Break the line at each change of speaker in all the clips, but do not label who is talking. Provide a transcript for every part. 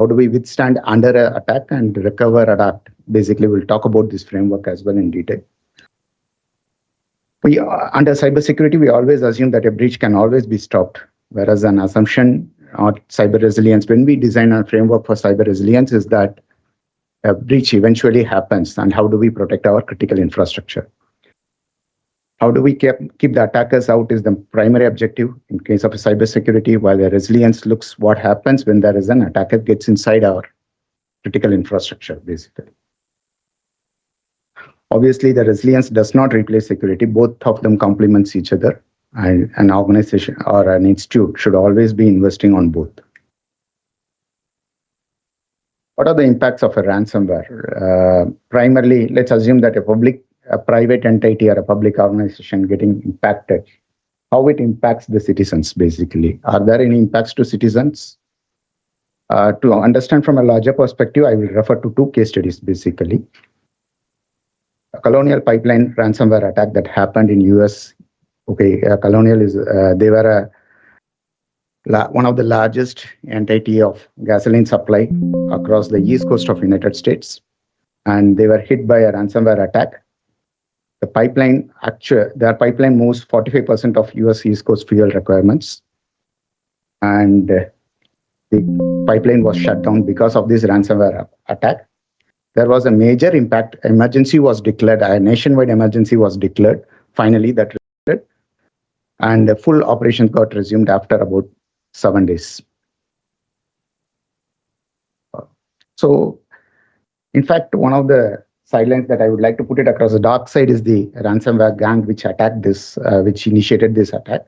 How do we withstand under an attack and recover, adapt? Basically, we'll talk about this framework as well in detail. Under cybersecurity, we always assume that a breach can always be stopped, whereas an assumption on cyber resilience, when we design a framework for cyber resilience, is that a breach eventually happens, and how do we protect our critical infrastructure? How do we keep the attackers out is the primary objective in case of cybersecurity, while the resilience looks what happens when there is an attacker gets inside our critical infrastructure, basically. Obviously, the resilience does not replace security. Both of them complements each other, and an organization or an institute should always be investing on both. What are the impacts of a ransomware? Primarily, let's assume that a private entity or a public organization getting impacted. How it impacts the citizens, basically. Are there any impacts to citizens? To understand from a larger perspective, I will refer to two case studies, basically. A Colonial Pipeline ransomware attack that happened in US. Okay, Colonial is, they were one of the largest entity of gasoline supply across the east coast of United States. And they were hit by a ransomware attack. The pipeline, their pipeline moves 45% of US East Coast fuel requirements. And the pipeline was shut down because of this ransomware attack. There was a major impact. Emergency was declared. A nationwide emergency was declared. Finally, that resulted, and the full operation got resumed after about 7 days. So, in fact, one of the sidelines that I would like to put it across the dark side is the ransomware gang which attacked this, which initiated this attack.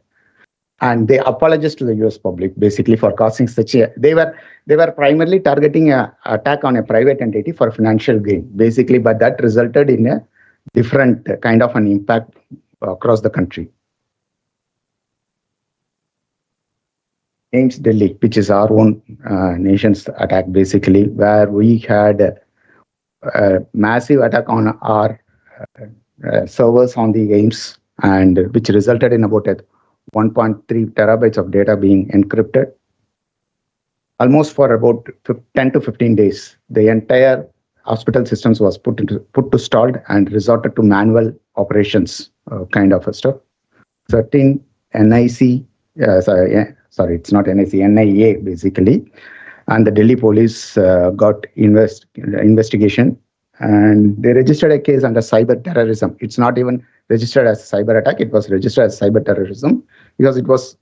And they apologized to the US public basically for causing such a, they were primarily targeting an attack on a private entity for financial gain, basically, but that resulted in a different kind of an impact across the country. AIMS Delhi, which is our own nation's attack, basically, where we had a massive attack on our servers on the AIMS, and which resulted in about 1.3 terabytes of data being encrypted. Almost for about 10 to 15 days, the entire hospital systems was put to stalled and resorted to manual operations, kind of a stuff. 13 NIC, sorry, it's not NIC, NIA basically, and the Delhi police got investigation, and they registered a case under cyber terrorism. It's not even registered as a cyber attack, it was registered as cyber terrorism because it was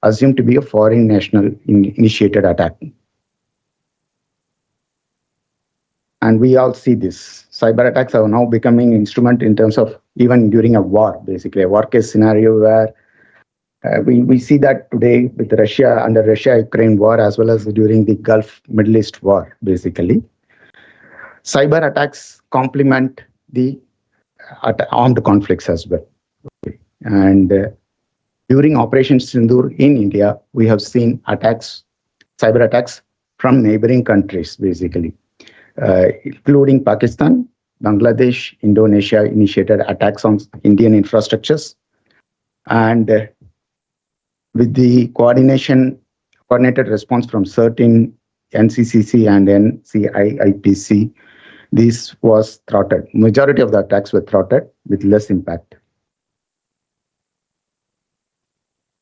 assumed to be a foreign national initiated attack. And we all see this. Cyber attacks are now becoming instrument in terms of even during a war, basically a war case scenario where we see that today with Russia, under Russia-Ukraine war, as well as during the Gulf Middle East war, basically. Cyber attacks complement the armed conflicts as well. Okay. And during Operation Sindoor in India, we have seen attacks, cyber attacks from neighboring countries, basically, including Pakistan, Bangladesh, Indonesia initiated attacks on Indian infrastructures. And with the coordinated response from certain NCCC and NCIIPC, this was thwarted. Majority of the attacks were thwarted with less impact.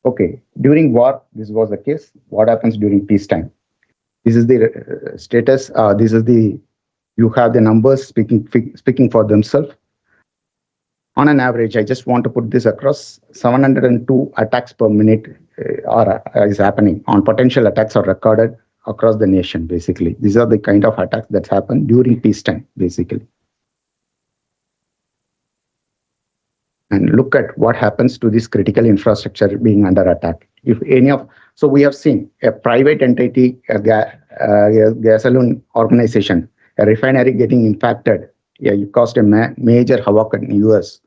Okay, during war, this was the case. What happens during peacetime? This is the status. This is the, you have the numbers speaking for themselves. On an average, I just want to put this across, 702 attacks per minute is happening on potential attacks are recorded across the nation, basically. These are the kind of attacks that happen during peacetime, basically. And look at what happens to this critical infrastructure being under attack. If any of, so we have seen a private entity, a gasoline organization, a refinery getting impacted. Yeah, it caused a major havoc in the US.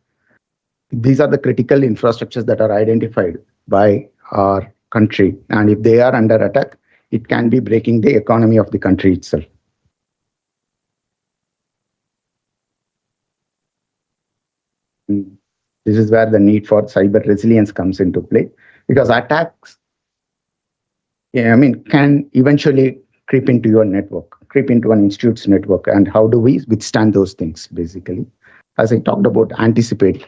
These are the critical infrastructures that are identified by our country. And if they are under attack, it can be breaking the economy of the country itself. This is where the need for cyber resilience comes into play, because attacks, can eventually creep into your network, creep into an institute's network, and how do we withstand those things, basically. As I talked about, anticipate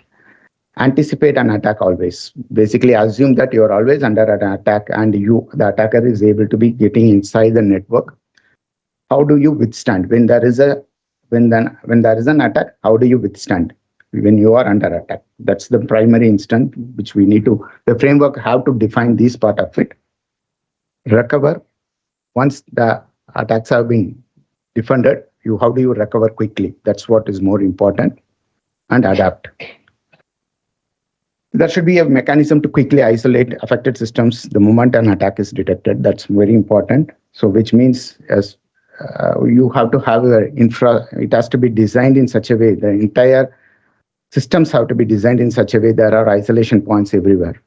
an attack always. Basically, assume that you're always under an attack and the attacker is able to be getting inside the network. How do you withstand when there is an attack? How do you withstand when you are under attack? That's the primary instant which we need to, the framework have to define this part of it. Recover. Once the attacks have been defended, how do you recover quickly? That's what is more important. And adapt. There should be a mechanism to quickly isolate affected systems the moment an attack is detected. That's very important. So which means as you have to have it has to be designed in such a way, the entire systems have to be designed in such a way there are isolation points everywhere.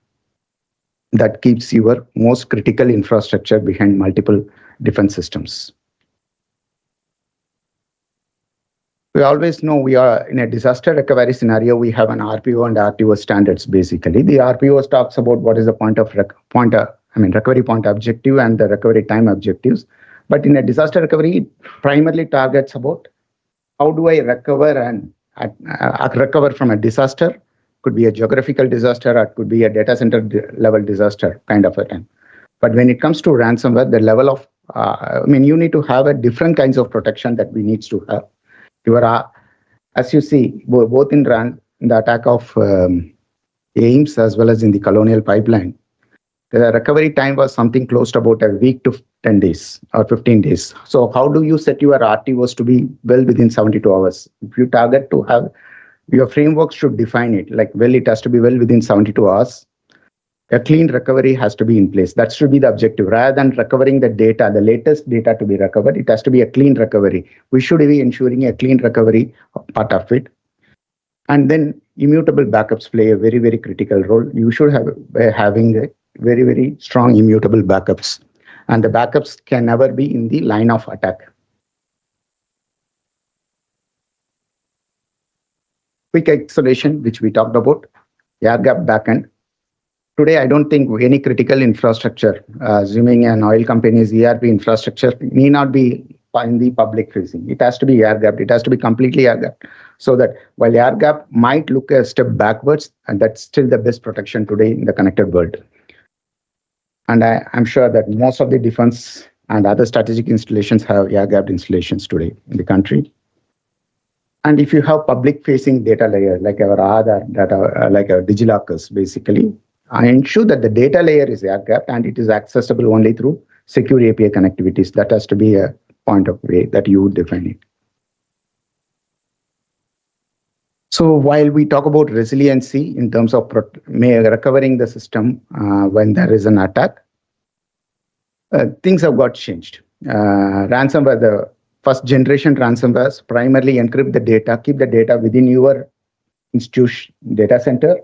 That keeps your most critical infrastructure behind multiple defense systems. We always know we are in a disaster recovery scenario, we have an RPO and RTO standards, basically. The RPO talks about what is the recovery point objective and the recovery time objectives. But in a disaster recovery, it primarily targets about how do I recover and recover from a disaster. Could be a geographical disaster, or it could be a data center level disaster kind of a thing. But when it comes to ransomware, the level of, you need to have a different kinds of protection that we need to have. As you see, both in the attack of Ames as well as in the Colonial Pipeline, the recovery time was something close to about a week to 10 days or 15 days. So how do you set your RTOs to be well within 72 hours? If you target to have, your framework should define it, like, well, it has to be well within 72 hours. A clean recovery has to be in place. That should be the objective. Rather than recovering the data, the latest data to be recovered, it has to be a clean recovery. We should be ensuring a clean recovery part of it. And then immutable backups play a very, very critical role. You should have having a very, very strong immutable backups. And the backups can never be in the line of attack. Quick isolation, which we talked about, air gap backend. Today, I don't think any critical infrastructure, assuming an oil company's ERP infrastructure, may not be in the public facing. It has to be air gapped. It has to be completely air gapped. So that while air gap might look a step backwards, and that's still the best protection today in the connected world. And I'm sure that most of the defense and other strategic installations have air gapped installations today in the country. And if you have public facing data layer, like our Aadhaar data, like our DigiLockers, basically, I ensure that the data layer is air gapped and it is accessible only through secure API connectivities. That has to be a point of way that you would define it. So while we talk about resiliency in terms of recovering the system when there is an attack, things have got changed. Ransomware, the first generation ransomwares primarily encrypt the data, keep the data within your institution data center.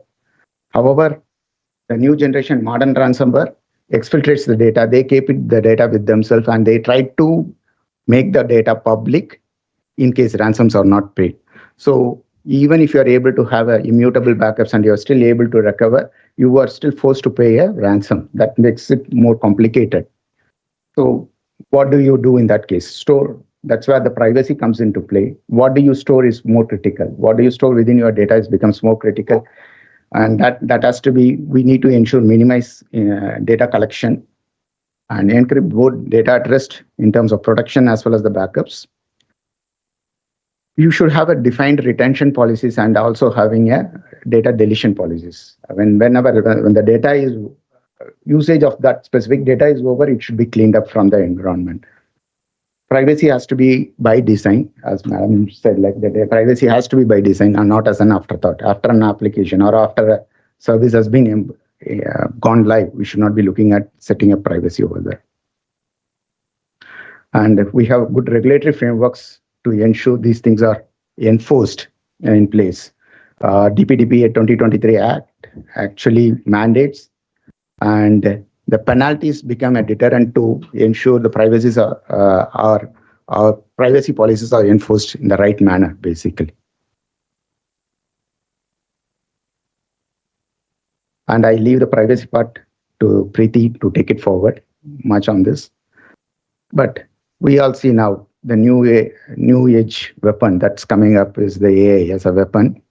However, the new generation modern ransomware exfiltrates the data. They keep the data with themselves and they try to make the data public in case ransoms are not paid. So even if you are able to have immutable backups and you are still able to recover, you are still forced to pay a ransom. That makes it more complicated. So what do you do in that case? Store. That's where the privacy comes into play. What do you store is more critical. What do you store within your data becomes more critical. And that has to be, we need to ensure minimize data collection and encrypt both data at rest in terms of protection as well as the backups. You should have a defined retention policies and also having a data deletion policies. When the data is, usage of that specific data is over, it should be cleaned up from the environment. Privacy has to be by design, as Madam said, like the privacy has to be by design and not as an afterthought. After an application or after a service has been gone live, we should not be looking at setting up privacy over there. And we have good regulatory frameworks to ensure these things are enforced in place. DPDP 2023 Act actually mandates, and the penalties become a deterrent to ensure the privacy policies are enforced in the right manner, basically. And I leave the privacy part to Preeti to take it forward much on this. But we all see now the new age weapon that's coming up is the AI as a weapon.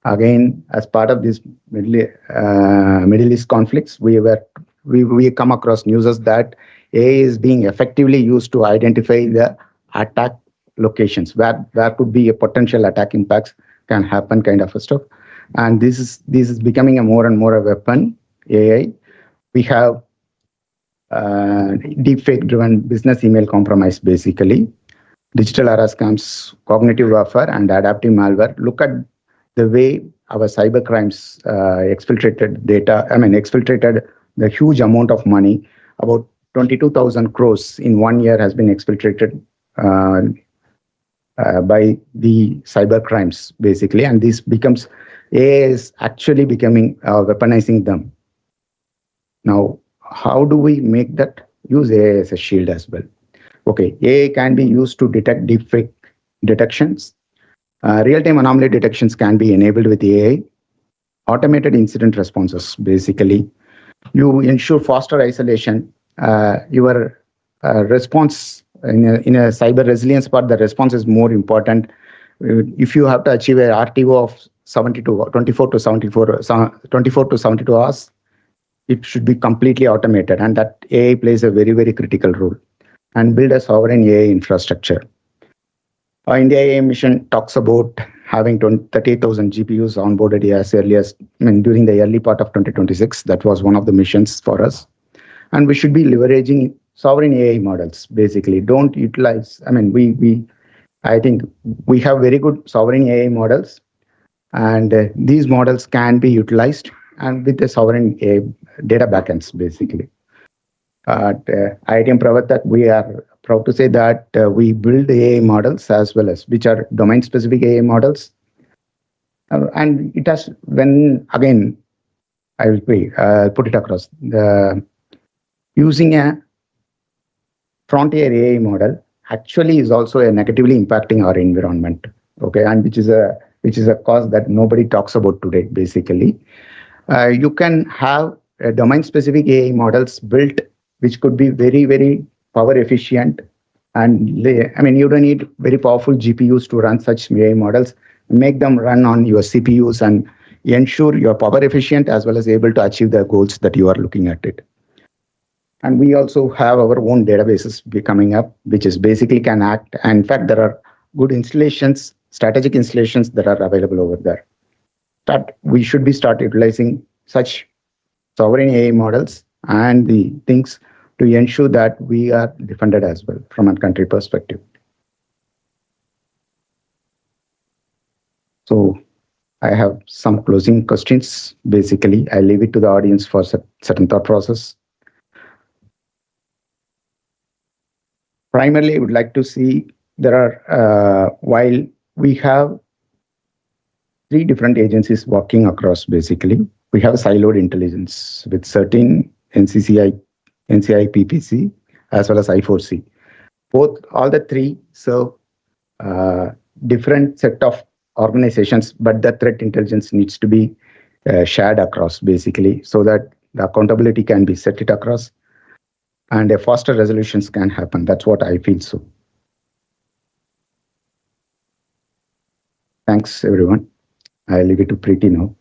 Again, as part of this Middle East conflicts, we come across news that AI is being effectively used to identify the attack locations where could be a potential attack impacts can happen, kind of a stuff. And this is becoming a more and more a weapon. AI. We have deepfake driven business email compromise, basically digital era scams, cognitive warfare, and adaptive malware. Look at the way our cyber crimes exfiltrated data. I mean, exfiltrated the huge amount of money. About 22,000 crores in 1 year has been exfiltrated by the cyber crimes, basically. And this becomes AI is actually becoming weaponizing them. Now, how do we make that use AI as a shield as well? Okay, AI can be used to detect deepfake detections. Real-time anomaly detections can be enabled with AI. Automated incident responses, basically. You ensure faster isolation. Your response in a cyber resilience part, the response is more important. If you have to achieve a RTO of 24 to 72 hours, it should be completely automated, and that AI plays a very, very critical role. And build a sovereign AI infrastructure. Our India AI mission talks about having 38,000 GPUs onboarded as early as, during the early part of 2026. That was one of the missions for us. And we should be leveraging sovereign AI models, basically. Don't utilize, I think we have very good sovereign AI models, and these models can be utilized and with the sovereign AI data backends, basically. At IITM Pravatat, we are proud to say that we build AI models as well as which are domain-specific AI models. And it has, when again, I will put it across. Using a frontier AI model actually is also negatively impacting our environment. Okay, and which is a cause that nobody talks about today, basically. You can have domain-specific AI models built which could be very, very power efficient. And you don't need very powerful GPUs to run such AI models. Make them run on your CPUs and ensure you're power efficient as well as able to achieve the goals that you are looking at it. And we also have our own databases coming up, which is basically can act. And in fact, there are good installations, strategic installations that are available over there. That we should be start utilizing such sovereign AI models and the things to ensure that we are defended as well from a country perspective. So I have some closing questions. Basically, I leave it to the audience for certain thought process. Primarily, I would like to see there are, while we have 3 different agencies working across, basically, we have siloed intelligence with certain NCI, PPC, as well as I4C. All the 3 serve different set of organizations, but the threat intelligence needs to be shared across, basically, so that the accountability can be set it across and a faster resolutions can happen. That's what I feel so. Thanks, everyone. I leave it to Preeti now.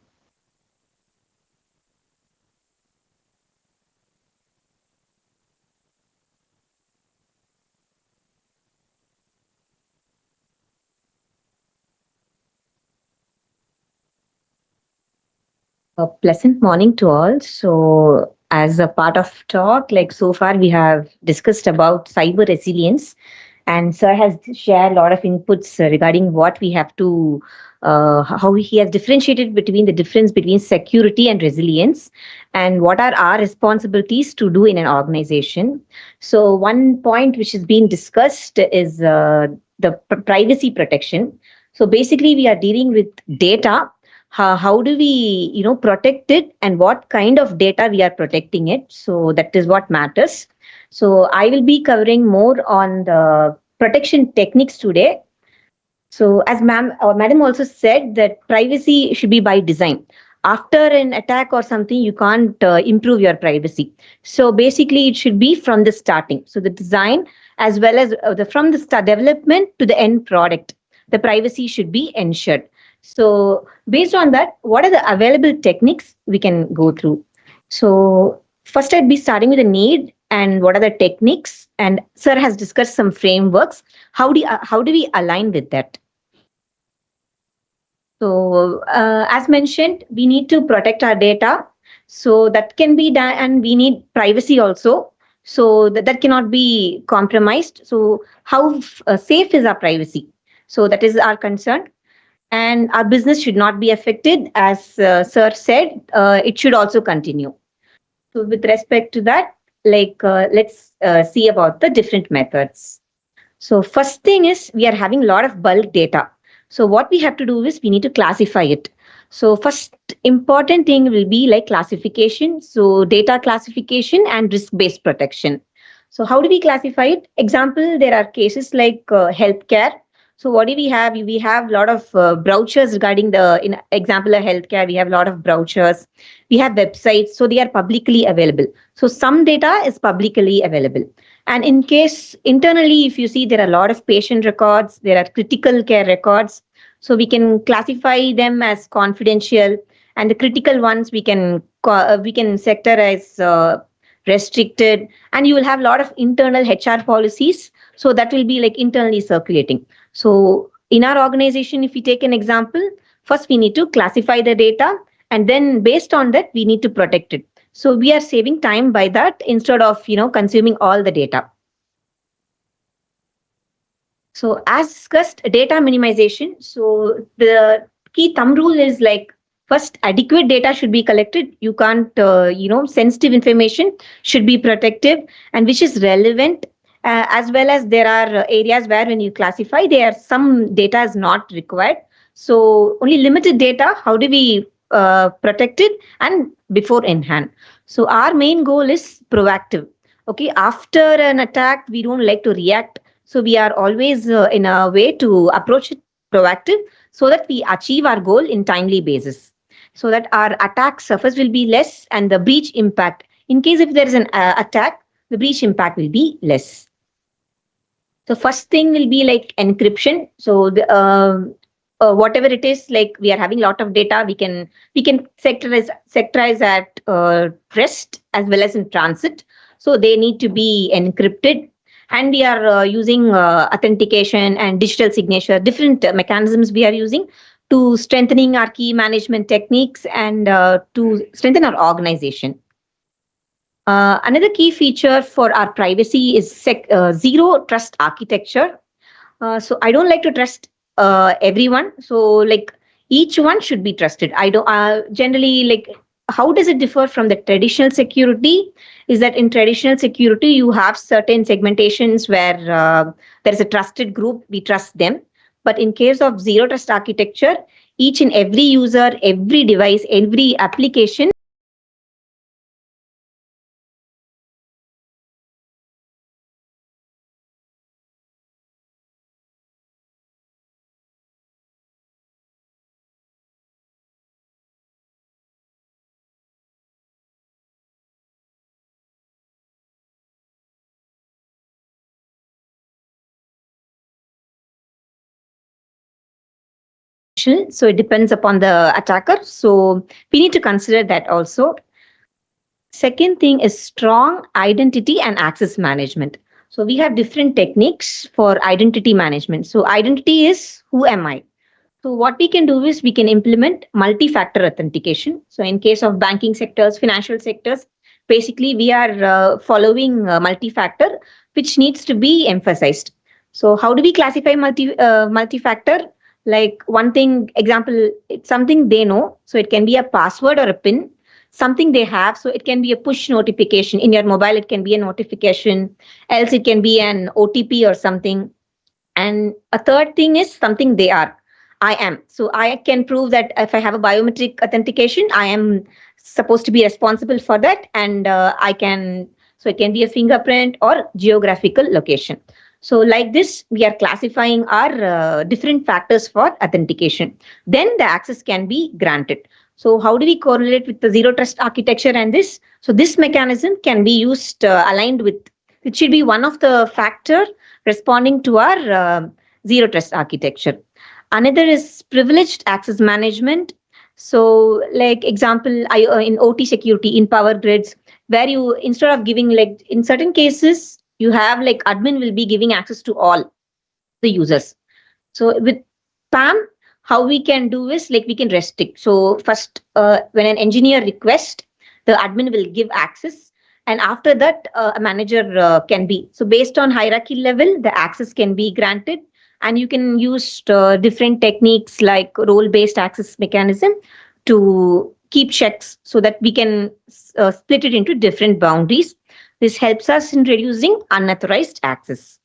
A pleasant morning to all. So as a part of talk, like so far we have discussed about cyber resilience, and sir has shared a lot of inputs regarding what we have to, how he has differentiated between the difference between security and resilience, and what are our responsibilities to do in an organization. So one point which is being discussed is the privacy protection. So basically we are dealing with data. How do we protect it, and what kind of data we are protecting it? So that is what matters. So I will be covering more on the protection techniques today. So as madam also said that privacy should be by design. After an attack or something, you can't improve your privacy. So basically it should be from the starting. So the design as well as from the start development to the end product, the privacy should be ensured. So based on that, what are the available techniques we can go through? So first I'd be starting with the need and what are the techniques, and sir has discussed some frameworks. How do we align with that? So, as mentioned, we need to protect our data. So that can be done, and we need privacy also. So that cannot be compromised. So how safe is our privacy? So that is our concern, and our business should not be affected. As Sir said, it should also continue. So with respect to that, let's see about the different methods. So first thing is we are having a lot of bulk data. So what we have to do is we need to classify it. So first important thing will be like classification. So data classification and risk-based protection. So how do we classify it? Example, there are cases like healthcare. So what do we have? We have a lot of brochures regarding in example of healthcare. We have a lot of brochures. We have websites, so they are publicly available. So some data is publicly available. And in case internally, if you see, there are a lot of patient records, there are critical care records. So we can classify them as confidential, and the critical ones we can sector as restricted. And you will have a lot of internal HR policies. So that will be like internally circulating. So in our organization, if we take an example, first we need to classify the data, and then based on that, we need to protect it. So we are saving time by that instead of consuming all the data. So as discussed, data minimization. So the key thumb rule is like first adequate data should be collected. You can't sensitive information should be protective and which is relevant. As well as there are areas where when you classify, there are some data is not required. So only limited data, how do we protect it and before in hand? So our main goal is proactive. Okay, after an attack, we don't like to react. So we are always in a way to approach it proactive so that we achieve our goal in timely basis. So that our attack surface will be less and the breach impact. In case if there is an attack, the breach impact will be less. So first thing will be like encryption. So the, whatever it is, like we are having a lot of data, we can sectorize at rest as well as in transit. So they need to be encrypted, and we are using authentication and digital signature, different mechanisms we are using to strengthening our key management techniques and to strengthen our organization. Another key feature for our privacy is zero trust architecture. So I don't like to trust everyone. So like each one should be trusted. I don't generally like. How does it differ from the traditional security? Is that in traditional security you have certain segmentations where there is a trusted group, we trust them. But in case of zero trust architecture, each and every user, every device, every application so it depends upon the attacker. So we need to consider that also. Second thing is strong identity and access management. So we have different techniques for identity management. So identity is who am I? So what we can do is we can implement multi-factor authentication. So in case of banking sectors, financial sectors, basically we are following multi-factor, which needs to be emphasized. So how do we classify multi-factor? Like one thing, example, it's something they know. So it can be a password or a PIN, something they have. So it can be a push notification in your mobile. It can be a notification, else it can be an OTP or something. And a third thing is something they are. I am. So I can prove that if I have a biometric authentication, I am supposed to be responsible for that. And so it can be a fingerprint or geographical location. So like this, we are classifying our different factors for authentication. Then the access can be granted. So how do we correlate with the zero trust architecture and this? So this mechanism can be used aligned with It should be one of the factor responding to our zero trust architecture. Another is privileged access management. So, like example, in OT security in power grids, where you instead of giving like in certain cases you have like admin will be giving access to all the users. So with PAM, how we can do is like we can restrict. So first, when an engineer requests, the admin will give access, and after that, a manager can be. So based on hierarchy level, the access can be granted, and you can use different techniques like role-based access mechanism to keep checks so that we can split it into different boundaries. This helps us in reducing unauthorized access.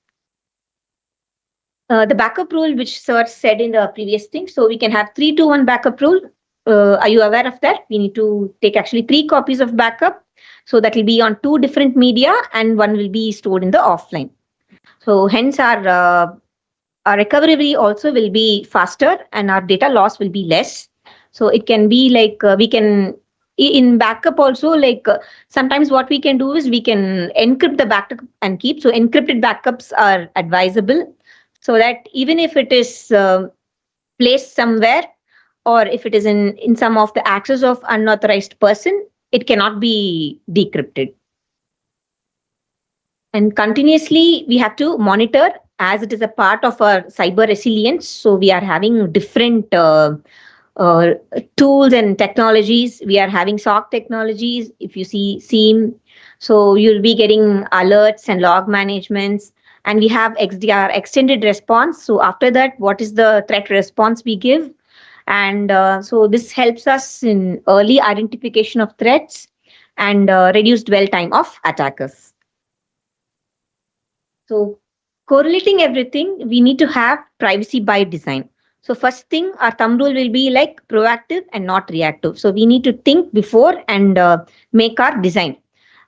The backup rule, which Sir said in the previous thing, so we can have 3-2-1 backup rule. Are you aware of that? We need to take actually 3 copies of backup. So that will be on 2 different media and 1 will be stored in the offline. So hence our recovery also will be faster and our data loss will be less. So it can be like we can in backup also like sometimes what we can do is we can encrypt the backup and keep. So encrypted backups are advisable so that even if it is placed somewhere or if it is in some of the access of unauthorized person, it cannot be decrypted. And continuously we have to monitor as it is a part of our cyber resilience. So we are having different tools and technologies. We are having SOC technologies. If you see SIEM, so you'll be getting alerts and log managements. And we have XDR, extended response. So after that, what is the threat response we give? And so this helps us in early identification of threats and reduced dwell time of attackers. So correlating everything, we need to have privacy by design. So first thing, our thumb rule will be like proactive and not reactive. So we need to think before and make our design.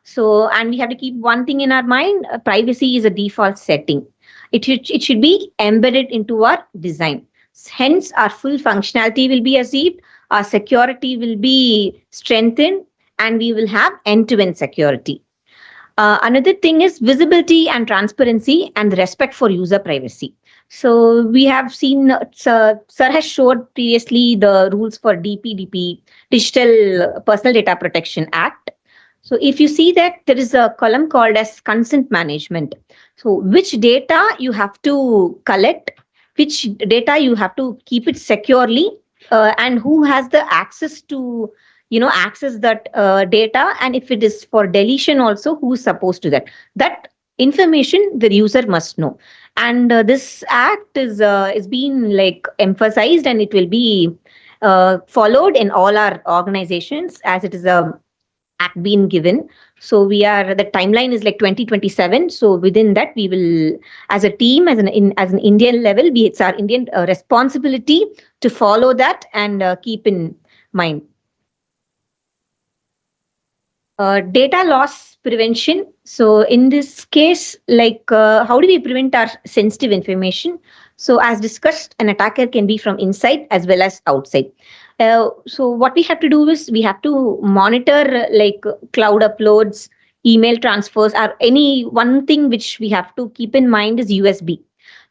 So, and we have to keep one thing in our mind, privacy is a default setting. It should be embedded into our design. Hence, our full functionality will be achieved, our security will be strengthened, and we will have end-to-end security. Another thing is visibility and transparency and respect for user privacy. So we have seen, Sir has showed previously the rules for DPDP, Digital Personal Data Protection Act. So if you see that there is a column called as consent management. So which data you have to collect, which data you have to keep it securely, and who has the access to access that data, and if it is for deletion also, who's supposed to that information the user must know. And this act is being like emphasized and it will be followed in all our organizations as it is a act being given. So the timeline is like 2027. So within that we will, as a team, as an Indian level, it's our Indian responsibility to follow that and keep in mind. Data loss prevention. So in this case, like how do we prevent our sensitive information? So as discussed, an attacker can be from inside as well as outside. So what we have to do is we have to monitor like cloud uploads, email transfers, or any one thing which we have to keep in mind is USB.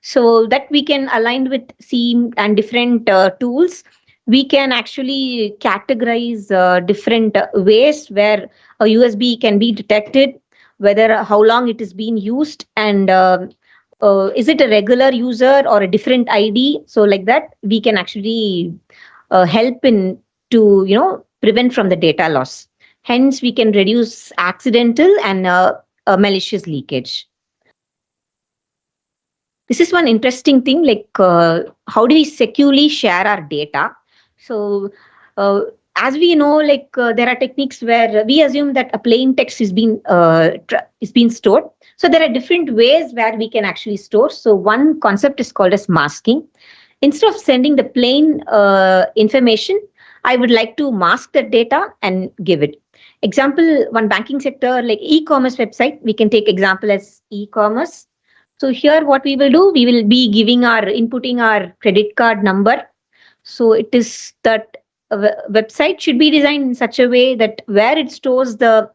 So that we can align with SIEM and different tools. We can actually categorize different ways where a USB can be detected, whether how long it is being used, and is it a regular user or a different ID. So like that, we can actually help in to prevent from the data loss. Hence, we can reduce accidental and malicious leakage. This is one interesting thing, like how do we securely share our data? So as we know, like there are techniques where we assume that a plain text is being stored. So there are different ways where we can actually store. So one concept is called as masking. Instead of sending the plain information, I would like to mask the data and give it. Example, one banking sector like e-commerce website, we can take example as e-commerce. So here what we will do, we will be inputting our credit card number. So it is that website should be designed in such a way that where it stores the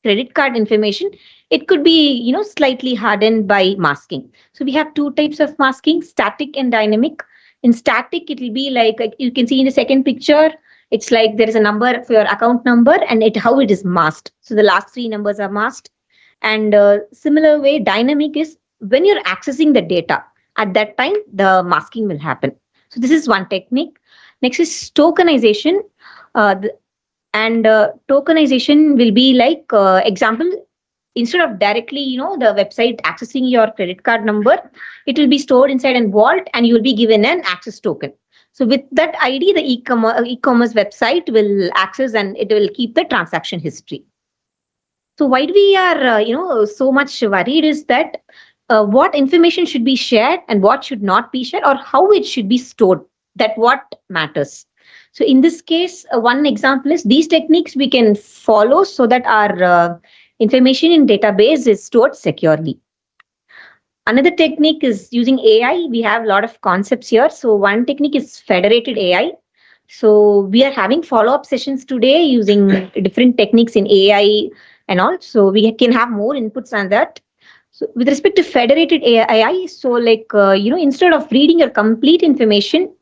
credit card information, it could be, slightly hardened by masking. So we have two types of masking, static and dynamic. In static, it will be like you can see in the second picture, it's like there is a number for your account number and how it is masked. So the last three numbers are masked. And similar way, dynamic is when you're accessing the data. At that time, the masking will happen. So this is one technique. Next is tokenization. And tokenization will be like, example, instead of directly, the website accessing your credit card number, it will be stored inside a vault and you will be given an access token. So with that ID, the e-commerce website will access and it will keep the transaction history. So why we are, so much worried is that what information should be shared and what should not be shared, or how it should be stored. That what matters. So in this case, one example is these techniques we can follow so that our information in database is stored securely. Another technique is using AI. We have a lot of concepts here. So one technique is federated AI. So we are having follow-up sessions today using different techniques in AI and all. So we can have more inputs on that. So with respect to federated AI, so like, instead of reading your complete information,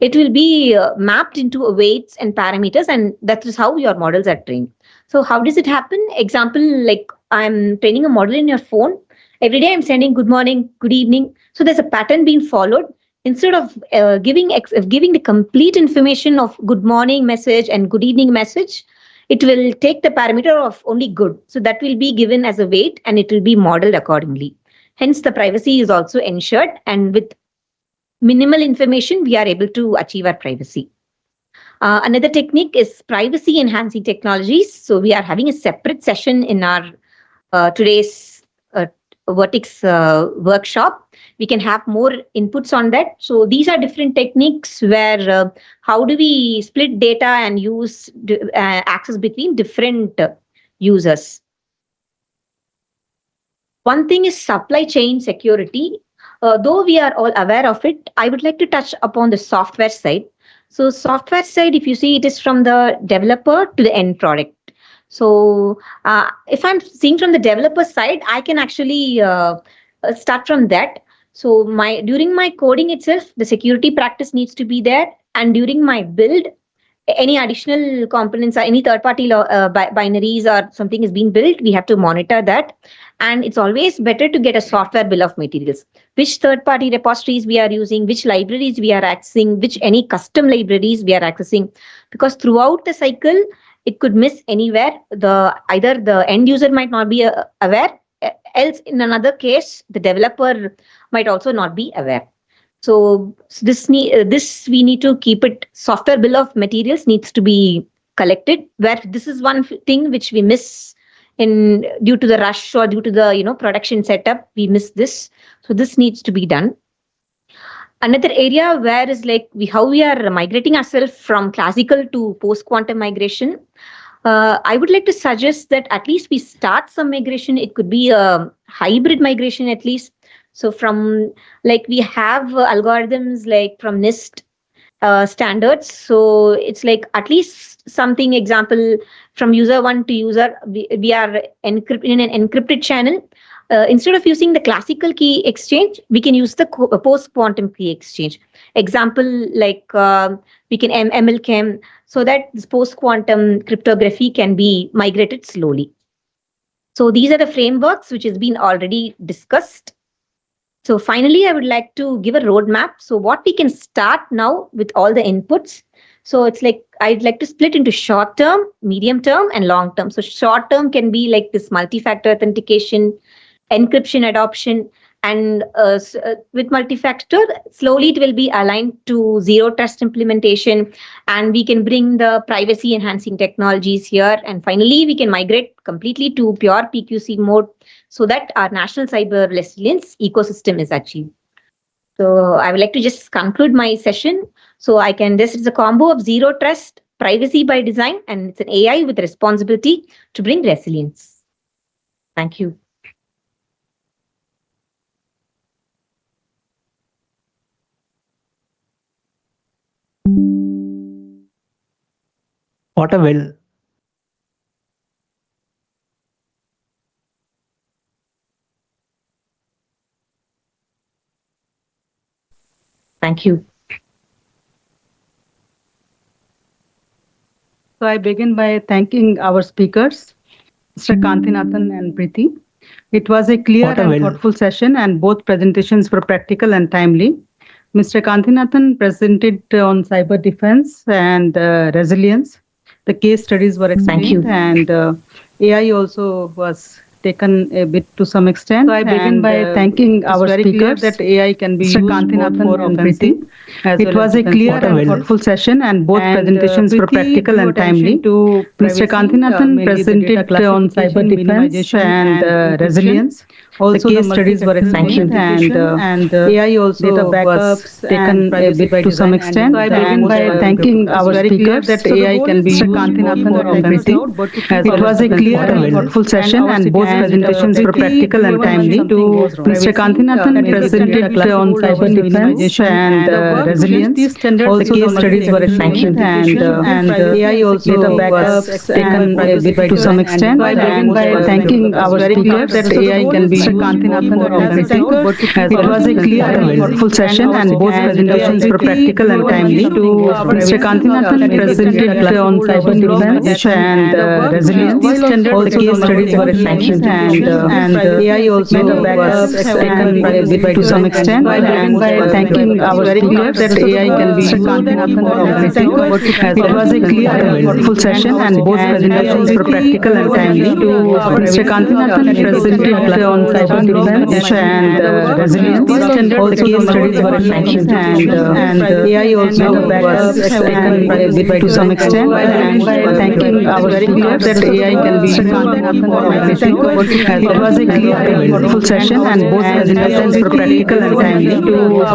it will be mapped into weights and parameters, and that is how your models are trained. So how does it happen? Example, like I'm training a model in your phone. Every day I'm sending good morning, good evening. So there's a pattern being followed. Instead of giving the complete information of good morning message and good evening message, it will take the parameter of only good. So that will be given as a weight and it will be modeled accordingly. Hence, the privacy is also ensured, and with minimal information, we are able to achieve our privacy. Another technique is privacy enhancing technologies. So we are having a separate session in our today's Wortics workshop. We can have more inputs on that. So these are different techniques where how do we split data and use access between different users. One thing is supply chain security. Though we are all aware of it, I would like to touch upon the software side. So software side, if you see, it is from the developer to the end product. So if I'm seeing from the developer side, I can actually start from that. So during my coding itself, the security practice needs to be there. And during my build, any additional components or any third party binaries or something is being built, we have to monitor that. And it's always better to get a software bill of materials, which third party repositories we are using, which libraries we are accessing, which any custom libraries we are accessing, because throughout the cycle it could miss anywhere. Either the end user might not be aware, else in another case the developer might also not be aware. So this we need to keep it. Software bill of materials needs to be collected, where this is one thing which we miss in due to the rush or due to the production setup. We miss this, so this needs to be done. Another area where is like how we are migrating ourselves from classical to post quantum migration. I would like to suggest that at least we start some migration. It could be a hybrid migration at least. So from like we have algorithms like from NIST standards. So it's like at least something, example, from user one to user, we are in an encrypted channel. Instead of using the classical key exchange, we can use the post-quantum key exchange. Example, like we can MLChem, so that this post-quantum cryptography can be migrated slowly. So these are the frameworks which has been already discussed. So finally, I would like to give a roadmap. So what we can start now with all the inputs. So it's like I'd like to split into short term, medium term, and long term. So short term can be like this multi-factor authentication, encryption adoption, and with multi-factor, slowly it will be aligned to zero trust implementation, and we can bring the privacy enhancing technologies here. And finally, we can migrate completely to pure PQC mode so that our national cyber resilience ecosystem is achieved. So I would like to just conclude my session. So this is a combo of zero trust, privacy by design, and it's an AI with responsibility to bring resilience. Thank you.
What a well
Thank you.
So I begin by thanking our speakers, Mr. Kantinathan and Preeti. It was a clear and thoughtful session, and both presentations were practical and timely. Mr. Kantinathan presented on cyber defense and resilience. The case studies were explained, and AI also was taken a bit to some extent. So I begin by thanking our speakers that AI can be used for offensive. It was a clear and thoughtful session, and both presentations were practical and timely. Mr. Kantinathan presented on cyber defense and resilience. Also, the case studies were explained, and AI also was taken a bit to some extent. So I begin by thanking our speakers that AI can be used for offensive. It was a clear and thoughtful session, and both presentations were practical and timely. Mr. Kantinathan presented on cyber defense and resilience. All the case studies were explained, and AI also was taken a bit to some extent. So I begin by thanking our speakers that AI can be Kantinathan or offensive. It was a clear and thoughtful session, and both presentations were practical and timely. Mr. Kantinathan presented on cyber defense and resilience. All the case studies were explained, and AI also was taken a bit to some extent. I begin by thanking our speakers that AI can be Kantinathan or offensive. It was a clear and thoughtful session, and both presentations were practical and timely. Mr. Kantinathan presented on cyber defense and resilience. All the case studies were explained, and AI also was taken a bit to some extent. I begin by thanking our speakers that AI can be Kantinathan or offensive. It was a clear and thoughtful session, and both presentations were practical and timely. Mr. Kantinathan presented on cyber defense and resilience. All the case studies were explained, and AI also was taken a bit to some extent. I begin by thanking our speakers that AI can be Kantinathan or offensive. It was a clear and thoughtful session, and both presentations were practical and timely.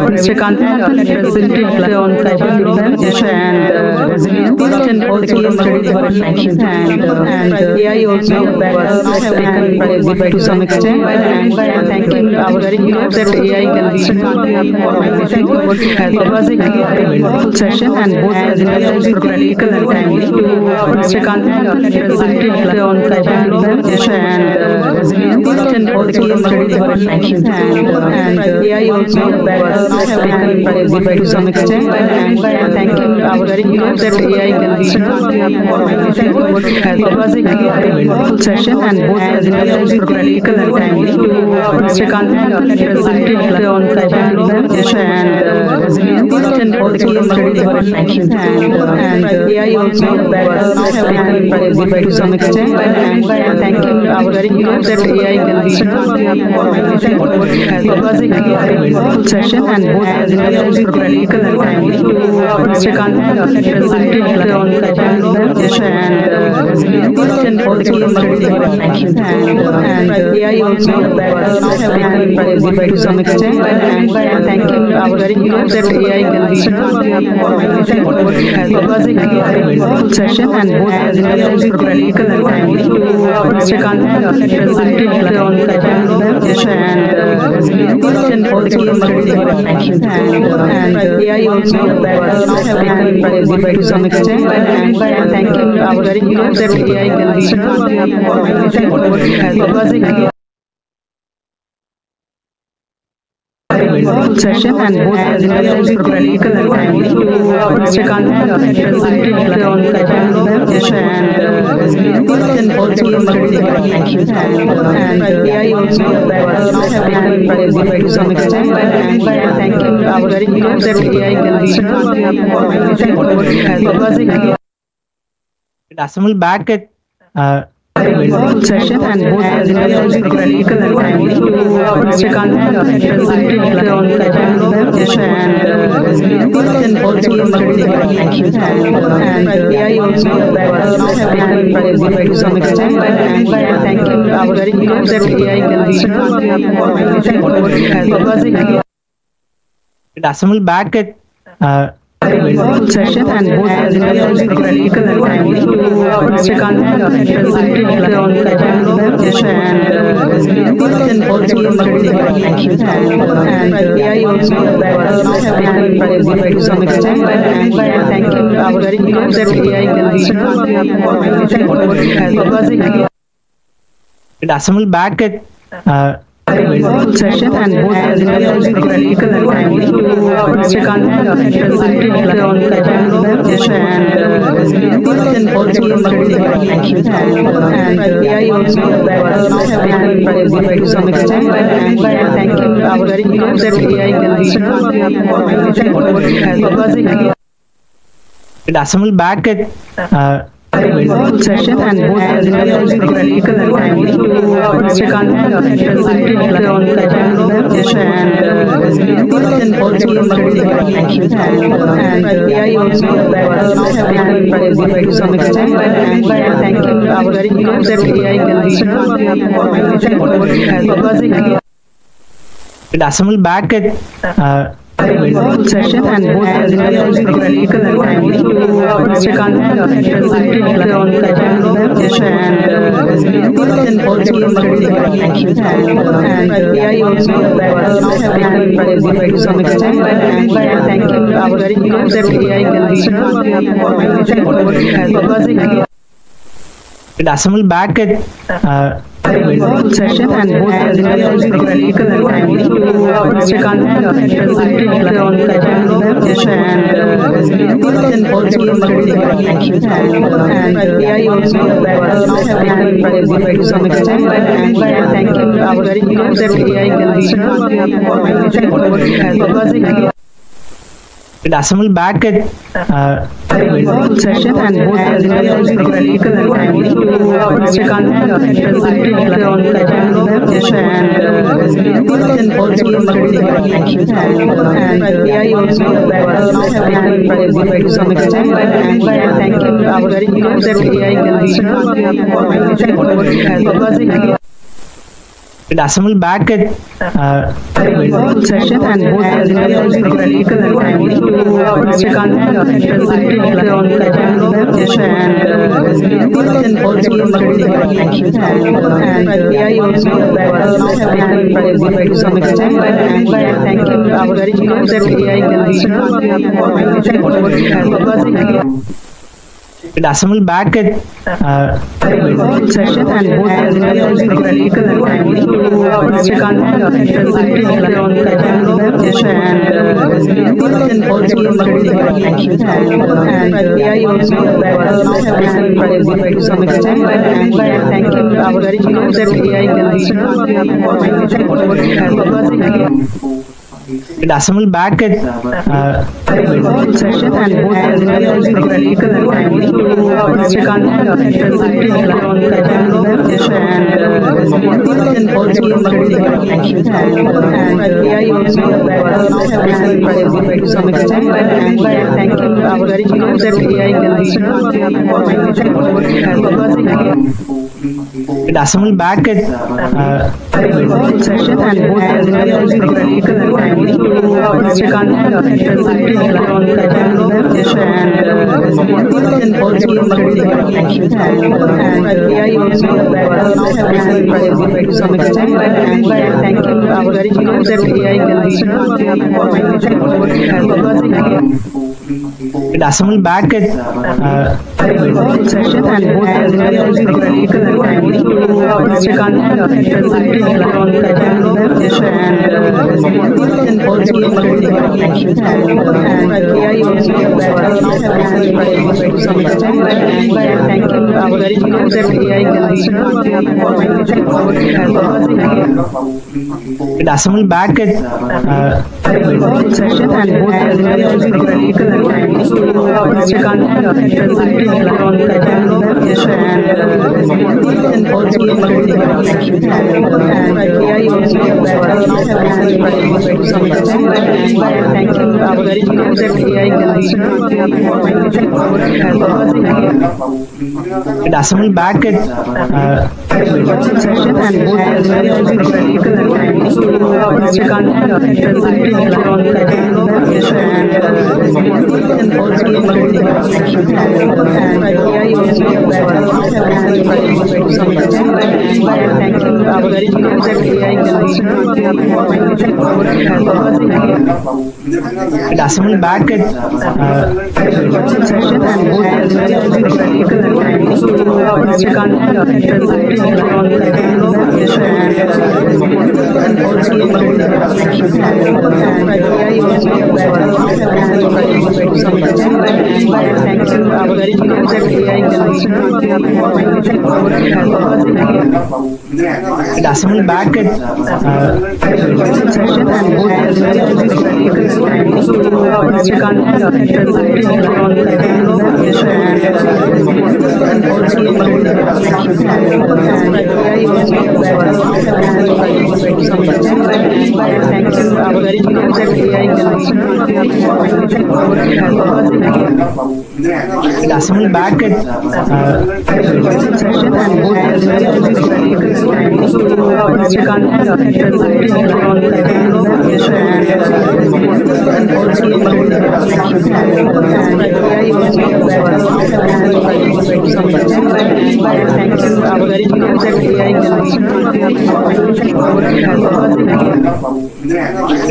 Mr. Kantinathan presented on cyber defense and resilience. All the case studies were explained, and AI also was taken a bit to some extent. I begin by thanking our speakers that AI can be Kantinathan or offensive. It was a clear and thoughtful session, and both presentations were practical and timely. Mr. Kantinathan presented on cyber defense and resilience. All the case studies were explained, and AI also was taken a bit to some extent. I begin by thanking our speakers that AI can be Kantinathan or offensive. It was a clear and thoughtful session, and both presentations were practical and timely. Mr. Kantinathan presented on cyber defense and resilience. All the case studies were explained, and AI also was taken a bit to some extent. I begin by thanking our speakers that AI can be Kantinathan or offensive. It was a clear and thoughtful session, and both presentations were practical and timely. Mr. Kantinathan presented on cyber defense and resilience. All the case studies were explained, and AI also was taken a bit to some extent. I begin by thanking our speakers that AI can be Kantinathan or offensive. It was a clear session, and both presentations were practical and timely. Mr. Kantinathan presented on cyber defense and resilience. All the case studies were explained, and AI also was taken a bit to some extent. I begin by thanking our speakers that AI can be Kantinathan or offensive. It was a clear
assemble back at
session, and both presentations were practical and timely. Mr. Kantinathan presented on cyber defense and resilience. All the case studies were explained, and AI also was taken a bit to some extent. I begin by thanking our speakers that AI can be Kantinathan or offensive. It was a clear
assemble back at
session, and both presentations were practical and timely. Mr. Kantinathan presented on cyber defense and resilience. All the case studies were explained, and AI also was taken a bit to some extent. I begin by thanking our speakers that AI can be Kantinathan or offensive. It was a clear
assemble back at
session, and both presentations were practical and timely. Mr. Kanti presented on the session and also and AI also to some extent and thanking our speakers that AI can be
it assemble back at
session and both practical and timely. Mr. Kanti presented on the session and also and AI also to some extent and thanking our speakers that AI can be
it assemble back at
session and both practical and timely. Mr. Kanti presented on the session and also and AI also to some extent and thanking our speakers that AI can be
it assemble back at
session and both practical and timely. Mr. Kanti presented on the session and also and AI also to some extent and thanking our speakers that AI can be
it assemble back at
session and both practical and timely. Mr. Kanti presented on the session and also and AI also to some extent and thanking our speakers that AI can be
it assemble back at
session and both practical and timely. Mr. Kanti presented on the session and also and AI also to some extent and thanking our speakers that AI can be
it assemble back at
session and both practical and timely. Mr. Kanti presented on the session and also and AI also to some extent and thanking our speakers that AI can be
it assemble back at
session and both practical and timely. Mr. Kanti presented on the session and also and AI also to some extent and thanking our speakers that AI can be
it assemble back at
session and both practical and timely. Mr. Kanti presented on the session and also and AI also to some extent and thanking our speakers that AI can be
it assemble back at
session and both practical and timely. Mr. Kanti presented on the session and also and AI also to some extent and thanking our speakers that AI can
it assemble back at
session and both practical and timely. Mr. Kanti presented on the session and also and AI also to some extent and thanking our speakers that AI can
it assemble back at
session and both practical and timely. Mr. Kanti presented on the session and also and AI also to some extent and thanking our speakers that AI can
it assemble back at
session and both practical and timely. Mr. Kanti presented on the session and also and AI also
Assemble back at assemble back at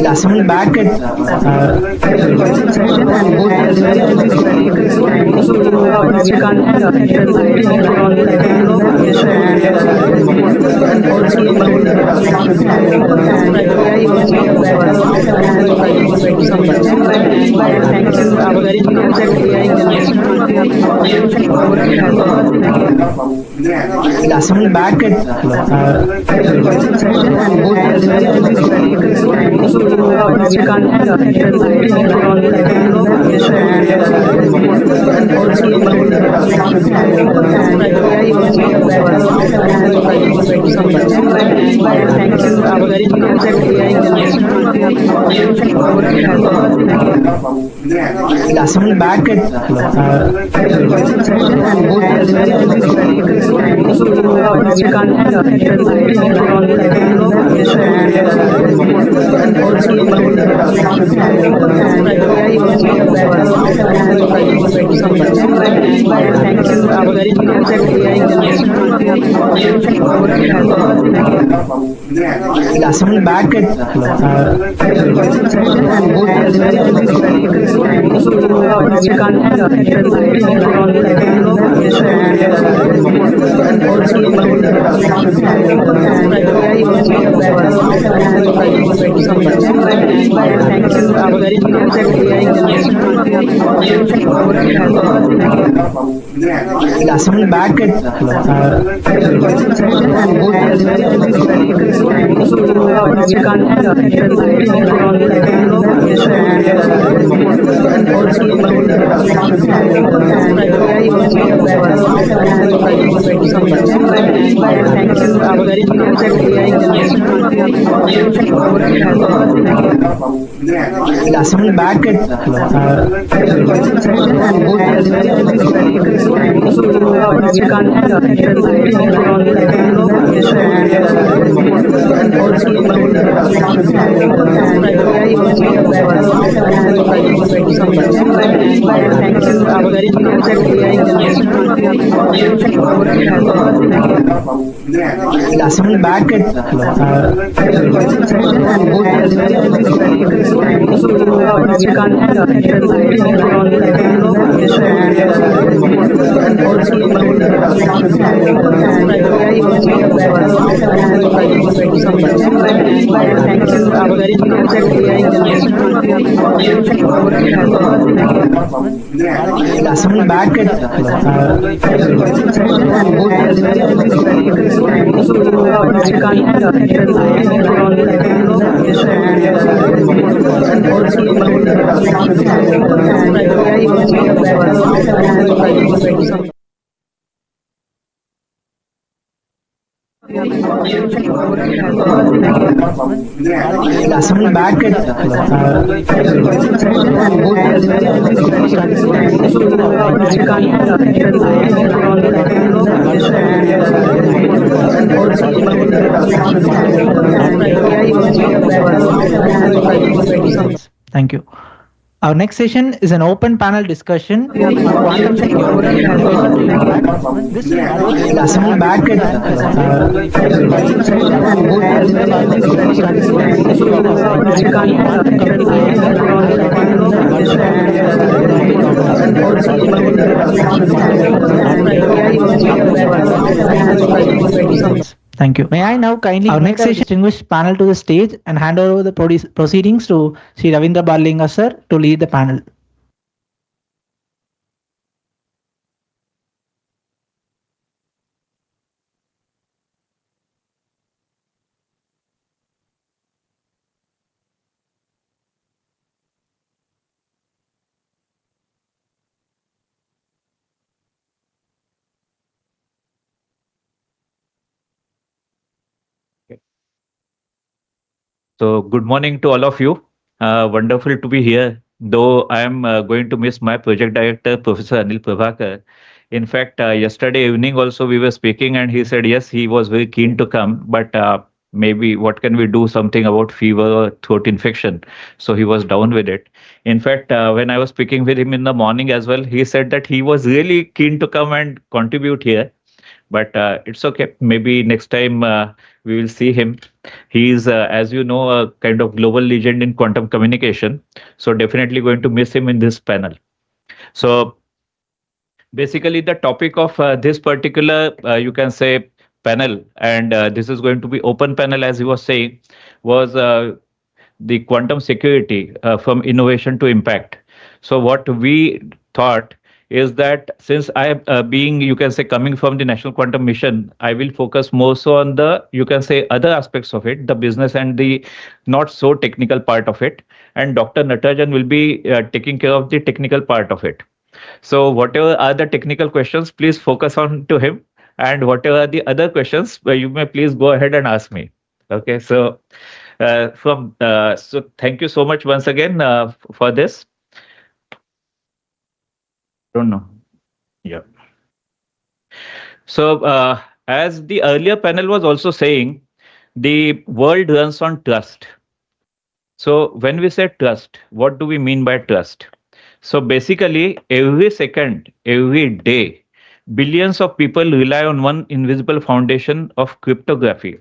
assemble back at assemble back at assemble back at assemble back at assemble back at assemble back at assemble back at assemble back at assemble back at
Thank you. Our next session is an open panel discussion on quantum security and innovation to impact. This will moderate
assemble back at
Thank you. May I now kindly our next session distinguished panel to the stage and hand over the proceedings to Sri Ravindra Ballinga sir to lead the panel.
So, good morning to all of you. Wonderful to be here. Though I am going to miss my project director, Professor Anil Prabhakar. In fact, yesterday evening also we were speaking, and he said yes, he was very keen to come, but maybe what can we do something about fever or throat infection? So he was down with it. In fact, when I was speaking with him in the morning as well, he said that he was really keen to come and contribute here. But it's okay. Maybe next time we will see him. He's, as you know, a kind of global legend in quantum communication. So definitely going to miss him in this panel. So basically, the topic of this particular, you can say, panel, and this is going to be open panel, as he was saying, was the quantum security from innovation to impact. So what we thought is that since I am being, you can say, coming from the National Quantum Mission, I will focus more so on the, you can say, other aspects of it, the business and the not so technical part of it. And Dr. Natarajan will be taking care of the technical part of it. So whatever are the technical questions, please focus on to him. And whatever are the other questions, you may please go ahead and ask me. Okay, so so thank you so much once again for this. Don't know. Yeah. So as the earlier panel was also saying, the world runs on trust. So when we say trust, what do we mean by trust? So basically, every second, every day, billions of people rely on one invisible foundation of cryptography.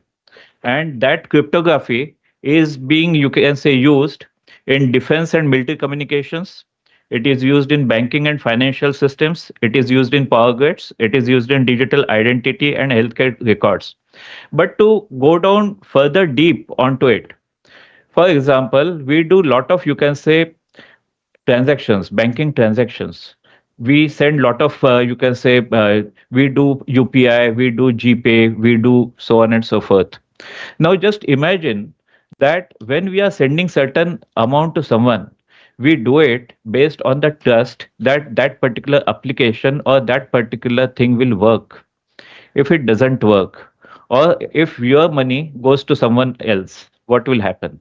And that cryptography is being, you can say, used in defense and military communications. It is used in banking and financial systems. It is used in power grids. It is used in digital identity and healthcare records. But to go down further deep onto it, for example, we do lot of, you can say, transactions, banking transactions. We send lot of, you can say, we do UPI, we do GPay, we do so on and so forth. Now just imagine that when we are sending certain amount to someone, we do it based on the trust that that particular application or that particular thing will work. If it doesn't work, or if your money goes to someone else, what will happen?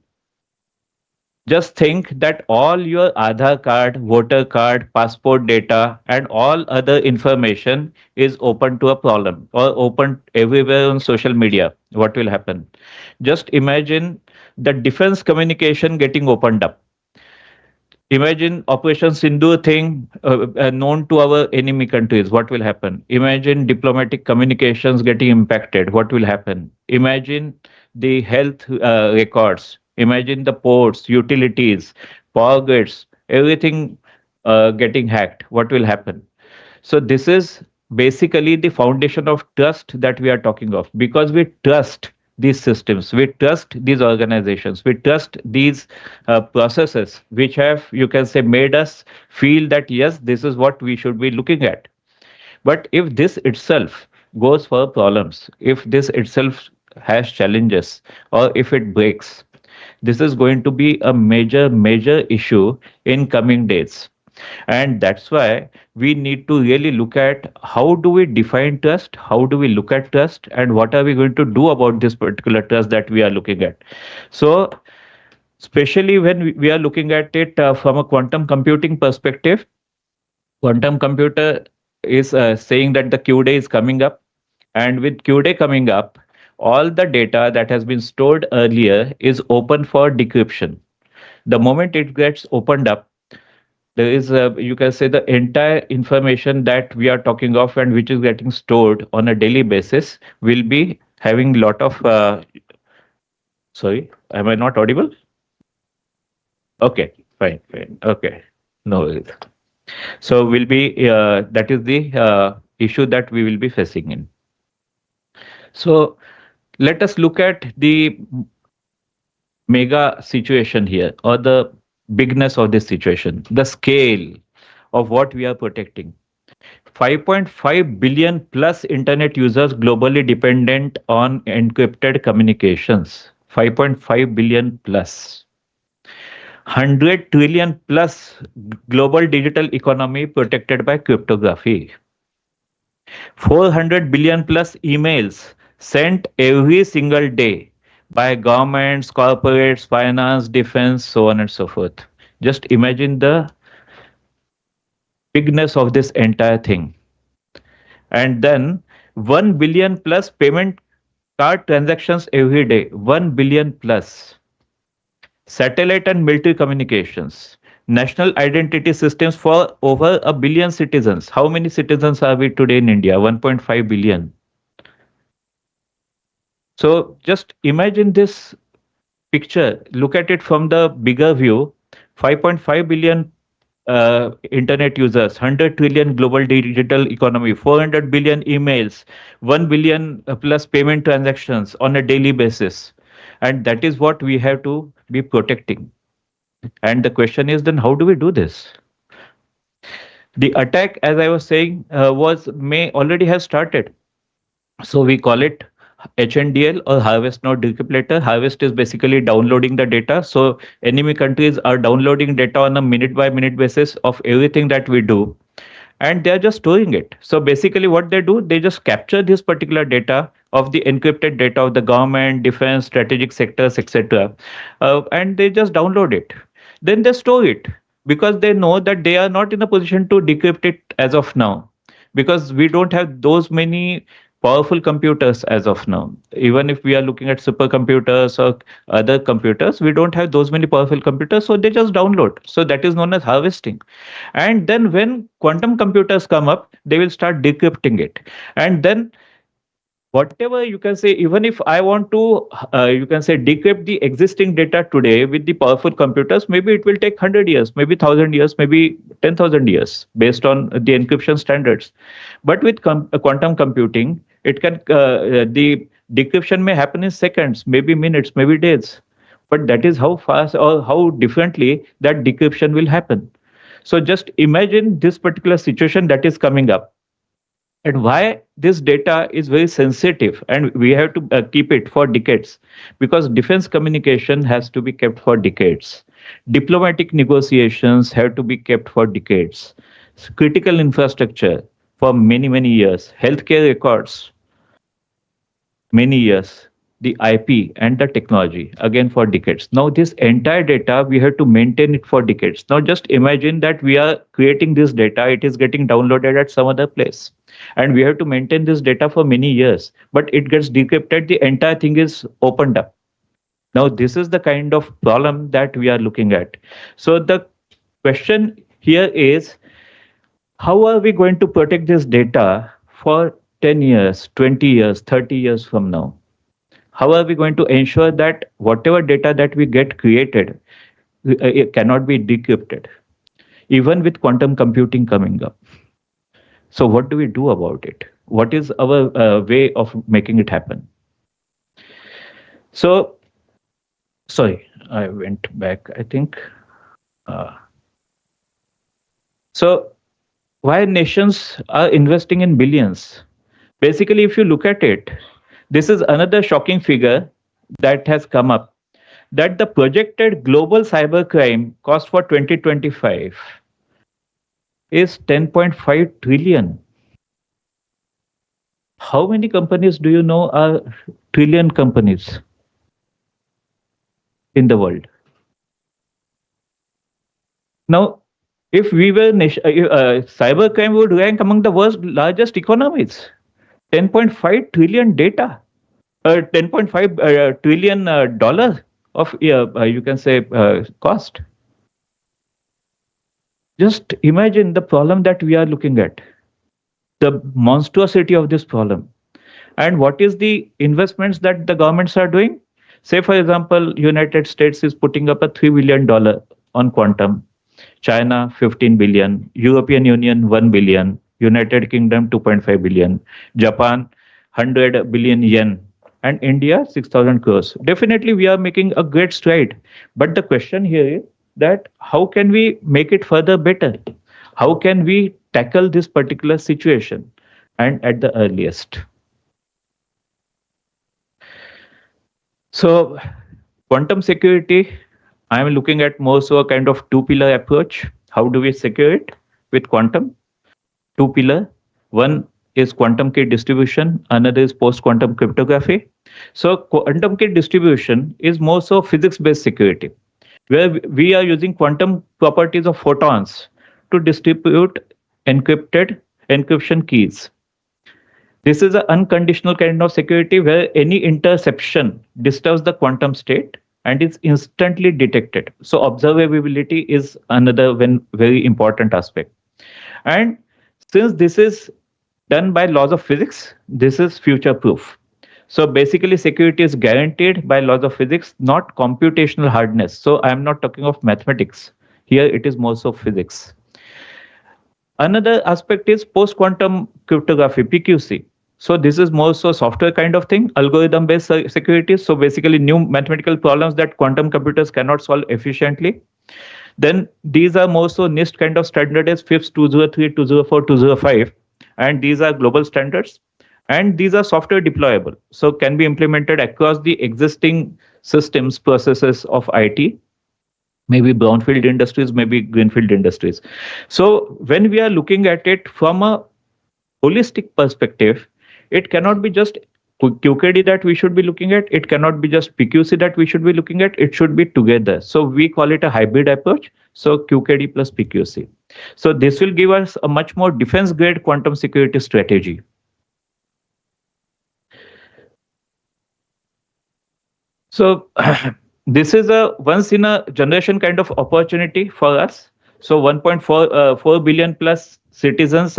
Just think that all your Aadhaar card, voter card, passport data, and all other information is open to a problem or open everywhere on social media. What will happen? Just imagine the defense communication getting opened up. Imagine Operation Sindoor thing known to our enemy countries. What will happen? Imagine diplomatic communications getting impacted. What will happen? Imagine the health records. Imagine the ports, utilities, power grids, everything getting hacked. What will happen? So this is basically the foundation of trust that we are talking of, because we trust these systems, we trust these organizations, we trust these processes which have, you can say, made us feel that yes, this is what we should be looking at. But if this itself goes for problems, if this itself has challenges, or if it breaks, this is going to be a major issue in coming days. And that's why we need to really look at how do we define trust, how do we look at trust, and what are we going to do about this particular trust that we are looking at. So especially when we are looking at it from a quantum computing perspective, quantum computer is saying that the Q day is coming up, and with Q day coming up, all the data that has been stored earlier is open for decryption. The moment it gets opened up, there is you can say the entire information that we are talking of and which is getting stored on a daily basis will be having lot of sorry, am I not audible? Okay, fine, okay, no worries. So will be that is the issue that we will be facing in. So let us look at the mega situation here, or the bigness of this situation, the scale of what we are protecting. 5.5 billion plus internet users globally dependent on encrypted communications. 5.5 billion plus. 100 trillion plus global digital economy protected by cryptography. 400 billion plus emails sent every single day by governments, corporates, finance, defense, so on and so forth. Just imagine the bigness of this entire thing. And then 1 billion plus payment card transactions every day, 1 billion plus. Satellite and military communications, national identity systems for over a billion citizens. How many citizens are we today in India? 1.5 billion. So just imagine this picture, look at it from the bigger view. 5.5 billion internet users, 100 trillion global digital economy, 400 billion emails, 1 billion plus payment transactions on a daily basis. And that is what we have to be protecting. And the question is then how do we do this? The attack, as I was saying, may already have started. So we call it HNDL or harvest not decrypt. Harvest is basically downloading the data. So enemy countries are downloading data on a minute by minute basis of everything that we do. And they're just storing it. So basically what they do, they just capture this particular data of the encrypted data of the government, defense, strategic sectors, etc. And they just download it. Then they store it because they know that they are not in a position to decrypt it as of now, because we don't have those many powerful computers as of now. Even if we are looking at supercomputers or other computers, we don't have those many powerful computers, so they just download. So that is known as harvesting. And then when quantum computers come up, they will start decrypting it. And then whatever you can say, even if I want to, you can say, decrypt the existing data today with the powerful computers, maybe it will take 100 years, maybe 1,000 years, maybe 10,000 years based on the encryption standards. But with quantum computing, it can the decryption may happen in seconds, maybe minutes, maybe days. But that is how fast or how differently that decryption will happen. So just imagine this particular situation that is coming up, and why this data is very sensitive and we have to keep it for decades, because defense communication has to be kept for decades, diplomatic negotiations have to be kept for decades, critical infrastructure for many years, healthcare records many years, the IP and the technology again for decades. Now this entire data we have to maintain it for decades. Now just imagine that we are creating this data, it is getting downloaded at some other place, and we have to maintain this data for many years, but it gets decrypted, the entire thing is opened up. Now this is the kind of problem that we are looking at. So the question here is, how are we going to protect this data for 10 years, 20 years, 30 years from now? How are we going to ensure that whatever data that we get created, it cannot be decrypted, even with quantum computing coming up? So what do we do about it? What is our way of making it happen? So, sorry, I went back, I think. So why nations are investing in billions? Basically, if you look at it, this is another shocking figure that has come up, that the projected global cybercrime cost for 2025 is 10.5 trillion. How many companies do you know are trillion companies in the world? Now, if we were cybercrime would rank among the world's largest economies. 10.5 trillion data, 10.5 trillion dollars of you can say cost. Just imagine the problem that we are looking at, the monstrosity of this problem. And what is the investments that the governments are doing? Say, for example, United States is putting up a $3 billion on quantum, China 15 billion, European Union 1 billion, United Kingdom 2.5 billion, Japan 100 billion yen, and India 6,000 crores. Definitely we are making a great stride. But the question here is that how can we make it further better? How can we tackle this particular situation and at the earliest? So quantum security, I am looking at more so a kind of two-pillar approach. How do we secure it with quantum? Two pillar. One is quantum key distribution, another is post-quantum cryptography. So quantum key distribution is more so physics-based security, where we are using quantum properties of photons to distribute encryption keys. This is an unconditional kind of security where any interception disturbs the quantum state and is instantly detected. So observability is another very important aspect. And since this is done by laws of physics, this is future proof. So basically security is guaranteed by laws of physics, not computational hardness. So I am not talking of mathematics. Here it is more so physics. Another aspect is post-quantum cryptography, PQC. So this is more so software kind of thing, algorithm-based security. So basically new mathematical problems that quantum computers cannot solve efficiently. Then these are more so NIST kind of standards, FIPS 203, 204, 205. And these are global standards. And these are software deployable. So can be implemented across the existing systems, processes of IT. Maybe brownfield industries, maybe greenfield industries. So when we are looking at it from a holistic perspective, it cannot be just QKD that we should be looking at. It cannot be just PQC that we should be looking at. It should be together. So we call it a hybrid approach. So QKD plus PQC. So this will give us a much more defense-grade quantum security strategy. So this is a once in a generation kind of opportunity for us. So 1.4 billion plus citizens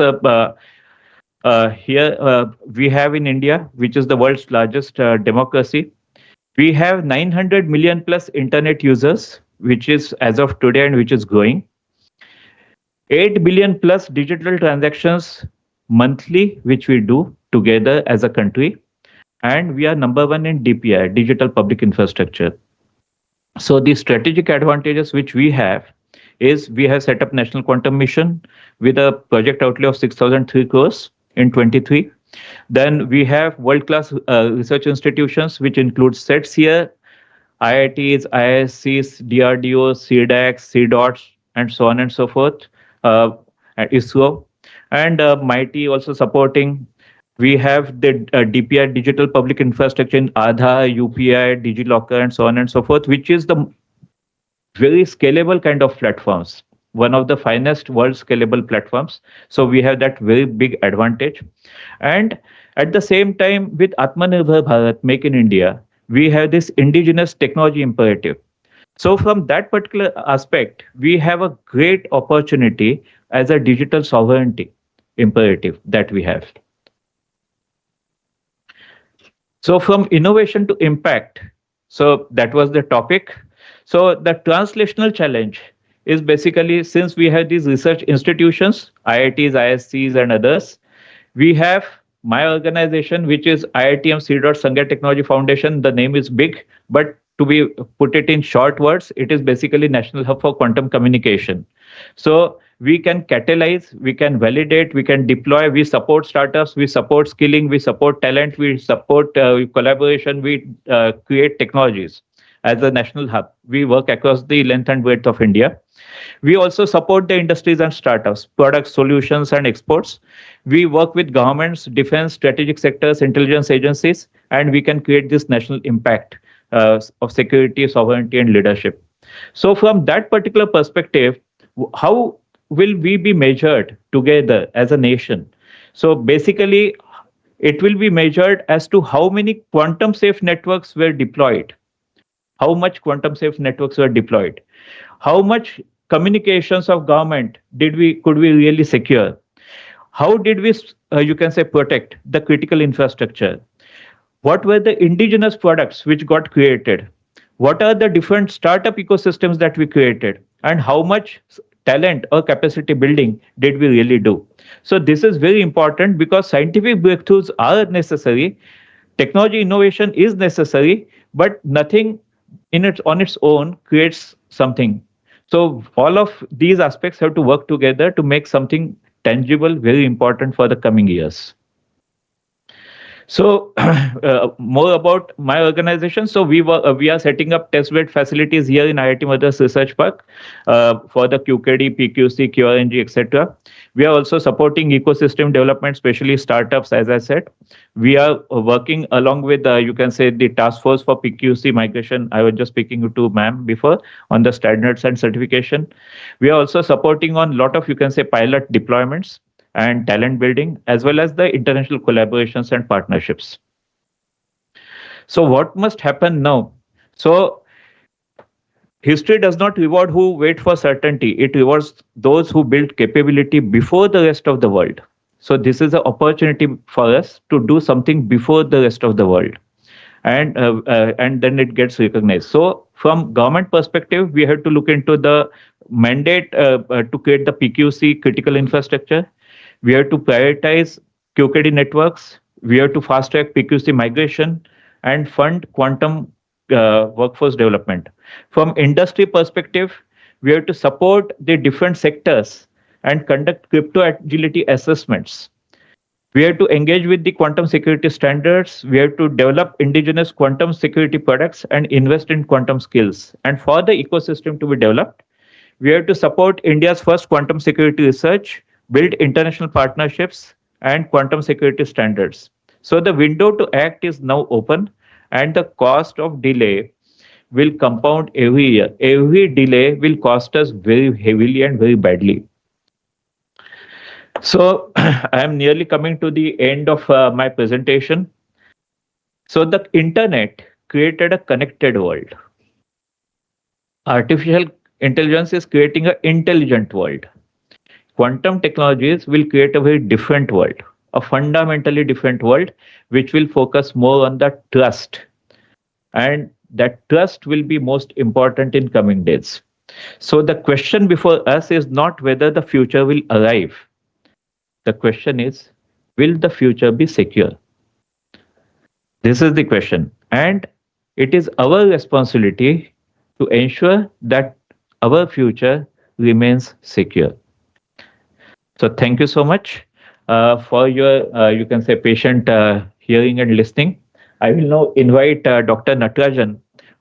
here we have in India, which is the world's largest democracy. We have 900 million plus internet users, which is as of today and which is growing. 8 billion plus digital transactions monthly, which we do together as a country. And we are number one in DPI, digital public infrastructure. So the strategic advantages which we have is we have set up National Quantum Mission with a project outlay of 6,003 crores in 23. Then we have world-class research institutions, which include SETs here, IITs, ISCs, DRDO, CDACs, CDOTs, and so on and so forth, at ISRO. And MIT also supporting. We have the DPI, Digital Public Infrastructure in Aadhaar, UPI, DigiLocker, and so on and so forth, which is the very scalable kind of platforms, one of the finest world scalable platforms. So we have that very big advantage. And at the same time, with Atmanirbhar Bharat, Make in India, we have this indigenous technology imperative. So from that particular aspect, we have a great opportunity as a digital sovereignty imperative that we have. So from innovation to impact, so that was the topic. So the translational challenge is basically, since we have these research institutions, IITs, ISCs, and others, we have my organization, which is IITM C. Sangha Technology Foundation. The name is big, but to be put it in short words, it is basically National Hub for Quantum Communication. So we can catalyze, we can validate, we can deploy, we support startups, we support skilling, we support talent, we support collaboration, we create technologies. As a national hub, we work across the length and breadth of India. We also support the industries and startups, products, solutions, and exports. We work with governments, defense, strategic sectors, intelligence agencies, and we can create this national impact of security, sovereignty, and leadership. So from that particular perspective, how will we be measured together as a nation? So basically, it will be measured as to how many quantum safe networks were deployed, how much quantum safe networks were deployed, how much communications of government could we really secure, how did we you can say protect the critical infrastructure, what were the indigenous products which got created, what are the different startup ecosystems that we created, and how much talent or capacity building did we really do. So this is very important because scientific breakthroughs are necessary, technology innovation is necessary, but nothing on its own creates something. So all of these aspects have to work together to make something tangible, very important for the coming years. So more about my organization. So we are setting up test bed facilities here in IIT Madras Research Park for the QKD, PQC, QRNG, etc. We are also supporting ecosystem development, especially startups. As I said, we are working along with you can say the task force for PQC migration. I was just speaking to ma'am before on the standards and certification. We are also supporting on lot of you can say pilot deployments and talent building, as well as the international collaborations and partnerships. So what must happen now? So history does not reward who wait for certainty. It rewards those who build capability before the rest of the world. So this is an opportunity for us to do something before the rest of the world. And then it gets recognized. So from government perspective, we have to look into the mandate to create the PQC critical infrastructure. We have to prioritize QKD networks. We have to fast track PQC migration and fund quantum workforce development. From industry perspective, we have to support the different sectors and conduct crypto agility assessments. We have to engage with the quantum security standards. We have to develop indigenous quantum security products and invest in quantum skills. And for the ecosystem to be developed, we have to support India's first quantum security research, build international partnerships, and quantum security standards. So the window to act is now open, and the cost of delay will compound every year. Every delay will cost us very heavily and very badly. So I am nearly coming to the end of my presentation. So the internet created a connected world. Artificial intelligence is creating an intelligent world. Quantum technologies will create a very different world, a fundamentally different world, which will focus more on the trust. And that trust will be most important in coming days. So the question before us is not whether the future will arrive. The question is, will the future be secure? This is the question. And it is our responsibility to ensure that our future remains secure. So thank you so much for your, you can say, patient hearing and listening. I will now invite Dr. Natarajan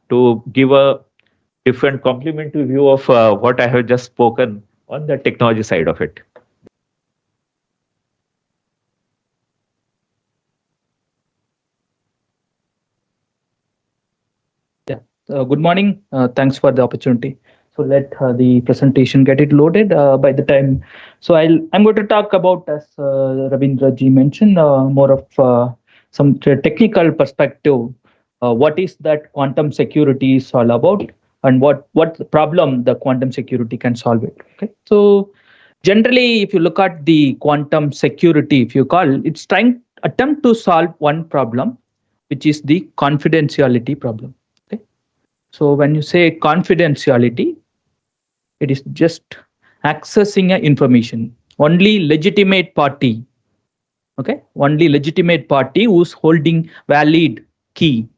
to give a different complementary view of what I have just spoken on the technology side of it.
Yeah. Good morning. Thanks for the opportunity. So let the presentation get it loaded by the time. So I'm going to talk about, as Ravindra ji mentioned, more of some technical perspective. What is that quantum security is all about, and what problem the quantum security can solve it. Okay. So generally, if you look at the quantum security, if you call, it's trying attempt to solve one problem, which is the confidentiality problem. Okay. So when you say confidentiality, it is just accessing information. Only legitimate party, okay, only legitimate party who's holding valid key,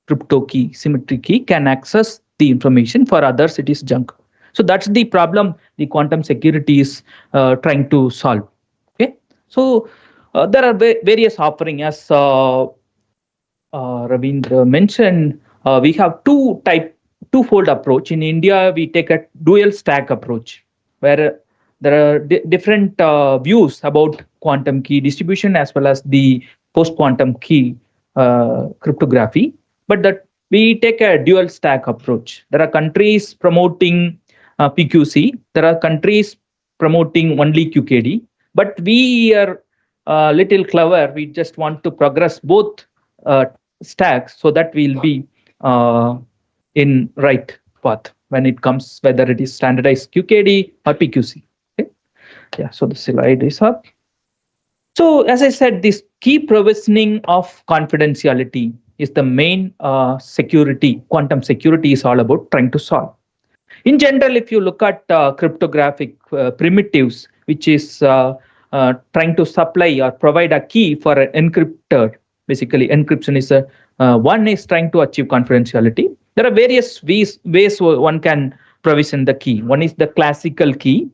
crypto key, symmetry key, can access the information. For others, it is junk. So that's the problem the quantum security is trying to solve. Okay, so there are various offerings, as Ravindra mentioned. We have twofold approach. In India, we take a dual stack approach, where there are different views about quantum key distribution as well as the post-quantum key cryptography. But that we take a dual stack approach. There are countries promoting PQC. There are countries promoting only QKD. But we are a little clever. We just want to progress both stacks so that we'll be in right path when it comes, whether it is standardized QKD or PQC. Okay. Yeah, so the slide is up. So as I said, this key provisioning of confidentiality is the main security, quantum security is all about trying to solve. In general, if you look at cryptographic primitives, which is trying to supply or provide a key for an encryptor, basically encryption is one is trying to achieve confidentiality. There are various ways one can provision the key. One is the classical key,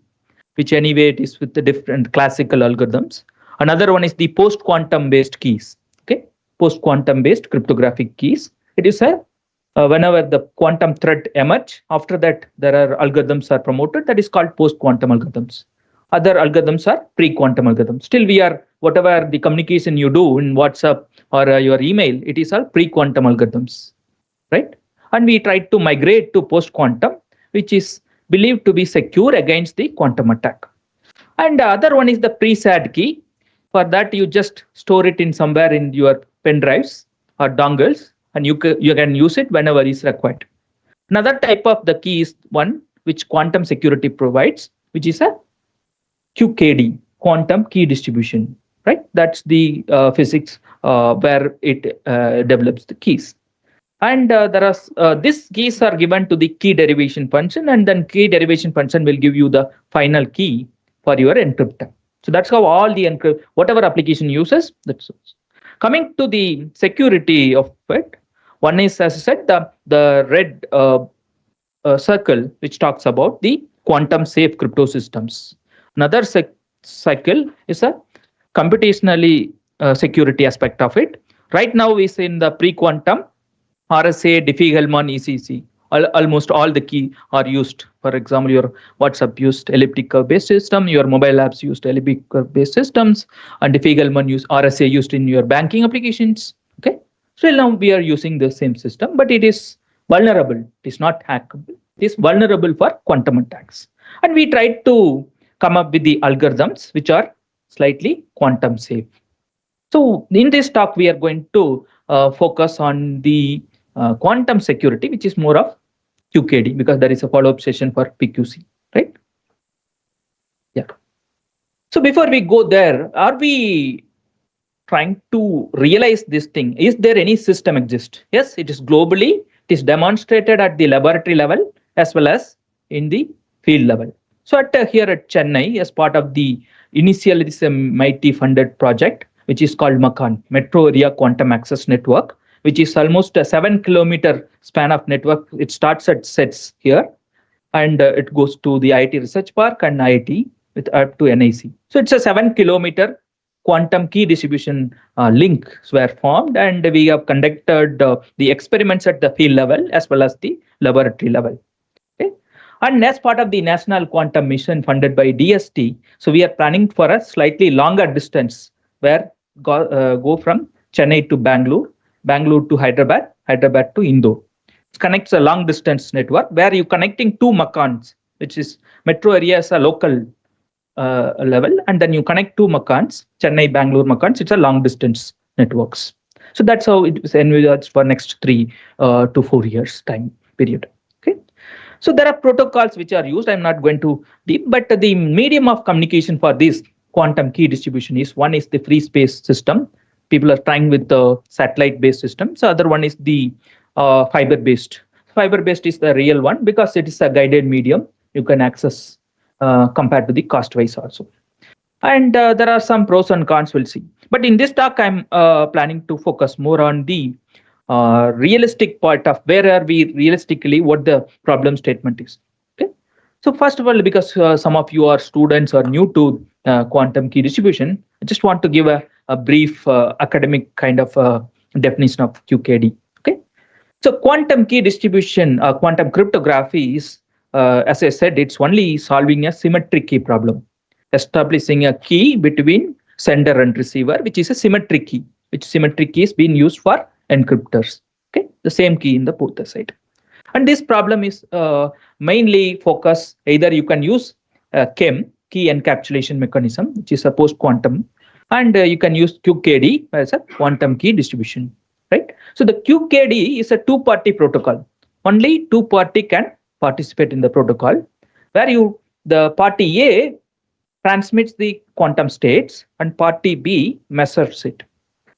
which anyway it is with the different classical algorithms. Another one is the post-quantum based keys. Okay, post-quantum based cryptographic keys. It is a whenever the quantum threat emerge, after that there are algorithms are promoted, that is called post-quantum algorithms. Other algorithms are pre-quantum algorithms. Still we are, whatever the communication you do in WhatsApp or your email, it is all pre-quantum algorithms, right? And we try to migrate to post-quantum, which is believed to be secure against the quantum attack. And the other one is the pre-SAD key. For that, you just store it in somewhere in your pen drives or dongles, and you can use it whenever is required. Another type of the key is one which quantum security provides, which is a QKD, quantum key distribution, right? That's the physics where it develops the keys. And these keys are given to the key derivation function, and then key derivation function will give you the final key for your encryptor. So that's how all the whatever application uses. That's coming to the security of it. One is, as I said, the red circle, which talks about the quantum safe crypto systems. Another cycle is a computationally security aspect of it. Right now, we see in the pre-quantum RSA, Diffie-Hellman, ECC. Almost all the key are used. For example, your WhatsApp used elliptic curve based system, your mobile apps used elliptic curve based systems, and Diffie-Hellman use RSA used in your banking applications. Okay, so now we are using the same system, but it is vulnerable. It is not hackable. It is vulnerable for quantum attacks. And we tried to come up with the algorithms which are slightly quantum safe. So in this talk, we are going to focus on the quantum security, which is more of QKD, because there is a follow-up session for PQC, right? Yeah. So before we go there, are we trying to realize this thing? Is there any system exist? Yes, it is globally. It is demonstrated at the laboratory level as well as in the field level. So here at Chennai, as part of the initially this MIT funded project, which is called MACAN, Metro Area Quantum Access Network, which is almost a 7-kilometer span of network. It starts at SETS here, and it goes to the IIT Research Park and IIT with up to NIC. So it's a 7-kilometer quantum key distribution links were formed, and we have conducted the experiments at the field level as well as the laboratory level. Okay, and as part of the National Quantum Mission funded by DST, so we are planning for a slightly longer distance where go from Chennai to Bangalore, Bangalore to Hyderabad, Hyderabad to Indore. It connects a long distance network where you're connecting two MACANs, which is metro area is a local level, and then you connect two MACANs, Chennai, Bangalore MACANs. It's a long distance networks. So that's how it is envisaged for next 3 to 4 years time period. Okay. So there are protocols which are used. I'm not going to deep, but the medium of communication for this quantum key distribution is one is the free space system. People are trying with the satellite-based systems. So other one is the fiber-based. Fiber-based is the real one because it is a guided medium. You can access compared to the cost-wise also. And there are some pros and cons we'll see. But in this talk, I'm planning to focus more on the realistic part of where are we realistically, what the problem statement is. Okay. So first of all, because some of you are students or new to quantum key distribution, I just want to give a brief academic kind of definition of QKD. Okay, so quantum key distribution, quantum cryptography is, as I said, it's only solving a symmetric key problem, establishing a key between sender and receiver, which is a symmetric key, which symmetric key is being used for encryptors. Okay, the same key in the both the side. And this problem is mainly focused, either you can use KEM, key encapsulation mechanism, which is a post-quantum, and you can use QKD as a quantum key distribution, right? So the QKD is a two-party protocol. Only two party can participate in the protocol, where the party A transmits the quantum states and party B measures it.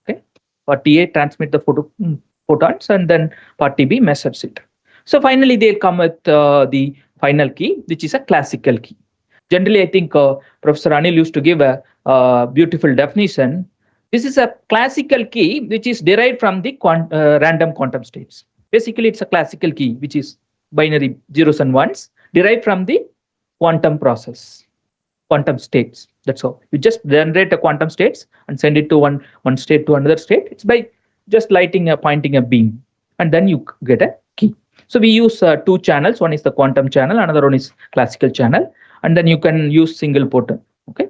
Okay, party A transmits the photons and then party B measures it. So finally, they'll come with the final key, which is a classical key. Generally, I think Professor Anil used to give a beautiful definition. This is a classical key which is derived from the random quantum states. Basically, it's a classical key which is binary zeros and ones derived from the quantum process, quantum states. That's all. You just generate a quantum states and send it to one state to another state. It's by just pointing a beam, and then you get a key. So we use two channels. One is the quantum channel, another one is classical channel, and then you can use single port. Okay.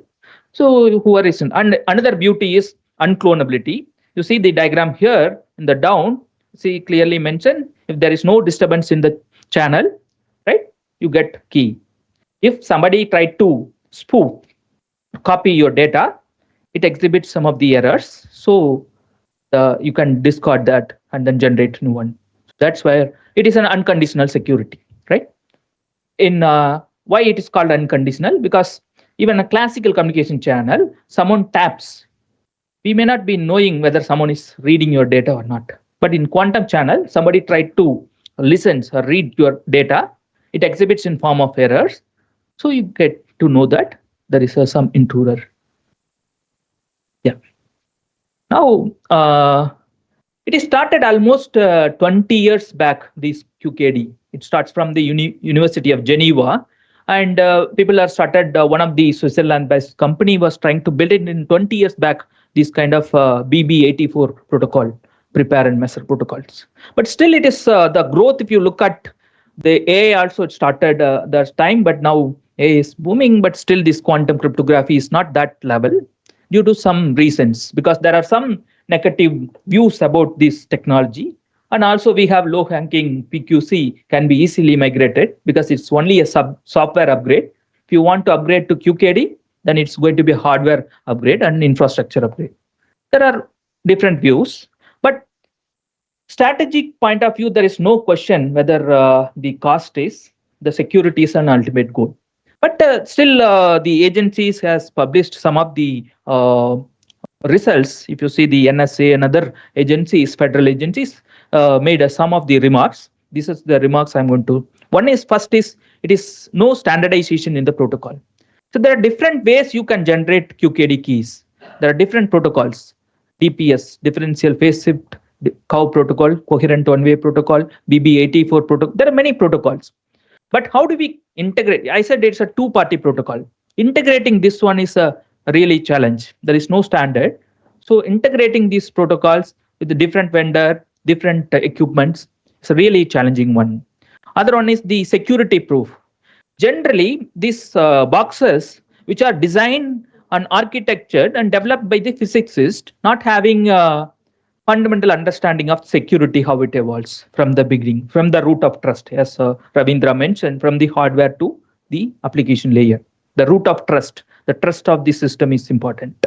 So whoever is in, and another beauty is unclonability. You see the diagram here in the down. See clearly mentioned, if there is no disturbance in the channel, right, you get key. If somebody tried to spoof, copy your data, it exhibits some of the errors. So you can discard that and then generate new one. That's where it is an unconditional security, right? In why it is called unconditional? Because even a classical communication channel, someone taps, we may not be knowing whether someone is reading your data or not. But in quantum channel, somebody tried to listen or read your data, it exhibits in form of errors. So you get to know that there is some intruder. Yeah. Now, it is started almost 20 years back, this QKD. It starts from the University of Geneva. And people are started, one of the Switzerland-based company was trying to build it in 20 years back, this kind of BB84 protocol, prepare and measure protocols. But still it is the growth, if you look at the AI also, it started that time, but now AI is booming, but still this quantum cryptography is not that level due to some reasons, because there are some negative views about this technology. And also we have low-hanging PQC can be easily migrated because it's only a software upgrade. If you want to upgrade to QKD, then it's going to be a hardware upgrade and infrastructure upgrade. There are different views, but strategic point of view, there is no question whether the cost is, the security is an ultimate goal. But still the agencies has published some of the results. If you see the NSA and other agencies, federal agencies, made some of the remarks. This is the remarks I'm going to. One is, first is, it is no standardization in the protocol. So there are different ways you can generate QKD keys. There are different protocols, DPS, differential phase shift, COW protocol, coherent one-way protocol, BB84 protocol. There are many protocols. But how do we integrate? I said it's a two-party protocol. Integrating this one is a really challenge. There is no standard. So integrating these protocols with the different vendor, different equipments, it's a really challenging one. Other one is the security proof. Generally, these boxes, which are designed and architectured and developed by the physicists, not having a fundamental understanding of security, how it evolves from the beginning, from the root of trust, as Ravindra mentioned, from the hardware to the application layer. The root of trust, the trust of the system is important.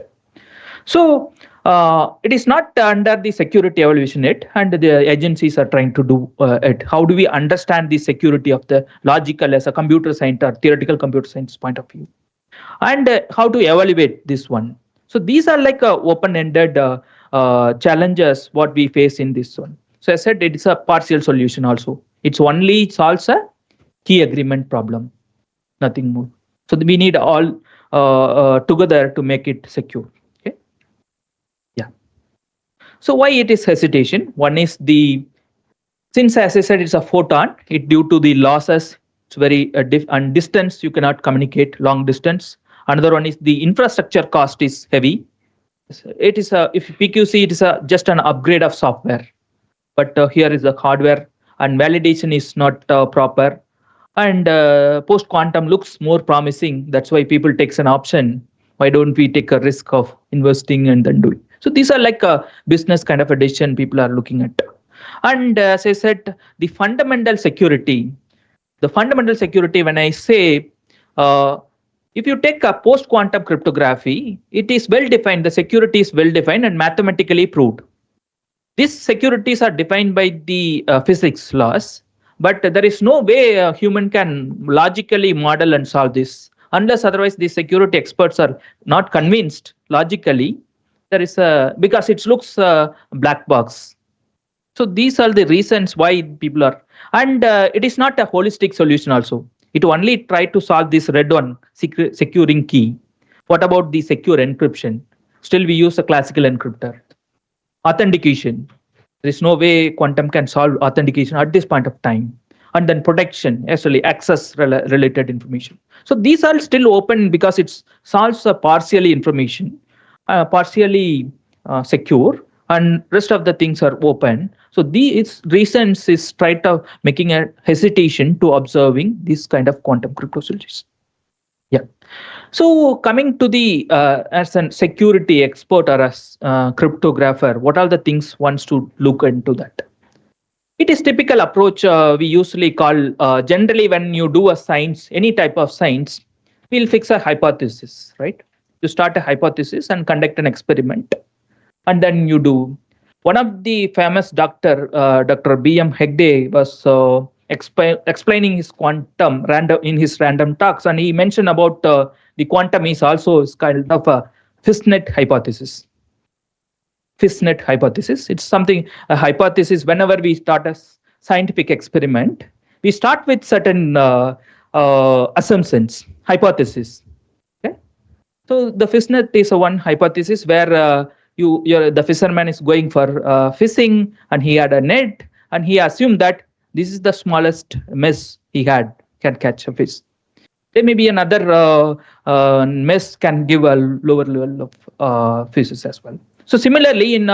So it is not under the security evaluation yet, and the agencies are trying to do it. How do we understand the security of the logical as a computer science or theoretical computer science point of view? And how to evaluate this one. So these are like open-ended challenges what we face in this one. So I said it is a partial solution also. It's only solves a key agreement problem, nothing more. So we need all together to make it secure. Okay. Yeah. So why it is hesitation? One is since as I said, it's a photon, it due to the losses, it's very and distance, you cannot communicate long distance. Another one is the infrastructure cost is heavy. It is if PQC, it is just an upgrade of software, but here is the hardware and validation is not proper. And post quantum looks more promising. That's why people takes an option. Why don't we take a risk of investing and then do it? So these are like a business kind of a decision people are looking at. And as I said, the fundamental security. The fundamental security, when I say, if you take a post-quantum cryptography, it is well defined. The security is well defined and mathematically proved. These securities are defined by the physics laws, but there is no way a human can logically model and solve this. Unless otherwise the security experts are not convinced logically, there is because it looks black box. So these are the reasons why people are, and it is not a holistic solution also. It only tried to solve this red one, securing key. What about the secure encryption? Still we use a classical encryptor. Authentication. There is no way quantum can solve authentication at this point of time. And then protection, actually access related information. So these are still open because it solves a partially information, partially secure, and rest of the things are open. So these reasons is try to making a hesitation to observing this kind of quantum cryptosolutions. Yeah. So coming to the as a security expert or as cryptographer, what are the things wants to look into that? It is typical approach we usually call generally when you do a science, any type of science, we'll fix a hypothesis, right? You start a hypothesis and conduct an experiment, and then you do. One of the famous doctor, Dr. B.M. Hegde, was explaining his quantum in his random talks, and he mentioned about the quantum is also kind of a fishnet hypothesis. Fishnet hypothesis. It's something, a hypothesis. Whenever we start a scientific experiment, we start with certain assumptions, hypothesis. Okay, so the fishnet is a one hypothesis where the fisherman is going for fishing, and he had a net, and he assumed that this is the smallest mess he can catch a fish. There may be another mess can give a lower level of fishes as well. So similarly in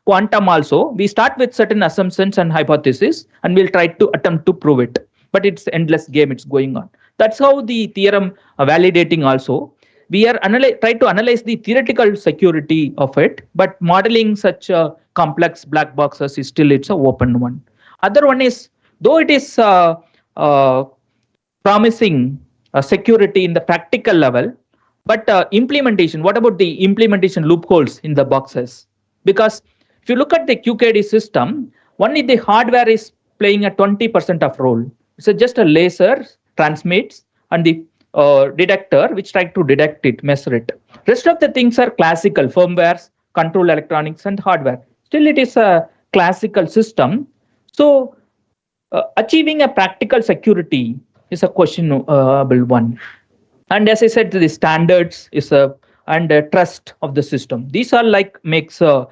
quantum also, we start with certain assumptions and hypotheses, and we'll try to attempt to prove it. But it's endless game, it's going on. That's how the theorem validating also. We are try to analyze the theoretical security of it, but modeling such complex black boxes is still it's a open one. Other one is, though it is promising security in the practical level, but implementation, what about the implementation loopholes in the boxes? Because if you look at the QKD system, only the hardware is playing a 20% of role. It's just a laser transmits and the detector which try to detect it, measure it. Rest of the things are classical firmwares, control electronics and hardware. Still it is a classical system. So achieving a practical security is a questionable one. And as I said, the standards is and trust of the system. These are like makes a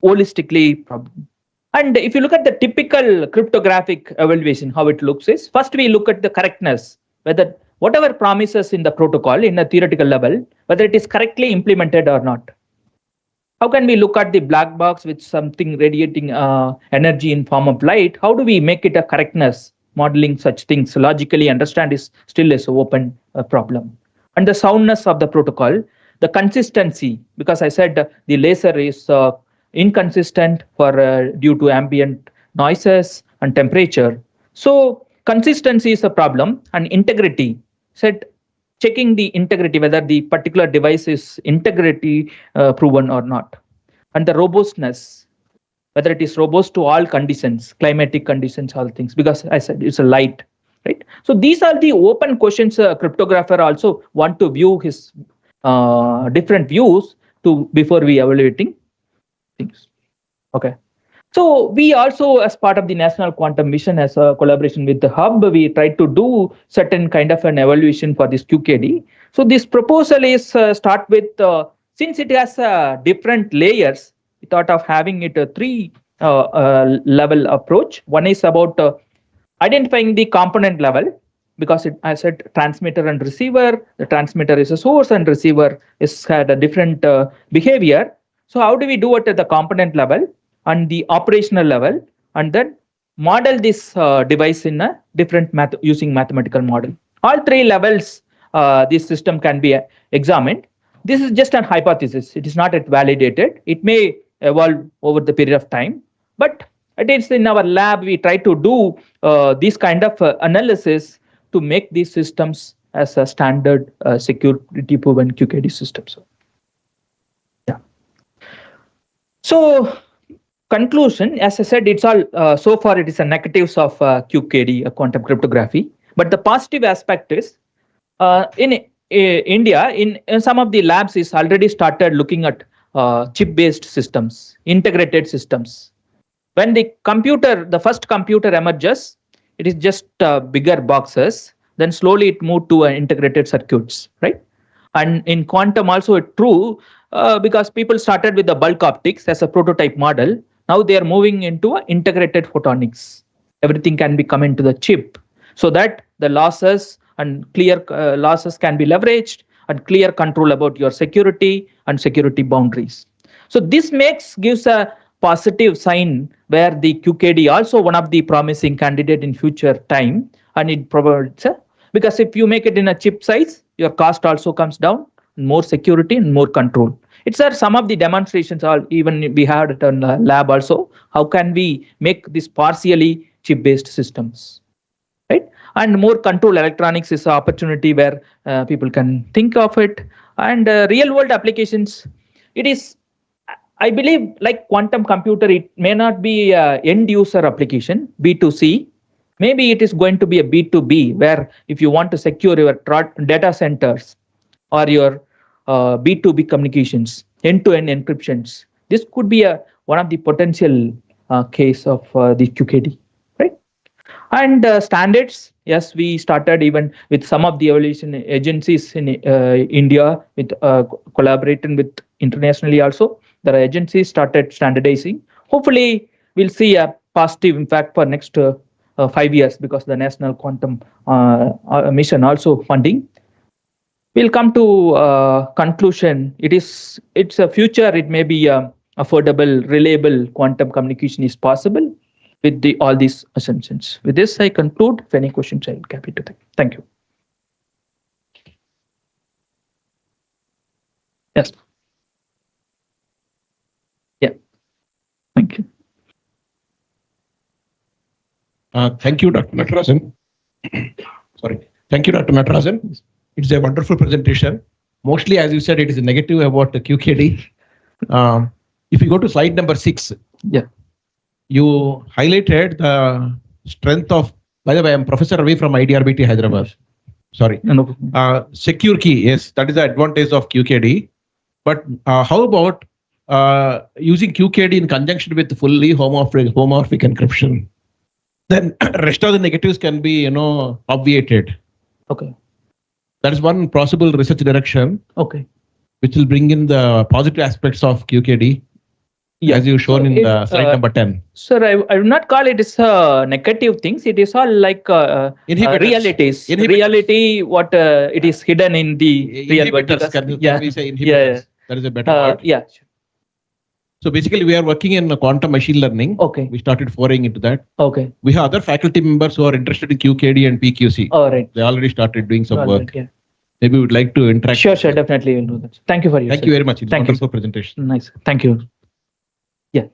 holistically problem. And if you look at the typical cryptographic evaluation, how it looks is, first we look at the correctness, whether whatever promises in the protocol in a theoretical level, whether it is correctly implemented or not. How can we look at the black box with something radiating energy in form of light? How do we make it a correctness? Modeling such things logically understand is still is an open problem. And the soundness of the protocol, the consistency, because I said the laser is inconsistent for due to ambient noises and temperature. So consistency is a problem, and integrity, said checking the integrity, whether the particular device is integrity proven or not. And the robustness, whether it is robust to all conditions, climatic conditions, all things, because I said it's a light, right? So these are the open questions a cryptographer also want to view his different views to before we evaluating things. Okay. So we also, as part of the National Quantum Mission, as a collaboration with the Hub, we tried to do certain kind of an evaluation for this QKD. So this proposal is start with, since it has different layers, we thought of having it a three level approach. One is about identifying the component level, because I said transmitter and receiver. The transmitter is a source and receiver is had a different behavior. So how do we do it at the component level and the operational level, and then model this device in a different using mathematical model. All three levels this system can be examined. This is just an hypothesis. It is not yet validated. It may evolve over the period of time, but it is in our lab we try to do this kind of analysis to make these systems as a standard security proven QKD system. So yeah. So conclusion, as I said, it's all so far it is a negatives of QKD, quantum cryptography. But the positive aspect is in India, in some of the labs is already started looking at chip-based systems, integrated systems. When the first computer emerges, it is just bigger boxes. Then slowly it moved to integrated circuits, right? And in quantum also it's true because people started with the bulk optics as a prototype model. Now they are moving into integrated photonics. Everything can be come into the chip, so that the losses and clear losses can be leveraged and clear control about your security and security boundaries. So this gives a positive sign where the QKD also one of the promising candidate in future time, and it provides because if you make it in a chip size, your cost also comes down, more security and more control. It's some of the demonstrations are even we had it in the lab also. How can we make this partially chip-based systems, right? And more control electronics is an opportunity where people can think of it. And real-world applications, it is, I believe, like quantum computer, it may not be a end-user application, B2C. Maybe it is going to be a B2B, where if you want to secure your data centers or your B2B communications, end-to-end encryptions, this could be one of the potential case of the QKD, right? And standards, yes, we started even with some of the evaluation agencies in India with collaborating with internationally also. The agencies started standardizing. Hopefully, we'll see a positive impact for next 5 years because the National Quantum Mission also funding. We'll come to conclusion. It's a future. It may be affordable, reliable quantum communication is possible with all these assumptions. With this, I conclude. If any questions, I'll be happy to take. Thank you. Yes. Yeah. Thank you.
Thank you, Dr. Natarajan. Sorry. Thank you, Dr. Natarajan. It's a wonderful presentation. Mostly, as you said, it is negative about the QKD. If you go to slide number 6,
yeah,
you highlighted the strength of, by the way, I'm Professor Ravi from IDRBT Hyderabad. Sorry.
No.
Secure key, yes, that is the advantage of QKD. But how about using QKD in conjunction with fully homomorphic encryption? Then rest of the negatives can be, obviated.
Okay.
That is one possible research direction.
Okay.
Which will bring in the positive aspects of QKD, yeah, as you've shown in the slide number 10.
Sir, I will not call it as negative things. It is all like realities. In reality, what it is hidden in the real world.
Can we say inhibitors?
Yeah.
That is a better word.
Yeah.
So basically, we are working in quantum machine learning.
Okay.
We started foraying into that.
Okay.
We have other faculty members who are interested in QKD and PQC.
All right.
They already started doing some work.
Right, yeah.
Maybe we would like to interact.
Sure, definitely we'll do that. Thank you for your.
Thank you very much. It's
Thank
wonderful
you.
Presentation.
Nice. Thank you. Yeah.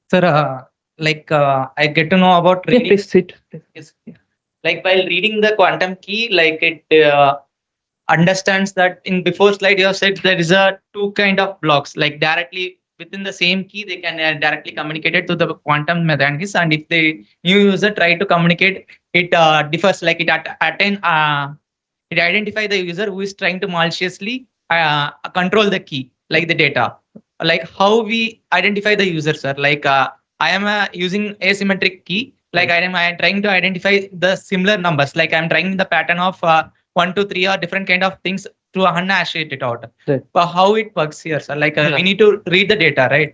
Sir, I get to know about reading.
Please sit.
Yes. Like while reading the quantum key, like it understands that in before slide you have said there is a two kind of blocks, like directly within the same key they can directly communicate it to the quantum mechanics, and if the new user try to communicate, it differs, like it identify the user who is trying to maliciously control the key, like the data. Like how we identify the user, sir? Like I am using asymmetric key. Like I am trying to identify the similar numbers. Like I'm trying the pattern of 1, 2, 3 or different kind of things to unhashate it out.
Right.
But how it works here, sir? Like we need to read the data, right?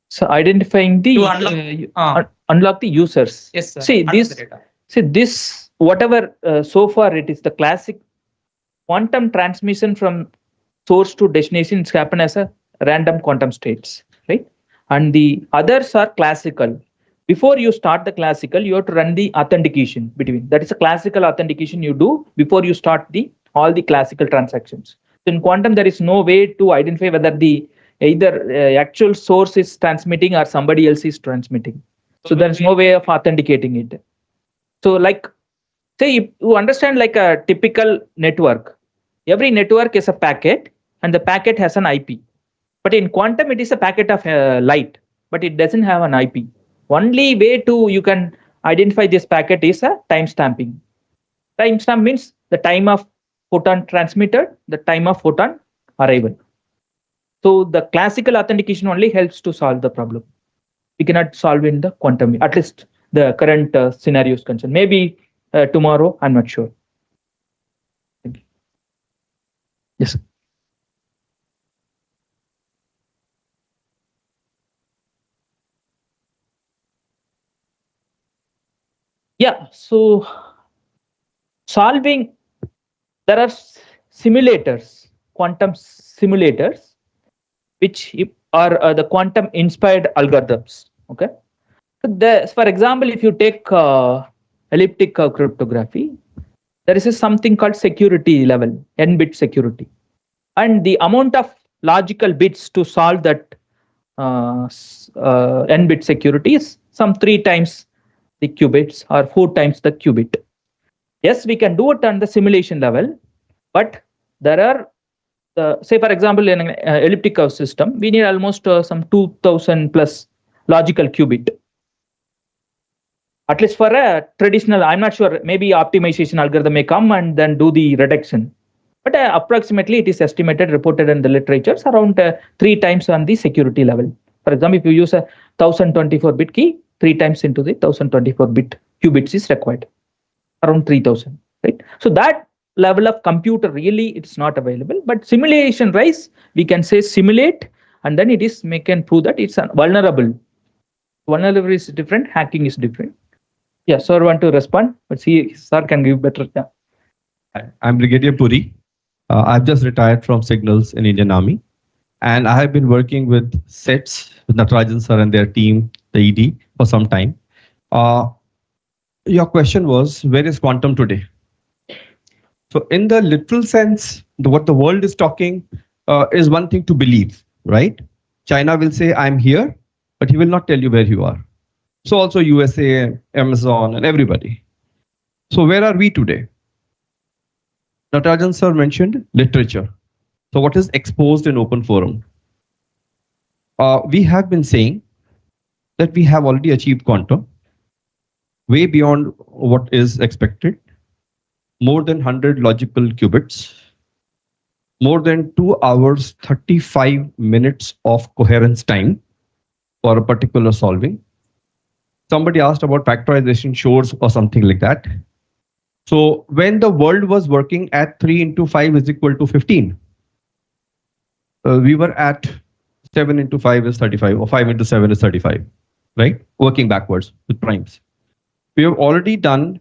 So identifying the unlock the users.
Yes, sir.
See this whatever so far it is the classic quantum transmission from source to destination. It's happened as a random quantum states, right? And the others are classical. Before you start the classical, you have to run the authentication between. That is a classical authentication you do before you start all the classical transactions. So in quantum, there is no way to identify whether either actual source is transmitting or somebody else is transmitting. So there is no way of authenticating it. So like, say if you understand like a typical network. Every network is a packet and the packet has an IP. But in quantum, it is a packet of light, but it doesn't have an IP. Only way you can identify this packet is a timestamping. Timestamp means the time of photon transmitted, the time of photon arrival. So the classical authentication only helps to solve the problem. We cannot solve in the quantum, at least the current scenario is concerned. Maybe tomorrow, I'm not sure. Thank you. Yes. Yeah, so solving, there are simulators, quantum simulators, which are the quantum inspired algorithms. Okay. So for example, if you take elliptic curve cryptography, there is something called security level, n-bit security. And the amount of logical bits to solve that n-bit security is some 3 times the qubits or 4 times the qubit. Yes, we can do it on the simulation level, but there are, say for example, in an elliptic curve system, we need almost some 2000 plus logical qubit. At least for a traditional, I'm not sure, maybe optimization algorithm may come and then do the reduction. But approximately it is estimated, reported in the literatures, around 3 times on the security level. For example, if you use a 1024-bit key, 3 times into the 1024-bit qubits is required, around 3000, right? So that level of computer really it's not available. But simulation wise, we can say simulate, and then it is can prove that it's vulnerable. Vulnerability is different, hacking is different. Yeah, sir, want to respond? But see, sir can give better. Yeah.
I'm Brigadier Puri. I've just retired from Signals in Indian Army, and I have been working with SETs, with Natarajan sir and their team, the ED, for some time. Your question was, where is quantum today? So in the literal sense, what the world is talking is one thing to believe, right? China will say, I'm here, but he will not tell you where you are. So also USA, Amazon, and everybody. So where are we today? Natarajan sir mentioned literature. So what is exposed in open forum? We have been saying that we have already achieved quantum way beyond what is expected. More than 100 logical qubits, more than 2 hours, 35 minutes of coherence time for a particular solving. Somebody asked about factorization shores or something like that. So when the world was working at 3 into 5 is equal to 15, we were at 7 into 5 is 35, or 5 into 7 is 35, right? Working backwards with primes. We have already done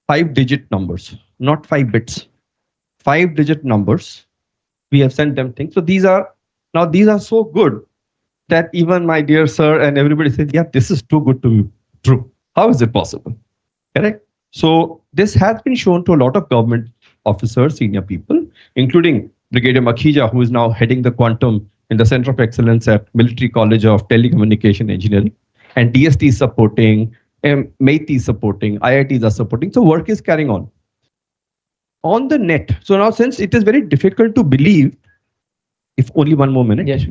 5-digit numbers, not 5 bits, 5-digit numbers. We have sent them things. So these are so good that even my dear sir and everybody says, yeah, this is too good to be true. How is it possible? Correct? So this has been shown to a lot of government officers, senior people, including Brigadier Makhija, who is now heading the quantum in the Center of Excellence at Military College of Telecommunication Engineering. And DST is supporting, MAIT is supporting, IITs are supporting. So work is carrying on. On the net. So now, since it is very difficult to believe, if only one more minute.
Yes.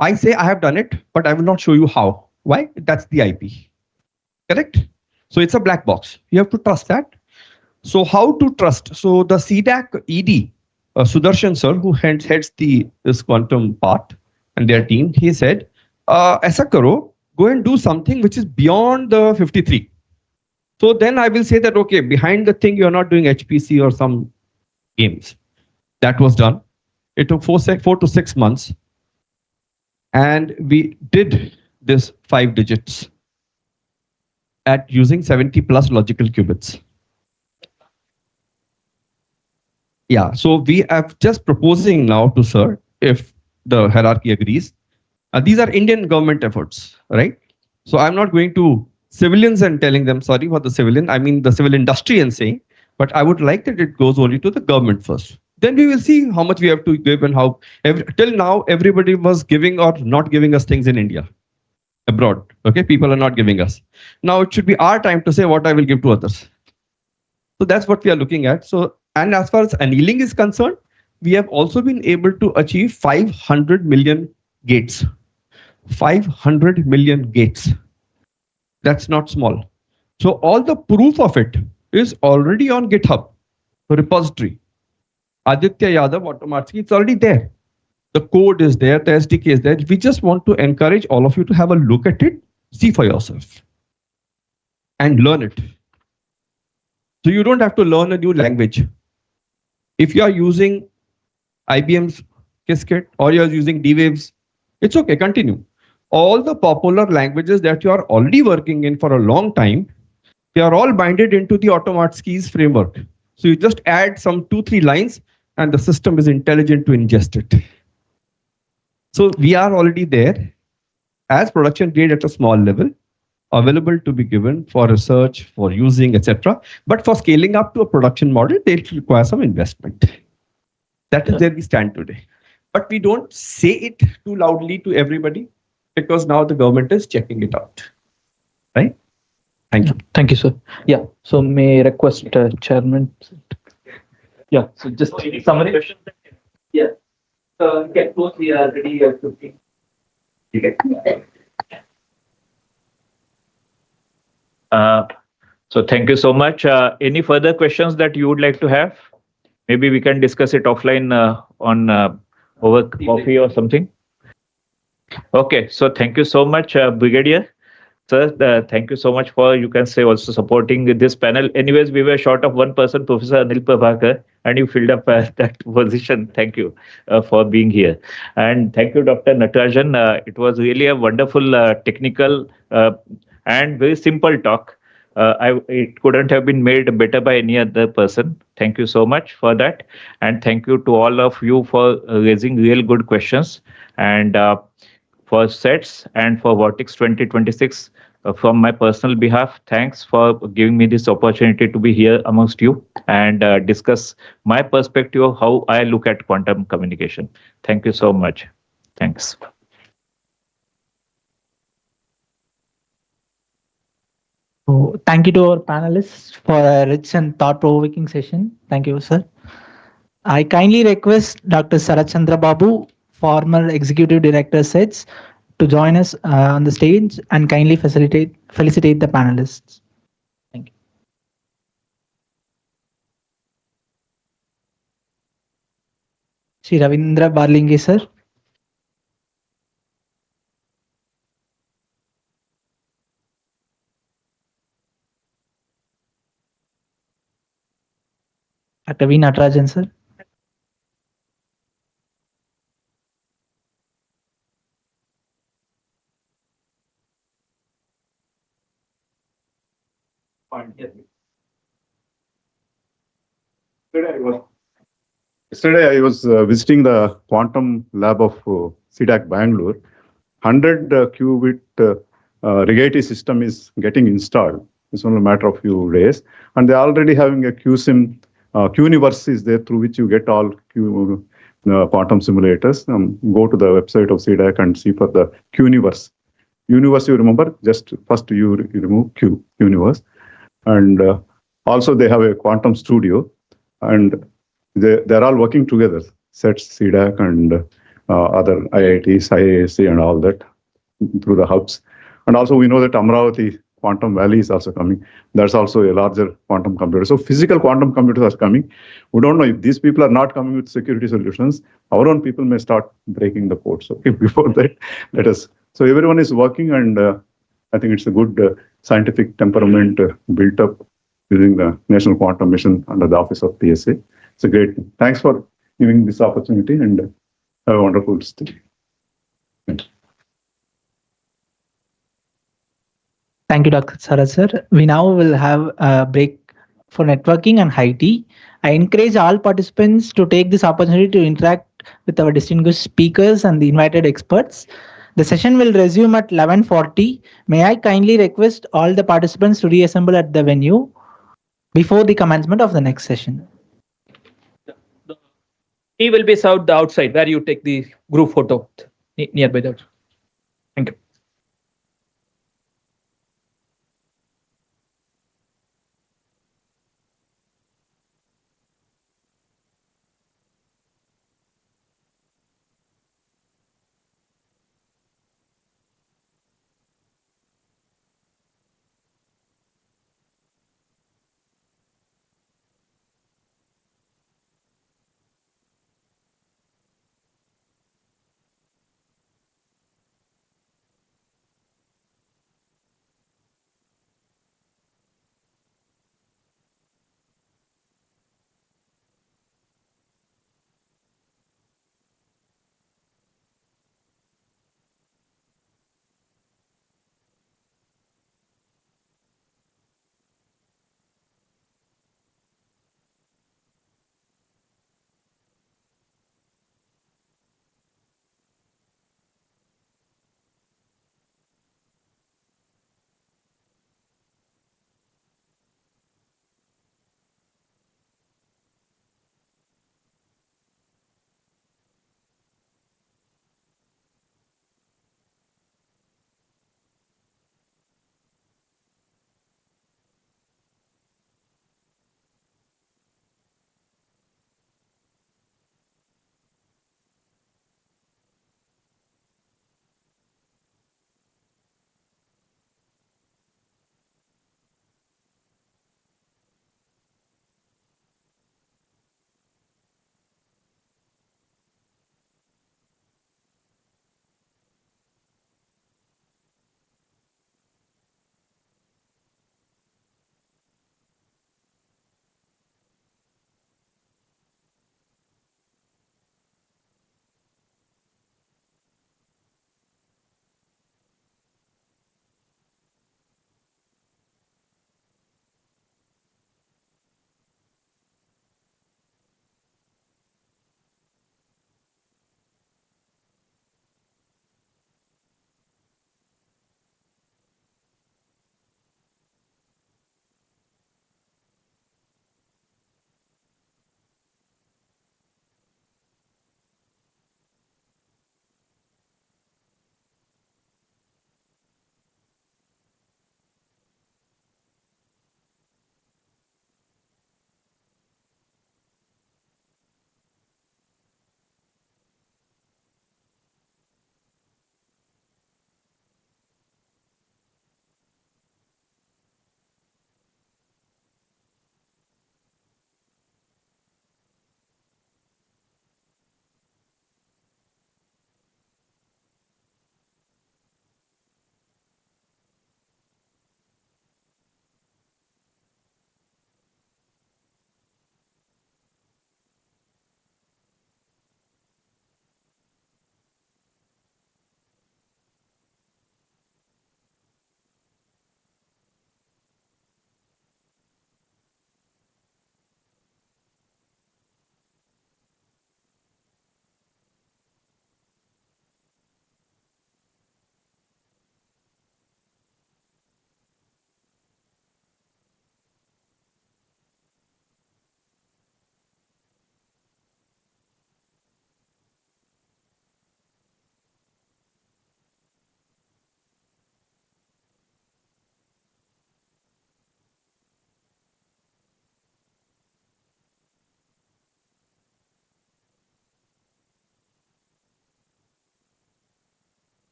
I say I have done it, but I will not show you how. Why? That's the IP. Correct? So it's a black box. You have to trust that. So how to trust? So the CDAC ED, Sudarshan sir, who heads this quantum part and their team, he said, "Aisa karo, go and do something which is beyond the 53." So then I will say that, okay, behind the thing, you're not doing HPC or some games. That was done. It took 4 to 6 months. And we did this 5 digits at using 70 plus logical qubits. Yeah, so we are just proposing now to sir, if the hierarchy agrees. These are Indian government efforts, right? So I'm not going to civilians and telling them, sorry for the civilian, I mean the civil industry and saying, but I would like that it goes only to the government first. Then we will see how much we have to give and how. Till now, everybody was giving or not giving us things in India, abroad. Okay, people are not giving us. Now it should be our time to say what I will give to others. So that's what we are looking at. So, and as far as annealing is concerned, we have also been able to achieve 500 million gates. 500 million gates. That's not small. So all the proof of it is already on GitHub repository. Aditya Yadav Automatsky, it's already there. The code is there, the SDK is there. We just want to encourage all of you to have a look at it, see for yourself, and learn it. So you don't have to learn a new language. If you are using IBM's Qiskit or you are using D-Waves, it's okay, continue. All the popular languages that you are already working in for a long time, they are all binded into the Automatsky's framework. So you just add some 2-3 lines and the system is intelligent to ingest it. So we are already there as production grade at a small level, available to be given for research, for using, etc. But for scaling up to a production model, they require some investment. That is where we stand today. But we don't say it too loudly to everybody because now the government is checking it out. Right? Thank you.
Thank you, sir. Yeah. So may I request Chairman. Yeah. So just summary. Yeah. Get close. We are ready at 15.
So thank you so much. Any further questions that you would like to have? Maybe we can discuss it offline on over coffee or something. Okay. So thank you so much, Brigadier. Sir, thank you so much for, you can say, also supporting this panel. Anyways, we were short of one person, Professor Anil Prabhakar, and you filled up that position. Thank you for being here. And thank you, Dr. Natarajan. It was really a wonderful technical and very simple talk. It couldn't have been made better by any other person. Thank you so much for that. And thank you to all of you for raising real good questions. And for sets and for Wortics 2026. From my personal behalf, thanks for giving me this opportunity to be here amongst you and discuss my perspective of how I look at quantum communication. Thank you so much. Thanks.
So thank you to our panelists for a rich and thought-provoking session. Thank you, sir. I kindly request Dr. Sarat Chandra Babu, former Executive Director SETS, to join us on the stage and kindly felicitate the panelists. Thank you. Shri Ravindra Barlinge, sir. Dr. V. Natarajan, sir.
Yesterday I was visiting the quantum lab of CDAC Bangalore. 100 qubit Rigetti system is getting installed. It's only a matter of few days. And they're already having a QSIM, Quniverse is there through which you get all quantum simulators. Go to the website of CDAC and see for the Quniverse. Universe, you remember, just first you remove Q, Universe. And also they have a quantum studio. And they're all working together, SETS, CDAC, and other IITs, IISc, and all that through the hubs. And also we know that Amravati Quantum Valley is also coming. There's also a larger quantum computer. So physical quantum computers are coming. We don't know if these people are not coming with security solutions. Our own people may start breaking the codes. Okay, before that, let us. So everyone is working, and I think it's a good scientific temperament built up using the National Quantum Mission under the office of PSA. It's a great thing. Thanks for giving this opportunity, and have a wonderful day.
Thank you, Dr. Sarat, sir. We now will have a break for networking and high tea. I encourage all participants to take this opportunity to interact with our distinguished speakers and the invited experts. The session will resume at 11:40. May I kindly request all the participants to reassemble at the venue before the commencement of the next session.
He will be served outside where you take the group photo nearby there. Thank you.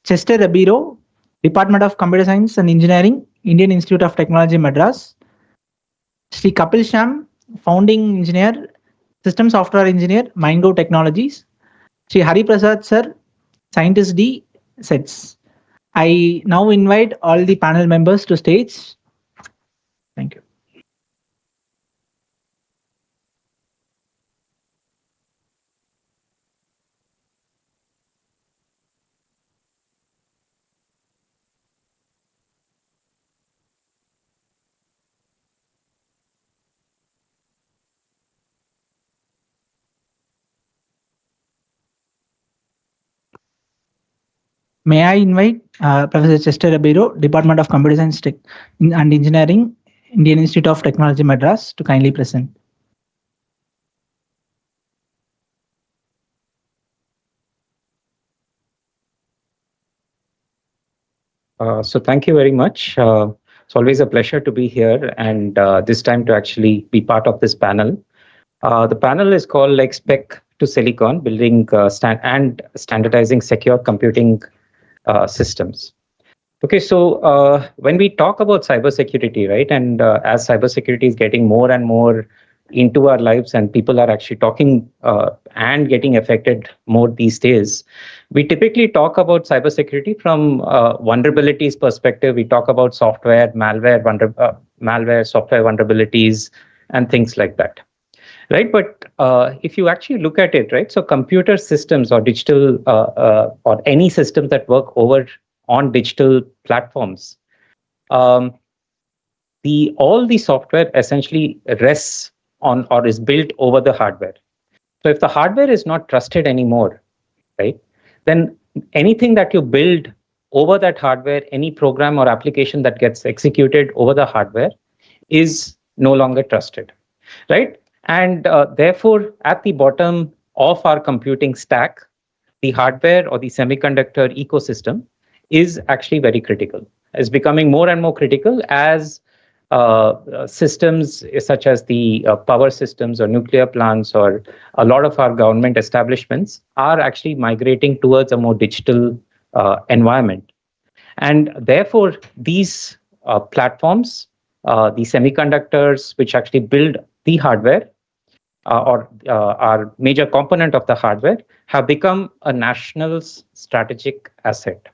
Chester Rabiro, Department of Computer Science and Engineering, Indian Institute of Technology, Madras. Sri Kapil Sham, Founding Engineer, System Software Engineer, Mindgo Technologies. Sri Hari Prasad Sir, Scientist D, SETS. I now invite all the panel members to stage. Thank you. May I invite Professor Chester Rabiro, Department of Computer Science and Engineering, Indian Institute of Technology, Madras, to kindly present.
So thank you very much. It's always a pleasure to be here, and this time to actually be part of this panel. The panel is called like Spec to Silicon, building and standardizing secure computing systems. Okay, so when we talk about cybersecurity, right, and as cybersecurity is getting more and more into our lives and people are actually talking and getting affected more these days, we typically talk about cybersecurity from vulnerabilities perspective. We talk about software, malware, software vulnerabilities, and things like that. Right, but if you actually look at it, right, so computer systems or digital or any systems that work over on digital platforms, all the software essentially rests on or is built over the hardware. So if the hardware is not trusted anymore, right, then anything that you build over that hardware, any program or application that gets executed over the hardware is no longer trusted, right? And therefore, at the bottom of our computing stack, the hardware or the semiconductor ecosystem is actually very critical. It's becoming more and more critical as systems such as the power systems or nuclear plants or a lot of our government establishments are actually migrating towards a more digital environment. And therefore, these platforms, the semiconductors which actually build the hardware, or are major component of the hardware, have become a national strategic asset.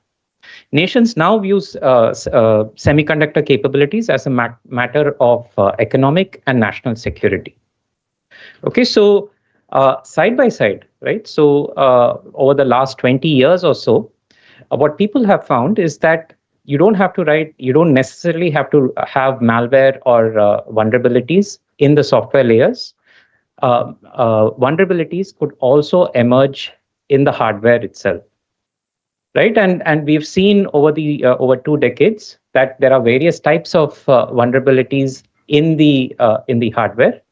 Nations now use semiconductor capabilities as a matter of economic and national security. Okay, so side by side, right? So over the last 20 years or so, what people have found is that you don't necessarily have to have malware or vulnerabilities in the software layers. Vulnerabilities could also emerge in the hardware itself, right? And we've seen over 2 decades that there are various types of vulnerabilities in the hardware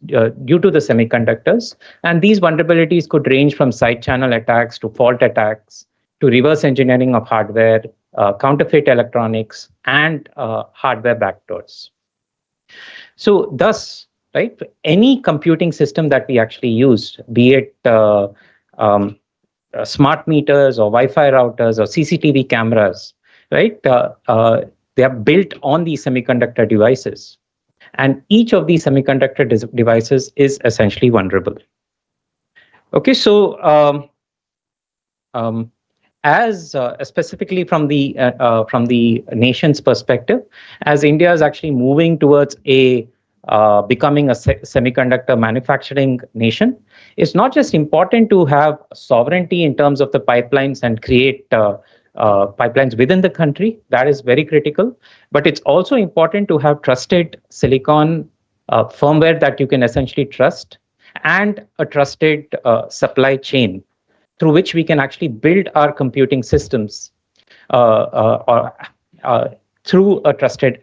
due to the semiconductors, and these vulnerabilities could range from side channel attacks to fault attacks to reverse engineering of hardware, counterfeit electronics, and hardware backdoors. So thus, right, any computing system that we actually use, be it smart meters or Wi-Fi routers or CCTV cameras, right, they are built on these semiconductor devices. And each of these semiconductor devices is essentially vulnerable. Okay, so as specifically from the nation's perspective, as India is actually moving towards becoming a semiconductor manufacturing nation, it's not just important to have sovereignty in terms of the pipelines and create pipelines within the country. That is very critical. But it's also important to have trusted silicon firmware that you can essentially trust, and a trusted supply chain through which we can actually build our computing systems through a trusted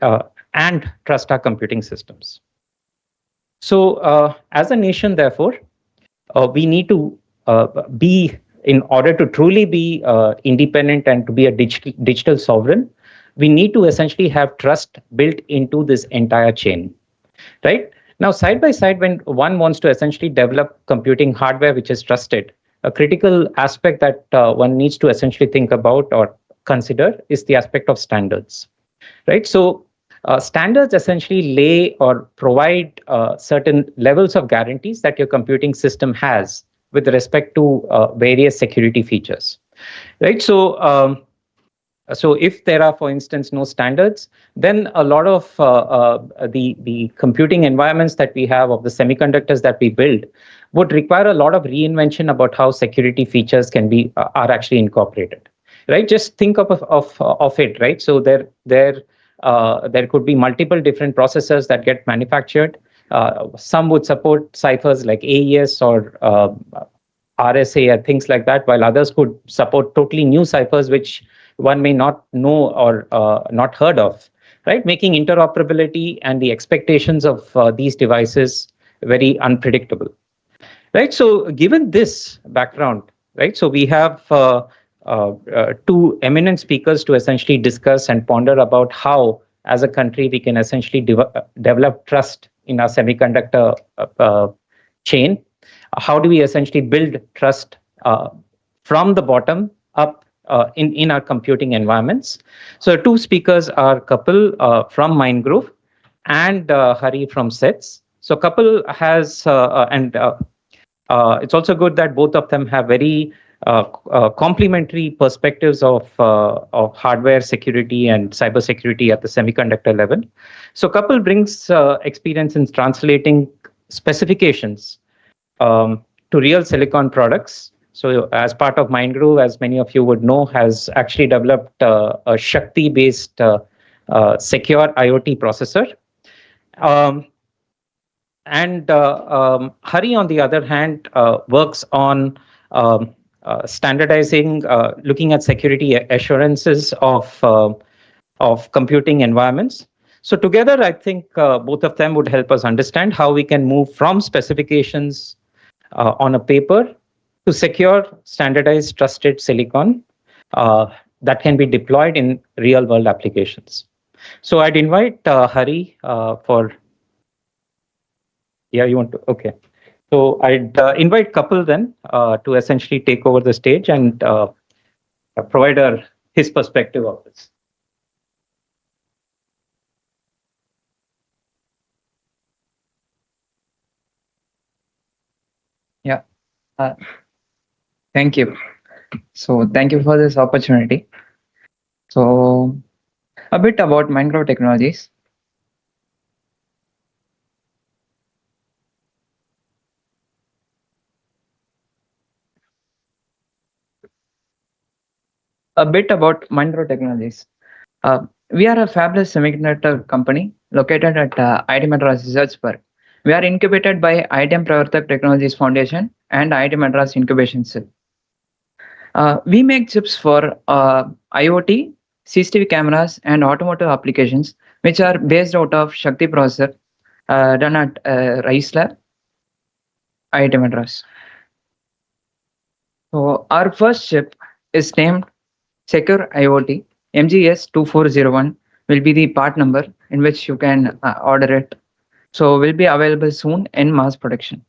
and trust our computing systems. So as a nation, therefore, we need to be, in order to truly be independent and to be a digital sovereign, we need to essentially have trust built into this entire chain, right? Now, side by side, when one wants to essentially develop computing hardware which is trusted, a critical aspect that one needs to essentially think about or consider is the aspect of standards, right? So standards essentially lay or provide certain levels of guarantees that your computing system has with respect to various security features, right? So if there are, for instance, no standards, then a lot of the computing environments that we have of the semiconductors that we build would require a lot of reinvention about how security features can be are actually incorporated, right? Just think of it, right? So there could be multiple different processors that get manufactured. Some would support ciphers like AES or RSA and things like that, while others could support totally new ciphers which one may not know or not heard of, right? Making interoperability and the expectations of these devices very unpredictable, right? So given this background, right, so we have two eminent speakers to essentially discuss and ponder about how, as a country, we can essentially develop trust in our semiconductor chain. How do we essentially build trust from the bottom up in our computing environments? So two speakers are Kapil from Mindgrove and Hari from SETS. So Kapil has, it's also good that both of them have very complementary perspectives of hardware security and cybersecurity at the semiconductor level. So Kapil brings experience in translating specifications to real silicon products. So as part of Mindgroove, as many of you would know, has actually developed a Shakti-based secure IoT processor. Hari, on the other hand, works on standardizing, looking at security assurances of computing environments. So together, I think both of them would help us understand how we can move from specifications on a paper to secure, standardized, trusted silicon that can be deployed in real-world applications. So I'd invite Hari for... Yeah, you want to? Okay. So I'd invite Kapil then to essentially take over the stage and provide his perspective of this.
Yeah. Thank you. So thank you for this opportunity. So a bit about Mindgrove Technologies. A bit about Mindgrove Technologies. We are a fabless semiconductor company located at IIT Madras Research Park. We are incubated by IIM Pravartak Technologies Foundation and IIT Madras Incubation Cell. We make chips for IoT, CCTV cameras, and automotive applications, which are based out of Shakti processor done at Rice Lab, IIT Madras. So our first chip is named Secure IoT. MGS2401 will be the part number in which you can order it. So will be available soon in mass production.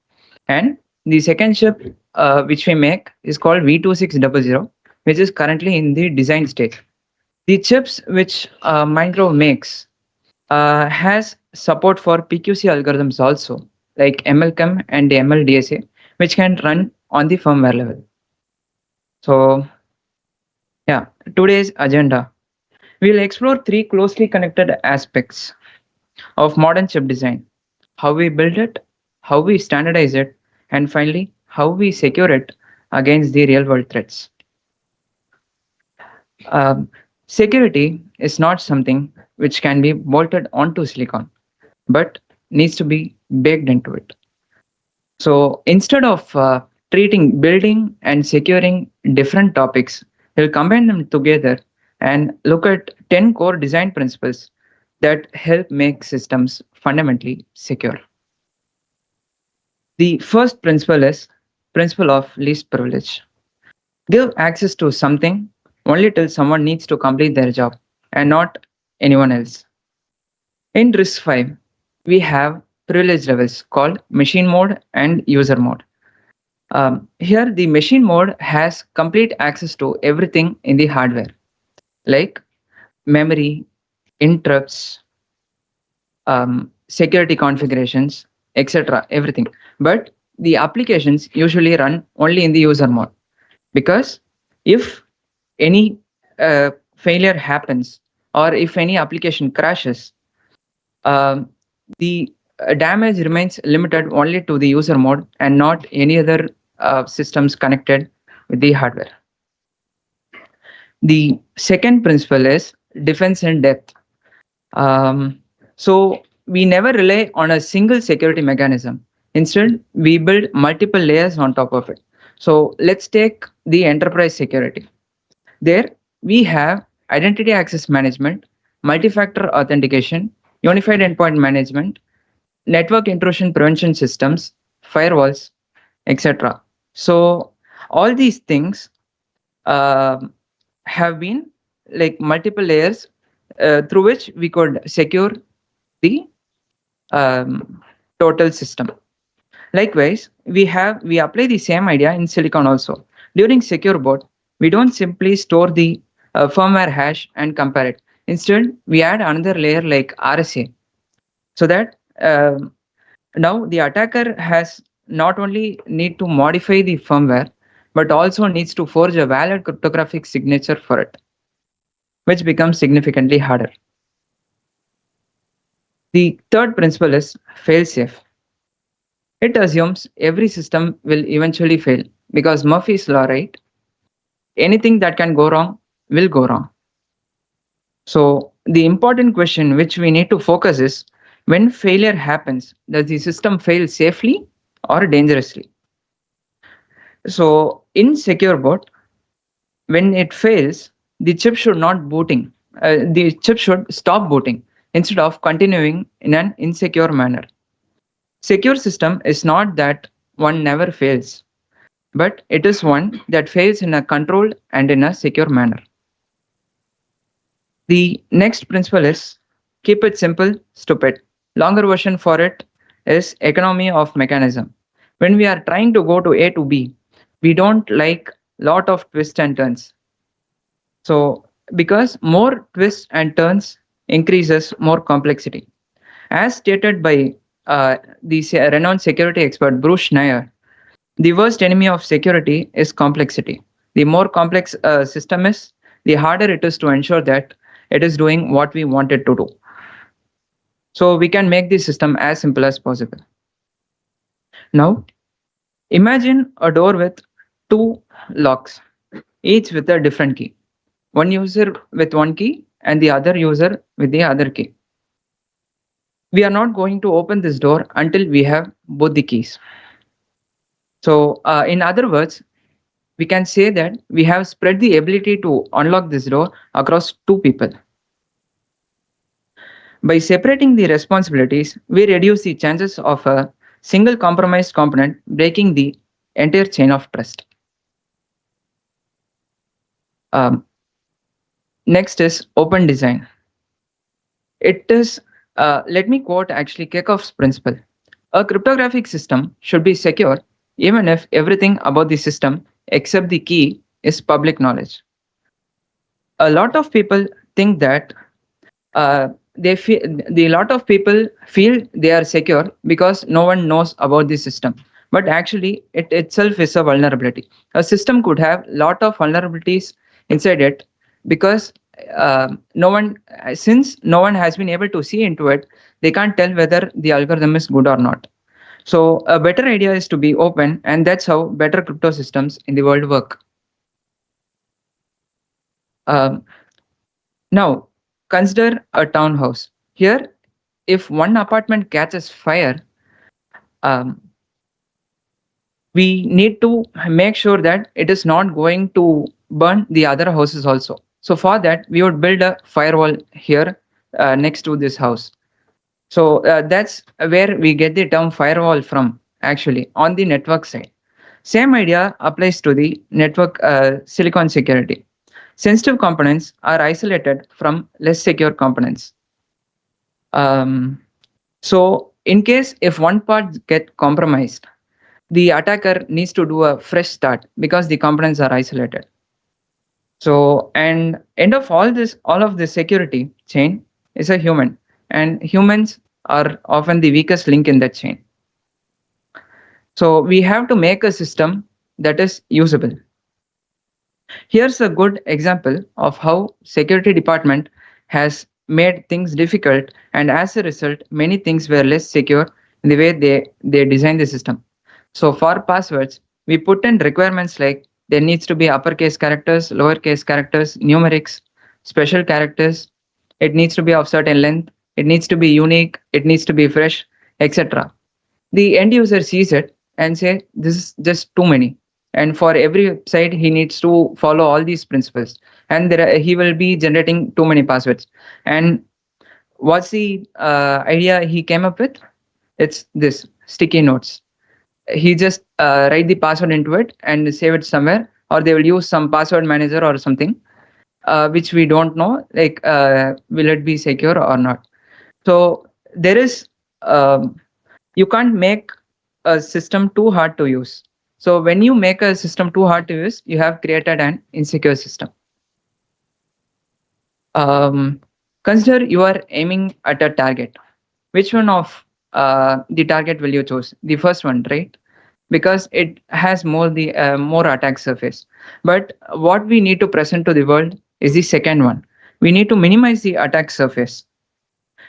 And the second chip which we make is called V2600, which is currently in the design stage. The chips which Mindgrove makes has support for PQC algorithms also, like MLChem and MLDSA, which can run on the firmware level. So yeah, today's agenda. We'll explore three closely connected aspects of modern chip design: how we build it, how we standardize it, and finally, how we secure it against the real-world threats. Security is not something which can be bolted onto silicon, but needs to be baked into it. So instead of treating building and securing different topics, we'll combine them together and look at 10 core design principles that help make systems fundamentally secure. The first principle is principle of least privilege. Give access to something only till someone needs to complete their job and not anyone else. In RISC-V, we have privilege levels called machine mode and user mode.
Here, the machine mode has complete access to everything in the hardware, like memory, interrupts, security configurations, etc. Everything. But the applications usually run only in the user mode, because if any failure happens or if any application crashes, the damage remains limited only to the user mode and not any other systems connected with the hardware. The second principle is defense in depth. So we never rely on a single security mechanism. Instead, we build multiple layers on top of it. So let's take the enterprise security. There we have identity access management, multi-factor authentication, unified endpoint management, network intrusion prevention systems, firewalls, etc. So all these things have been like multiple layers through which we could secure the total system. Likewise, we apply the same idea in Silicon also. During secure boot, we don't simply store the firmware hash and compare it. Instead, we add another layer like RSA, so that now the attacker has not only need to modify the firmware, but also needs to forge a valid cryptographic signature for it, which becomes significantly harder. The third principle is fail-safe. It assumes every system will eventually fail, because Murphy's law, right? Anything that can go wrong will go wrong. So the important question which we need to focus is, when failure happens, does the system fail safely or dangerously? So in secure boot, when it fails, the chip should not booting. The chip should stop booting instead of continuing in an insecure manner. Secure system is not that one never fails, but it is one that fails in a controlled and in a secure manner. The next principle is keep it simple, stupid. Longer version for it is economy of mechanism. When we are trying to go to A to B, we don't like lot of twists and turns. So because more twists and turns increases more complexity. As stated by the renowned security expert Bruce Schneier, the worst enemy of security is complexity. The more complex a system is, the harder it is to ensure that it is doing what we want it to do. So we can make the system as simple as possible. Now, imagine a door with two locks, each with a different key. One user with one key and the other user with the other key. We are not going to open this door until we have both the keys. So in other words, we can say that we have spread the ability to unlock this door across two people. By separating the responsibilities, we reduce the chances of a single compromised component breaking the entire chain of trust. Next is open design. It is, let me quote actually Kekhoff's principle. A cryptographic system should be secure even if everything about the system except the key is public knowledge. A lot of people think that lot of people feel they are secure because no one knows about the system. But actually, it itself is a vulnerability. A system could have lot of vulnerabilities inside it because since no one has been able to see into it, they can't tell whether the algorithm is good or not. So a better idea is to be open, and that's how better crypto systems in the world work. Now, consider a townhouse. Here, if one apartment catches fire, we need to make sure that it is not going to burn the other houses also. So for that, we would build a firewall here next to this house. So that's where we get the term firewall from, actually, on the network side. Same idea applies to the network silicon security. Sensitive components are isolated from less secure components. So in case if one part gets compromised, the attacker needs to do a fresh start because the components are isolated. So, and end of all of this security chain is a human, and humans are often the weakest link in that chain. So we have to make a system that is usable. Here's a good example of how security department has made things difficult, and as a result, many things were less secure in the way they designed the system. So for passwords, we put in requirements like there needs to be uppercase characters, lowercase characters, numerics, special characters. It needs to be of certain length. It needs to be unique. It needs to be fresh, etc. The end user sees it and say, this is just too many. And for every website, he needs to follow all these principles. And he will be generating too many passwords. And what's the idea he came up with? It's this, sticky notes. He just write the password into it and save it somewhere, or they will use some password manager or something, which we don't know, like will it be secure or not. So there is, you can't make a system too hard to use. So when you make a system too hard to use, you have created an insecure system. Consider you are aiming at a target. Which one of the target will you choose? The first one, right? Because it has more attack surface. But what we need to present to the world is the second one. We need to minimize the attack surface.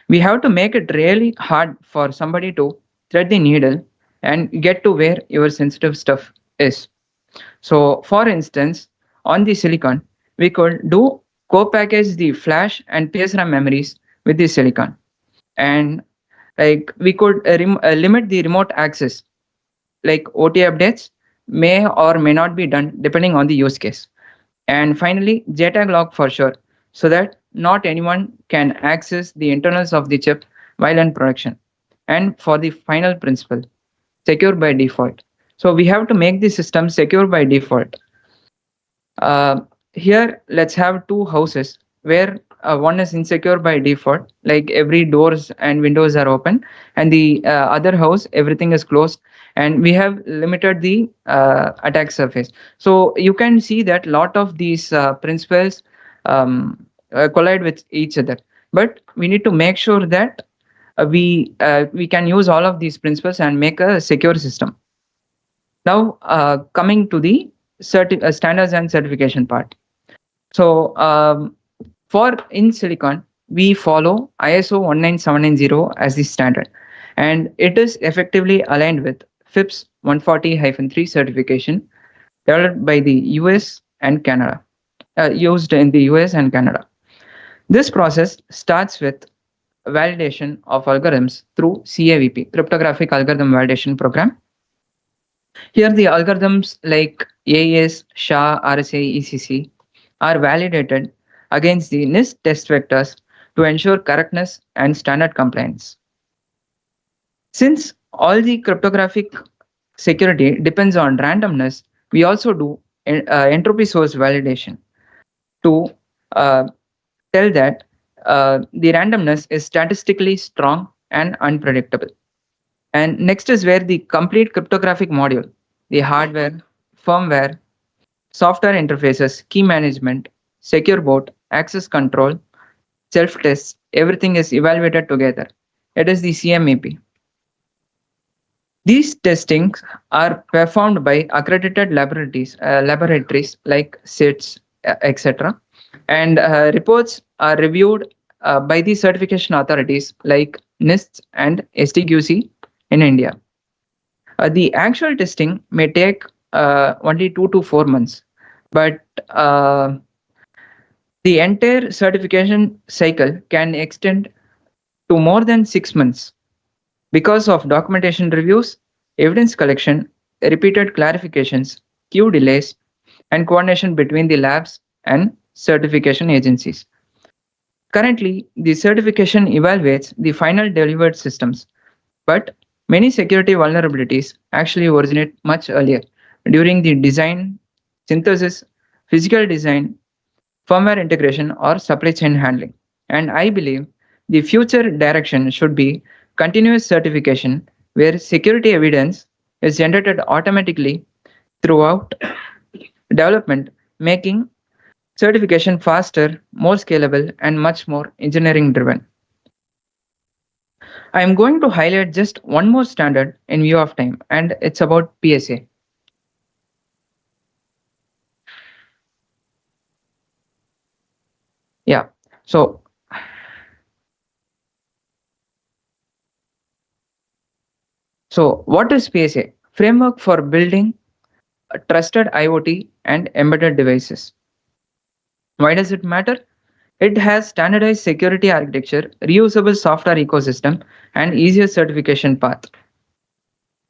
We have to make it really hard for somebody to thread the needle and get to where your sensitive stuff is. So for instance, on the silicon, we could do co-package the flash and PSRAM memories with the silicon. And like we could limit the remote access, like OT updates may or may not be done depending on the use case. And finally, JTAG lock for sure, so that not anyone can access the internals of the chip while in production. And for the final principle, secure by default. So we have to make the system secure by default. Here, let's have two houses where one is insecure by default, like every doors and windows are open, and the other house, everything is closed, and we have limited the attack surface. So you can see that a lot of these principles collide with each other, but we need to make sure that we can use all of these principles and make a secure system. Now, coming to the standards and certification part. So for in silicon, we follow ISO 19790 as the standard, and it is effectively aligned with FIPS 140-3 certification developed by the US and Canada, used in the US and Canada. This process starts with validation of algorithms through CAVP, Cryptographic Algorithm Validation Program. Here the algorithms like AES, SHA, RSA, ECC are validated against the NIST test vectors to ensure correctness and standard compliance. Since all the cryptographic security depends on randomness, we also do entropy source validation to tell that the randomness is statistically strong and unpredictable. And next is where the complete cryptographic module, the hardware, firmware, software interfaces, key management, secure boot, access control, self-tests, everything is evaluated together. It is the CMAP. These testings are performed by accredited laboratories like SITS, etc. And reports are reviewed by the certification authorities like NIST and STQC in India. The actual testing may take only 2 to 4 months, but the entire certification cycle can extend to more than 6 months because of documentation reviews, evidence collection, repeated clarifications, queue delays, and coordination between the labs and certification agencies. Currently, the certification evaluates the final delivered systems, but many security vulnerabilities actually originate much earlier during the design, synthesis, physical design, firmware integration, or supply chain handling. And I believe the future direction should be continuous certification where security evidence is generated automatically throughout development, making certification faster, more scalable, and much more engineering driven. I am going to highlight just one more standard in view of time, and it's about PSA. Yeah, so what is PSA? Framework for building trusted IoT and embedded devices. Why does it matter? It has standardized security architecture, reusable software ecosystem, and easier certification path.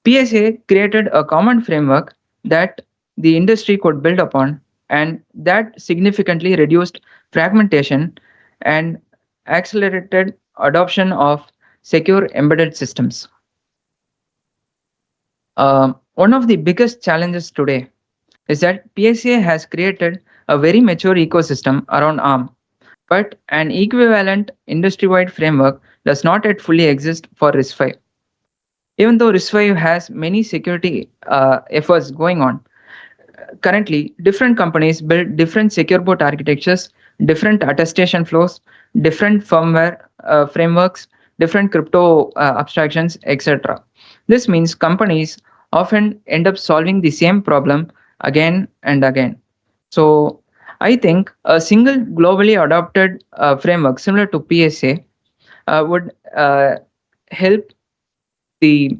PSA created a common framework that the industry could build upon, and that significantly reduced fragmentation and accelerated adoption of secure embedded systems. One of the biggest challenges today is that PSA has created a very mature ecosystem around ARM, but an equivalent industry-wide framework does not yet fully exist for RISC-V. Even though RISC-V has many security efforts going on, currently different companies build different secure boot architectures, different attestation flows, different firmware frameworks, different crypto abstractions, etc. This means companies often end up solving the same problem again and again. So I think a single globally adopted framework similar to PSA would help the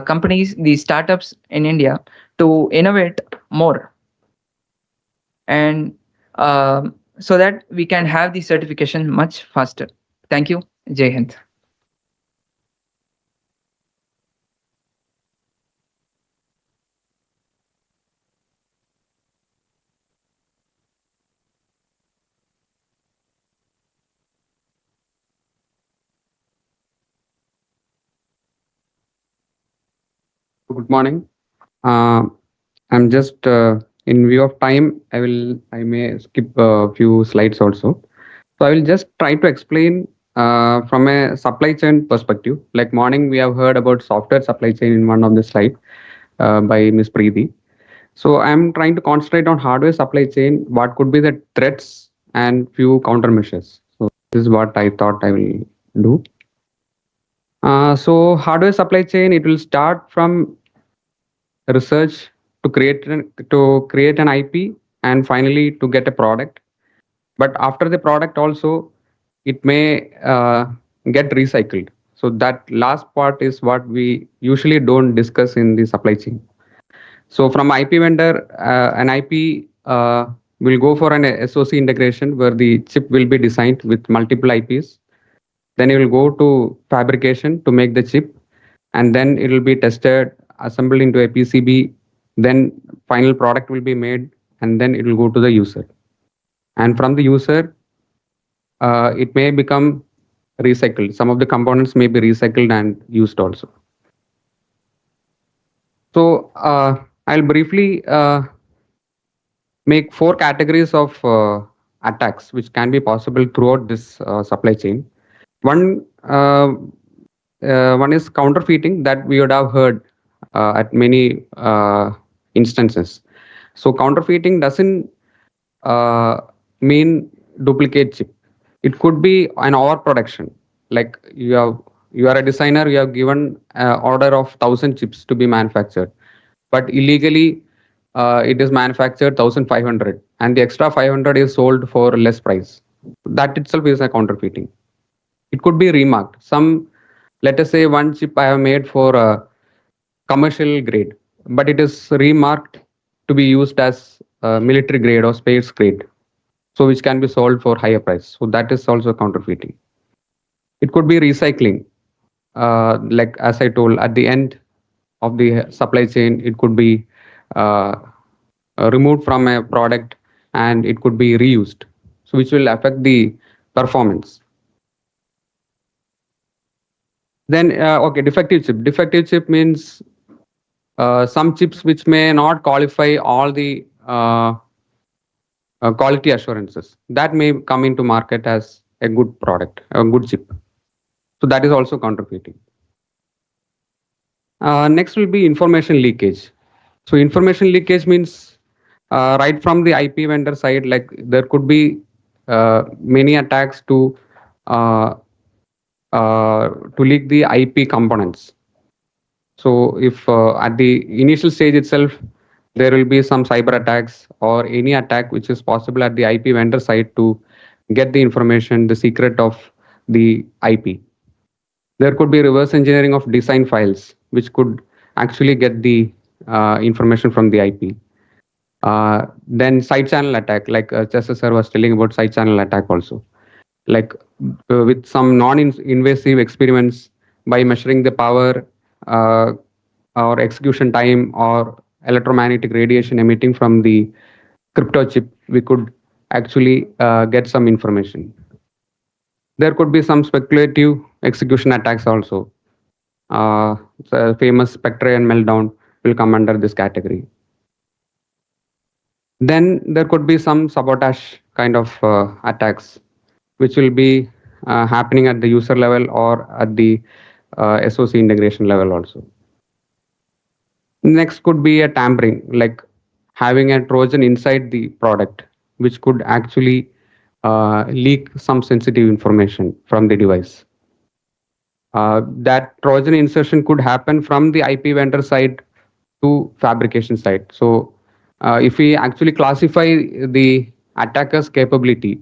companies, the startups in India to innovate more, and so that we can have the certification much faster. Thank you. Jai Hind.
Good morning. I'm just in view of time, I may skip a few slides also. So I will just try to explain from a supply chain perspective. Like morning, we have heard about software supply chain in one of the slide by Ms. Preeti. So I'm trying to concentrate on hardware supply chain, what could be the threats and few countermeasures. So this is what I thought I will do. So hardware supply chain, it will start from research to create an IP and finally to get a product. But after the product also, it may get recycled. So that last part is what we usually don't discuss in the supply chain. So from IP vendor, an IP will go for an SoC integration where the chip will be designed with multiple IPs. Then it will go to fabrication to make the chip, and then it will be tested, assembled into a PCB. Then final product will be made, and then it will go to the user. And from the user, it may become recycled. Some of the components may be recycled and used also. So I'll briefly make 4 categories of attacks which can be possible throughout this supply chain. One is counterfeiting that we would have heard at many instances. So counterfeiting doesn't mean duplicate chip. It could be an overproduction. Like you are a designer, you have given order of 1,000 chips to be manufactured, but illegally it is manufactured 1,500, and the extra 500 is sold for less price. That itself is a counterfeiting. It could be remarked. Let us say one chip I have made for a commercial grade, but it is remarked to be used as military grade or space grade, so which can be sold for higher price. So that is also counterfeiting. It could be recycling. Like as I told, at the end of the supply chain, it could be removed from a product and it could be reused, so which will affect the performance. Then, okay, defective chip. Defective chip means some chips which may not qualify all the quality assurances. That may come into market as a good product, a good chip. So that is also counterfeiting. Next will be information leakage. So information leakage means right from the IP vendor side, like there could be many attacks uh, to leak the IP components. So if at the initial stage itself, there will be some cyber attacks or any attack which is possible at the IP vendor side to get the information, the secret of the IP. There could be reverse engineering of design files, which could actually get the information from the IP. Then side channel attack, like Chester sir was telling about side channel attack also. Like with some non-invasive experiments by measuring the power or execution time or electromagnetic radiation emitting from the crypto chip, we could actually get some information. There could be some speculative execution attacks also. So famous Spectre and Meltdown will come under this category. Then there could be some sabotage kind of attacks, which will be happening at the user level or at the SOC integration level also. Next could be a tampering, like having a Trojan inside the product, which could actually leak some sensitive information from the device. That Trojan insertion could happen from the IP vendor side to fabrication side. So if we actually classify the attacker's capability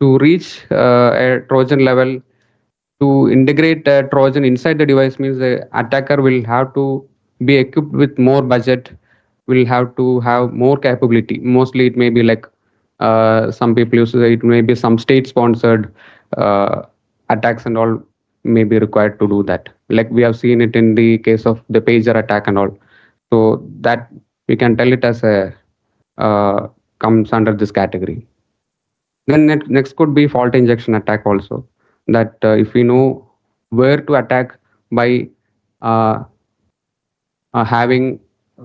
to reach a Trojan level, to integrate a Trojan inside the device means the attacker will have to be equipped with more budget, will have to have more capability. Mostly it may be like some people used to say it may be some state-sponsored attacks and all may be required to do that. Like we have seen it in the case of the pager attack and all. So that we can tell it as a comes under this category. Then next could be fault injection attack also. That if we know where to attack by having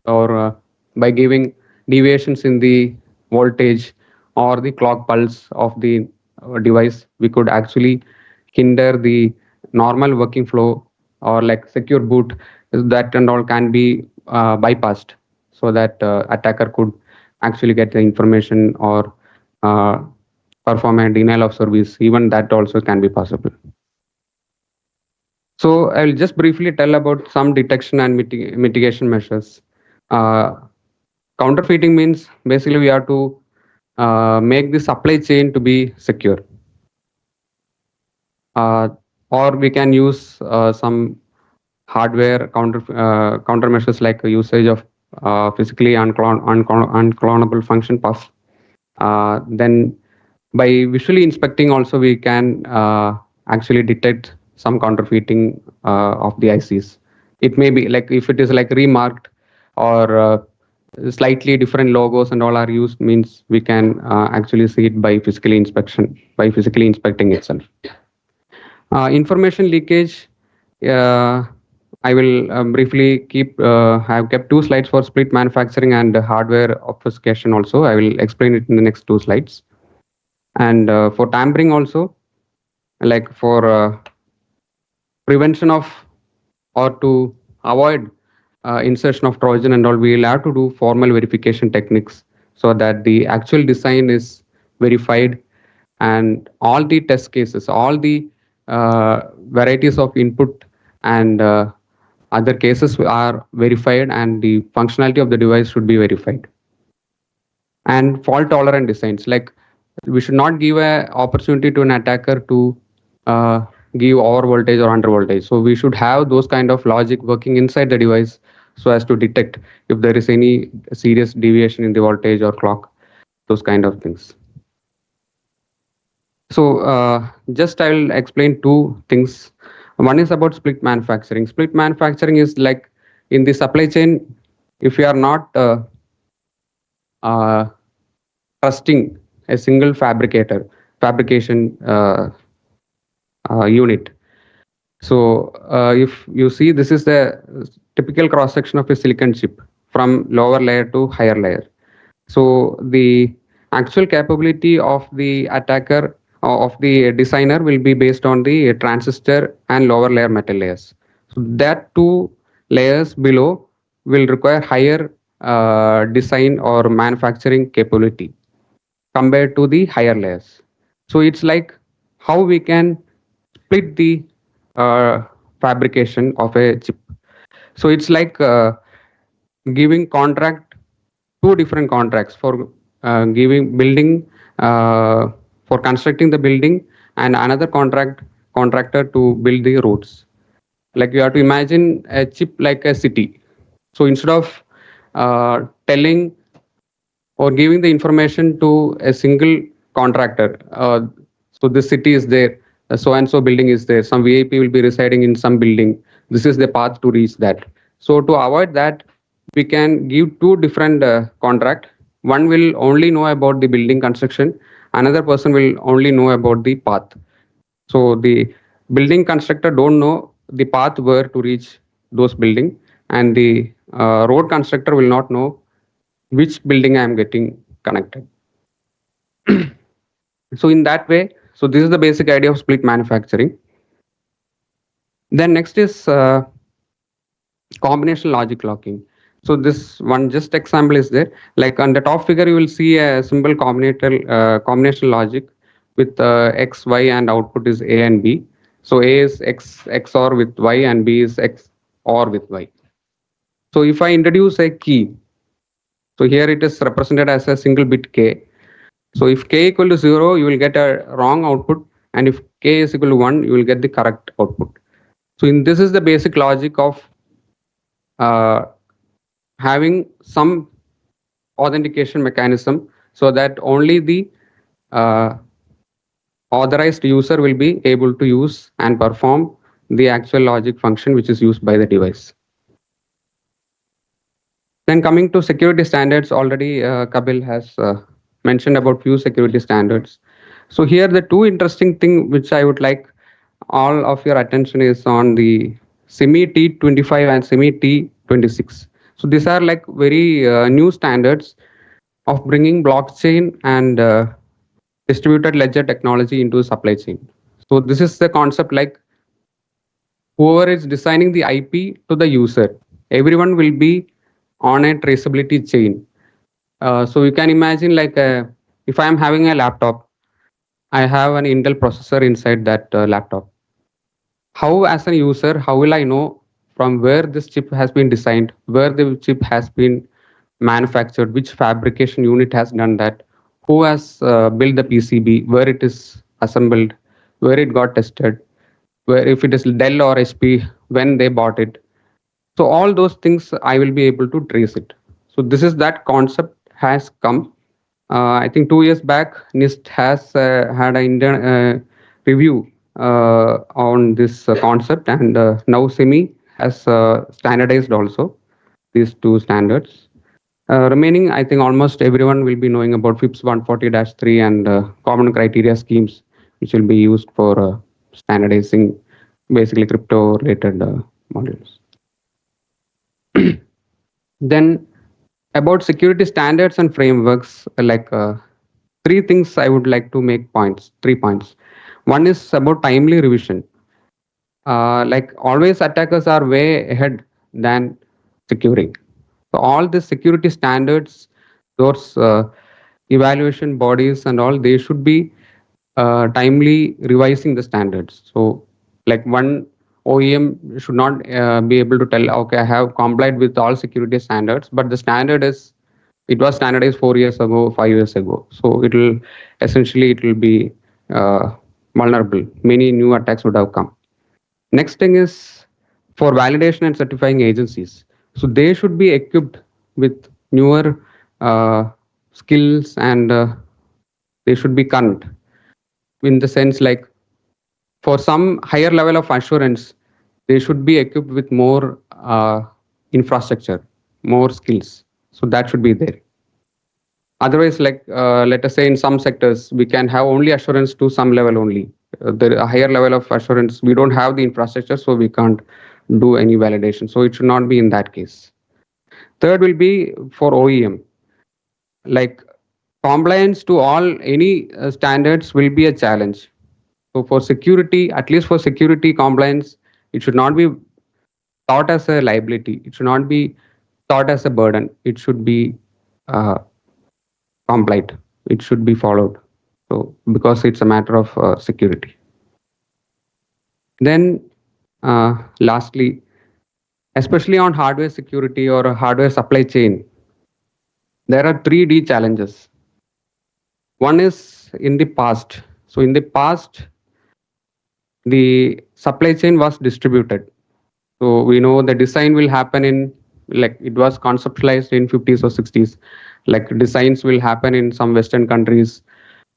or by giving deviations in the voltage or the clock pulse of the device, we could actually hinder the normal working flow or like secure boot. That and all can be bypassed so that attacker could actually get the information or perform a denial of service. Even that also can be possible. So I will just briefly tell about some detection and mitigation measures. Counterfeiting means basically we have to make the supply chain to be secure. Or we can use some hardware countermeasures like usage of physically unclonable function puff. Then by visually inspecting also we can actually detect some counterfeiting of the ICs. It may be like if it is like remarked or slightly different logos and all are used means we can actually see it by physically inspecting itself. Information leakage. I will briefly have kept 2 slides for split manufacturing and hardware obfuscation also. I will explain it in the next 2 slides. And for tampering also, like for prevention of or to avoid insertion of Trojan and all, we will have to do formal verification techniques so that the actual design is verified and all the test cases, all the varieties of input and other cases are verified and the functionality of the device should be verified. And fault tolerant designs, like we should not give an opportunity to an attacker to give over voltage or under voltage. So we should have those kind of logic working inside the device so as to detect if there is any serious deviation in the voltage or clock, those kind of things. So just I will explain 2 things. One is about split manufacturing. Split manufacturing is like in the supply chain, if you are not trusting a single fabrication unit. So if you see, this is the typical cross section of a silicon chip from lower layer to higher layer. So the actual capability of the attacker of the designer will be based on the transistor and lower layer metal layers. So that 2 layers below will require higher design or manufacturing capability compared to the higher layers. So it's like how we can split the fabrication of a chip. So it's like giving contract, two different contracts for giving building, for constructing the building, and another contractor to build the roads. Like you have to imagine a chip like a city. So instead of telling or giving the information to a single contractor, so this city is there, so and so building is there, some VIP will be residing in some building, this is the path to reach that. So to avoid that, we can give two different contract. One will only know about the building construction, another person will only know about the path. So the building constructor don't know the path where to reach those building, and the road constructor will not know which building I am getting connected. So in that way, so this is the basic idea of split manufacturing. Then next is combination logic locking. So this one just example is there. Like on the top figure, you will see a simple combination logic with X, Y, and output is A and B. So A is X XOR with Y and B is X OR with Y. So if I introduce a key, so here it is represented as a single bit K. So if K equal to 0, you will get a wrong output, and if K is equal to 1, you will get the correct output. So this is the basic logic of having some authentication mechanism, so that only the authorized user will be able to use and perform the actual logic function which is used by the device. Then coming to security standards, already Kapil has mentioned about few security standards. So here the two interesting thing which I would like all of your attention is on the SIMI T25 and SIMI T26. So these are like very new standards of bringing blockchain and distributed ledger technology into supply chain. So this is the concept, like whoever is designing the IP to the user, everyone will be on a traceability chain. So you can imagine, like if I am having a laptop, I have an Intel processor inside that laptop. How, as a user, how will I know from where this chip has been designed, where the chip has been manufactured, which fabrication unit has done that, who has built the PCB, where it is assembled, where it got tested, where if it is Dell or HP, when they bought it. So all those things I will be able to trace it. So this is that concept has come. I think 2 years back, NIST has had an Indian review on this concept, and now SIMI has standardized also these two standards. Remaining, I think almost everyone will be knowing about FIPS 140-3 and common criteria schemes, which will be used for standardizing basically crypto-related modules. Then about security standards and frameworks, like three things I would like to make points, 3 points. One is about timely revision. Like always attackers are way ahead than securing. So all the security standards, those evaluation bodies and all, they should be timely revising the standards. So like one OEM should not be able to tell, okay, I have complied with all security standards, but the standard is, it was standardized 4 years ago, 5 years ago. So it will be vulnerable. Many new attacks would have come. Next thing is for validation and certifying agencies. So they should be equipped with newer skills, and they should be current, in the sense like for some higher level of assurance, they should be equipped with more infrastructure, more skills. So that should be there. Otherwise, like let us say in some sectors, we can have only assurance to some level only. The higher level of assurance, we don't have the infrastructure, so we can't do any validation. So it should not be in that case. Third will be for OEM. Like compliance to any standards will be a challenge. So for security, at least for security compliance, it should not be thought as a liability. It should not be thought as a burden. It should be complied. It should be followed. So because it's a matter of security. Then lastly, especially on hardware security or a hardware supply chain, there are 3D challenges. One is in the past. So in the past, the supply chain was distributed. So we know the design will happen in, like it was conceptualized in 50s or 60s. Like designs will happen in some Western countries.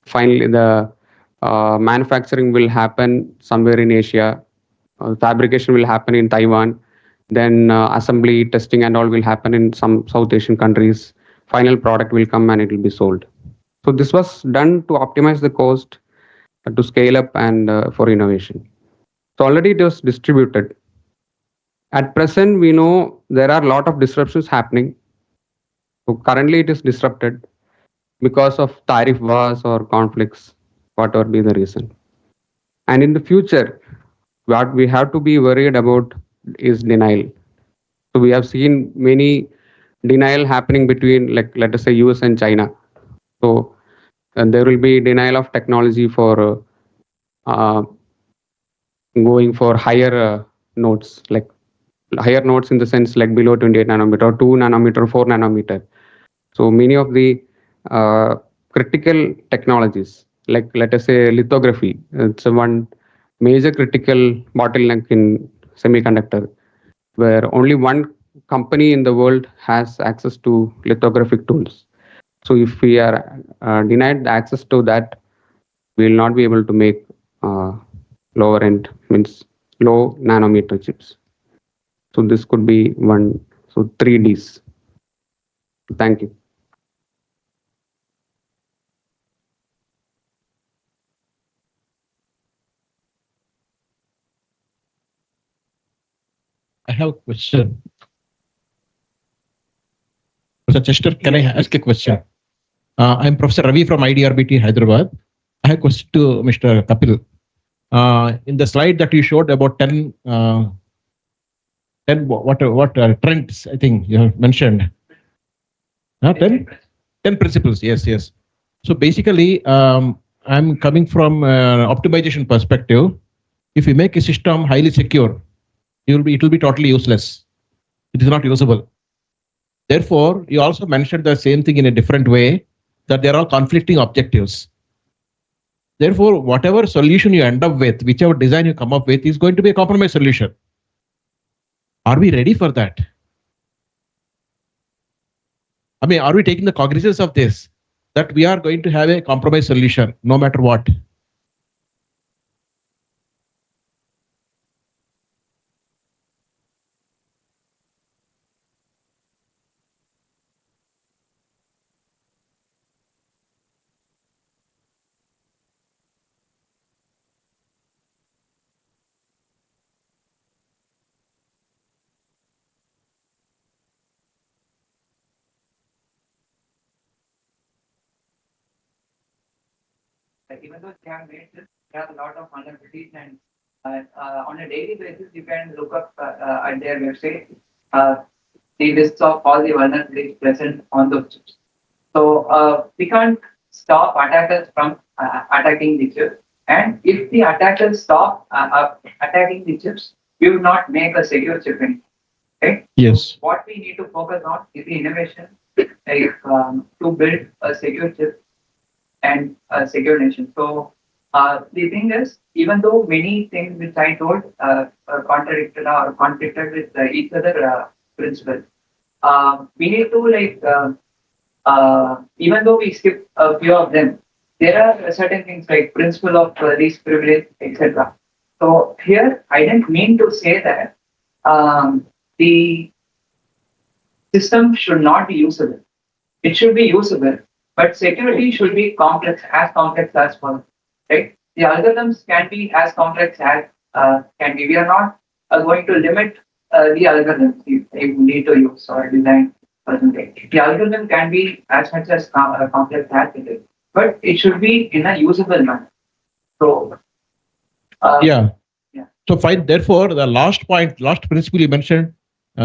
Finally, the manufacturing will happen somewhere in Asia. Fabrication will happen in Taiwan. Then assembly, testing and all will happen in some South Asian countries. Final product will come and it will be sold. So this was done to optimize the cost, to scale up and for innovation. So already it was distributed. At present, we know there are a lot of disruptions happening. So currently it is disrupted because of tariff wars or conflicts, whatever be the reason. And in the future, what we have to be worried about is denial. So we have seen many denial happening between, like, let us say, US and China. So there will be denial of technology for going for higher nodes, like higher nodes in the sense like below 28 nanometer or 2 nanometer, 4 nanometer. So many of the critical technologies, like let us say lithography, it's one major critical bottleneck in semiconductor, where only one company in the world has access to lithographic tools. So if we are denied the access to that, we will not be able to make lower end, means low nanometer chips. So this could be one, so 3Ds. Thank you.
I have a question. Mr. Chester, can I ask a question? I'm Professor Ravi from IDRBT Hyderabad. I have a question to Mr. Kapil. In the slide that you showed about 10 trends, I think you have mentioned. 10 principles, yes. So basically, I'm coming from optimization perspective. If you make a system highly secure, it will be totally useless. It is not usable. Therefore, you also mentioned the same thing in a different way, that there are conflicting objectives. Therefore, whatever solution you end up with, whichever design you come up with, is going to be a compromise solution. Are we ready for that? I mean, are we taking the cognizance of this, that we are going to have a compromise solution no matter what?
Like even though they have made this, they have a lot of vulnerabilities, and on a daily basis, you can look up at their website the lists of all the vulnerabilities present on those chips. So we can't stop attackers from attacking the chips. And if the attackers stop attacking the chips, we would not make a secure chip anymore. Right?
Yes.
So what we need to focus on is the innovation, like to build a secure chip and a secure nation. So the thing is, even though many things which I told contradicted or conflicted with each other principles, we need to even though we skip a few of them, there are certain things like principle of least privilege, etc. So here, I didn't mean to say that the system should not be usable. It should be usable, but security should be complex as possible, right? The algorithms can be as complex as can be. We are not going to limit the algorithms you need to use or design percentage. The algorithm can be as much as complex as it is, but it should be in a usable manner. So
yeah. So fine. Therefore, the last point, last principle you mentioned,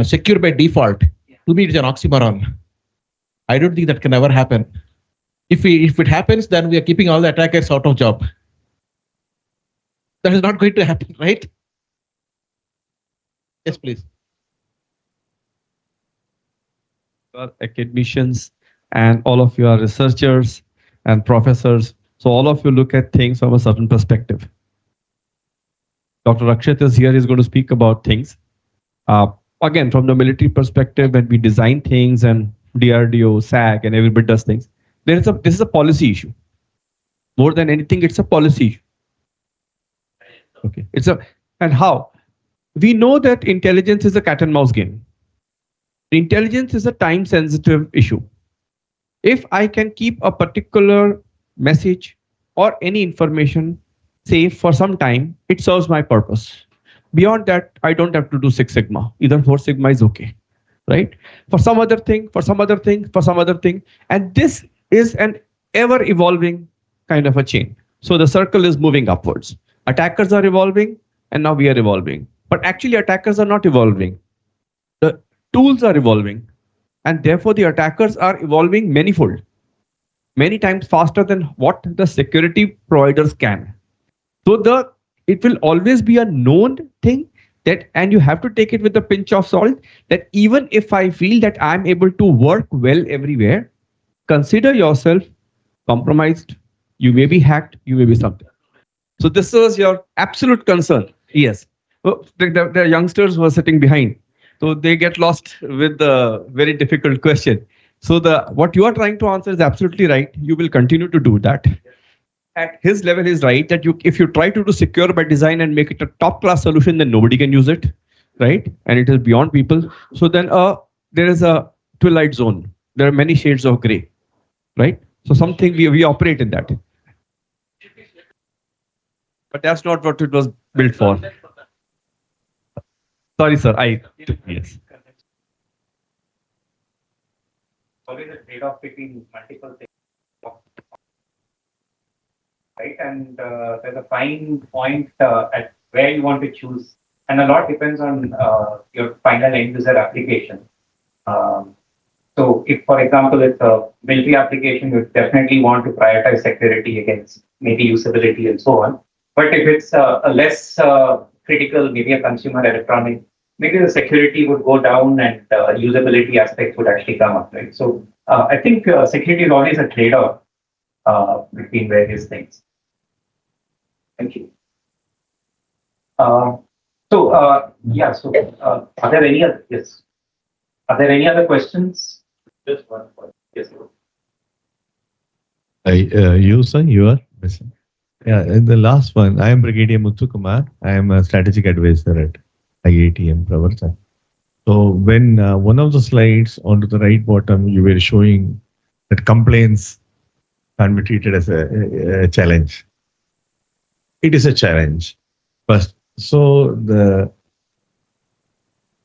secure by default. To me, it's an oxymoron. I don't think that can ever happen. If it happens, then we are keeping all the attackers out of job. That is not going to happen, right? Yes, please.
You are academicians and all of you are researchers and professors. So all of you look at things from a certain perspective. Dr. Akshat is here. He's going to speak about things. Again, from the military perspective, when we design things and DRDO, SAC, and everybody does things, this is a policy issue. More than anything, it's a policy issue. Okay, and how? We know that intelligence is a cat and mouse game. Intelligence is a time sensitive issue. If I can keep a particular message or any information safe for some time, it serves my purpose. Beyond that, I don't have to do 6 sigma. Either 4 sigma is okay, right? For some other thing, for some other thing, for some other thing. And this is an ever evolving kind of a chain. So the circle is moving upwards. Attackers are evolving and now we are evolving. But actually attackers are not evolving. The tools are evolving and therefore the attackers are evolving manifold, many times faster than what the security providers can. So it will always be a known thing that, and you have to take it with a pinch of salt, that even if I feel that I'm able to work well everywhere, consider yourself compromised. You may be hacked, you may be something. So this was your absolute concern. Yes. The youngsters who are sitting behind. So they get lost with the very difficult question. So what you are trying to answer is absolutely right. You will continue to do that. At his level is right that if you try to do secure by design and make it a top class solution, then nobody can use it, right? And it is beyond people. So then there is a twilight zone. There are many shades of gray, right? So something we operate in that. But that's not what it was built for. Sorry, sir. Yes.
Always a trade-off between multiple things, right? And there's a fine point at where you want to choose, and a lot depends on your final end user application. So if, for example, it's a military application, you definitely want to prioritize security against maybe usability and so on. But if it's a less critical, maybe a consumer electronic, maybe the security would go down and usability aspects would actually come up, right? So I think security is always a trade-off between various things. Thank you. Are there any other? Yes. Are there any other questions? Just one point. Yes.
You, sir, you are. Yeah, in the last one, I am Brigadier Muthukumar. I am a strategic advisor at IITM Pravarta. So when one of the slides onto the right bottom, you were showing that complaints can be treated as a challenge. It is a challenge. First,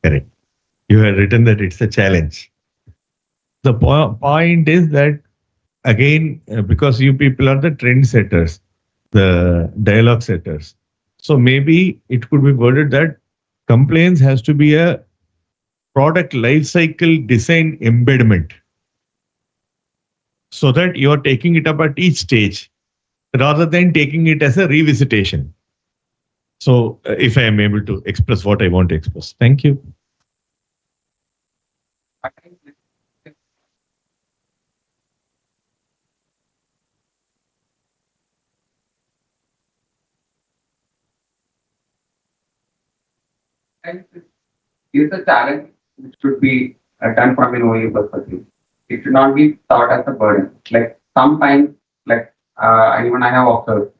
correct. You had written that it's a challenge. The point is that, again, because you people are the trend setters, the dialogue setters. So maybe it could be worded that complaints has to be a product lifecycle design embedment, so that you are taking it up at each stage rather than taking it as a revisitation. So if I am able to express what I want to express. Thank you.
Here's a challenge which should be done from an OEM perspective. It should not be thought as a burden. Like sometimes, like even I have observed,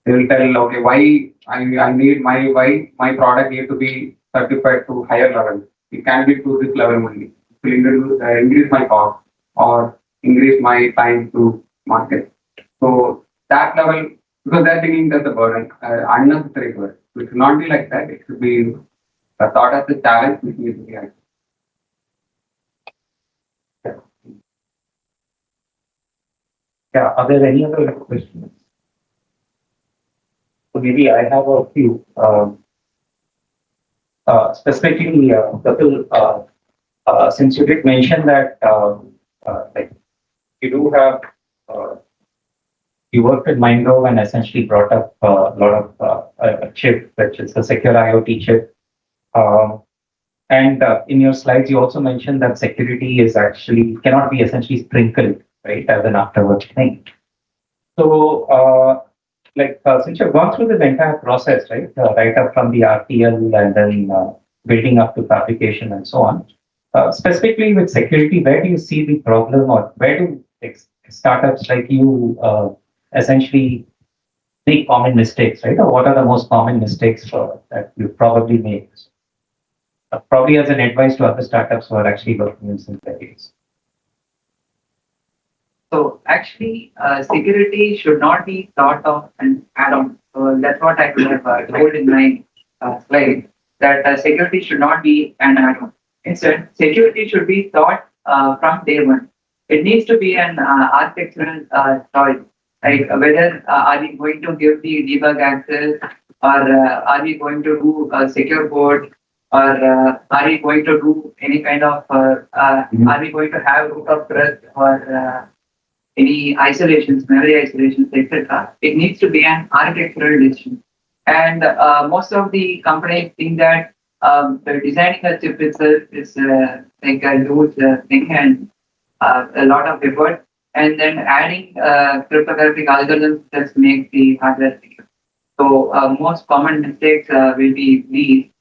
they will tell, okay, why I need my product need to be certified to higher level. It can be to this level only. It will increase my cost or increase my time to market. So that level, because they're thinking that's a burden, unnecessary burden. It should not be like that. It should be thought as a challenge which needs to be answered.
Yeah, are there any other questions? So maybe I have a few. Specifically, Kapil, since you did mention that like you do have, you worked with MindGov and essentially brought up a lot of a chip, which is a secure IoT chip. And in your slides, you also mentioned that security is actually cannot be essentially sprinkled, right, as an afterwards thing. So, since you've gone through this entire process, right, right up from the RTL and then building up to fabrication and so on, specifically with security, where do you see the problem, or where do startups like you essentially make common mistakes, right? Or what are the most common mistakes that you probably make? Probably as an advice to other startups who are actually working in similar areas.
So actually, security should not be thought of an add-on. So that's what I would have told in my slide, that security should not be an add-on. Instead, security should be thought from day one. It needs to be an architectural choice. Like whether are we going to give the debug access, or are we going to do a secure board, or are we going to do any kind of, are we going to have root of trust, or any isolations, memory isolations, etc. It needs to be an architectural decision. And most of the companies think that designing a chip itself is like a huge thing and a lot of effort. And then adding cryptographic algorithms just make the hardware secure. So most common mistakes will be these.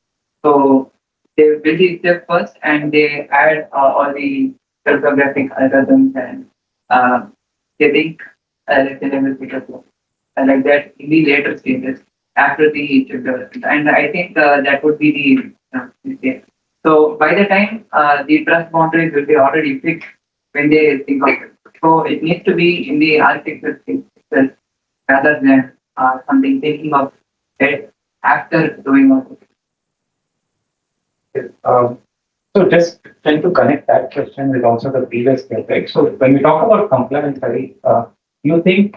So they build the chip first and they add all the cryptographic algorithms and they think they will pick up like that in the later stages after the chip development. And I think that would be the mistake. So by the time the trust boundaries will be already fixed when they think of it. So it needs to be in the architecture itself rather than something thinking of it after doing all
it. So just trying to connect that question with also the previous thing, right? So when we talk about compliance, you think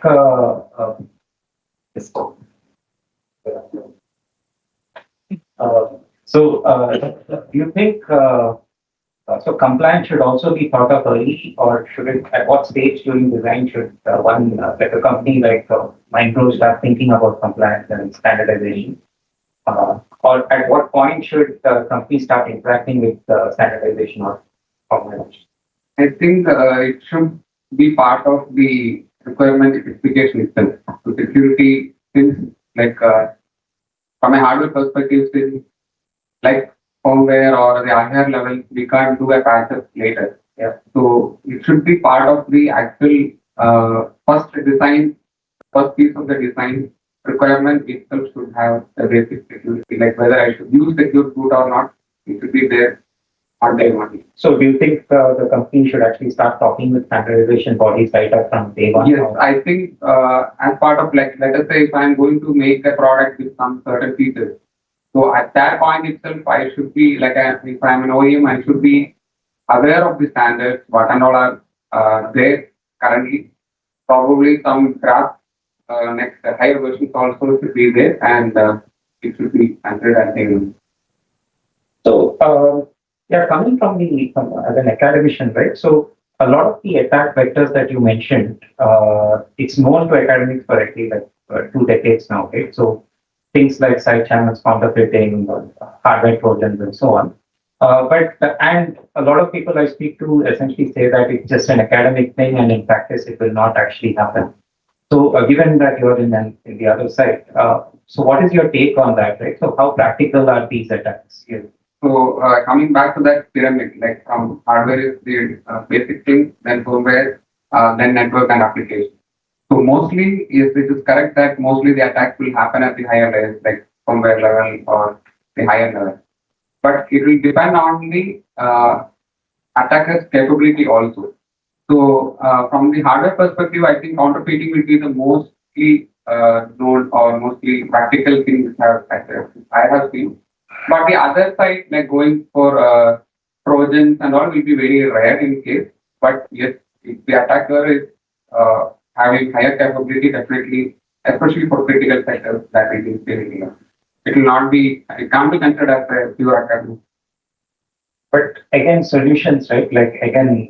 you think so compliance should also be thought of early, or should it, at what stage during design should one like a company like MindGov start thinking about compliance and standardization? Or at what point should the company start interacting with standardization or compliance?
I think it should be part of the requirement specification itself. So security, since like from a hardware perspective, since like firmware or the higher level, we can't do a patch later. Yeah. So it should be part of the actual first design, first piece of the design requirement itself should have a basic security, like whether I should use secure boot or not, it should be there on day one.
So do you think the company should actually start talking with standardization bodies right up from day one?
Yes, I think as part of like, let us say if I'm going to make a product with some certain features, so at that point itself, I should be like, if I'm an OEM, I should be aware of the standards, what and all are there currently. Probably some draft next higher versions also should be there, and it should be considered as a.
So yeah, coming from the as an academician, right? So a lot of the attack vectors that you mentioned, it's known to academics for at least like 2 decades now, right? So things like side channels, counterfeiting, hardware trojans, and so on. And a lot of people I speak to essentially say that it's just an academic thing, and in practice, it will not actually happen. So, given that you're in the other side, so what is your take on that, right? So, how practical are these attacks here?
So, coming back to that pyramid, like hardware is the basic thing, then firmware, then network and application. So mostly, it is correct that mostly the attacks will happen at the higher levels, like firmware level or the higher level. But it will depend on the attacker's capability also. So from the hardware perspective, I think counterfeiting will be the mostly known or mostly practical thing which I have seen. But the other side, like going for Trojans and all, will be very rare in case. But yes, if the attacker is having higher capability, definitely especially for critical sectors that it is dealing with. It will not be, it can't be considered as a pure academic.
But again, solutions, right? Like again,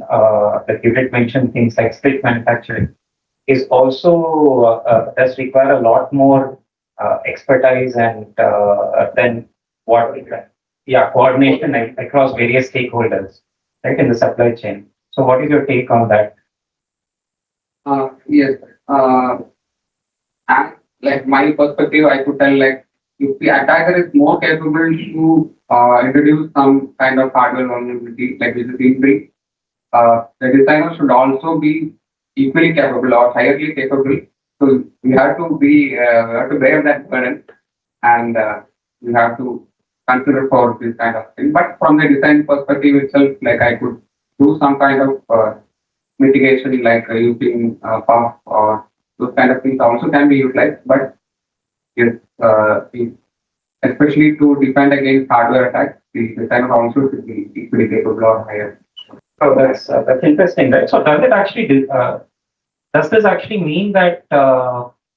like you did mention things like split manufacturing is also does require a lot more expertise and then what, coordination across various stakeholders, right, in the supply chain. So, what is your take on that?
Yes. And like my perspective, I could tell like if the attacker is more capable to introduce some kind of hardware vulnerability, like with the injury, the designer should also be equally capable or highly capable. So we have to be, we have to bear that burden, and we have to consider for this kind of thing. But from the design perspective itself, like I could do some kind of mitigation, like using pump or those kind of things also can be utilized. But yes, especially to defend against hardware attacks, the designer also should be equally capable or higher.
So that's interesting, right? So does it actually does this actually mean that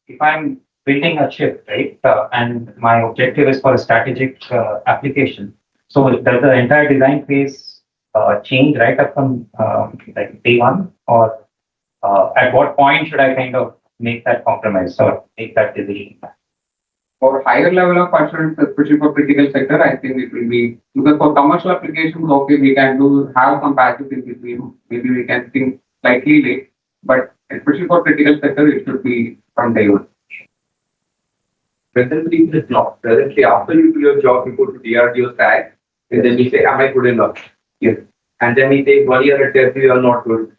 if I'm building a chip, right, and my objective is for a strategic application, so does the entire design phase change right up from like day one, or at what point should I kind of make that compromise or make that decision?
For higher level of assurance, especially for critical sector, I think it will be, because for commercial applications, okay, we can have some patches in between. Maybe we can think slightly late, but especially for critical sector, it should be from day one.
Presently, it is not. Presently, after you do your job, you go to DRDO tag, and then you say, am I good enough? Yes. And then we take 1 year and test you are not good.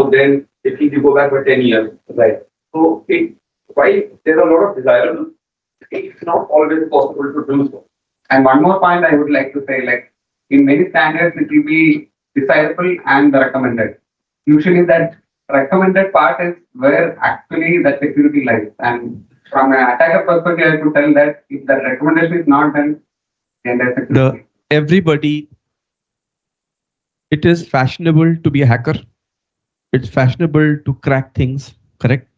So then, if you go back for 10 years, right? So, why there are a lot of desirables, it's not always possible to do so.
And one more point I would like to say, like in many standards, it will be desirable and recommended. Usually that recommended part is where actually the security lies. And from an attacker perspective, I could tell that if the recommendation is not done, then there's security.
Everybody, it is fashionable to be a hacker. It's fashionable to crack things, correct?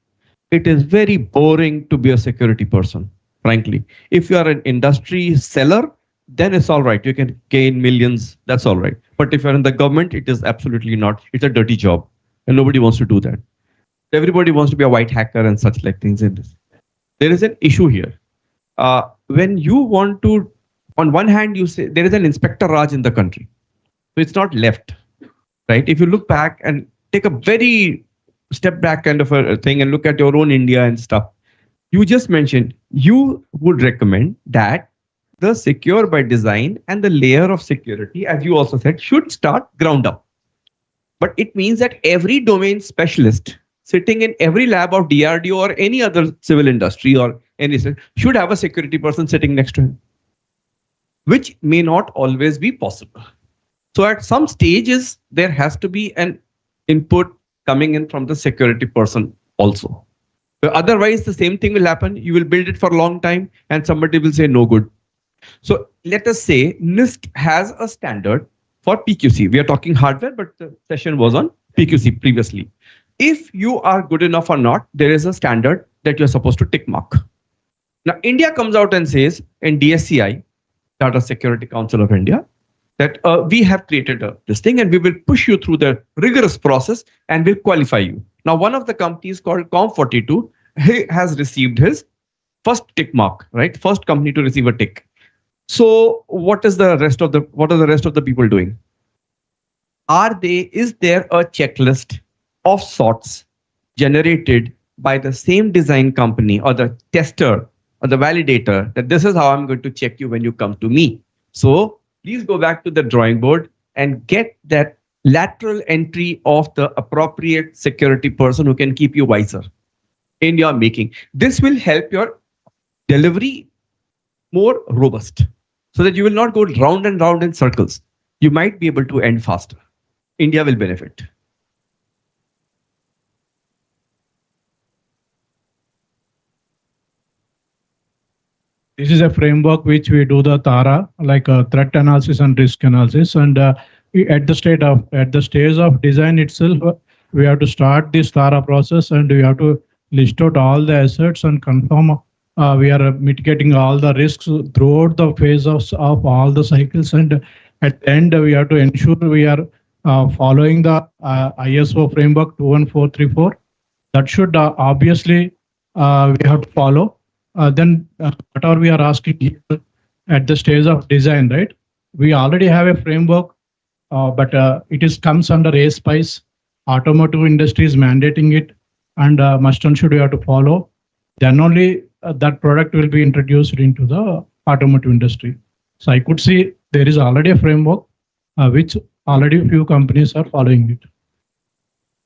It is very boring to be a security person. Frankly, if you are an industry seller, then it's all right. You can gain millions. That's all right. But if you're in the government, it is absolutely not. It's a dirty job, and nobody wants to do that. Everybody wants to be a white hacker and such like things in this. There is an issue here. When you want to, on one hand, you say there is an Inspector Raj in the country, so it's not left, right? If you look back and take a very step back kind of a thing and look at your own India and stuff. You just mentioned you would recommend that the secure by design and the layer of security, as you also said, should start ground up. But it means that every domain specialist sitting in every lab of DRDO or any other civil industry or anything should have a security person sitting next to him, which may not always be possible. So at some stages, there has to be an input coming in from the security person also. Otherwise, the same thing will happen. You will build it for a long time and somebody will say no good. So let us say NIST has a standard for PQC. We are talking hardware, but the session was on PQC previously. If you are good enough or not, there is a standard that you're supposed to tick mark. Now, India comes out and says in DSCI, Data Security Council of India, that we have created this thing and we will push you through the rigorous process and will qualify you. Now, one of the companies called Com42 has received his first tick mark, right? First company to receive a tick. So what are the rest of the people doing? Is there a checklist of sorts generated by the same design company or the tester or the validator that this is how I'm going to check you when you come to me? So please go back to the drawing board and get that lateral entry of the appropriate security person who can keep you wiser in your making. This will help your delivery more robust so that you will not go round and round in circles. You might be able to end faster. India will benefit.
This is a framework which we do the TARA, like threat analysis and risk analysis. And at the stage of design itself, we have to start this TARA process and we have to list out all the assets and confirm we are mitigating all the risks throughout the phases of all the cycles. And at the end, we have to ensure we are following the ISO framework 21434. That should obviously we have to follow. Then whatever we are asking here at the stage of design, right? We already have a framework, but it comes under ASPICE. Automotive industry is mandating it, and must and should we have to follow. Then only that product will be introduced into the automotive industry. So I could see there is already a framework which already few companies are following it.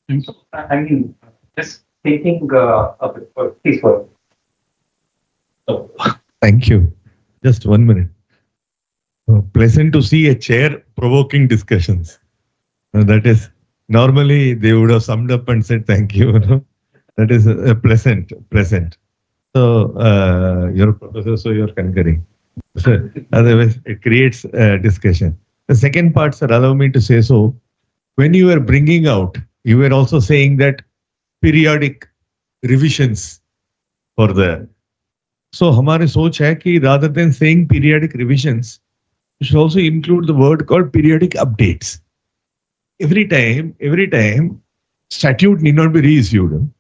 Thank you.
I mean, just thinking a bit, please go.
Thank you. Just 1 minute. Pleasant to see a chair provoking discussions. That is, normally they would have summed up and said thank you. That is pleasant. So you're a professor, so you're concurring. So, otherwise, it creates a discussion. The second part, sir, allow me to say so. When you were bringing out, you were also saying that periodic revisions for the. So, हमारे सोच है कि rather than saying periodic revisions, you should also include the word called periodic updates. Every time, statute need not be reissued.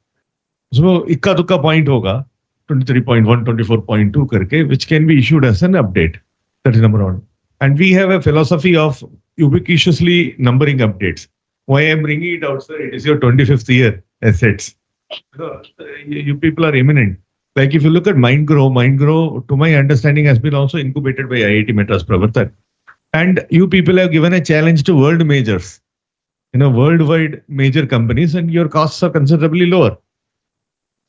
So, ikka dukka point hoga, 23.1, 24.2 karke, which can be issued as an update. That is number one. And we have a philosophy of ubiquitously numbering updates. Why I'm bringing it out, sir? It is your 25th year assets. So, you people are eminent. Like if you look at MindGrow, to my understanding, has been also incubated by IIT Madras Pravartak. And you people have given a challenge to world majors, worldwide major companies, and your costs are considerably lower.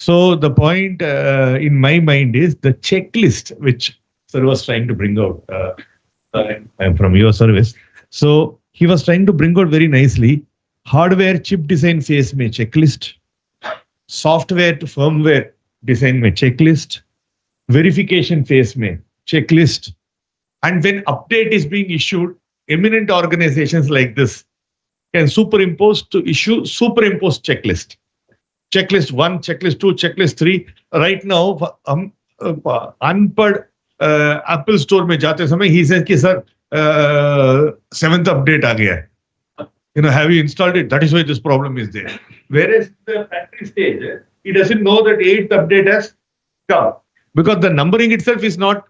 So the point in my mind is the checklist which sir was trying to bring out from your service. So he was trying to bring out very nicely hardware chip design phase mein checklist, software to firmware design mein checklist, verification phase mein checklist, and when update is being issued, eminent organizations like this can superimpose checklist. Checklist 1, checklist 2, checklist 3. Right now, unpad Apple Store mein jaate samay, he says, sir, 7th update aa gaya hai. Have you installed it? That is why this problem is there. Whereas the factory stage, he doesn't know that 8th update has come because the numbering itself is not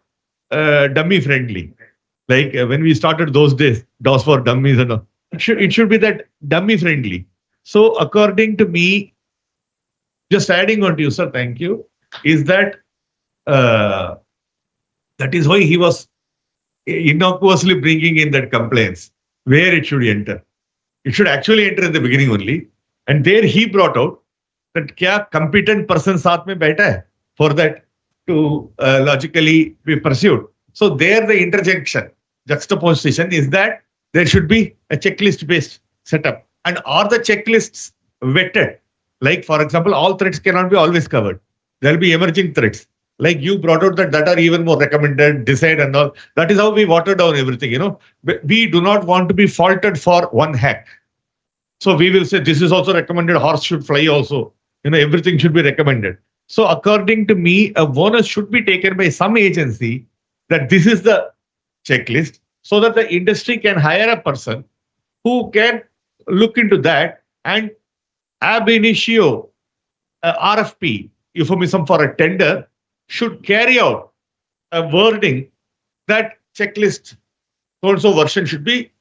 dummy friendly. Like when we started those days, DOS for dummies and all. It should be that dummy friendly. So according to me, just adding on to you, sir, thank you, is that that is why he was innocuously bringing in that complaints, where it should enter. It should actually enter in the beginning only. And there he brought out that kya competent person saath mein baitha hai for that to logically be pursued. So there the interjection, juxtaposition is that there should be a checklist based setup. And are the checklists vetted? Like, for example, all threats cannot be always covered. There will be emerging threats. Like you brought out that are even more recommended, decide and all. That is how we water down everything, We do not want to be faulted for one hack. So we will say this is also recommended, horse should fly also. Everything should be recommended. So according to me, a bonus should be taken by some agency that this is the checklist so that the industry can hire a person who can look into that and ab initio RFP, euphemism for a tender, should carry out a wording that checklist so-and-so version should be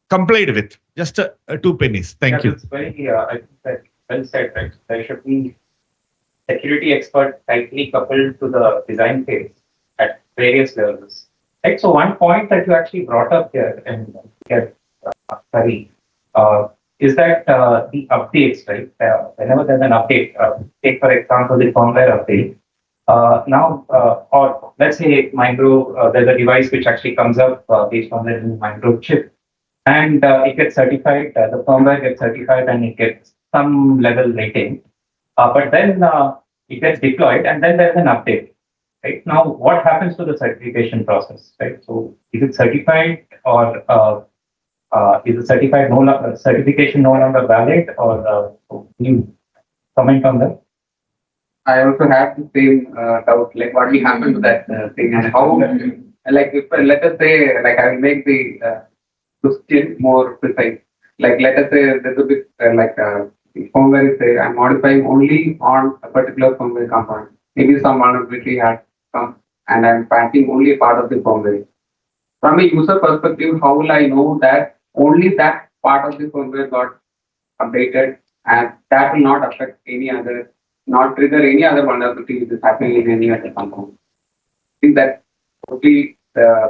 complied with. Just 2 pennies. Thank you.
That's very, I think that well said, right? There should be security expert tightly coupled to the design phase at various levels. Right. So one point that you actually brought up here, and Hari, is that the updates, right? Whenever there's an update, take for example the firmware update. Or let's say MindGrow, there's a device which actually comes up based on the new MindGrow chip, and it gets certified. The firmware gets certified, and it gets some level rating. But then it gets deployed, and then there's an update. Right now, what happens to the certification process? Right. So, is it certified, or is the certification no longer valid, or can you comment on that?
I also have the same doubt, like what will happen to that thing and how, like if let us say, like I will make the question more precise. Like let us say there's a bit firmware is there, I'm modifying only on a particular firmware component. Maybe some vulnerability has come and I'm patching only a part of the firmware. From a user perspective, how will I know that only that part of the firmware got updated and that will not affect any other, not trigger any other vulnerability which is happening in any other component? I think that would be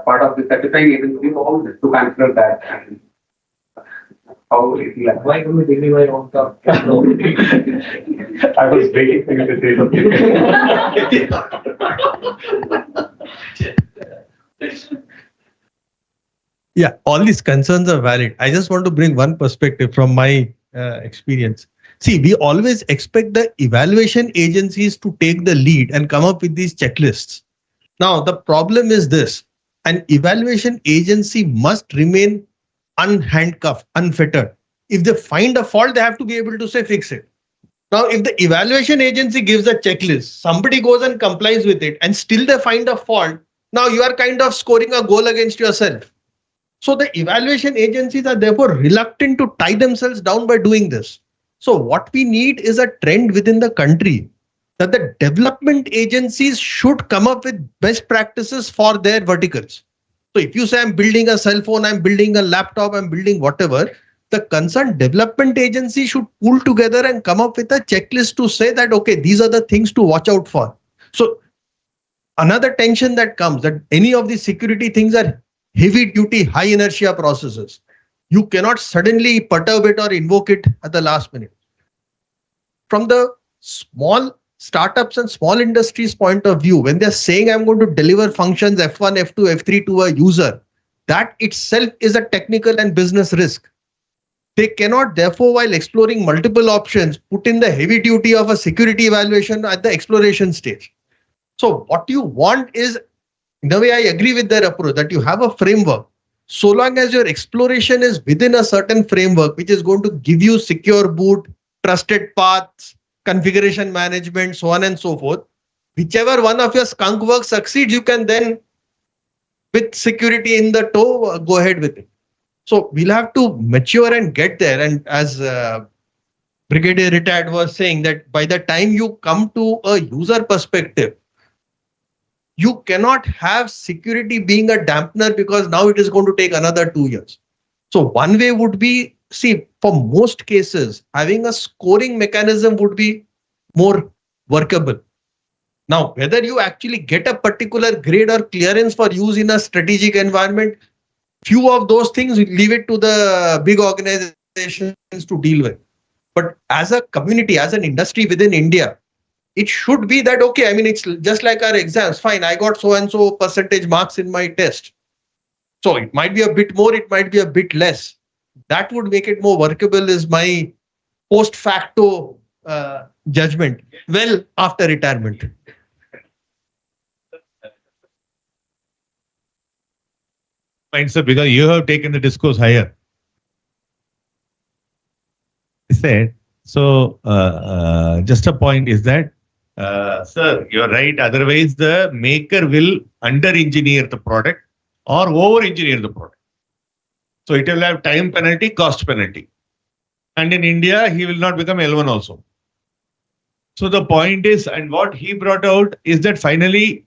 part of the certifying agency to consider that. And how it will happen. Why don't we give me my own stuff? I was waiting for you to say something.
Yeah, all these concerns are valid. I just want to bring one perspective from my experience. See, we always expect the evaluation agencies to take the lead and come up with these checklists. Now, the problem is this: an evaluation agency must remain unhandcuffed, unfettered. If they find a fault, they have to be able to say, fix it. Now, if the evaluation agency gives a checklist, somebody goes and complies with it, and still they find a fault, now you are kind of scoring a goal against yourself. So the evaluation agencies are therefore reluctant to tie themselves down by doing this. So what we need is a trend within the country that the development agencies should come up with best practices for their verticals. So if you say I'm building a cell phone, I'm building a laptop, I'm building whatever, the concerned development agency should pull together and come up with a checklist to say that, okay, these are the things to watch out for. So another tension that comes, that any of these security things are heavy duty, high inertia processes. You cannot suddenly perturb it or invoke it at the last minute. From the small startups and small industries point of view, when they're saying I'm going to deliver functions F1, F2, F3 to a user, that itself is a technical and business risk. They cannot, therefore, while exploring multiple options, put in the heavy duty of a security evaluation at the exploration stage. So what you want is, in a way, I agree with their approach that you have a framework. So long as your exploration is within a certain framework, which is going to give you secure boot, trusted paths, configuration management, so on and so forth, whichever one of your skunk work succeeds, you can then, with security in the tow, go ahead with it. So we'll have to mature and get there. And as Brigadier Retired was saying, that by the time you come to a user perspective, you cannot have security being a dampener because now it is going to take another 2 years. So one way would be, see, for most cases, having a scoring mechanism would be more workable. Now, whether you actually get a particular grade or clearance for use in a strategic environment, few of those things, leave it to the big organizations to deal with. But as a community, as an industry within India, it should be that, okay, I mean, it's just like our exams. Fine, I got so and so percentage marks in my test. So it might be a bit more, it might be a bit less. That would make it more workable is my post facto judgment, well after retirement. Fine, sir, because you have taken the discourse higher. I said, so just a point is that, sir, you're right. Otherwise, the maker will under-engineer the product or over-engineer the product. So it will have time penalty, cost penalty. And in India, he will not become L1 also. So the point is, and what he brought out is that finally,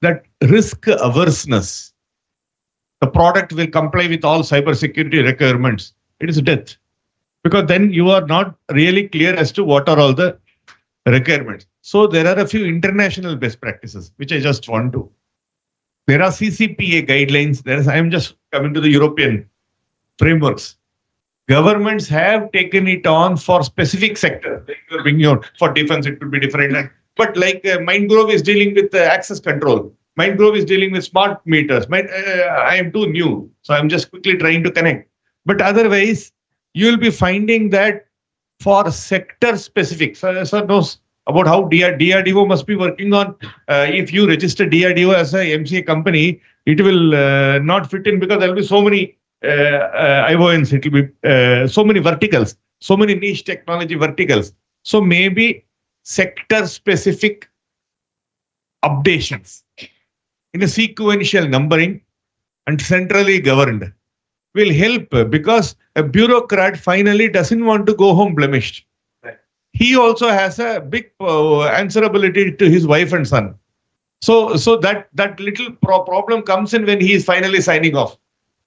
that risk averseness, the product will comply with all cybersecurity requirements. It is death. Because then you are not really clear as to what are all the requirements. So there are a few international best practices, which I just want to. There are CCPA guidelines. I am just coming to the European frameworks. Governments have taken it on for specific sectors. Like for defense, it could be different. But like Mindgrove is dealing with access control. Mindgrove is dealing with smart meters. I am too new, so I'm just quickly trying to connect. But otherwise, you will be finding that for sector specific, sir knows about how DRDO must be working on. If you register DRDO as a MCA company, it will not fit in because there will be so many IONs, it will be so many verticals, so many niche technology verticals. So maybe sector-specific updations in a sequential numbering and centrally governed will help, because a bureaucrat finally doesn't want to go home blemished. He also has a big answerability to his wife and son. So that little problem comes in when he is finally signing off.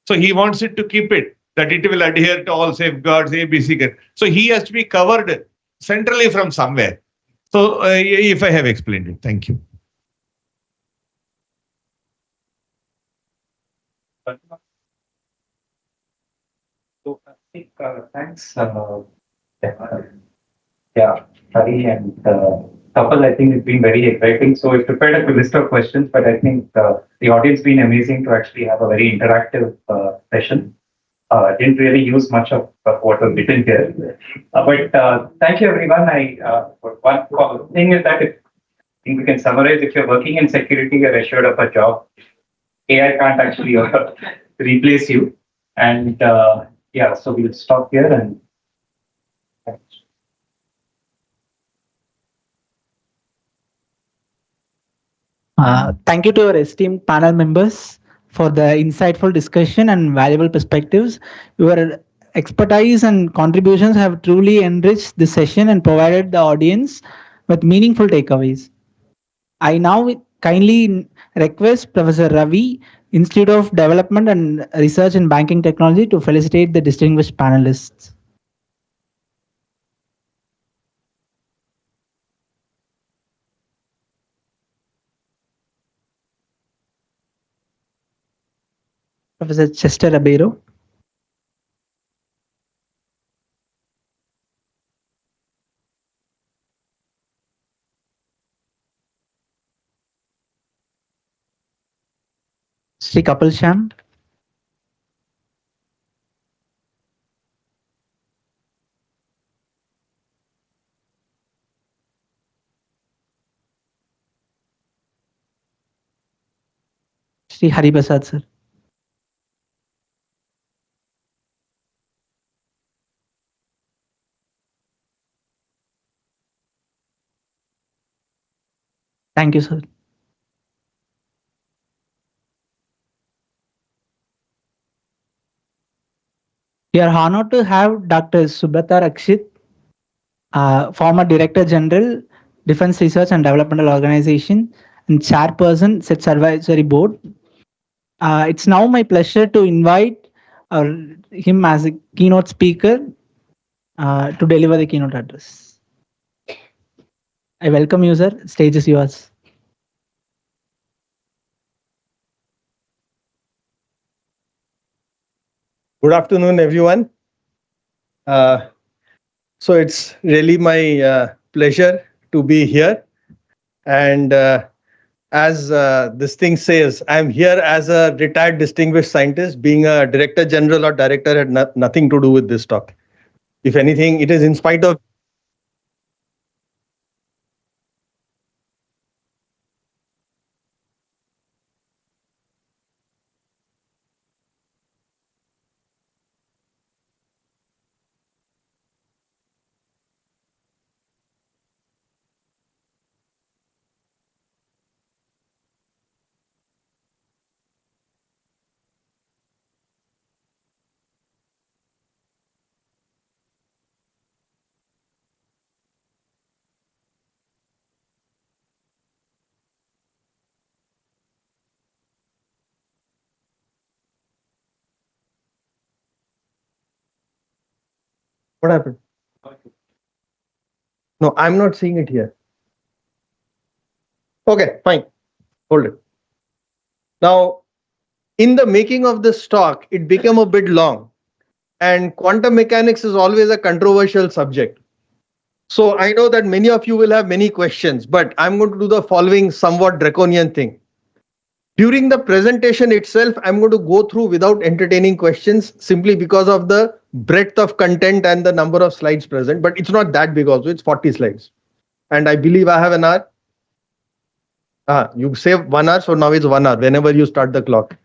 So he wants it to keep it, that it will adhere to all safeguards, ABC. So he has to be covered centrally from somewhere. So if I have explained it, thank you.
So I think thanks. Yeah, Hari and Kapil, I think it's been very exciting. So we've prepared a list of questions, but I think the audience has been amazing to actually have a very interactive session. Didn't really use much of what was written here. But thank you, everyone. One thing is that I think we can summarize, if you're working in security, you're assured of a job. AI can't actually replace you. And yeah, so we'll stop here and
thank you to our esteemed panel members for the insightful discussion and valuable perspectives. Your expertise and contributions have truly enriched the session and provided the audience with meaningful takeaways. I now kindly request Professor Ravi, Institute of Development and Research in Banking Technology, to felicitate the distinguished panelists. Professor Chester Abero. Sri Kapil Sham. Sri Haribasad sir. Thank you, sir. We are honored to have Dr. Subrata Rakshit, former Director General, Defense Research and Developmental Organization, and Chairperson, SETS Advisory Board. It's now my pleasure to invite him as a keynote speaker to deliver the keynote address. I welcome you, sir. Stage is yours.
Good afternoon, everyone. So it's really my pleasure to be here. And as this thing says, I'm here as a retired distinguished scientist. Being a director general or director had nothing to do with this talk. If anything, it is in spite of what happened? No, I'm not seeing it here. Okay, fine. Hold it. Now, in the making of this talk, it became a bit long. And quantum mechanics is always a controversial subject. So I know that many of you will have many questions, but I'm going to do the following somewhat draconian thing. During the presentation itself, I'm going to go through without entertaining questions simply because of the breadth of content and the number of slides present. But it's not that big also, it's 40 slides. And I believe I have an hour. You save 1 hour, so now it's 1 hour whenever you start the clock.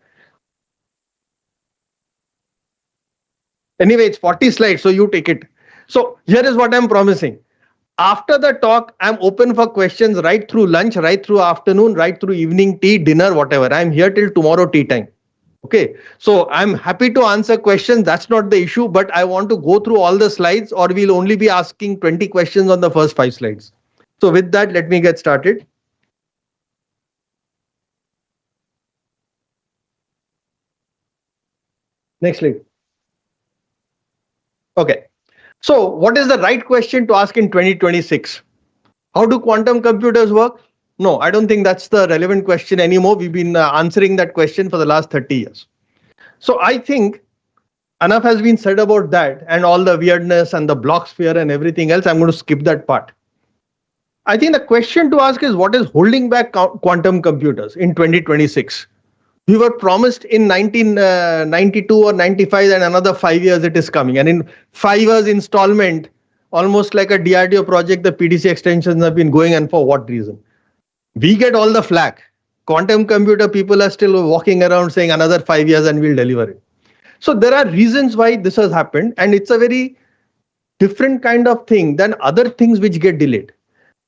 Anyway, it's 40 slides, so you take it. So here is what I'm promising. After the talk, I'm open for questions right through lunch, right through afternoon, right through evening tea, dinner, whatever. I'm here till tomorrow tea time. Okay, so I'm happy to answer questions. That's not the issue, but I want to go through all the slides, or we'll only be asking 20 questions on the first 5 slides. So with that, let me get started. Next slide. Okay, so what is the right question to ask in 2026? How do quantum computers work? No, I don't think that's the relevant question anymore. We've been answering that question for the last 30 years. So I think enough has been said about that and all the weirdness and the block sphere and everything else. I'm going to skip that part. I think the question to ask is, what is holding back quantum computers in 2026? We were promised in 1992 or 95 and another 5 years it is coming. And in 5 years installment, almost like a DRDO project, the PDC extensions have been going, and for what reason? We get all the flack. Quantum computer people are still walking around saying another 5 years and we'll deliver it. So there are reasons why this has happened, and it's a very different kind of thing than other things which get delayed.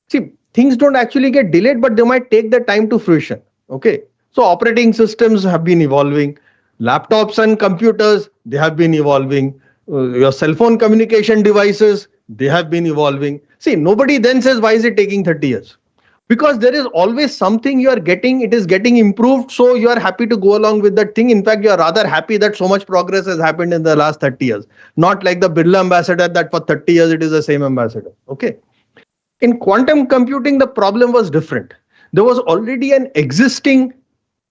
See, things don't actually get delayed, but they might take the time to fruition. Okay. So operating systems have been evolving. Laptops and computers, they have been evolving. Your cell phone communication devices, they have been evolving. See, nobody then says, why is it taking 30 years? Because there is always something you are getting, it is getting improved, so you are happy to go along with that thing. In fact, you are rather happy that so much progress has happened in the last 30 years. Not like the Birla ambassador that for 30 years it is the same ambassador. Okay. In quantum computing, the problem was different. There was already an existing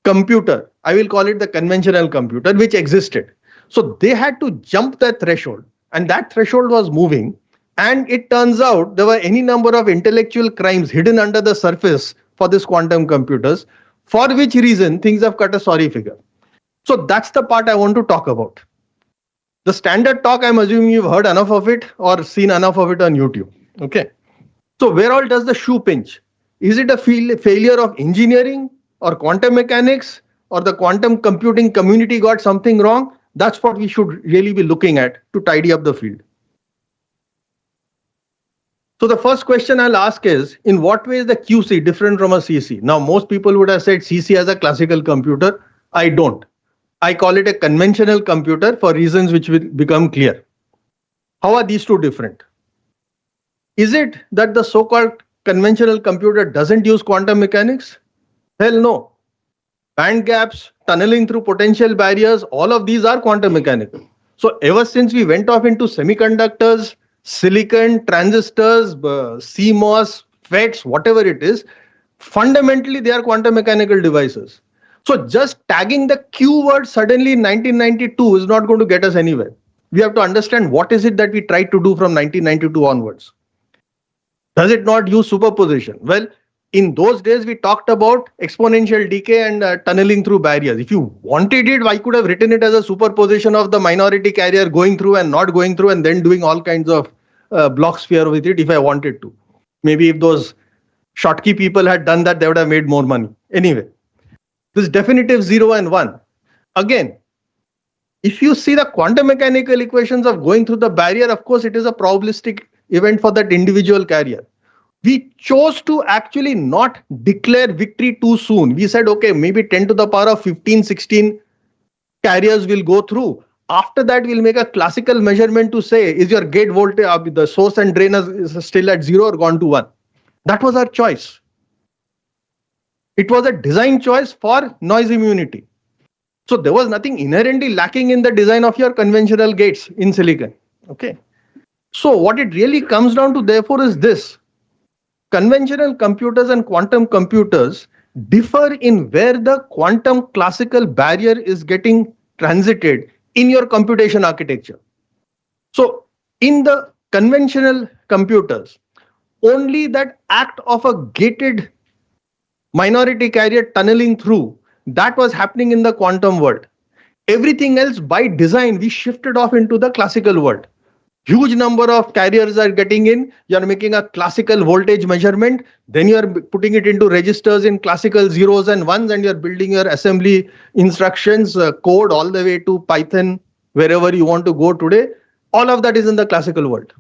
computer, I will call it the conventional computer, which existed. So they had to jump that threshold, and that threshold was moving. And it turns out there were any number of intellectual crimes hidden under the surface for this quantum computers, for which reason things have cut a sorry figure. So that's the part I want to talk about. The standard talk, I'm assuming you've heard enough of it or seen enough of it on YouTube. Okay. So where all does the shoe pinch? Is it a failure of engineering or quantum mechanics, or the quantum computing community got something wrong? That's what we should really be looking at to tidy up the field. So the first question I'll ask is, in what way is the QC different from a CC? Now, most people would have said CC as a classical computer. I don't. I call it a conventional computer for reasons which will become clear. How are these two different? Is it that the so-called conventional computer doesn't use quantum mechanics? Hell no. Band gaps, tunneling through potential barriers, all of these are quantum mechanical. So ever since we went off into semiconductors, silicon, transistors, CMOS, FETs, whatever it is, fundamentally they are quantum mechanical devices. So just tagging the Q word suddenly in 1992 is not going to get us anywhere. We have to understand what is it that we tried to do from 1992 onwards. Does it not use superposition? Well, in those days, we talked about exponential decay and tunneling through barriers. If you wanted it, I could have written it as a superposition of the minority carrier going through and not going through, and then doing all kinds of block sphere with it if I wanted to. Maybe if those Schottky people had done that, they would have made more money. Anyway, this definitive 0 and 1. Again, if you see the quantum mechanical equations of going through the barrier, of course, it is a probabilistic event for that individual carrier. We chose to actually not declare victory too soon. We said, okay, maybe 10 to the power of 15, 16 carriers will go through. After that, we'll make a classical measurement to say, is your gate voltage, the source and drain is still at 0 or gone to 1? That was our choice. It was a design choice for noise immunity. So there was nothing inherently lacking in the design of your conventional gates in silicon. Okay. So what it really comes down to, therefore, is this. Conventional computers and quantum computers differ in where the quantum classical barrier is getting transited in your computation architecture. So in the conventional computers, only that act of a gated minority carrier tunneling through, that was happening in the quantum world. Everything else by design, we shifted off into the classical world. Huge number of carriers are getting in. You're making a classical voltage measurement. Then you're putting it into registers in classical zeros and ones, and you're building your assembly instructions, code all the way to Python, wherever you want to go today. All of that is in the classical world.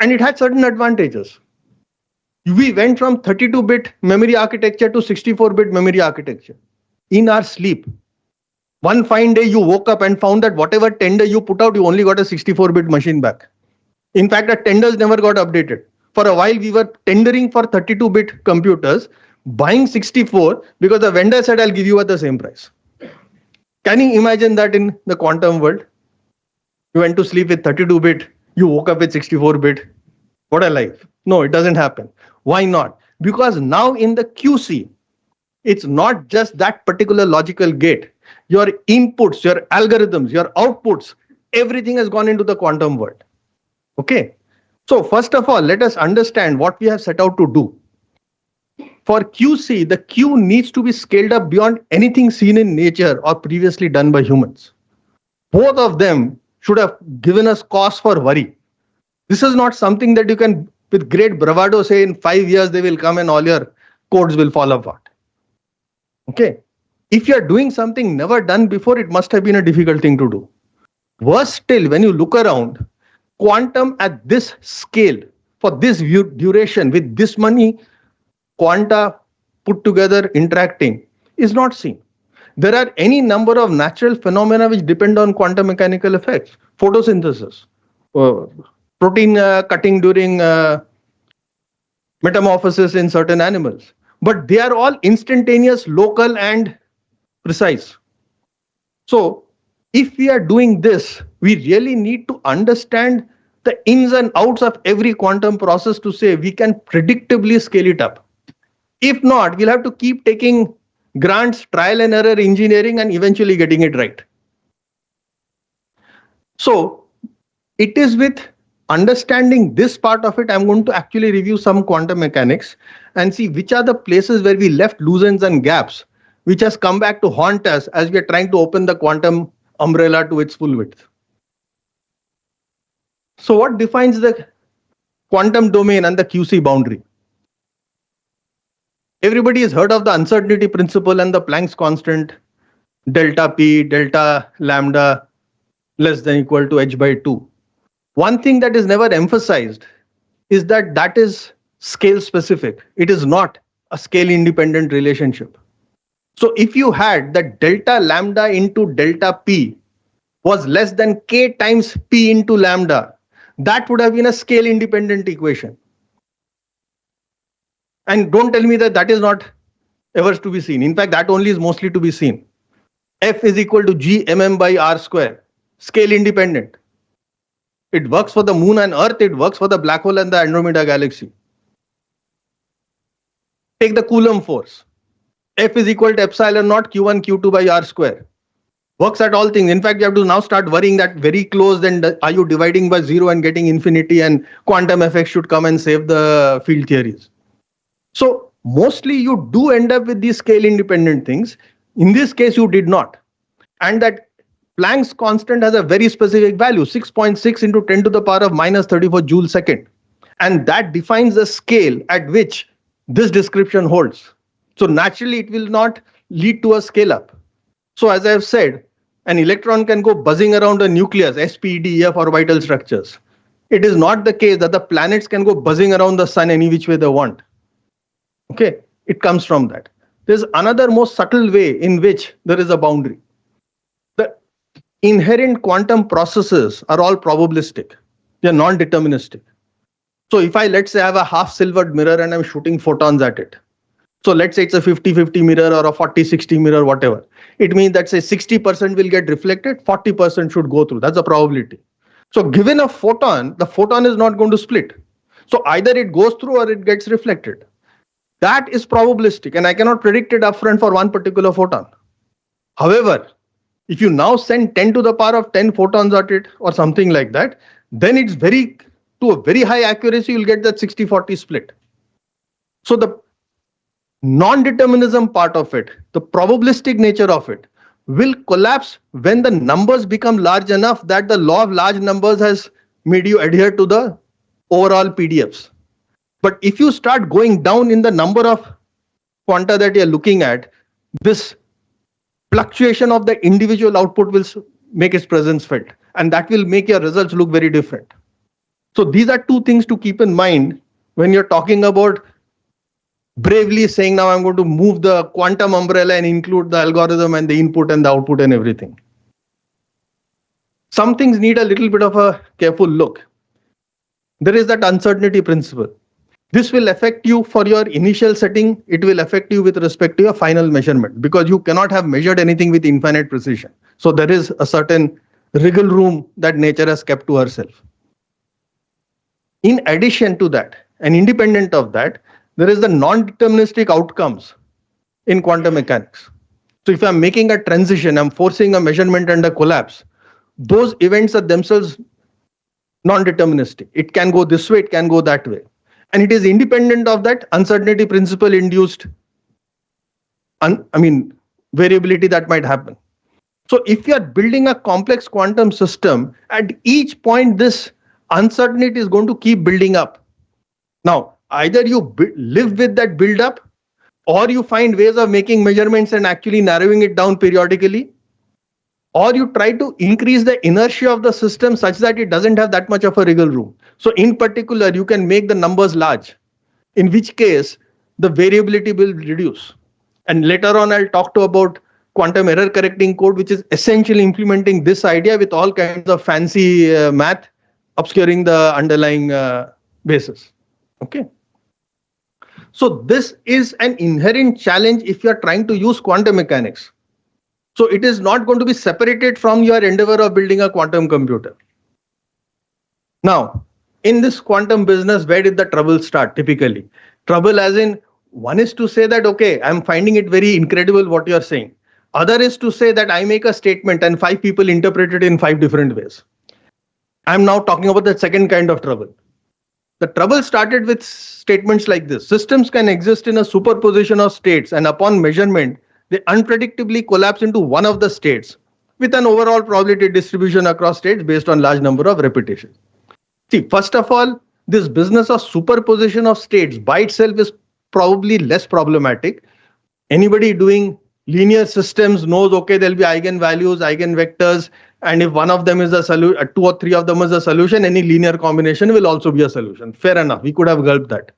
And it had certain advantages. We went from 32-bit memory architecture to 64-bit memory architecture in our sleep. One fine day, you woke up and found that whatever tender you put out, you only got a 64-bit machine back. In fact, the tenders never got updated. For a while, we were tendering for 32-bit computers, buying 64 because the vendor said, I'll give you at the same price. Can you imagine that in the quantum world? You went to sleep with 32-bit, you woke up with 64-bit. What a life. No, it doesn't happen. Why not? Because now in the QC, it's not just that particular logical gate. Your inputs, your algorithms, your outputs, everything has gone into the quantum world. Okay. So first of all, let us understand what we have set out to do. For QC, the Q needs to be scaled up beyond anything seen in nature or previously done by humans. Both of them should have given us cause for worry. This is not something that you can, with great bravado, say in 5 years they will come and all your codes will fall apart. Okay. If you are doing something never done before, it must have been a difficult thing to do. Worse still, when you look around, quantum at this scale, for this duration, with this many quanta put together interacting, is not seen. There are any number of natural phenomena which depend on quantum mechanical effects. Photosynthesis, protein cutting during metamorphosis in certain animals. But they are all instantaneous, local, and precise. So if we are doing this, we really need to understand the ins and outs of every quantum process to say we can predictably scale it up. If not, we'll have to keep taking grants, trial and error engineering, and eventually getting it right. So it is with understanding this part of it, I'm going to actually review some quantum mechanics and see which are the places where we left loose ends and gaps, which has come back to haunt us as we are trying to open the quantum umbrella to its full width. So what defines the quantum domain and the QC boundary? Everybody has heard of the uncertainty principle and the Planck's constant, delta P, delta lambda less than equal to h by 2. One thing that is never emphasized is that that is scale specific. It is not a scale independent relationship. So if you had that delta lambda into delta P was less than K times P into lambda, that would have been a scale independent equation. And don't tell me that that is not ever to be seen. In fact, that only is mostly to be seen. F is equal to G mm by R square, scale independent. It works for the moon and earth, it works for the black hole and the Andromeda galaxy. Take the Coulomb force. F is equal to epsilon naught Q1 Q2 by R square. Works at all things. In fact, you have to now start worrying that very close, then are you dividing by 0 and getting infinity, and quantum effects should come and save the field theories. So mostly you do end up with these scale independent things. In this case, you did not. And that Planck's constant has a very specific value, 6.6 into 10 to the power of minus 34 joule second. And that defines the scale at which this description holds. So naturally, it will not lead to a scale up. So as I have said, an electron can go buzzing around a nucleus, SPDF orbital structures. It is not the case that the planets can go buzzing around the sun any which way they want. Okay, it comes from that. There's another more subtle way in which there is a boundary. The inherent quantum processes are all probabilistic. They are non-deterministic. So if I, let's say, I have a half-silvered mirror and I'm shooting photons at it. So let's say it's a 50-50 mirror or a 40-60 mirror, whatever. It means that say 60% will get reflected, 40% should go through. That's a probability. So given a photon, the photon is not going to split. So either it goes through or it gets reflected. That is probabilistic, and I cannot predict it upfront for one particular photon. However, if you now send 10 to the power of 10 photons at it or something like that, then it's to a very high accuracy, you'll get that 60-40 split. So the non-determinism part of it, the probabilistic nature of it, will collapse when the numbers become large enough that the law of large numbers has made you adhere to the overall PDFs. But if you start going down in the number of quanta that you're looking at, this fluctuation of the individual output will make its presence felt, and that will make your results look very different. So these are two things to keep in mind when you're talking about bravely saying, now I'm going to move the quantum umbrella and include the algorithm and the input and the output and everything. Some things need a little bit of a careful look. There is that uncertainty principle. This will affect you for your initial setting. It will affect you with respect to your final measurement, because you cannot have measured anything with infinite precision. So there is a certain wriggle room that nature has kept to herself. In addition to that, and independent of that, there is the non-deterministic outcomes in quantum mechanics. So if I'm making a transition, I'm forcing a measurement and a collapse, those events are themselves non-deterministic. It can go this way, it can go that way. And it is independent of that uncertainty principle induced variability that might happen. So if you are building a complex quantum system, at each point this uncertainty is going to keep building up. Now, either you live with that build up, or you find ways of making measurements and actually narrowing it down periodically, or you try to increase the inertia of the system such that it doesn't have that much of a wriggle room. So in particular, you can make the numbers large, in which case the variability will reduce. And later on, I'll talk about quantum error correcting code, which is essentially implementing this idea with all kinds of fancy math obscuring the underlying basis. Okay. So this is an inherent challenge if you are trying to use quantum mechanics. So it is not going to be separated from your endeavor of building a quantum computer. Now, in this quantum business, where did the trouble start typically? Trouble as in, one is to say that, okay, I'm finding it very incredible what you're saying. Other is to say that I make a statement and 5 people interpret it in 5 different ways. I'm now talking about the second kind of trouble. The trouble started with statements like this. Systems can exist in a superposition of states, and upon measurement, they unpredictably collapse into one of the states with an overall probability distribution across states based on large number of repetitions. See, first of all, this business of superposition of states by itself is probably less problematic. Anybody doing linear systems knows, okay, there'll be eigenvalues, eigenvectors, and if one of them is a solution, 2 or 3 of them is a solution, any linear combination will also be a solution. Fair enough, we could have gulped that.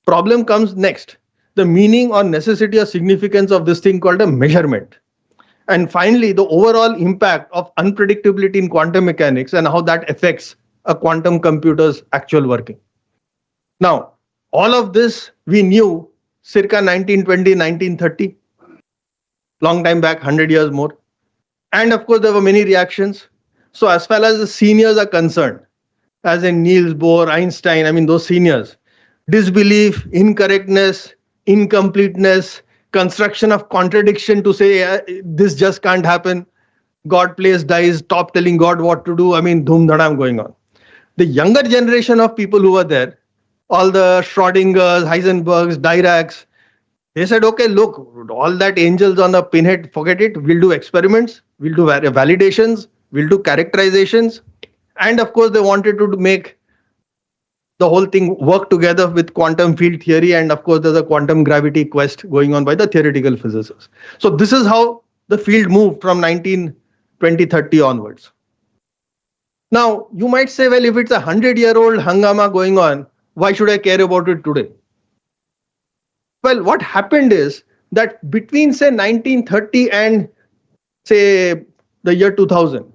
Problem comes next, the meaning or necessity or significance of this thing called a measurement. And finally, the overall impact of unpredictability in quantum mechanics and how that affects a quantum computer's actual working. Now, all of this we knew circa 1920, 1930, long time back, 100 years more. And of course, there were many reactions. So as far as the seniors are concerned, as in Niels Bohr, Einstein, those seniors, disbelief, incorrectness, incompleteness, construction of contradiction to say this just can't happen, God plays dice, top telling God what to do, dhoom dhadam going on. The younger generation of people who were there, all the Schrodingers, Heisenbergs, Diracks, they said, okay, look, all that angels on the pinhead, forget it. We'll do experiments, we'll do validations, we'll do characterizations. And of course, they wanted to make the whole thing work together with quantum field theory. And of course, there's a quantum gravity quest going on by the theoretical physicists. So this is how the field moved from 1920-30 onwards. Now, you might say, well, if it's a 100-year-old hangama going on, why should I care about it today? Well, what happened is that between, say, 1930 and, say, the year 2000,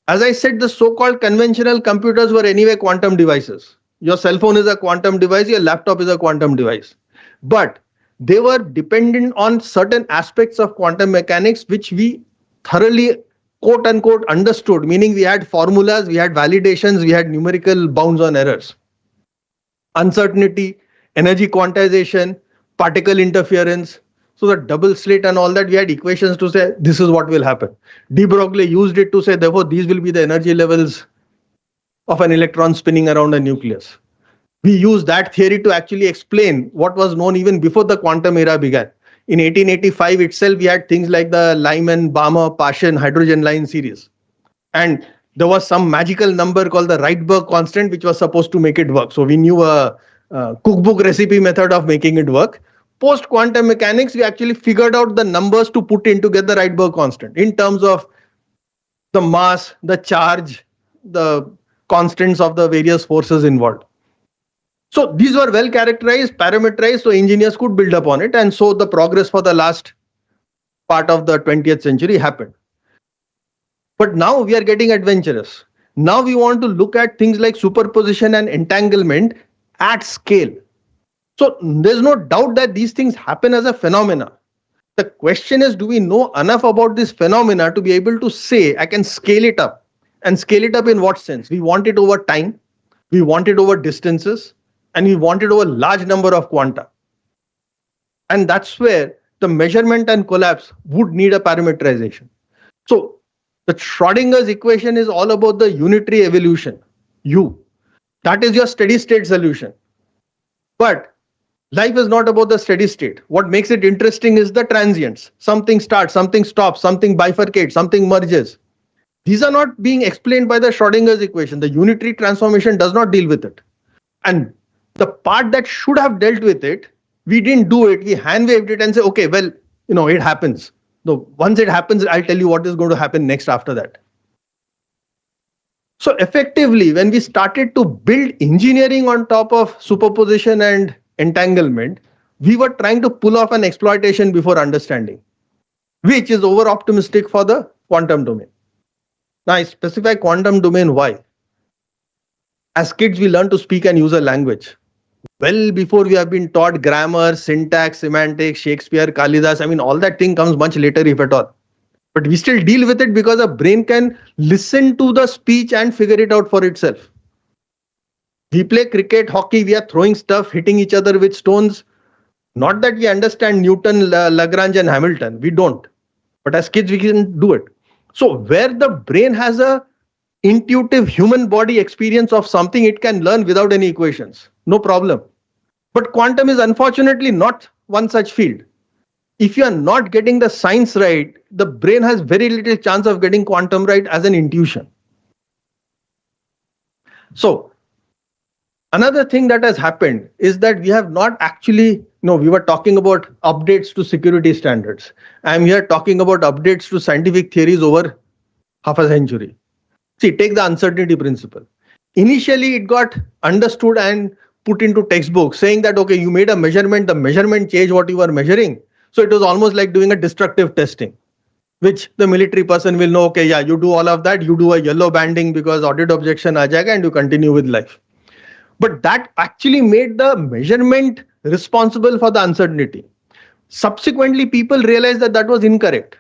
as I said, the so-called conventional computers were anyway quantum devices. Your cell phone is a quantum device, your laptop is a quantum device. But they were dependent on certain aspects of quantum mechanics, which we thoroughly, quote unquote, understood, meaning we had formulas, we had validations, we had numerical bounds on errors. Uncertainty, energy quantization, particle interference. So the double slit and all that, we had equations to say this is what will happen. De Broglie used it to say, therefore, these will be the energy levels of an electron spinning around a nucleus. We used that theory to actually explain what was known even before the quantum era began. In 1885 itself, we had things like the Lyman, Balmer, Paschen hydrogen line series. And there was some magical number called the Rydberg constant, which was supposed to make it work. So we knew a cookbook recipe method of making it work. Post quantum mechanics, we actually figured out the numbers to put in to get the Rydberg constant in terms of the mass, the charge, the constants of the various forces involved. So these were well characterized, parameterized, so engineers could build upon it. And so the progress for the last part of the 20th century happened. But now we are getting adventurous. Now we want to look at things like superposition and entanglement at scale. So there's no doubt that these things happen as a phenomena. The question is, do we know enough about this phenomena to be able to say, I can scale it up? And scale it up in what sense? We want it over time, we want it over distances, and we want it over large number of quanta. And that's where the measurement and collapse would need a parameterization. So the Schrodinger's equation is all about the unitary evolution, U. That is your steady state solution. But life is not about the steady state. What makes it interesting is the transients. Something starts, something stops, something bifurcates, something merges. These are not being explained by the Schrodinger's equation. The unitary transformation does not deal with it. And the part that should have dealt with it, we didn't do it. We hand waved it and say, okay, well, it happens. So once it happens, I'll tell you what is going to happen next after that. So effectively, when we started to build engineering on top of superposition and entanglement, we were trying to pull off an exploitation before understanding, which is over optimistic for the quantum domain. Now I specify quantum domain why. As kids, we learn to speak and use a language. Well before we have been taught grammar, syntax, semantics, Shakespeare, Kalidas, all that thing comes much later if at all. But we still deal with it because a brain can listen to the speech and figure it out for itself. We play cricket, hockey, we are throwing stuff, hitting each other with stones. Not that we understand Newton, Lagrange and Hamilton, we don't. But as kids, we can do it. So where the brain has a intuitive human body experience of something, it can learn without any equations, no problem. But quantum is unfortunately not one such field. If you are not getting the science right, the brain has very little chance of getting quantum right as an intuition. So another thing that has happened is that we have not actually, we were talking about updates to security standards. I'm here talking about updates to scientific theories over half a century. See, take the uncertainty principle. Initially, it got understood and put into textbooks saying that, okay, you made a measurement, the measurement changed what you were measuring. So it was almost like doing a destructive testing, which the military person will know, okay, yeah, you do all of that, you do a yellow banding because audit objection aa jayega and you continue with life. But that actually made the measurement responsible for the uncertainty. Subsequently, people realized that that was incorrect.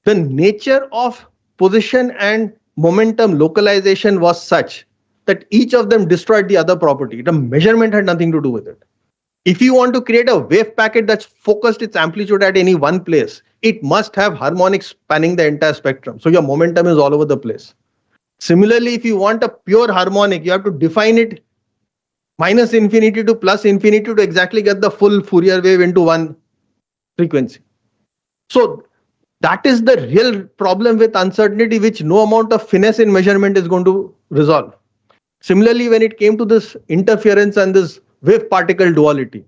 The nature of position and momentum localization was such that each of them destroyed the other property. The measurement had nothing to do with it. If you want to create a wave packet that's focused its amplitude at any one place, it must have harmonics spanning the entire spectrum. So your momentum is all over the place. Similarly, if you want a pure harmonic, you have to define it minus infinity to plus infinity to exactly get the full Fourier wave into one frequency. So that is the real problem with uncertainty, which no amount of finesse in measurement is going to resolve. Similarly, when it came to this interference and this wave particle duality,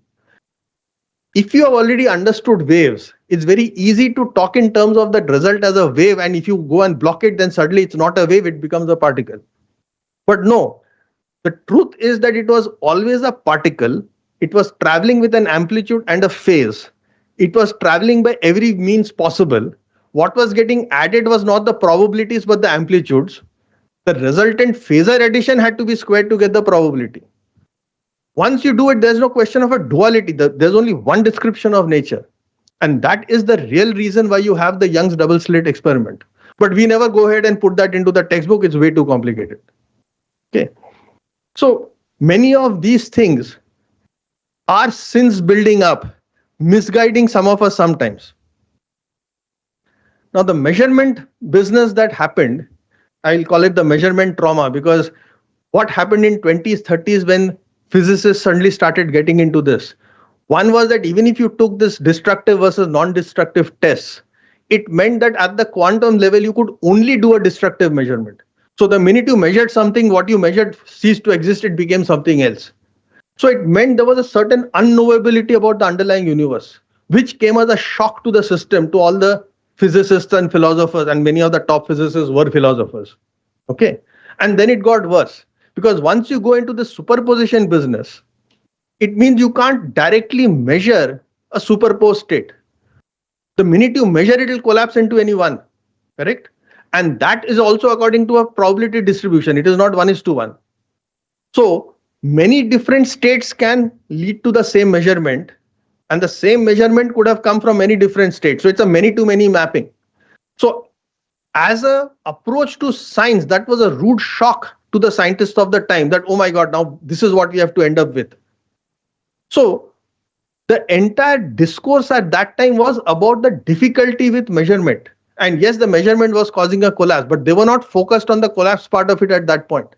if you have already understood waves, it's very easy to talk in terms of that result as a wave, and if you go and block it, then suddenly it's not a wave, it becomes a particle. But no, the truth is that it was always a particle. It was traveling with an amplitude and a phase. It was traveling by every means possible. What was getting added was not the probabilities but the amplitudes. The resultant phasor addition had to be squared to get the probability. Once you do it, there's no question of a duality. There's only one description of nature. And that is the real reason why you have the Young's double slit experiment. But we never go ahead and put that into the textbook. It's way too complicated. Okay. So many of these things are since building up, misguiding some of us sometimes. Now the measurement business that happened, I'll call it the measurement trauma, because what happened in 20s, 30s when physicists suddenly started getting into this. One was that even if you took this destructive versus non-destructive tests, it meant that at the quantum level, you could only do a destructive measurement. So the minute you measured something, what you measured ceased to exist, it became something else. So it meant there was a certain unknowability about the underlying universe, which came as a shock to the system, to all the physicists and philosophers, and many of the top physicists were philosophers. Okay. And then it got worse. Because once you go into the superposition business, it means you can't directly measure a superposed state. The minute you measure it, will collapse into any one, correct? And that is also according to a probability distribution. It is not 1:1. So many different states can lead to the same measurement, and the same measurement could have come from many different states. So it's a many-to-many mapping. So as a approach to science, that was a rude shock to the scientists of the time that, oh my God, now this is what we have to end up with. So the entire discourse at that time was about the difficulty with measurement. And yes, the measurement was causing a collapse, but they were not focused on the collapse part of it at that point.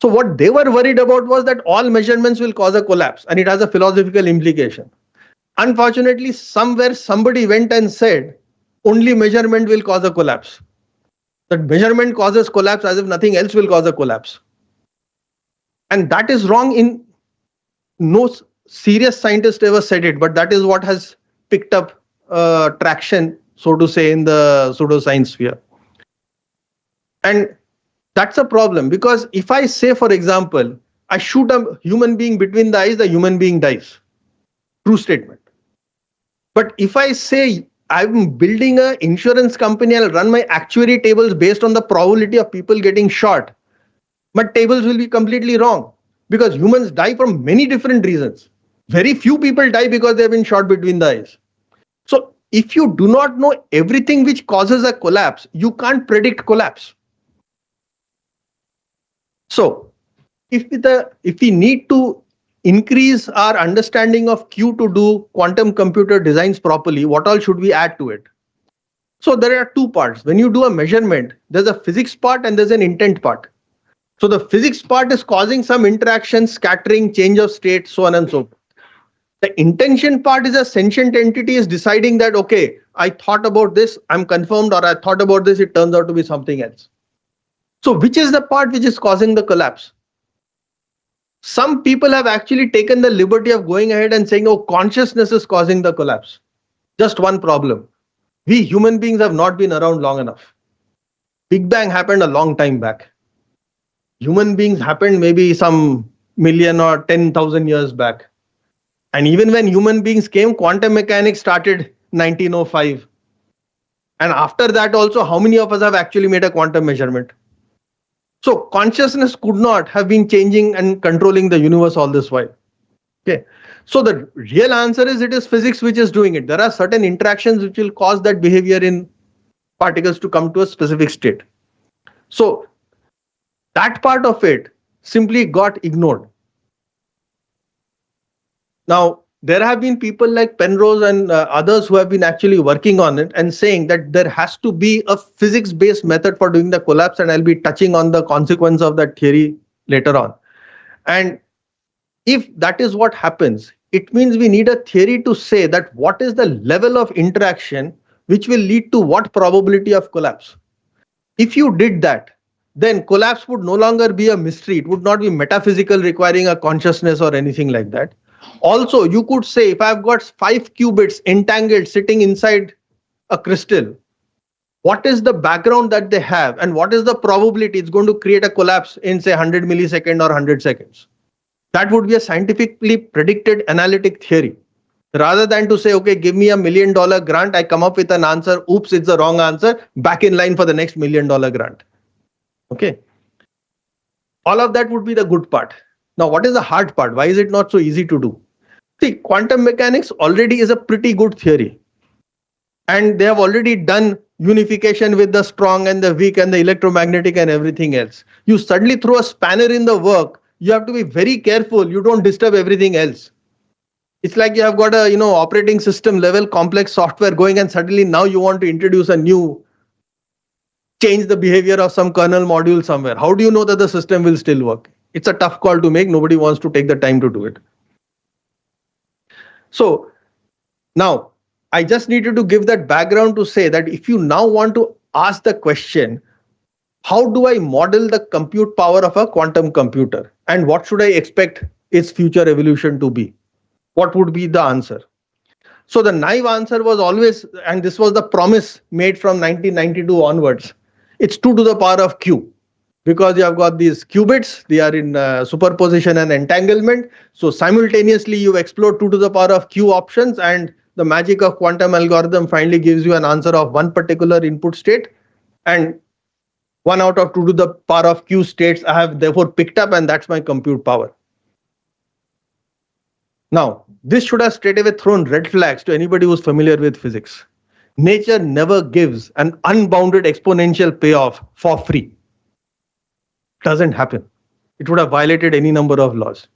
So what they were worried about was that all measurements will cause a collapse, and it has a philosophical implication. Unfortunately, somewhere somebody went and said, only measurement will cause a collapse. That measurement causes collapse as if nothing else will cause a collapse. And that is wrong. In no serious scientist ever said it, but that is what has picked up traction, so to say, in the pseudoscience sphere. And that's a problem, because if I say, for example, I shoot a human being between the eyes, the human being dies. True statement. But if I say I'm building an insurance company, I'll run my actuary tables based on the probability of people getting shot, my tables will be completely wrong, because humans die for many different reasons. Very few people die because they've been shot between the eyes. So if you do not know everything which causes a collapse, you can't predict collapse. So if we need to increase our understanding of Q to do quantum computer designs properly, what all should we add to it? So there are two parts. When you do a measurement, there's a physics part and there's an intent part. So the physics part is causing some interaction, scattering, change of state, so on and so forth. The intention part is a sentient entity is deciding that, okay, I thought about this, I'm confirmed, or I thought about this, it turns out to be something else. So which is the part which is causing the collapse? Some people have actually taken the liberty of going ahead and saying, oh, consciousness is causing the collapse. Just one problem. We human beings have not been around long enough. Big Bang happened a long time back. Human beings happened maybe some million or 10,000 years back. And even when human beings came, quantum mechanics started 1905. And after that also, how many of us have actually made a quantum measurement? So consciousness could not have been changing and controlling the universe all this while. Okay. So the real answer is it is physics which is doing it. There are certain interactions which will cause that behavior in particles to come to a specific state. So that part of it simply got ignored. Now, there have been people like Penrose and others who have been actually working on it and saying that there has to be a physics-based method for doing the collapse, and I'll be touching on the consequence of that theory later on. And if that is what happens, it means we need a theory to say that what is the level of interaction which will lead to what probability of collapse. If you did that, then collapse would no longer be a mystery. It would not be metaphysical, requiring a consciousness or anything like that. Also, you could say if I've got 5 qubits entangled sitting inside a crystal, what is the background that they have and what is the probability it's going to create a collapse in, say, 100 milliseconds or 100 seconds? That would be a scientifically predicted analytic theory. Rather than to say, okay, give me $1 million grant, I come up with an answer, oops, it's the wrong answer, back in line for the next $1 million grant. Okay. All of that would be the good part. Now, what is the hard part? Why is it not so easy to do? See, quantum mechanics already is a pretty good theory. And they have already done unification with the strong and the weak and the electromagnetic and everything else. You suddenly throw a spanner in the work, you have to be very careful. You don't disturb everything else. It's like you have got a, operating system level complex software going, and suddenly now you want to introduce a new, change the behavior of some kernel module somewhere. How do you know that the system will still work? It's a tough call to make. Nobody wants to take the time to do it. So now I just needed to give that background to say that if you now want to ask the question, how do I model the compute power of a quantum computer? And what should I expect its future evolution to be? What would be the answer? So the naive answer was always, and this was the promise made from 1992 onwards, it's 2 to the power of Q. because you have got these qubits, they are in superposition and entanglement. So simultaneously you explore 2 to the power of q options, and the magic of quantum algorithm finally gives you an answer of one particular input state, and 1 out of 2 to the power of q states I have therefore picked up, and that's my compute power. Now, this should have straight away thrown red flags to anybody who's familiar with physics. Nature never gives an unbounded exponential payoff for free. Doesn't happen. It would have violated any number of laws.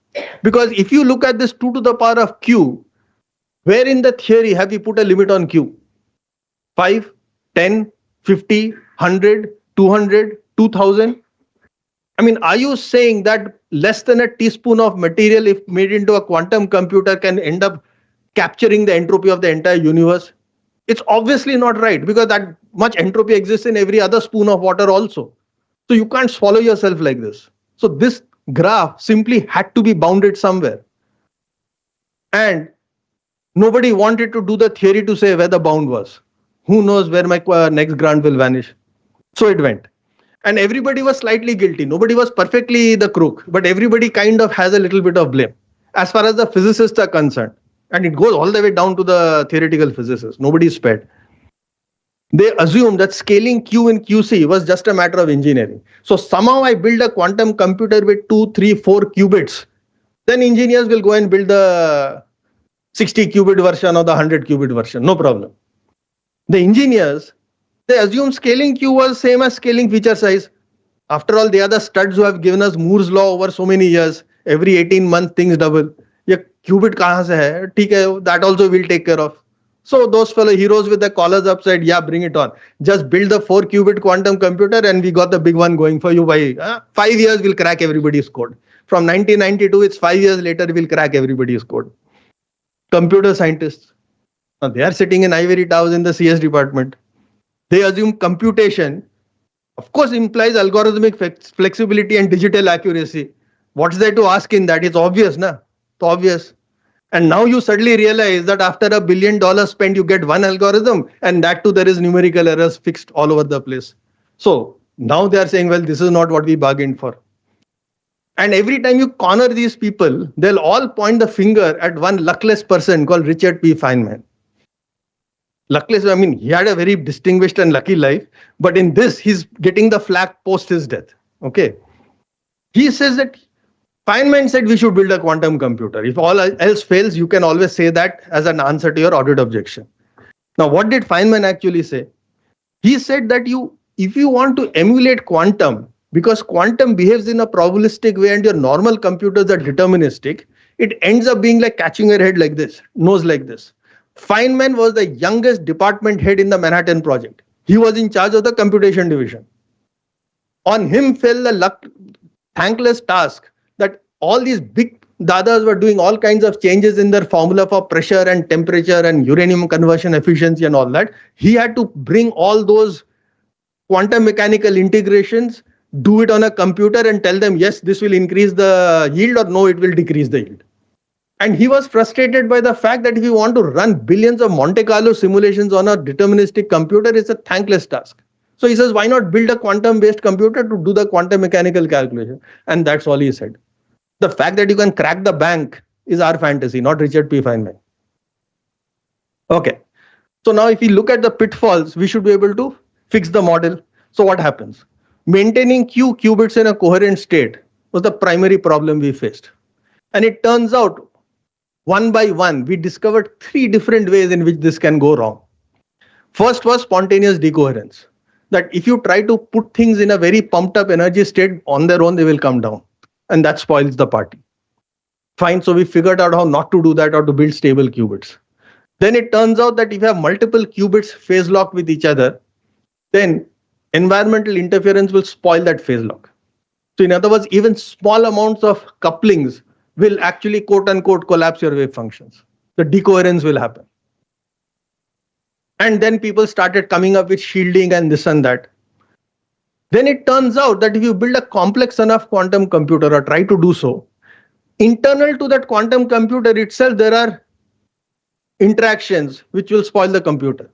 Because if you look at this 2 to the power of q, where in the theory have we put a limit on q? 5, 10, 50, 100, 200, 2000? I mean, are you saying that less than a teaspoon of material, if made into a quantum computer, can end up capturing the entropy of the entire universe? It's obviously not right, because that much entropy exists in every other spoon of water also. So you can't swallow yourself like this. So this graph simply had to be bounded somewhere. And nobody wanted to do the theory to say where the bound was. Who knows where my next grant will vanish? So it went. And everybody was slightly guilty. Nobody was perfectly the crook, but everybody kind of has a little bit of blame as far as the physicists are concerned. And it goes all the way down to the theoretical physicists. Nobody is spared. They assumed that scaling Q in QC was just a matter of engineering. So somehow I build a quantum computer with 2, 3, 4 qubits. Then engineers will go and build the 60 qubit version or the 100 qubit version. No problem. The engineers, they assume scaling Q was same as scaling feature size. After all, they are the studs who have given us Moore's law over so many years. Every 18 months, things double. Yeah, qubit kahan se hai? ठीक है, that also we'll take care of. So those fellow heroes with the collars upside, yeah, bring it on. Just build the 4 qubit quantum computer and we got the big one going for you. By 5 years, we'll crack everybody's code. From 1992, it's 5 years later, we'll crack everybody's code. Computer scientists, now they are sitting in ivory towers in the CS department. They assume computation, of course, implies algorithmic flexibility and digital accuracy. What's there to ask in that? It's obvious, na? It's obvious. And now you suddenly realize that after $1 billion spent, you get one algorithm, and that too there is numerical errors fixed all over the place. So now they are saying, well, this is not what we bargained for. And every time you corner these people, they'll all point the finger at one luckless person called Richard P. Feynman. Luckless, I mean, he had a very distinguished and lucky life, but in this, he's getting the flack post his death. Okay. He says that Feynman said we should build a quantum computer. If all else fails, you can always say that as an answer to your audit objection. Now, what did Feynman actually say? He said that if you want to emulate quantum, because quantum behaves in a probabilistic way and your normal computers are deterministic, it ends up being like catching your head like this, nose like this. Feynman was the youngest department head in the Manhattan Project. He was in charge of the computation division. On him fell the thankless task that all these big dadas were doing all kinds of changes in their formula for pressure and temperature and uranium conversion efficiency and all that. He had to bring all those quantum mechanical integrations, do it on a computer and tell them, yes, this will increase the yield, or no, it will decrease the yield. And he was frustrated by the fact that if you want to run billions of Monte Carlo simulations on a deterministic computer, it's a thankless task. So he says, why not build a quantum-based computer to do the quantum mechanical calculation? And that's all he said. The fact that you can crack the bank is our fantasy, not Richard P. Feynman. Okay. So now if we look at the pitfalls, we should be able to fix the model. So what happens? Maintaining Q qubits in a coherent state was the primary problem we faced. And it turns out, one by one, we discovered 3 different ways in which this can go wrong. First was spontaneous decoherence. That if you try to put things in a very pumped up energy state on their own, they will come down. And that spoils the party. Fine, so we figured out how not to do that or to build stable qubits. Then it turns out that if you have multiple qubits phase locked with each other, then environmental interference will spoil that phase lock. So in other words, even small amounts of couplings will actually quote unquote collapse your wave functions. The decoherence will happen. And then people started coming up with shielding and this and that. Then it turns out that if you build a complex enough quantum computer or try to do so, internal to that quantum computer itself, there are interactions which will spoil the computer.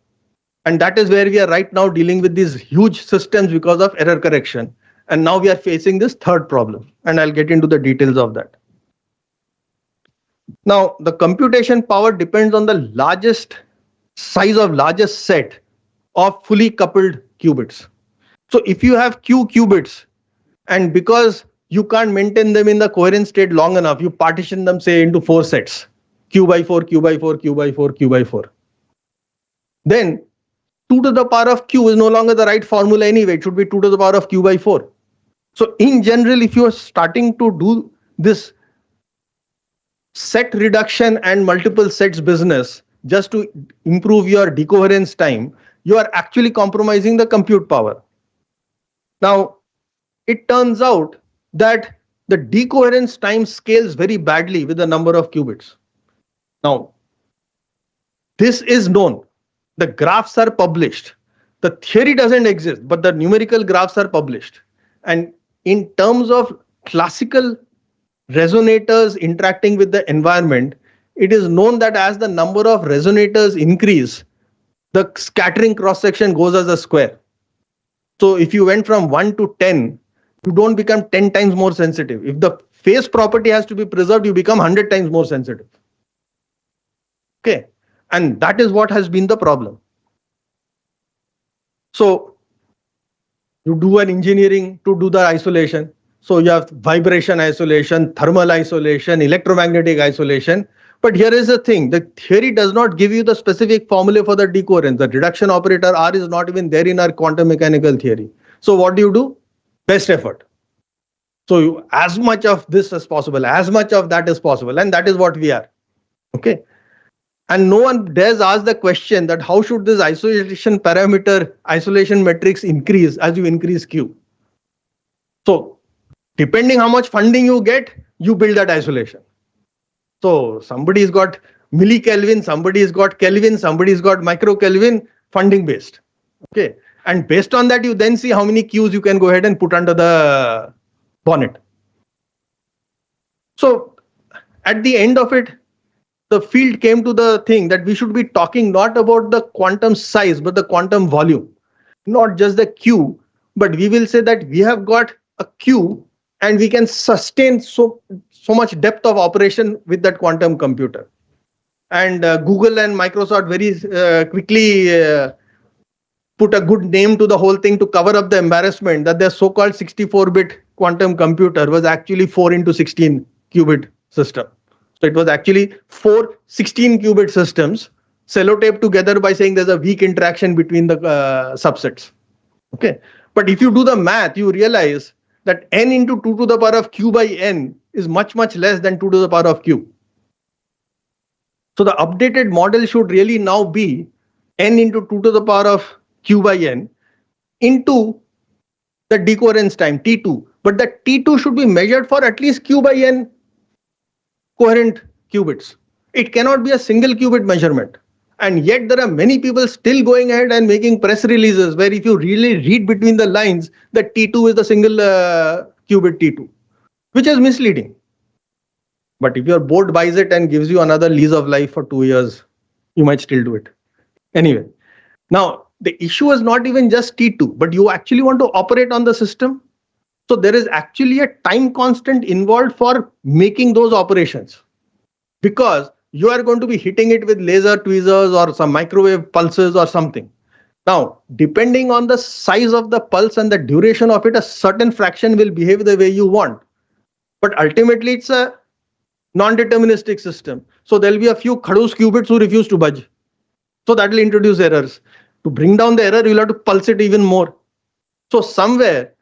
And that is where we are right now dealing with these huge systems because of error correction. And now we are facing this third problem, and I'll get into the details of that. Now, the computation power depends on the largest set of fully coupled qubits. So if you have q qubits, and because you can't maintain them in the coherent state long enough, you partition them, say, into 4 sets, q by 4, q by 4, q by 4, q by 4. Then 2 to the power of q is no longer the right formula anyway. It should be 2 to the power of q by 4. So in general, if you are starting to do this set reduction and multiple sets business just to improve your decoherence time, you are actually compromising the compute power. Now, it turns out that the decoherence time scales very badly with the number of qubits. Now, this is known. The graphs are published. The theory doesn't exist, but the numerical graphs are published. And in terms of classical resonators interacting with the environment, it is known that as the number of resonators increase, the scattering cross-section goes as a square. So if you went from 1 to 10, you don't become 10 times more sensitive. If the phase property has to be preserved, you become 100 times more sensitive. Okay, and that is what has been the problem. So you do an engineering to do the isolation. So you have vibration isolation, thermal isolation, electromagnetic isolation. But here is the thing, the theory does not give you the specific formula for the decoherence. The reduction operator R is not even there in our quantum mechanical theory. So what do? Best effort. So as much of this as possible, as much of that as possible. And that is what we are. Okay. And no one dares ask the question that how should this isolation matrix increase as you increase Q? So depending how much funding you get, you build that isolation. So somebody's got millikelvin, somebody's got Kelvin, somebody's got micro Kelvin, funding based. Okay. And based on that, you then see how many Qs you can go ahead and put under the bonnet. So at the end of it, the field came to the thing that we should be talking not about the quantum size, but the quantum volume, not just the Q, but we will say that we have got a Q and we can sustain so much depth of operation with that quantum computer. And Google and Microsoft very quickly put a good name to the whole thing to cover up the embarrassment that their so-called 64-bit quantum computer was actually 4 into 16 qubit system. So it was actually 4 16-qubit systems sellotaped together by saying there's a weak interaction between the subsets. Okay, but if you do the math, you realize that n into 2 to the power of q by n is much less than 2 to the power of q. So the updated model should really now be n into 2 to the power of q by n into the decoherence time T2. But that T2 should be measured for at least q by n coherent qubits. It cannot be a single qubit measurement. And yet there are many people still going ahead and making press releases where if you really read between the lines, that T2 is the single qubit T2, which is misleading. But if your board buys it and gives you another lease of life for 2 years, you might still do it. Anyway, now the issue is not even just T2, but you actually want to operate on the system. So there is actually a time constant involved for making those operations, because you are going to be hitting it with laser tweezers or some microwave pulses or something. Now, depending on the size of the pulse and the duration of it, a certain fraction will behave the way you want. But ultimately, it's a non-deterministic system. So there'll be a few Khadus qubits who refuse to budge. So that will introduce errors. To bring down the error, you'll have to pulse it even more. So somewhere,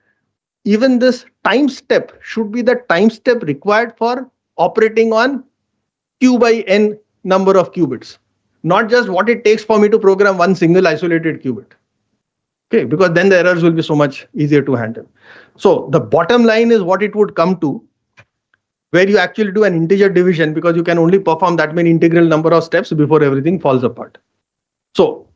even this time step should be the time step required for operating on q by n number of qubits, not just what it takes for me to program one single isolated qubit. Okay, because then the errors will be so much easier to handle. So the bottom line is what it would come to, where you actually do an integer division because you can only perform that many integral number of steps before everything falls apart. So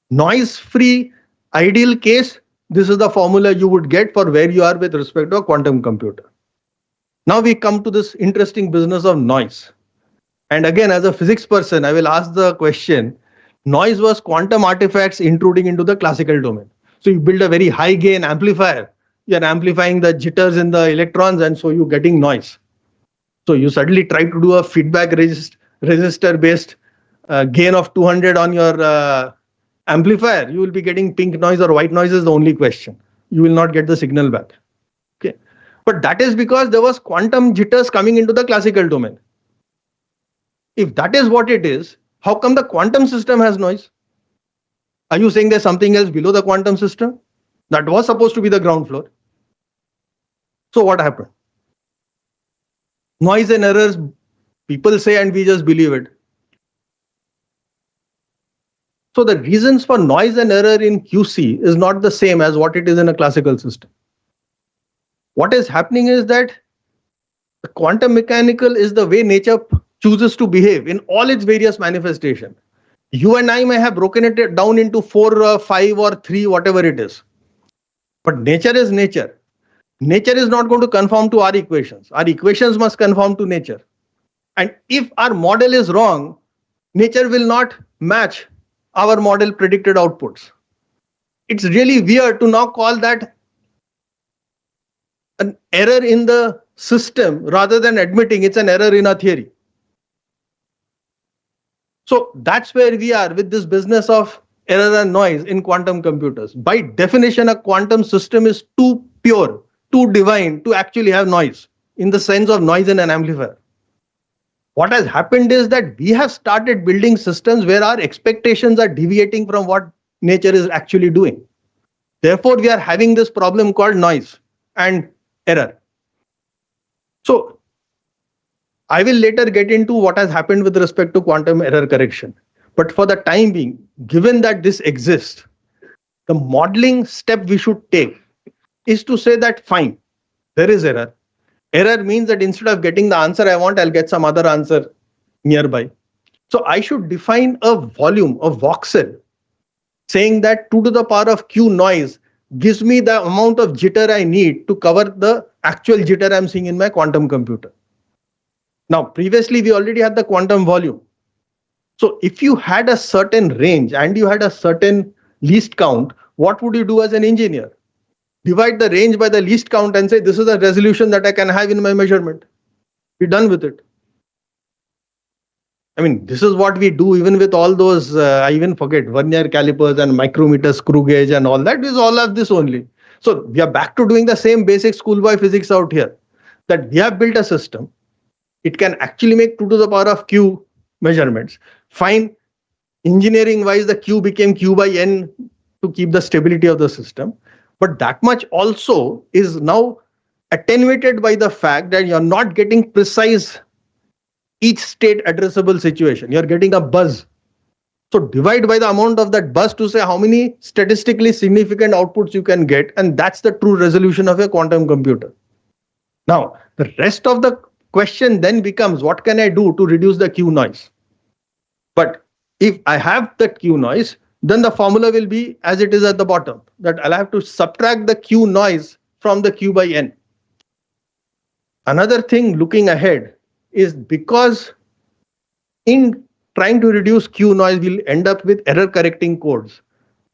noise-free ideal case, this is the formula you would get for where you are with respect to a quantum computer. Now we come to this interesting business of noise. And again, as a physics person, I will ask the question, noise was quantum artifacts intruding into the classical domain. So you build a very high gain amplifier you're amplifying the jitters in the electrons, and so you're getting noise. So you suddenly try to do a feedback resistor based gain of 200 on your amplifier, you will be getting pink noise or white noise is the only question. You will not get the signal back. Okay, but that is because there was quantum jitters coming into the classical domain. If that is what it is, how come the quantum system has noise? Are you saying there's something else below the quantum system? That was supposed to be the ground floor. So what happened? Noise and errors, people say, and we just believe it. So the reasons for noise and error in QC is not the same as what it is in a classical system. What is happening is that the quantum mechanical is the way nature chooses to behave in all its various manifestations. You and I may have broken it down into 4 or 5 or 3, whatever it is. But nature is nature. Nature is not going to conform to our equations. Our equations must conform to nature. And if our model is wrong, nature will not match our model predicted outputs. It's really weird to now call that an error in the system rather than admitting it's an error in a theory. So that's where we are with this business of error and noise in quantum computers. By definition, a quantum system is too pure, too divine to actually have noise in the sense of noise in an amplifier. What has happened is that we have started building systems where our expectations are deviating from what nature is actually doing. Therefore, we are having this problem called noise and error. So I will later get into what has happened with respect to quantum error correction. But for the time being, given that this exists, the modeling step we should take is to say that fine, there is error. Error means that instead of getting the answer I want, I'll get some other answer nearby. So I should define a volume, a voxel, saying that 2 to the power of q noise gives me the amount of jitter I need to cover the actual jitter I'm seeing in my quantum computer. Now, previously, we already had the quantum volume. So if you had a certain range and you had a certain least count, what would you do as an engineer? Divide the range by the least count and say, this is the resolution that I can have in my measurement. Be done with it. I mean, this is what we do even with all those, I even forget, vernier calipers and micrometer, screw gauge and all that. We all have this only. So we are back to doing the same basic schoolboy physics out here. That we have built a system. It can actually make 2 to the power of q measurements. Fine. Engineering wise, the q became q by n to keep the stability of the system. But that much also is now attenuated by the fact that you're not getting precise each state addressable situation. You're getting a buzz. So divide by the amount of that buzz to say how many statistically significant outputs you can get. And that's the true resolution of a quantum computer. Now, the rest of the question then becomes, what can I do to reduce the q noise? But if I have that q noise, then the formula will be as it is at the bottom, that I'll have to subtract the q noise from the q by n. Another thing looking ahead is because in trying to reduce q noise, we'll end up with error correcting codes.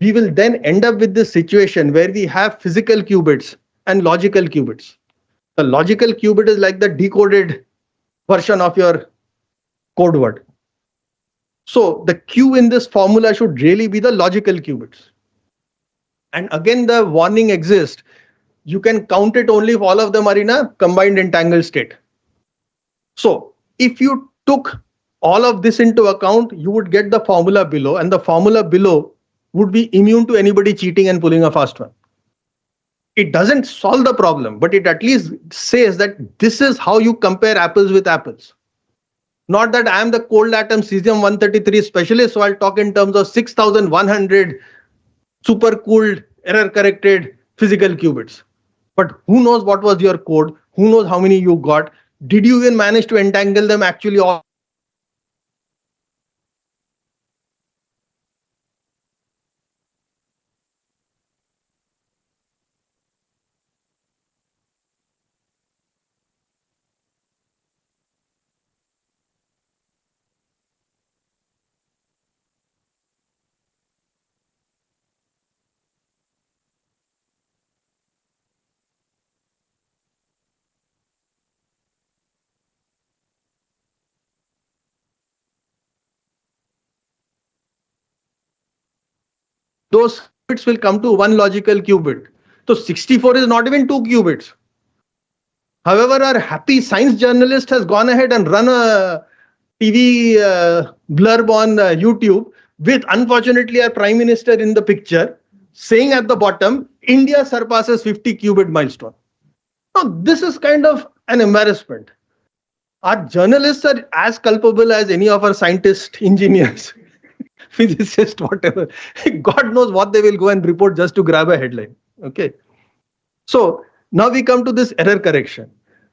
We will then end up with this situation where we have physical qubits and logical qubits. The logical qubit is like the decoded version of your code word. So the q in this formula should really be the logical qubits. And again, the warning exists. You can count it only if all of them are in a combined entangled state. So if you took all of this into account, you would get the formula below, and the formula below would be immune to anybody cheating and pulling a fast one. It doesn't solve the problem, but it at least says that this is how you compare apples with apples. Not that I am the cold atom cesium-133 specialist, so I'll talk in terms of 6,100 super cooled, error corrected physical qubits. But who knows what was your code? Who knows how many you got? Did you even manage to entangle them actually all? those qubits will come to one logical qubit. So 64 is not even 2 qubits. However, our happy science journalist has gone ahead and run a TV blurb on YouTube with, unfortunately, our Prime Minister in the picture saying at the bottom, India surpasses 50 qubit milestone. Now, this is kind of an embarrassment. Our journalists are as culpable as any of our scientists, engineers, physicists, whatever. God knows what they will go and report just to grab a headline. Okay. So now we come to this error correction.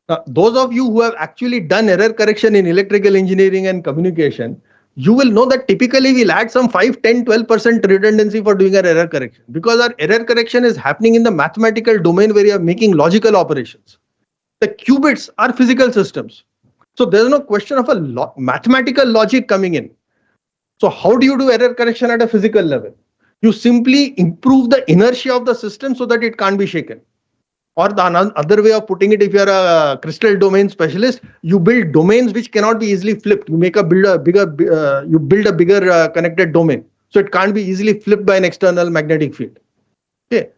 Now, those of you who have actually done error correction in electrical engineering and communication, you will know that typically we'll add some 5, 10, 12% redundancy for doing our error correction, because our error correction is happening in the mathematical domain where you are making logical operations. The qubits are physical systems. So there's no question of a mathematical logic coming in. So how do you do error correction at a physical level? You simply improve the inertia of the system so that it can't be shaken. Or the other way of putting it, if you're a crystal domain specialist, you build domains which cannot be easily flipped. You build a bigger connected domain, so it can't be easily flipped by an external magnetic field. Okay.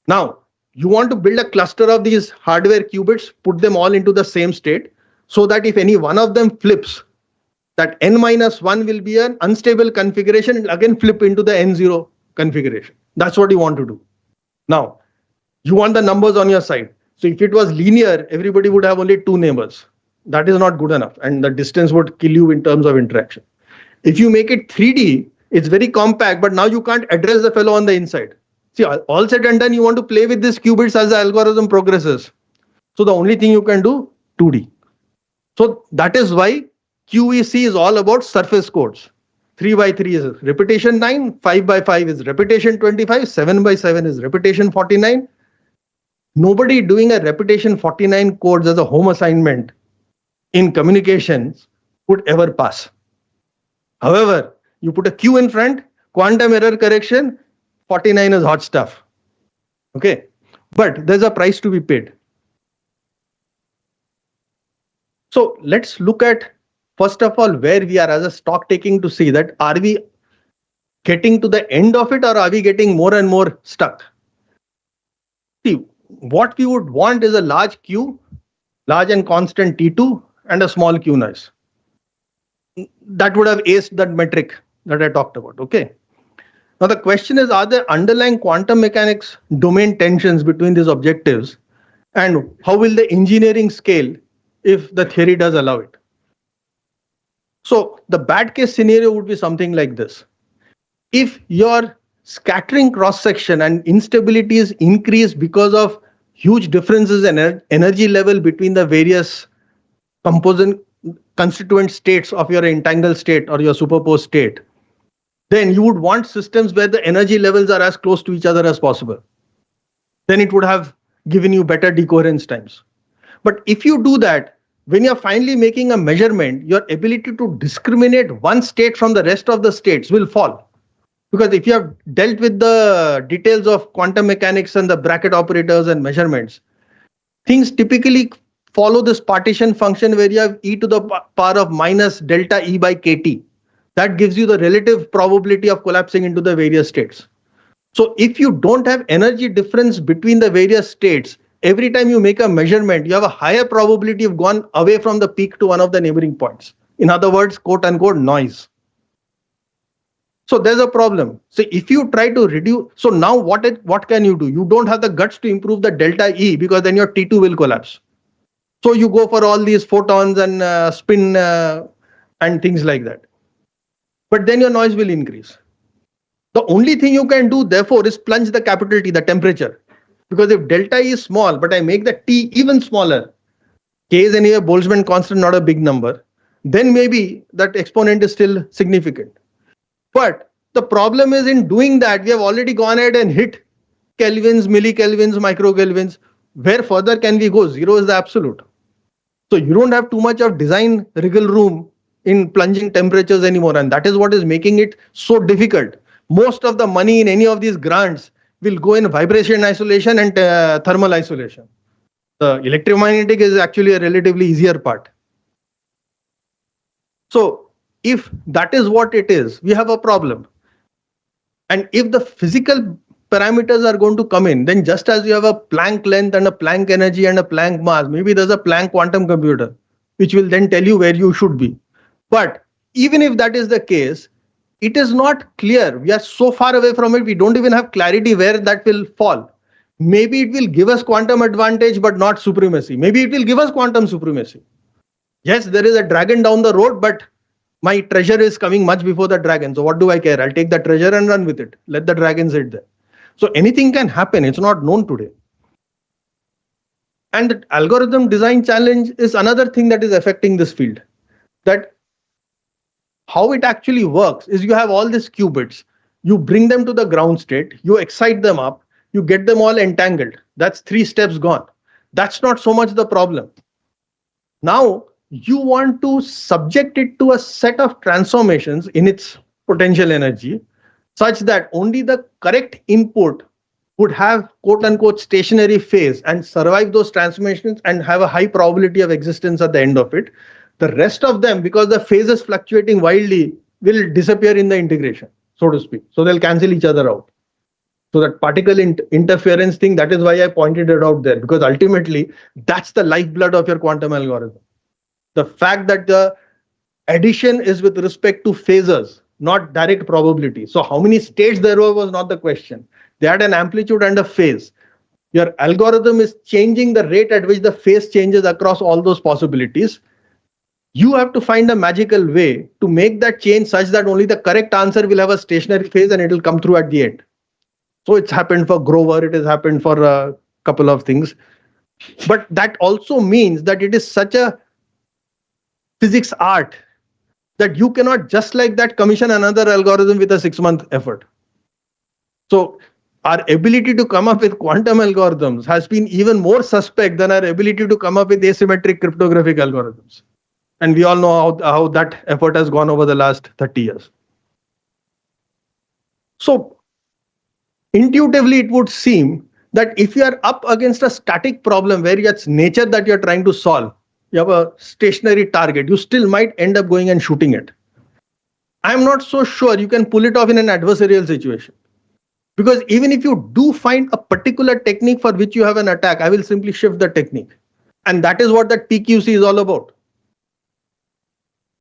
Now you want to build a cluster of these hardware qubits, put them all into the same state, so that if any one of them flips, that n-1 will be an unstable configuration and again flip into the n0 configuration. That's what you want to do. Now, you want the numbers on your side. So if it was linear, everybody would have only 2 neighbors. That is not good enough, and the distance would kill you in terms of interaction. If you make it 3D, it's very compact, but now you can't address the fellow on the inside. See, all said and done, you want to play with these qubits as the algorithm progresses. So the only thing you can do, 2D. So that is why QEC is all about surface codes. 3 by 3 is repetition 9, 5 by 5 is repetition 25, 7 by 7 is repetition 49. Nobody doing a repetition 49 codes as a home assignment in communications would ever pass. However, you put a Q in front, quantum error correction, 49 is hot stuff. Okay, but there's a price to be paid. So let's look at, first of all, where we are as a stock taking to see that are we getting to the end of it or are we getting more and more stuck? See, what we would want is a large Q, large and constant T2, and a small Q noise. That would have aced that metric that I talked about. Okay. Now the question is, are there underlying quantum mechanics domain tensions between these objectives, and how will the engineering scale if the theory does allow it? So the bad case scenario would be something like this. If your scattering cross section and instabilities increase because of huge differences in energy level between the various constituent states of your entangled state or your superposed state, then you would want systems where the energy levels are as close to each other as possible. Then it would have given you better decoherence times. But if you do that, when you're finally making a measurement, your ability to discriminate one state from the rest of the states will fall. Because if you have dealt with the details of quantum mechanics and the bracket operators and measurements, things typically follow this partition function where you have e to the power of minus delta E by kt. That gives you the relative probability of collapsing into the various states. So if you don't have energy difference between the various states, every time you make a measurement, you have a higher probability of going away from the peak to one of the neighboring points. In other words, quote unquote, noise. So there's a problem. So if you try to reduce, so now what can you do? You don't have the guts to improve the delta E because then your T2 will collapse. So you go for all these photons and spin and things like that. But then your noise will increase. The only thing you can do, therefore, is plunge the capital T, the temperature. Because if delta E is small, but I make the T even smaller, K is anyway Boltzmann constant, not a big number, then maybe that exponent is still significant. But the problem is in doing that, we have already gone ahead and hit kelvins, millikelvins, microkelvins. Where further can we go? 0 is the absolute. So you don't have too much of design wriggle room in plunging temperatures anymore. And that is what is making it so difficult. Most of the money in any of these grants will go in vibration isolation and thermal isolation. The electromagnetic is actually a relatively easier part. So if that is what it is, we have a problem. And if the physical parameters are going to come in, then just as you have a Planck length and a Planck energy and a Planck mass, maybe there's a Planck quantum computer, which will then tell you where you should be. But even if that is the case, it is not clear. We are so far away from it, we don't even have clarity where that will fall. Maybe it will give us quantum advantage, but not supremacy. Maybe it will give us quantum supremacy. Yes, there is a dragon down the road, but my treasure is coming much before the dragon. So what do I care? I'll take the treasure and run with it. Let the dragon sit there. So anything can happen. It's not known today. And the algorithm design challenge is another thing that is affecting this field. That how it actually works is you have all these qubits. You bring them to the ground state. You excite them up. You get them all entangled. That's 3 steps gone. That's not so much the problem. Now, you want to subject it to a set of transformations in its potential energy such that only the correct input would have quote unquote stationary phase and survive those transformations and have a high probability of existence at the end of it. The rest of them, because the phase is fluctuating wildly, will disappear in the integration, so to speak. So they'll cancel each other out. So that particle interference thing, that is why I pointed it out there, because ultimately that's the lifeblood of your quantum algorithm. The fact that the addition is with respect to phasors, not direct probability. So how many states there were was not the question. They had an amplitude and a phase. Your algorithm is changing the rate at which the phase changes across all those possibilities. You have to find a magical way to make that change such that only the correct answer will have a stationary phase and it will come through at the end. So it's happened for Grover, it has happened for a couple of things. But that also means that it is such a physics art that you cannot just like that commission another algorithm with a 6-month effort. So our ability to come up with quantum algorithms has been even more suspect than our ability to come up with asymmetric cryptographic algorithms. And we all know how that effort has gone over the last 30 years. So intuitively, it would seem that if you are up against a static problem where it's nature that you're trying to solve, you have a stationary target, you still might end up going and shooting it. I'm not so sure you can pull it off in an adversarial situation. Because even if you do find a particular technique for which you have an attack, I will simply shift the technique. And that is what the TQC is all about.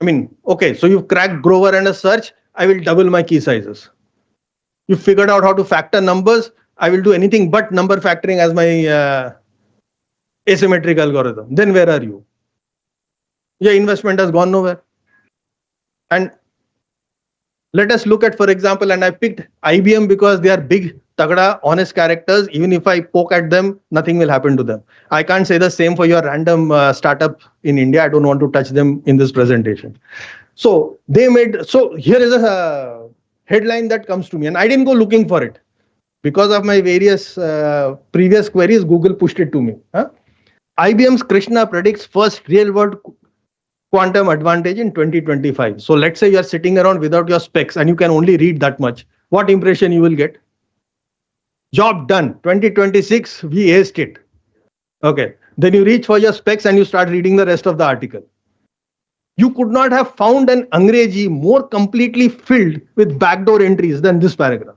I mean, okay, so you've cracked Grover and a search, I will double my key sizes. You figured out how to factor numbers, I will do anything but number factoring as my asymmetric algorithm. Then where are you? Your investment has gone nowhere. And let us look at, for example, and I picked IBM because they are big, tagda, honest characters. Even if I poke at them, nothing will happen to them. I can't say the same for your random startup in India. I don't want to touch them in this presentation. So they made, so here is a headline that comes to me, and I didn't go looking for it. Because of my various previous queries, Google pushed it to me. IBM's Krishna predicts first real-world quantum advantage in 2025. So let's say you're sitting around without your specs and you can only read that much. What impression you will get? Job done. 2026, we aced it. Okay. Then you reach for your specs and you start reading the rest of the article. You could not have found an Angrezi more completely filled with backdoor entries than this paragraph.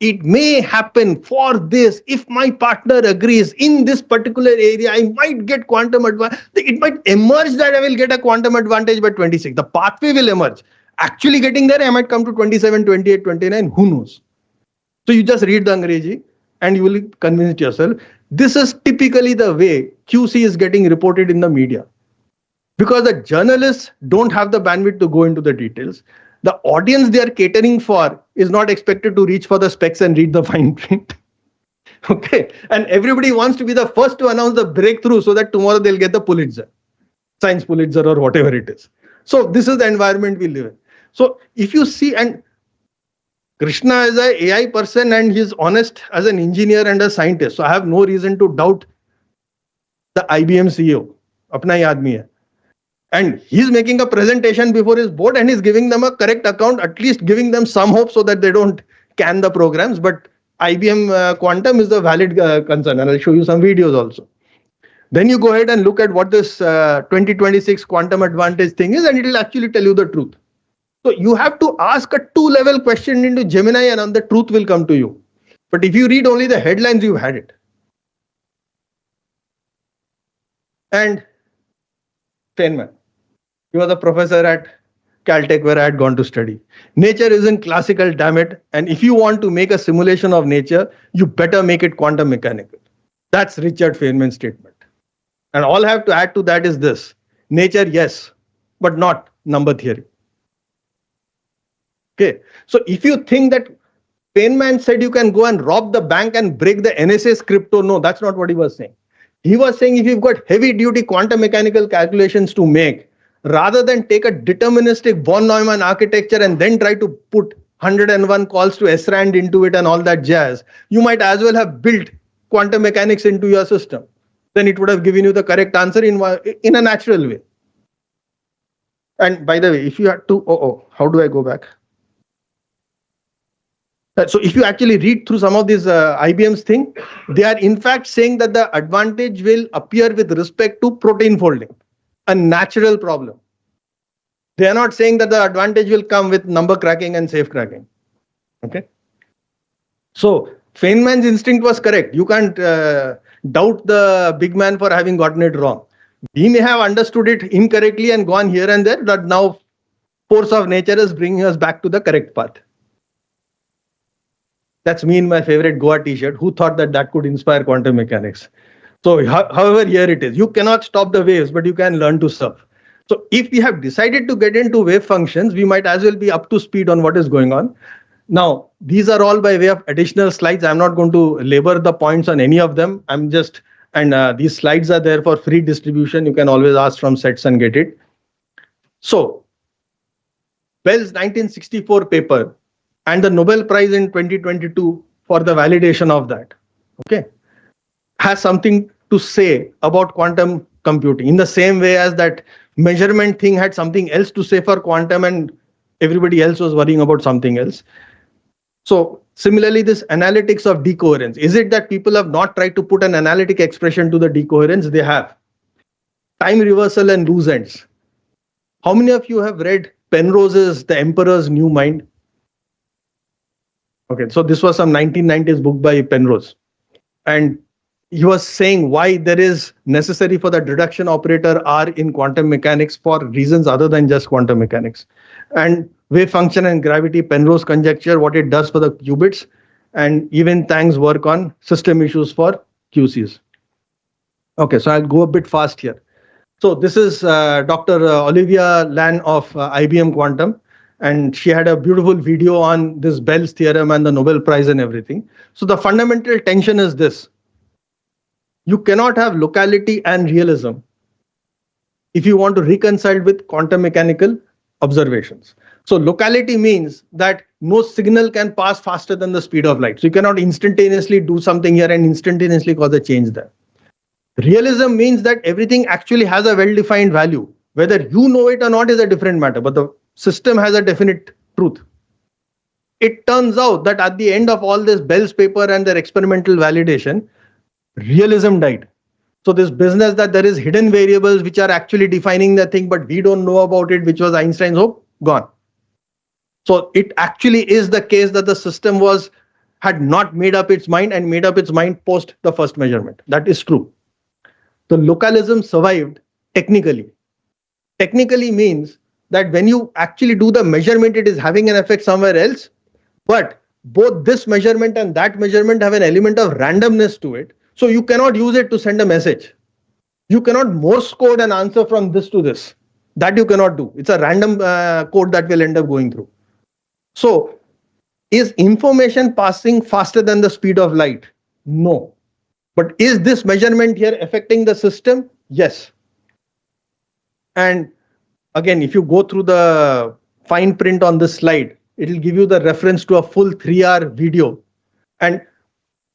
It may happen for this, if my partner agrees in this particular area, I might get quantum advantage. It might emerge that I will get a quantum advantage by 26. The pathway will emerge. Actually getting there, I might come to 27, 28, 29, who knows? So you just read the Angrezi and you will convince yourself. This is typically the way QC is getting reported in the media. Because the journalists don't have the bandwidth to go into the details. The audience they are catering for is not expected to reach for the specs and read the fine print. Okay. And everybody wants to be the first to announce the breakthrough so that tomorrow they'll get the Pulitzer, Science Pulitzer or whatever it is. So this is the environment we live in. So if you see, and Krishna is an AI person and he's honest as an engineer and a scientist. So I have no reason to doubt the IBM CEO. Apna hi aadmi hai. And he's making a presentation before his board and he's giving them a correct account, at least giving them some hope so that they don't can the programs. But IBM Quantum is the valid concern, and I'll show you some videos also. Then you go ahead and look at what this 2026 quantum advantage thing is, and it will actually tell you the truth. So you have to ask a 2-level question into Gemini and the truth will come to you. But if you read only the headlines, you've had it. And Feynman, he was a professor at Caltech where I had gone to study. Nature isn't classical, damn it. And if you want to make a simulation of nature, you better make it quantum mechanical. That's Richard Feynman's statement. And all I have to add to that is this. Nature, yes, but not number theory. Okay, so if you think that Feynman said you can go and rob the bank and break the NSA's crypto, no, that's not what he was saying. He was saying if you've got heavy duty quantum mechanical calculations to make, rather than take a deterministic von Neumann architecture and then try to put 101 calls to SRAND into it and all that jazz, you might as well have built quantum mechanics into your system. Then it would have given you the correct answer in a natural way. And by the way, if you had to, how do I go back? So if you actually read through some of these IBM's thing, they are in fact saying that the advantage will appear with respect to protein folding, a natural problem. They are not saying that the advantage will come with number cracking and safe cracking. Okay. So Feynman's instinct was correct. You can't doubt the big man for having gotten it wrong. We may have understood it incorrectly and gone here and there, but now force of nature is bringing us back to the correct path. That's me in my favorite Goa t-shirt. Who thought that that could inspire quantum mechanics? So however, here it is. You cannot stop the waves, but you can learn to surf. So if we have decided to get into wave functions, we might as well be up to speed on what is going on. Now, these are all by way of additional slides. I'm not going to labor the points on any of them. These slides are there for free distribution. You can always ask from sets and get it. So Bell's 1964 paper and the Nobel Prize in 2022 for the validation of that, okay, has something to say about quantum computing in the same way as that measurement thing had something else to say for quantum and everybody else was worrying about something else. So similarly, this analytics of decoherence, is it that people have not tried to put an analytic expression to the decoherence? They have. Time reversal and loose ends. How many of you have read Penrose's The Emperor's New Mind? Okay, so this was some 1990s book by Penrose. And he was saying why there is necessary for the deduction operator R in quantum mechanics for reasons other than just quantum mechanics. And wave function and gravity, Penrose conjecture, what it does for the qubits, and even Tang's work on system issues for QCs. Okay, so I'll go a bit fast here. So this is Dr. Olivia Lan of IBM Quantum. And she had a beautiful video on this Bell's theorem and the Nobel Prize and everything. So the fundamental tension is this. You cannot have locality and realism if you want to reconcile with quantum mechanical observations. So locality means that no signal can pass faster than the speed of light. So you cannot instantaneously do something here and instantaneously cause a change there. Realism means that everything actually has a well-defined value. Whether you know it or not is a different matter, but the system has a definite truth. It turns out that at the end of all this Bell's paper and their experimental validation, realism died. So this business that there is hidden variables which are actually defining the thing, but we don't know about it, which was Einstein's hope, gone. So it actually is the case that the system had not made up its mind and made up its mind post the first measurement. That is true. The localism survived technically. Technically means that when you actually do the measurement, it is having an effect somewhere else. But both this measurement and that measurement have an element of randomness to it. So you cannot use it to send a message. You cannot Morse code an answer from this to this. That you cannot do. It's a random code that will end up going through. So is information passing faster than the speed of light? No. But is this measurement here affecting the system? Yes. And again, if you go through the fine print on this slide, it will give you the reference to a full 3-hour video. And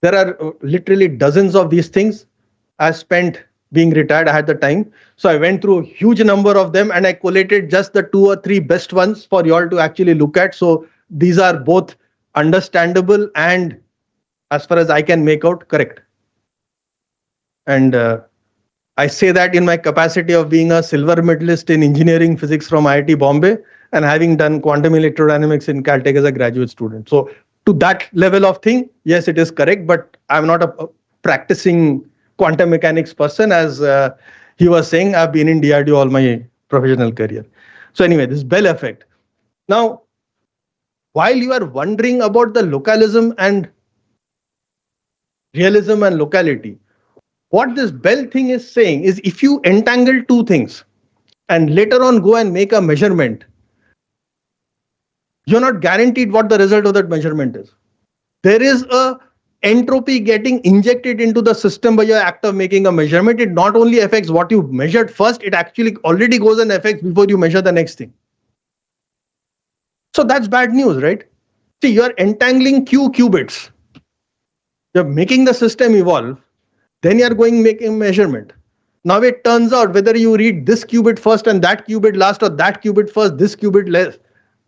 there are literally dozens of these things. I spent being retired, I had the time. So I went through a huge number of them and I collated just the 2 or 3 best ones for you all to actually look at. So these are both understandable and, as far as I can make out, correct. And I say that in my capacity of being a silver medalist in engineering physics from IIT Bombay and having done quantum electrodynamics in Caltech as a graduate student. So to that level of thing, yes, it is correct, but I'm not a practicing quantum mechanics person. As he was saying, I've been in DRDO all my professional career. So anyway, this Bell effect. Now, while you are wondering about the localism and realism and locality, what this Bell thing is saying is if you entangle two things and later on go and make a measurement, you're not guaranteed what the result of that measurement is. There is a entropy getting injected into the system by your act of making a measurement. It not only affects what you measured first, it actually already goes and affects before you measure the next thing. So that's bad news, right? See, you're entangling Q qubits. You're making the system evolve. Then you're going making a measurement. Now it turns out whether you read this qubit first and that qubit last, or that qubit first, this qubit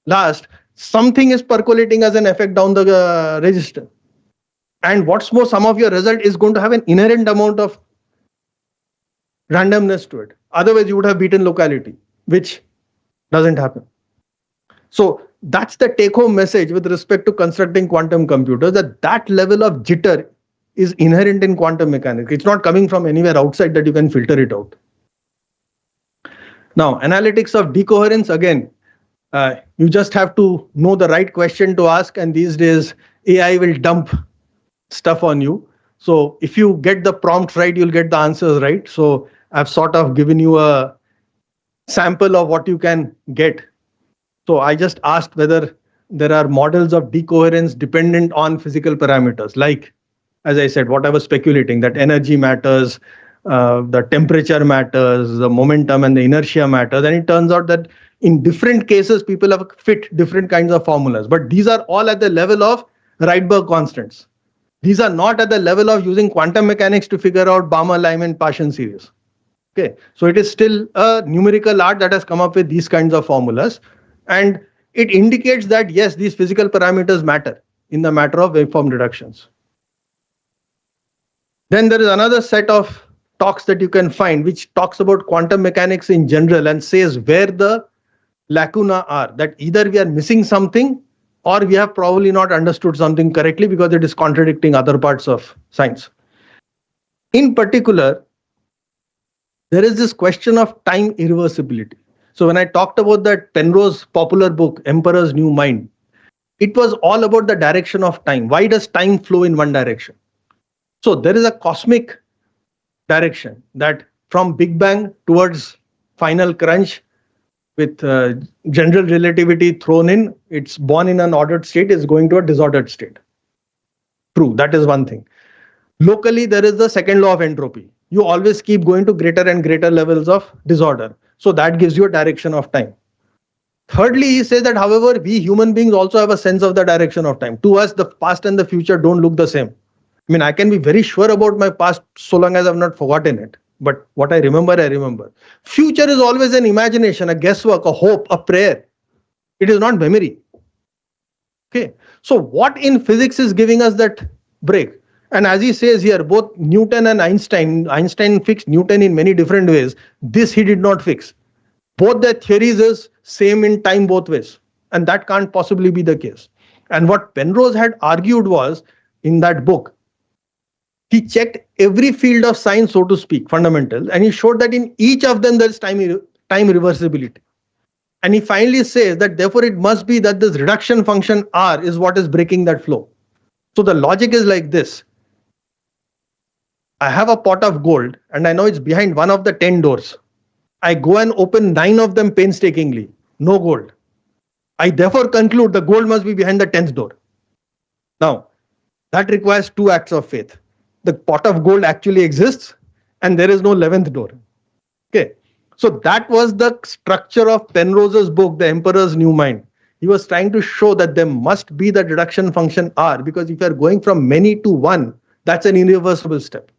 last, something is percolating as an effect down the register. And what's more, some of your result is going to have an inherent amount of randomness to it. Otherwise, you would have beaten locality, which doesn't happen. So that's the take-home message with respect to constructing quantum computers, that level of jitter is inherent in quantum mechanics. It's not coming from anywhere outside that you can filter it out. Now, analytics of decoherence, again, you just have to know the right question to ask, and these days AI will dump stuff on you. So if you get the prompt right, you'll get the answers right. So I've sort of given you a sample of what you can get. So I just asked whether there are models of decoherence dependent on physical parameters, like, as I said, what I was speculating, that energy matters, the temperature matters, the momentum and the inertia matters. And it turns out that in different cases, people have fit different kinds of formulas. But these are all at the level of Rydberg constants. These are not at the level of using quantum mechanics to figure out Balmer-Lyman Paschen series. Okay, so it is still a numerical art that has come up with these kinds of formulas. And it indicates that, yes, these physical parameters matter in the matter of waveform reductions. Then there is another set of talks that you can find which talks about quantum mechanics in general and says where the lacuna are, that either we are missing something or we have probably not understood something correctly because it is contradicting other parts of science. In particular, there is this question of time irreversibility. So when I talked about that Penrose popular book, Emperor's New Mind, it was all about the direction of time. Why does time flow in one direction? So there is a cosmic direction that from Big Bang towards final crunch with general relativity thrown in, it's born in an ordered state, is going to a disordered state. True, that is one thing. Locally, there is the second law of entropy. You always keep going to greater and greater levels of disorder. So that gives you a direction of time. Thirdly, he says that, however, we human beings also have a sense of the direction of time. To us, the past and the future don't look the same. I mean, I can be very sure about my past so long as I've not forgotten it. But what I remember, I remember. Future is always an imagination, a guesswork, a hope, a prayer. It is not memory. Okay. So what in physics is giving us that break? And as he says here, both Newton and Einstein fixed Newton in many different ways. This he did not fix. Both their theories is same in time both ways. And that can't possibly be the case. And what Penrose had argued was, in that book, he checked every field of science, so to speak, fundamental, and he showed that in each of them there is time reversibility. And he finally says that therefore it must be that this reduction function R is what is breaking that flow. So the logic is like this. I have a pot of gold and I know it's behind one of the 10 doors. I go and open 9 of them painstakingly. No gold. I therefore conclude the gold must be behind the 10th door. Now, that requires 2 acts of faith. The pot of gold actually exists and there is no 11th door. Okay. So that was the structure of Penrose's book, The Emperor's New Mind. He was trying to show that there must be the reduction function R, because if you are going from many to one, that's an irreversible step.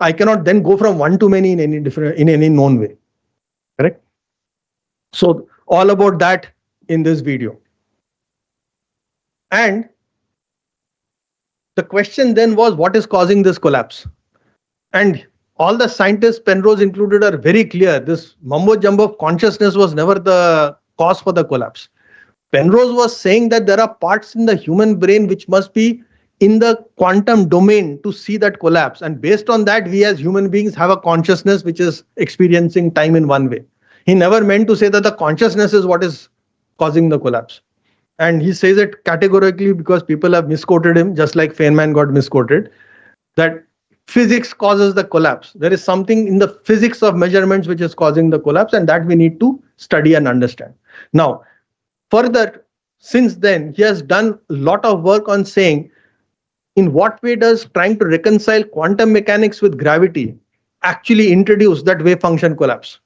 I cannot then go from one to many in any known way. Correct? So all about that in this video. And the question then was, what is causing this collapse? And all the scientists, Penrose included, are very clear. This mumbo jumbo of consciousness was never the cause for the collapse. Penrose was saying that there are parts in the human brain which must be in the quantum domain to see that collapse. And based on that, we as human beings have a consciousness which is experiencing time in one way. He never meant to say that the consciousness is what is causing the collapse. And he says it categorically because people have misquoted him, just like Feynman got misquoted, that physics causes the collapse. There is something in the physics of measurements which is causing the collapse, and that we need to study and understand. Now, further, since then, he has done a lot of work on saying in what way does trying to reconcile quantum mechanics with gravity actually introduce that wave function collapse.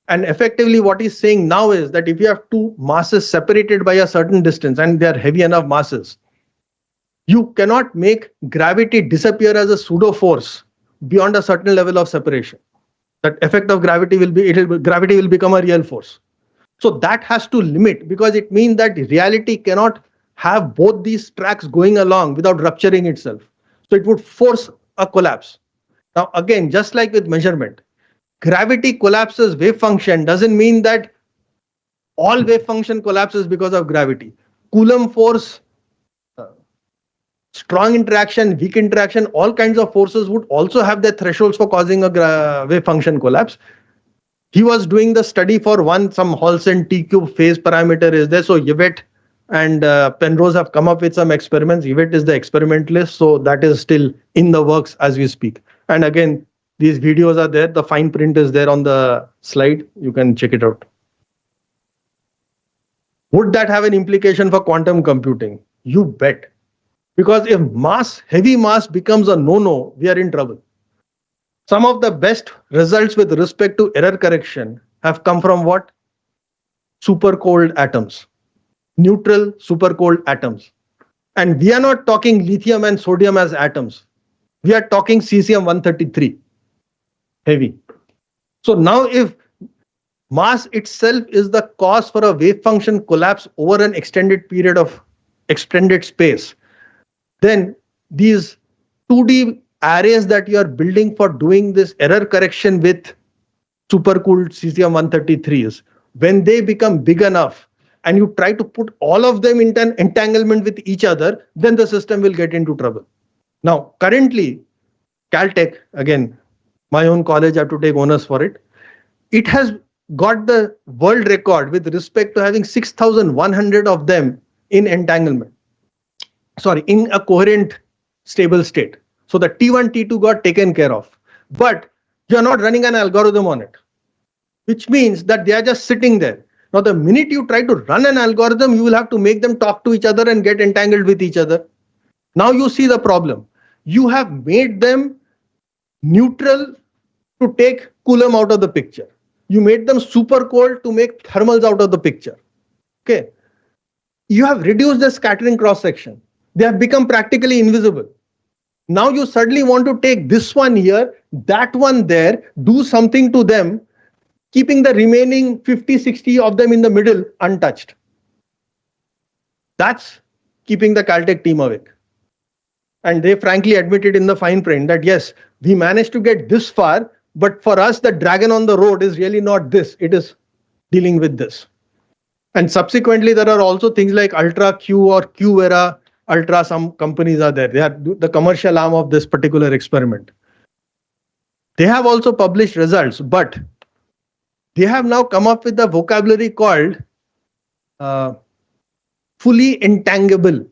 And effectively what he's saying now is that if you have two masses separated by a certain distance and they are heavy enough masses, you cannot make gravity disappear as a pseudo force beyond a certain level of separation. That effect of gravity will be, gravity will become a real force. So that has to limit, because it means that reality cannot have both these tracks going along without rupturing itself. So it would force a collapse. Now again, just like with measurement, gravity collapses wave function doesn't mean that all wave function collapses because of gravity. Coulomb force, strong interaction, weak interaction, all kinds of forces would also have their thresholds for causing a wave function collapse. He was doing the study for some Halson T cube phase parameter is there. So Yvette and Penrose have come up with some experiments. Yvette is the experimentalist, so that is still in the works as we speak. And again, these videos are there. The fine print is there on the slide. You can check it out. Would that have an implication for quantum computing? You bet. Because if heavy mass becomes a no-no, we are in trouble. Some of the best results with respect to error correction have come from what? Super cold atoms. Neutral super cold atoms. And we are not talking lithium and sodium as atoms. We are talking cesium-133. Heavy. So now if mass itself is the cause for a wave function collapse over an extended period of extended space, then these 2D arrays that you are building for doing this error correction with supercooled cesium-133s, when they become big enough and you try to put all of them into an entanglement with each other, then the system will get into trouble. Now, currently, Caltech, again, my own college, I have to take onus for it. It has got the world record with respect to having 6,100 of them in entanglement. Sorry, in a coherent stable state. So the T1, T2 got taken care of. But you're not running an algorithm on it, which means that they are just sitting there. Now, the minute you try to run an algorithm, you will have to make them talk to each other and get entangled with each other. Now you see the problem. You have made them neutral to take Coulomb out of the picture. You made them super cold to make thermals out of the picture. Okay. You have reduced the scattering cross section. They have become practically invisible. Now you suddenly want to take this one here, that one there, do something to them, keeping the remaining 50, 60 of them in the middle untouched. That's keeping the Caltech team awake. And they frankly admitted in the fine print that yes, we managed to get this far, but for us, the dragon on the road is really not this, it is dealing with this. And subsequently, there are also things like Ultra Q or Qvera Ultra, some companies are there. They are the commercial arm of this particular experiment. They have also published results, but they have now come up with a vocabulary called fully entangable.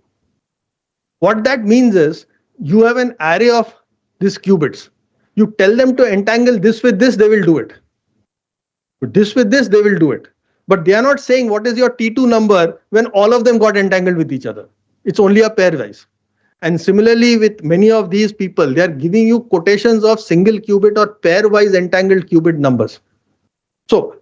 What that means is you have an array of these qubits. You tell them to entangle this with this, they will do it. This with this, they will do it. But they are not saying what is your T2 number when all of them got entangled with each other. It's only a pairwise. And similarly with many of these people, they are giving you quotations of single qubit or pairwise entangled qubit numbers. So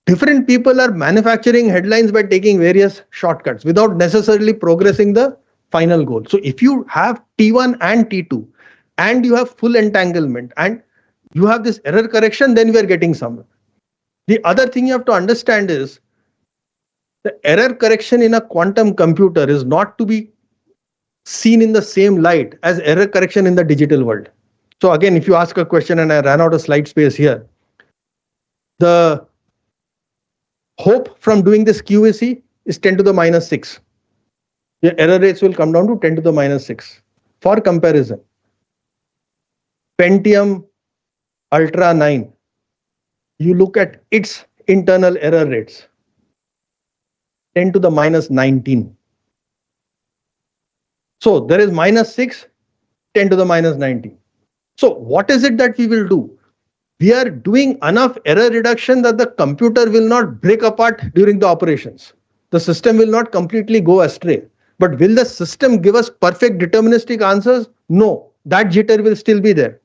different people are manufacturing headlines by taking various shortcuts without necessarily progressing the final goal. So if you have T1 and T2 and you have full entanglement and you have this error correction, then we are getting somewhere. The other thing you have to understand is the error correction in a quantum computer is not to be seen in the same light as error correction in the digital world. So again, if you ask a question and I ran out of slide space here, the hope from doing this QAC is 10 to the minus 6. The error rates will come down to 10 to the minus 6. For comparison, Pentium Ultra 9, you look at its internal error rates, 10 to the minus 19. So there is minus 6, 10 to the minus 19. So what is it that we will do? We are doing enough error reduction that the computer will not break apart during the operations. The system will not completely go astray. But will the system give us perfect deterministic answers? No, that jitter will still be there.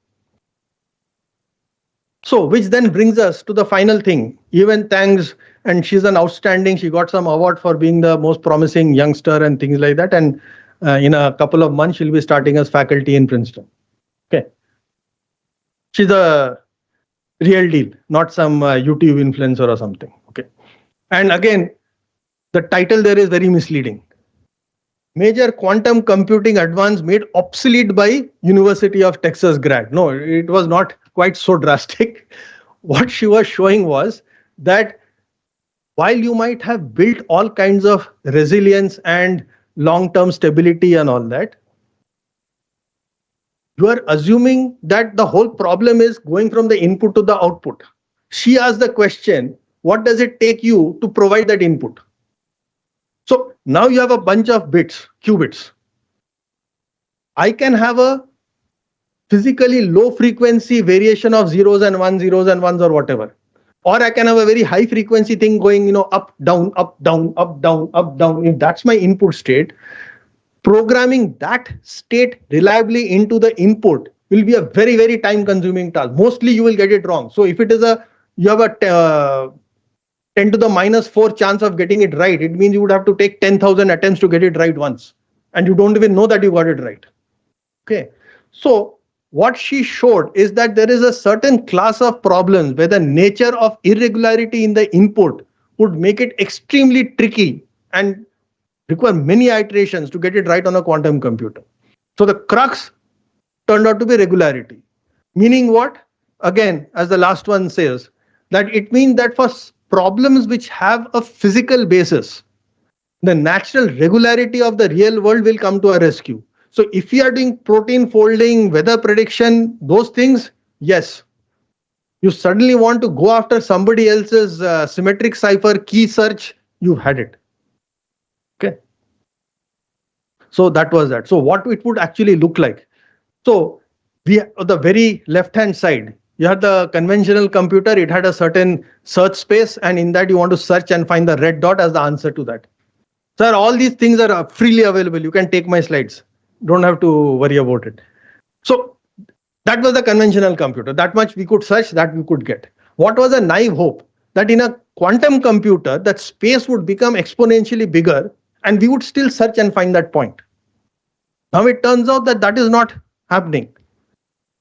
So, which then brings us to the final thing. Even thanks, and she's an outstanding, she got some award for being the most promising youngster and things like that. And in a couple of months, she'll be starting as faculty in Princeton. Okay. She's a real deal, not some YouTube influencer or something. Okay. And again, the title there is very misleading. Major quantum computing advance made obsolete by University of Texas grad. No, it was not quite so drastic. What she was showing was that while you might have built all kinds of resilience and long-term stability and all that, you are assuming that the whole problem is going from the input to the output. She asked the question, what does it take you to provide that input? So now you have a bunch of bits, qubits. I can have a physically low frequency variation of zeros and ones or whatever. Or I can have a very high frequency thing going, up, down, up, down, up, down, up, down. If that's my input state, programming that state reliably into the input will be a very, very time consuming task. Mostly you will get it wrong. So if it is you have a 10 to the minus 4 chance of getting it right, it means you would have to take 10,000 attempts to get it right once. And you don't even know that you got it right. Okay. So what she showed is that there is a certain class of problems where the nature of irregularity in the input would make it extremely tricky and require many iterations to get it right on a quantum computer. So the crux turned out to be regularity. Meaning what? Again, as the last one says, that it means that for problems which have a physical basis, the natural regularity of the real world will come to our rescue. So if we are doing protein folding, weather prediction, those things, yes. You suddenly want to go after somebody else's symmetric cipher key search, you had it. Okay. So that was that. So what it would actually look like. So we on the very left hand side, you had the conventional computer, it had a certain search space, and in that you want to search and find the red dot as the answer to that. Sir, all these things are freely available. You can take my slides. Don't have to worry about it. So that was the conventional computer. That much we could search, that we could get. What was a naive hope? That in a quantum computer, that space would become exponentially bigger and we would still search and find that point. Now it turns out that that is not happening.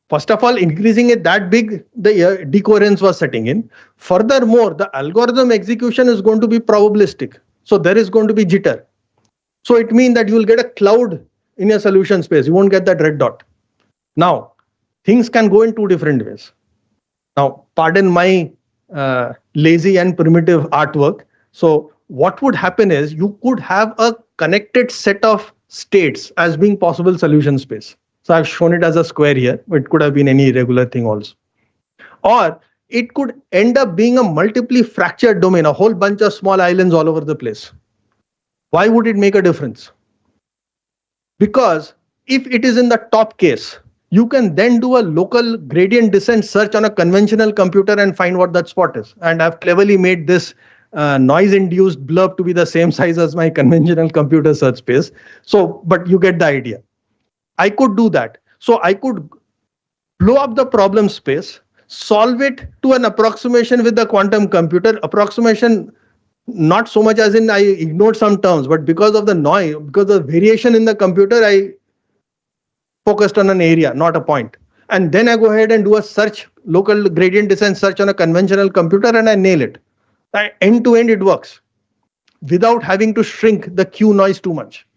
First of all, increasing it that big, the decoherence was setting in. Furthermore, the algorithm execution is going to be probabilistic. So there is going to be jitter. So it means that you will get a cloud in your solution space. You won't get that red dot. Now, things can go in two different ways. Now, pardon my lazy and primitive artwork. So what would happen is you could have a connected set of states as being possible solution space. So I've shown it as a square here, but it could have been any regular thing also. Or it could end up being a multiply fractured domain, a whole bunch of small islands all over the place. Why would it make a difference? Because if it is in the top case, you can then do a local gradient descent search on a conventional computer and find what that spot is. And I've cleverly made this noise-induced blurb to be the same size as my conventional computer search space. So, but you get the idea. I could do that. So I could blow up the problem space, solve it to an approximation with the quantum computer. Approximation, not so much as in I ignored some terms, but because of the noise, because of the variation in the computer, I focused on an area, not a point. And then I go ahead and do a search, local gradient descent search on a conventional computer, and I nail it. End to end, it works without having to shrink the Q noise too much.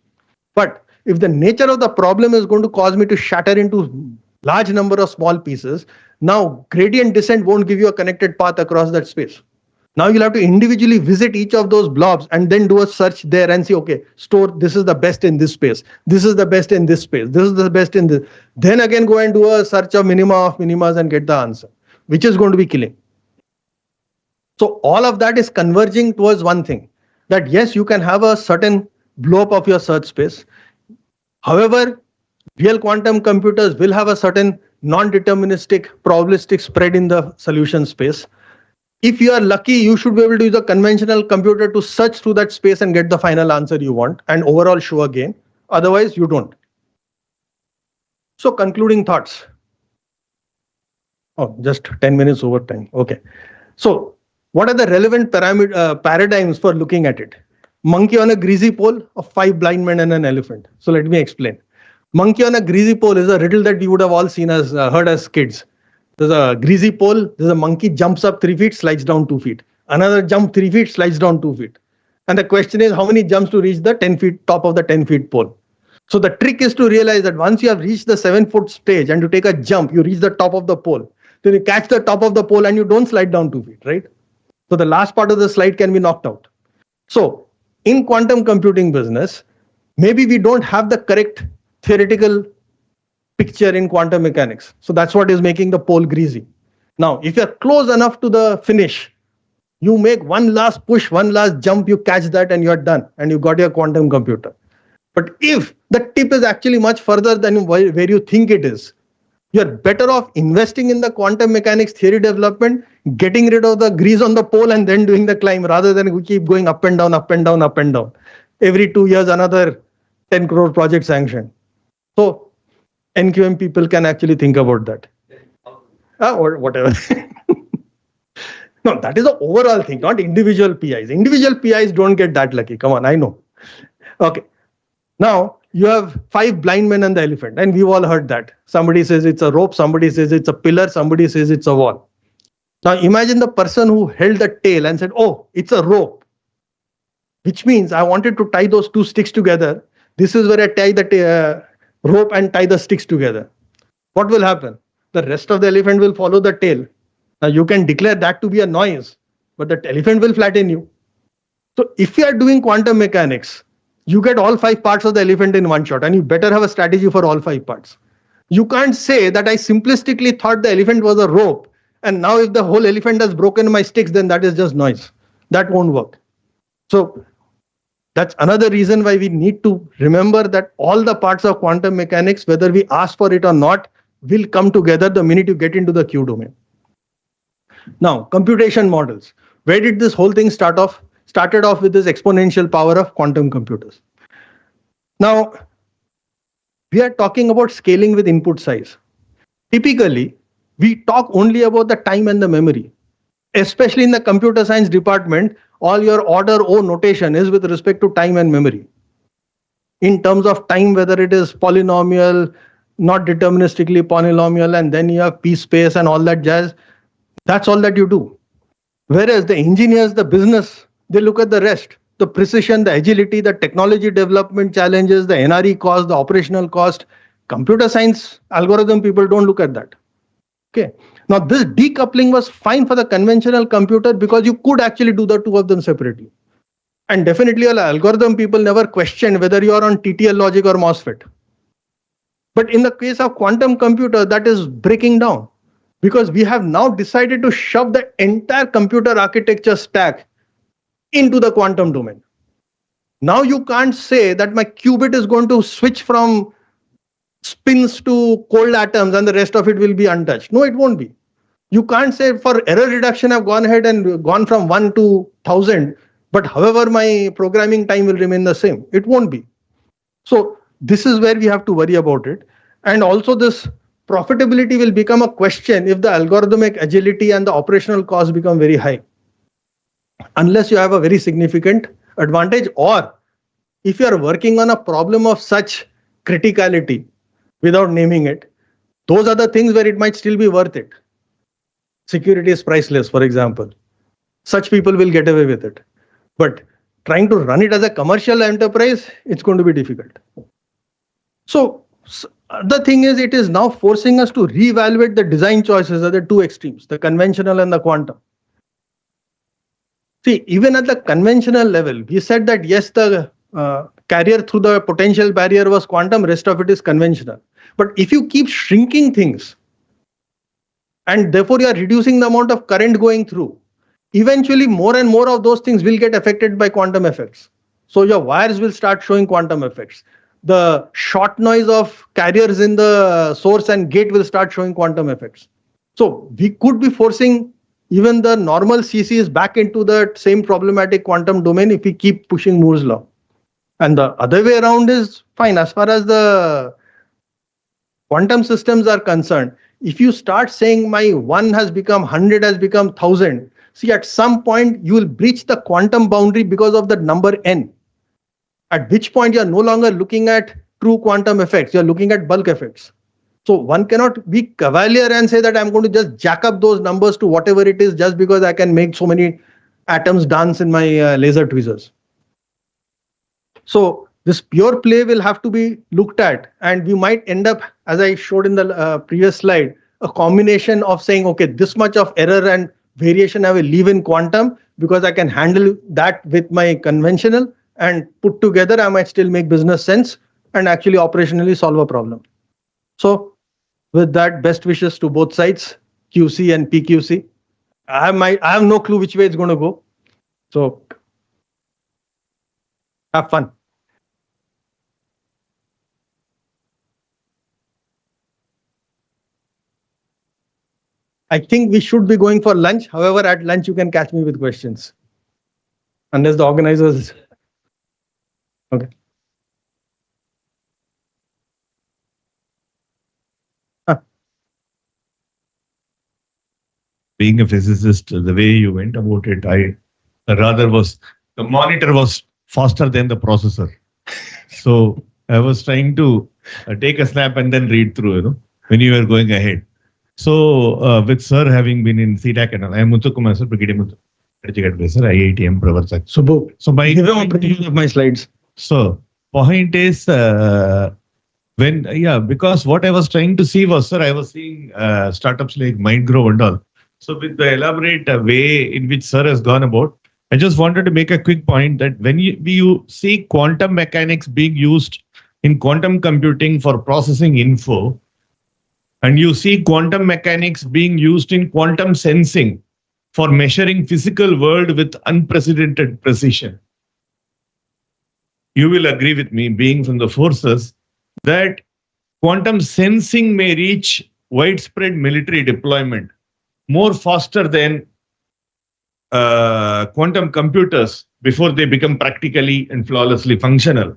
But if the nature of the problem is going to cause me to shatter into large number of small pieces. Now, gradient descent won't give you a connected path across that space. Now you'll have to individually visit each of those blobs and then do a search there and see, okay, store, this is the best in this space. This is the best in this space. This is the best in this. Then again, go and do a search of minimas and get the answer, which is going to be killing. So all of that is converging towards one thing, that yes, you can have a certain blow up of your search space. However, real quantum computers will have a certain non-deterministic probabilistic spread in the solution space. If you are lucky, you should be able to use a conventional computer to search through that space and get the final answer you want and overall show a gain. Otherwise, you don't. So concluding thoughts. Oh, just 10 minutes over time. Okay. So what are the relevant paradigms for looking at it? Monkey on a greasy pole, or 5 blind men and an elephant. So let me explain. Monkey on a greasy pole is a riddle that we would have all seen as heard as kids. There's a greasy pole, there's a monkey, jumps up 3 feet, slides down 2 feet. Another jump 3 feet, slides down 2 feet. And the question is how many jumps to reach the 10 feet, top of the 10 feet pole. So the trick is to realize that once you have reached the 7-foot stage and you take a jump, you reach the top of the pole. Then you catch the top of the pole and you don't slide down 2 feet, right? So the last part of the slide can be knocked out. So in quantum computing business, maybe we don't have the correct theoretical picture in quantum mechanics. So that's what is making the pole greasy. Now, if you're close enough to the finish, you make one last push, one last jump, you catch that and you're done and you got your quantum computer. But if the tip is actually much further than where you think it is, you're better off investing in the quantum mechanics theory development, getting rid of the grease on the pole and then doing the climb rather than we keep going up and down, up and down, up and down. Every 2 years, another 10 crore project sanctioned. So NQM people can actually think about that. Or whatever. No, that is the overall thing, not individual PIs. Individual PIs don't get that lucky. Come on, I know. Okay. Now you have 5 blind men and the elephant, and we've all heard that. Somebody says it's a rope, somebody says it's a pillar, somebody says it's a wall. Now imagine the person who held the tail and said, oh, it's a rope, which means I wanted to tie those 2 sticks together. This is where I tie the rope and tie the sticks together. What will happen? The rest of the elephant will follow the tail. Now you can declare that to be a noise, but the elephant will flatten you. So if you are doing quantum mechanics, you get all 5 parts of the elephant in one shot, and you better have a strategy for all 5 parts. You can't say that I simplistically thought the elephant was a rope, and now if the whole elephant has broken my sticks, then that is just noise. That won't work. So that's another reason why we need to remember that all the parts of quantum mechanics, whether we ask for it or not, will come together the minute you get into the Q domain. Now, computation models. Where did this whole thing start off? Started off with this exponential power of quantum computers. Now, we are talking about scaling with input size. Typically, we talk only about the time and the memory. Especially in the computer science department, all your order O notation is with respect to time and memory. In terms of time, whether it is polynomial, not deterministically polynomial, and then you have p space and all that jazz, that's all that you do. Whereas the engineers, the business, they look at the rest, the precision, the agility, the technology development challenges, the NRE cost, the operational cost. Computer science algorithm people don't look at that. Okay. Now this decoupling was fine for the conventional computer because you could actually do the 2 of them separately. And definitely algorithm people never question whether you are on TTL logic or MOSFET. But in the case of quantum computer, that is breaking down because we have now decided to shove the entire computer architecture stack into the quantum domain. Now you can't say that my qubit is going to switch from spins to cold atoms and the rest of it will be untouched. No, it won't be. You can't say for error reduction I've gone ahead and gone from 1 to 1000, but however my programming time will remain the same. It won't be. So this is where we have to worry about it. And also this profitability will become a question if the algorithmic agility and the operational costs become very high. Unless you have a very significant advantage, or if you are working on a problem of such criticality without naming it, those are the things where it might still be worth it. Security is priceless, for example. Such people will get away with it. But trying to run it as a commercial enterprise, it's going to be difficult. So The thing is, it is now forcing us to reevaluate the design choices at the two extremes, the conventional and the quantum. See, even at the conventional level, we said that yes, the carrier through the potential barrier was quantum, rest of it is conventional. But if you keep shrinking things, and therefore you are reducing the amount of current going through, eventually more and more of those things will get affected by quantum effects. So your wires will start showing quantum effects. The short noise of carriers in the source and gate will start showing quantum effects. So we could be forcing even the normal CCs back into the same problematic quantum domain if we keep pushing Moore's law. And the other way around is fine. As far as the quantum systems are concerned, if you start saying my 1 has become 100, has become 1000, see, at some point you will breach the quantum boundary because of the number n. At which point you are no longer looking at true quantum effects, you are looking at bulk effects. So one cannot be cavalier and say that I'm going to just jack up those numbers to whatever it is just because I can make so many atoms dance in my laser tweezers. So this pure play will have to be looked at, and we might end up, as I showed in the previous slide, a combination of saying, okay, this much of error and variation I will leave in quantum because I can handle that with my conventional, and put together I might still make business sense and actually operationally solve a problem. So with that, best wishes to both sides, QC and PQC. I have no clue which way it's going to go. So have fun. I think we should be going for lunch. However, at lunch you can catch me with questions. Unless the organizers. Okay.
Being a physicist, the way you went about it, I rather was, the monitor was faster than the processor. So I was trying to take a snap and then read through, when you were going ahead. So with sir having been in CDAC and all, I am Muthukumar, sir, Brigadier Muthu, strategic advisor, IITM Pravarsak. So
my slides.
So point is, because what I was trying to see was, sir, I was seeing startups like MindGrow and all. So with the elaborate way in which sir has gone about, I just wanted to make a quick point that when you see quantum mechanics being used in quantum computing for processing info, and you see quantum mechanics being used in quantum sensing for measuring physical world with unprecedented precision, you will agree with me, being from the forces, that quantum sensing may reach widespread military deployment more faster than quantum computers before they become practically and flawlessly functional.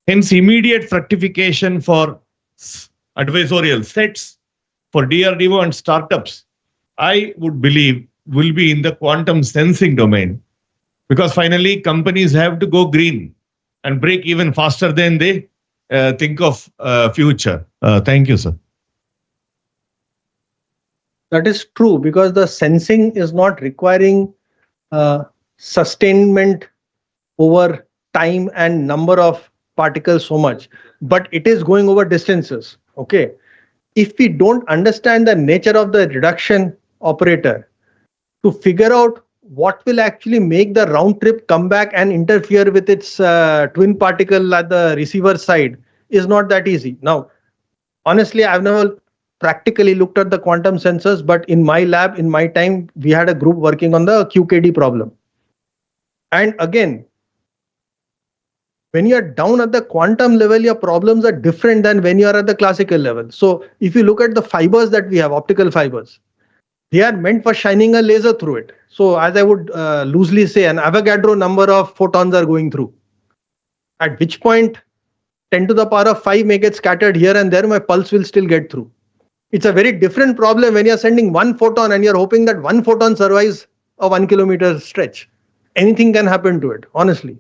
Hence, immediate fructification for adversarial sets for DRDO and startups, I would believe, will be in the quantum sensing domain, because finally companies have to go green and break even faster than they think of future. Thank you, sir.
That is true, because the sensing is not requiring sustainment over time and number of particles so much, but it is going over distances. Okay. If we don't understand the nature of the reduction operator to figure out what will actually make the round trip come back and interfere with its twin particle at the receiver side is not that easy. Now, honestly, I've never practically looked at the quantum sensors, but in my lab, in my time, we had a group working on the QKD problem. And again, when you're down at the quantum level, your problems are different than when you are at the classical level. So if you look at the fibers that we have, optical fibers, they are meant for shining a laser through it. So as I would loosely say, an Avogadro number of photons are going through. At which point 10 to the power of 5 may get scattered here and there, my pulse will still get through. It's a very different problem when you're sending one photon and you're hoping that one photon survives a 1 kilometer stretch. Anything can happen to it, honestly.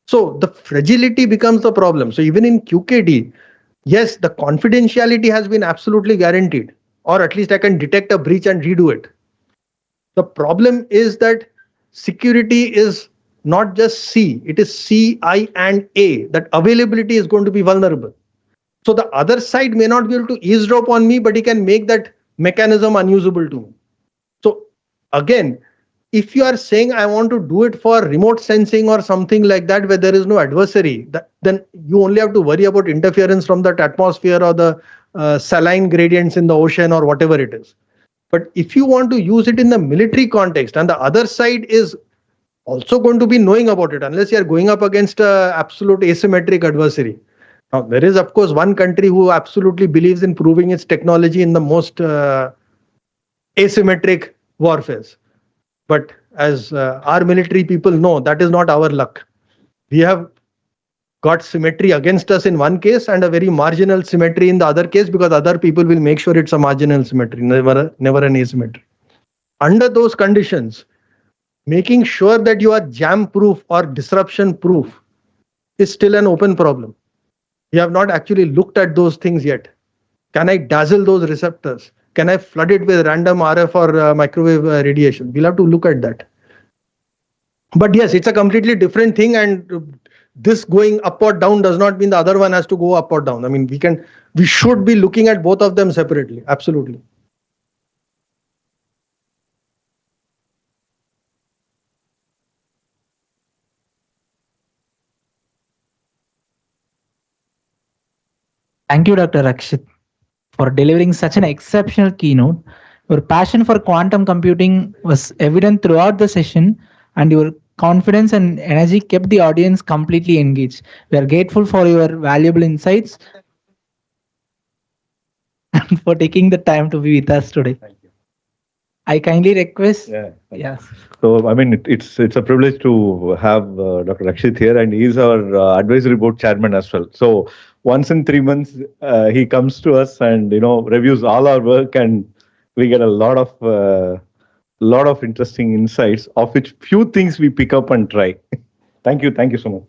So the fragility becomes the problem. So even in QKD, yes, the confidentiality has been absolutely guaranteed, or at least I can detect a breach and redo it. The problem is that security is not just C, it is C, I, and A. That availability is going to be vulnerable. So the other side may not be able to eavesdrop on me, but he can make that mechanism unusable to me. So again, if you are saying I want to do it for remote sensing or something like that, where there is no adversary, then you only have to worry about interference from that atmosphere or the saline gradients in the ocean or whatever it is. But if you want to use it in the military context, and the other side is also going to be knowing about it, unless you are going up against a absolute asymmetric adversary. Now, there is, of course, one country who absolutely believes in proving its technology in the most asymmetric warfares. But as our military people know, that is not our luck. We have got symmetry against us in one case and a very marginal symmetry in the other case, because other people will make sure it's a marginal symmetry, never an asymmetry. Under those conditions, making sure that you are jam proof or disruption proof is still an open problem. We have not actually looked at those things yet. Can I dazzle those receptors? Can I flood it with random RF or microwave radiation? We'll have to look at that. But yes, it's a completely different thing, and this going up or down does not mean the other one has to go up or down. I mean, we should be looking at both of them separately. Absolutely.
Thank you, Dr. Rakshit, for delivering such an exceptional keynote. Your passion for quantum computing was evident throughout the session, and your confidence and energy kept the audience completely engaged. We are grateful for your valuable insights and for taking the time to be with us today. I kindly request. Yes.
So, I mean, it's a privilege to have Dr. Rakshit here, and he's our advisory board chairman as well. So, once in 3 months, he comes to us and reviews all our work, and we get a lot of interesting insights, of which few things we pick up and try. Thank you so much.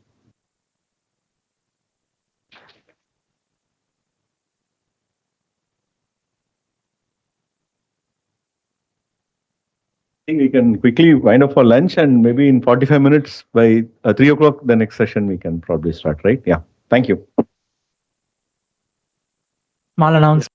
I think we can quickly wind up for lunch, and maybe in 45 minutes by 3 o'clock, the next session we can probably start, right? Yeah. Thank you.
Small announcement.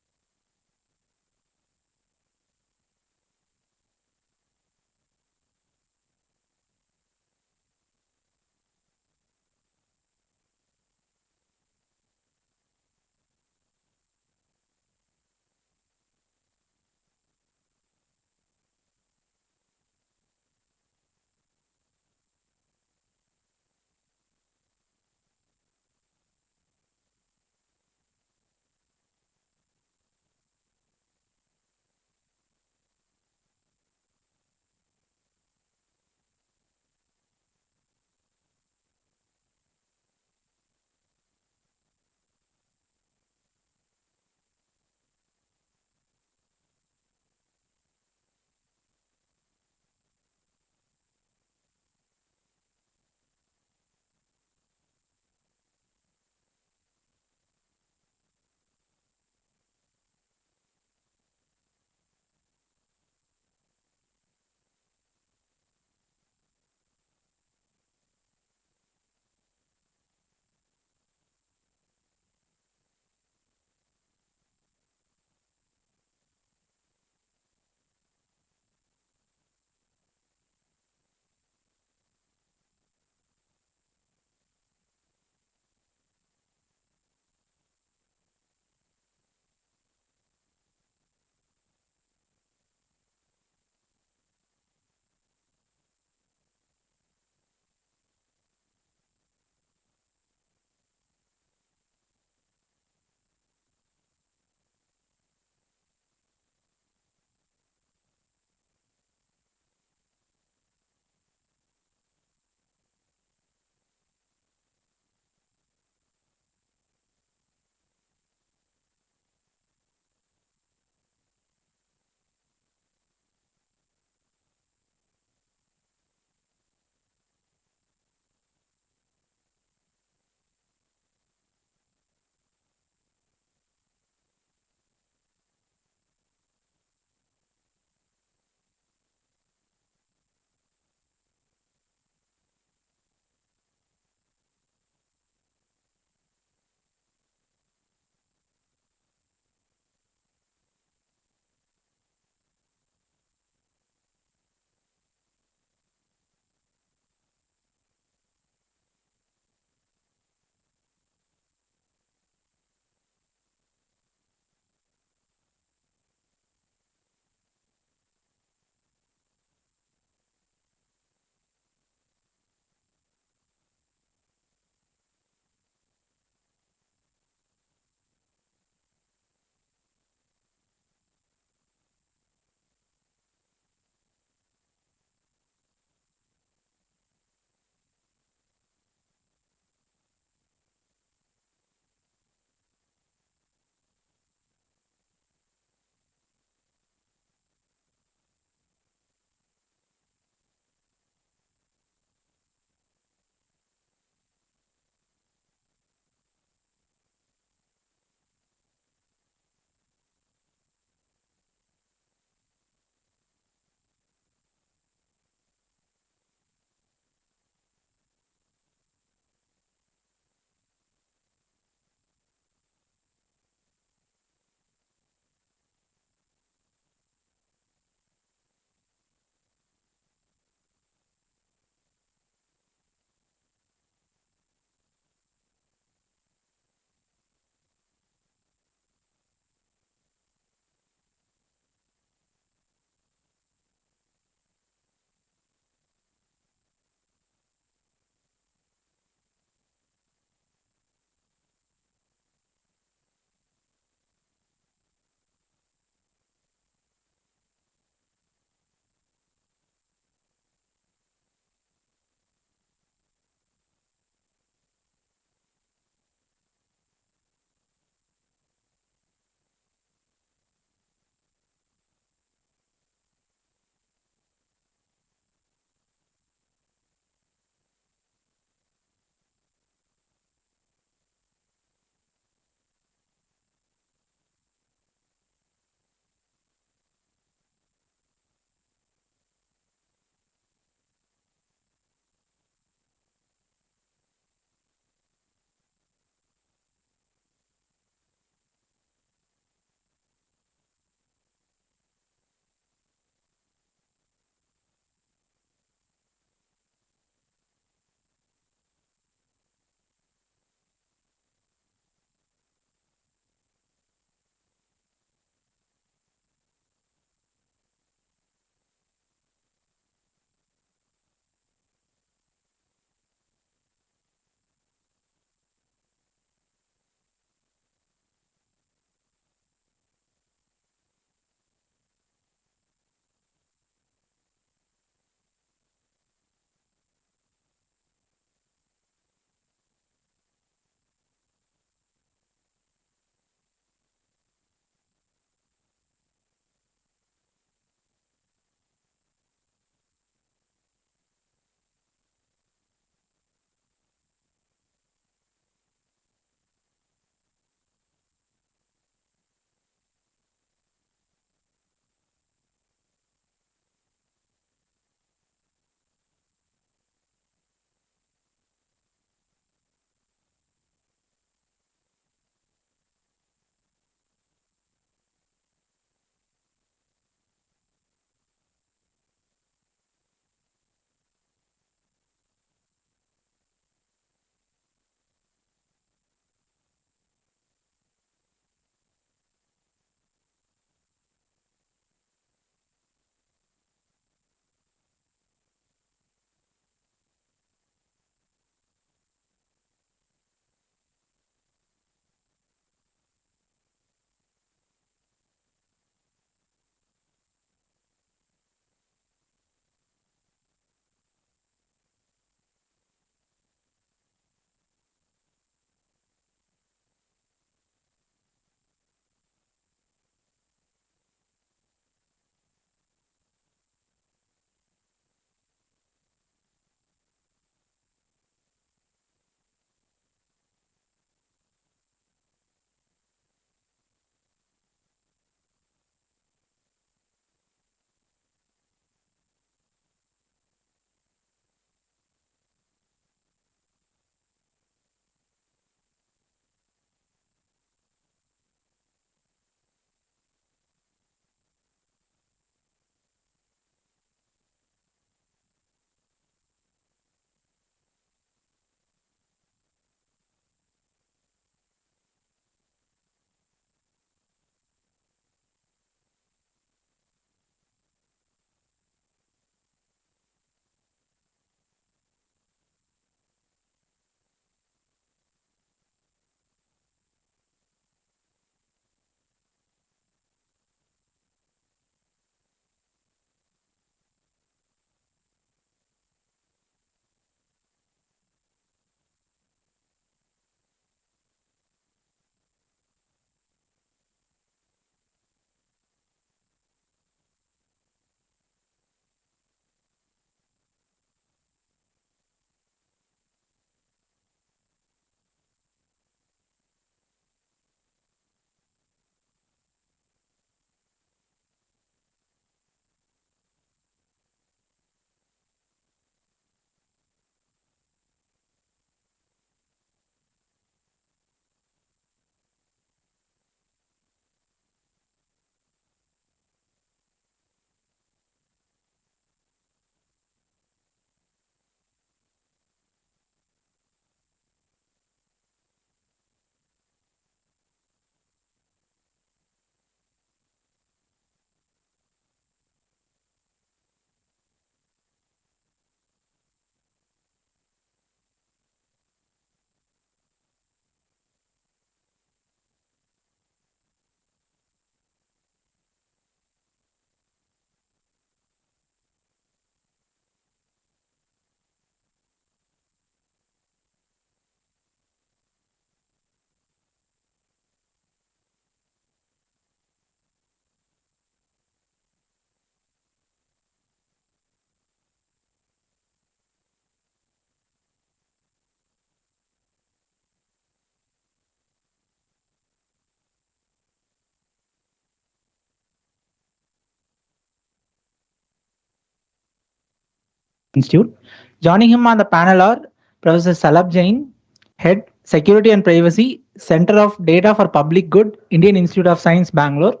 Institute. Joining him on the panel are Professor Salabh Jain, Head Security and Privacy, Center of Data for Public Good, Indian Institute of Science, Bangalore.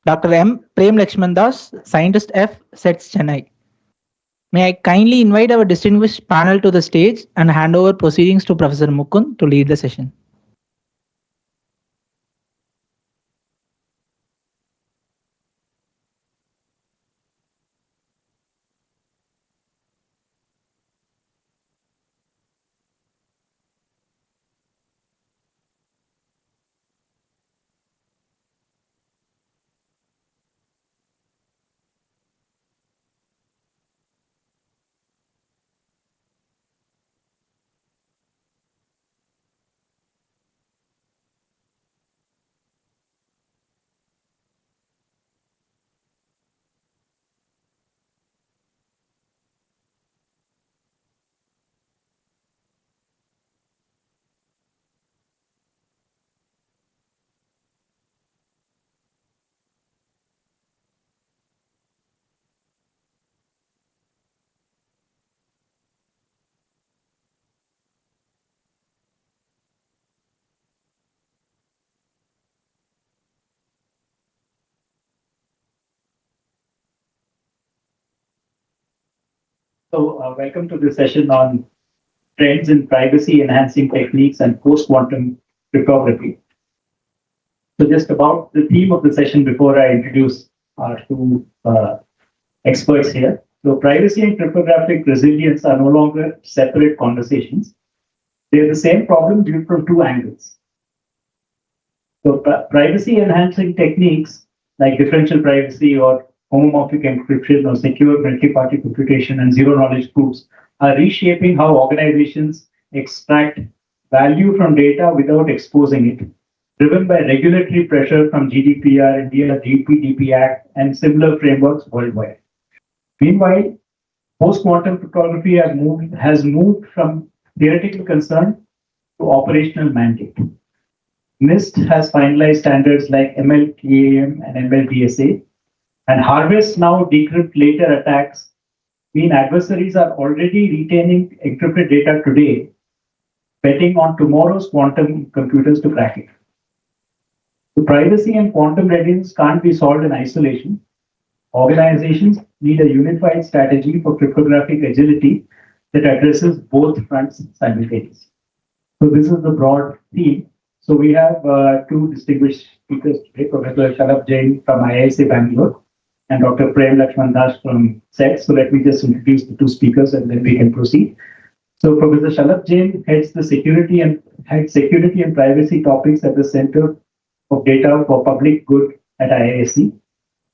Dr. M. Prem Lakshman Das, Scientist F, SETS, Chennai. May I kindly invite our distinguished panel to the stage and hand over proceedings to Professor Mukund to lead the session.
So, welcome to the session on trends in privacy enhancing techniques and post-quantum cryptography. So, just about the theme of the session before I introduce our two experts here. So, privacy and cryptographic resilience are no longer separate conversations. They're the same problem viewed from two angles. So, privacy enhancing techniques like differential privacy or homomorphic encryption or secure multi-party computation and zero-knowledge proofs are reshaping how organizations extract value from data without exposing it, driven by regulatory pressure from GDPR, India, GPDP Act, and similar frameworks worldwide. Meanwhile, post-quantum cryptography has moved from theoretical concern to operational mandate. NIST has finalized standards like MLKAM and MLDSA, and Harvest now decrypt later attacks mean adversaries are already retaining encrypted data today, betting on tomorrow's quantum computers to crack it. The privacy and quantum readiness can't be solved in isolation. Organizations need a unified strategy for cryptographic agility that addresses both fronts simultaneously. So this is the broad theme. So we have two distinguished speakers today, Professor Salabh Jain from IISc Bangalore and Dr. Prem Lakshman Das from SETS. So let me just introduce the two speakers and then we can proceed. So Professor Salabh Jain heads security and privacy topics at the Center of Data for Public Good at IISc.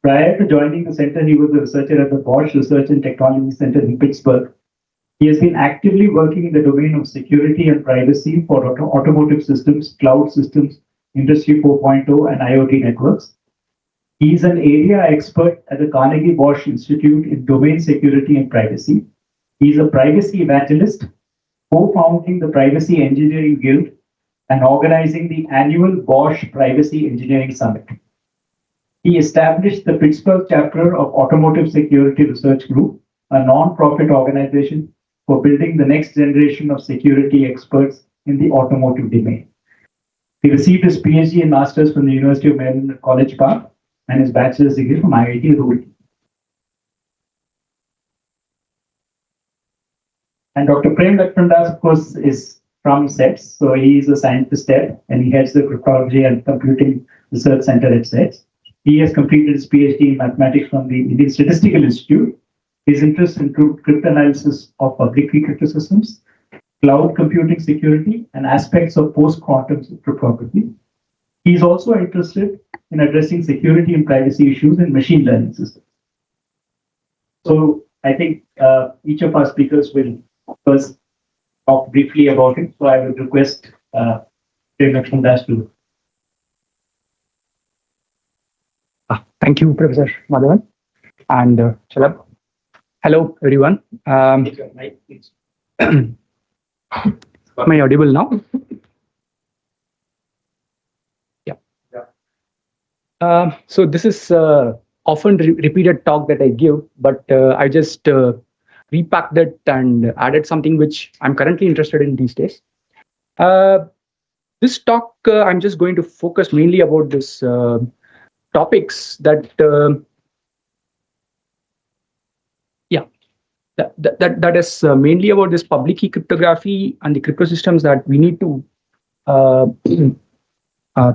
Prior to joining the center, he was a researcher at the Bosch Research and Technology Center in Pittsburgh. He has been actively working in the domain of security and privacy for automotive systems, cloud systems, Industry 4.0, and IoT networks. He is an area expert at the Carnegie Bosch Institute in domain security and privacy. He is a privacy evangelist, co-founding the Privacy Engineering Guild and organizing the annual Bosch Privacy Engineering Summit. He established the Pittsburgh chapter of Automotive Security Research Group, a non-profit organization for building the next generation of security experts in the automotive domain. He received his PhD and Masters from the University of Maryland at College Park and his bachelor's degree from IIT Roorkee. And Dr. Prem Lakshman Das, of course, is from SETS. So he is a scientist there and he heads the Cryptology and Computing Research Center at SETS. He has completed his PhD in mathematics from the Indian Statistical Institute. His interests include cryptanalysis of public key crypto systems, cloud computing security, and aspects of post-quantum cryptography. He is also interested in addressing security and privacy issues in machine learning systems. So I think each of our speakers will first talk briefly about it. So I would request Prem Lakshman Das to.
Thank you, Professor Madhavan and Salabh. Hello, everyone. Am I audible now? Yeah. So this is often repeated talk that I give, but I just repacked it and added something which I'm currently interested in these days. This talk, I'm just going to focus mainly about this topics that that is mainly about this public key cryptography and the crypto systems that we need to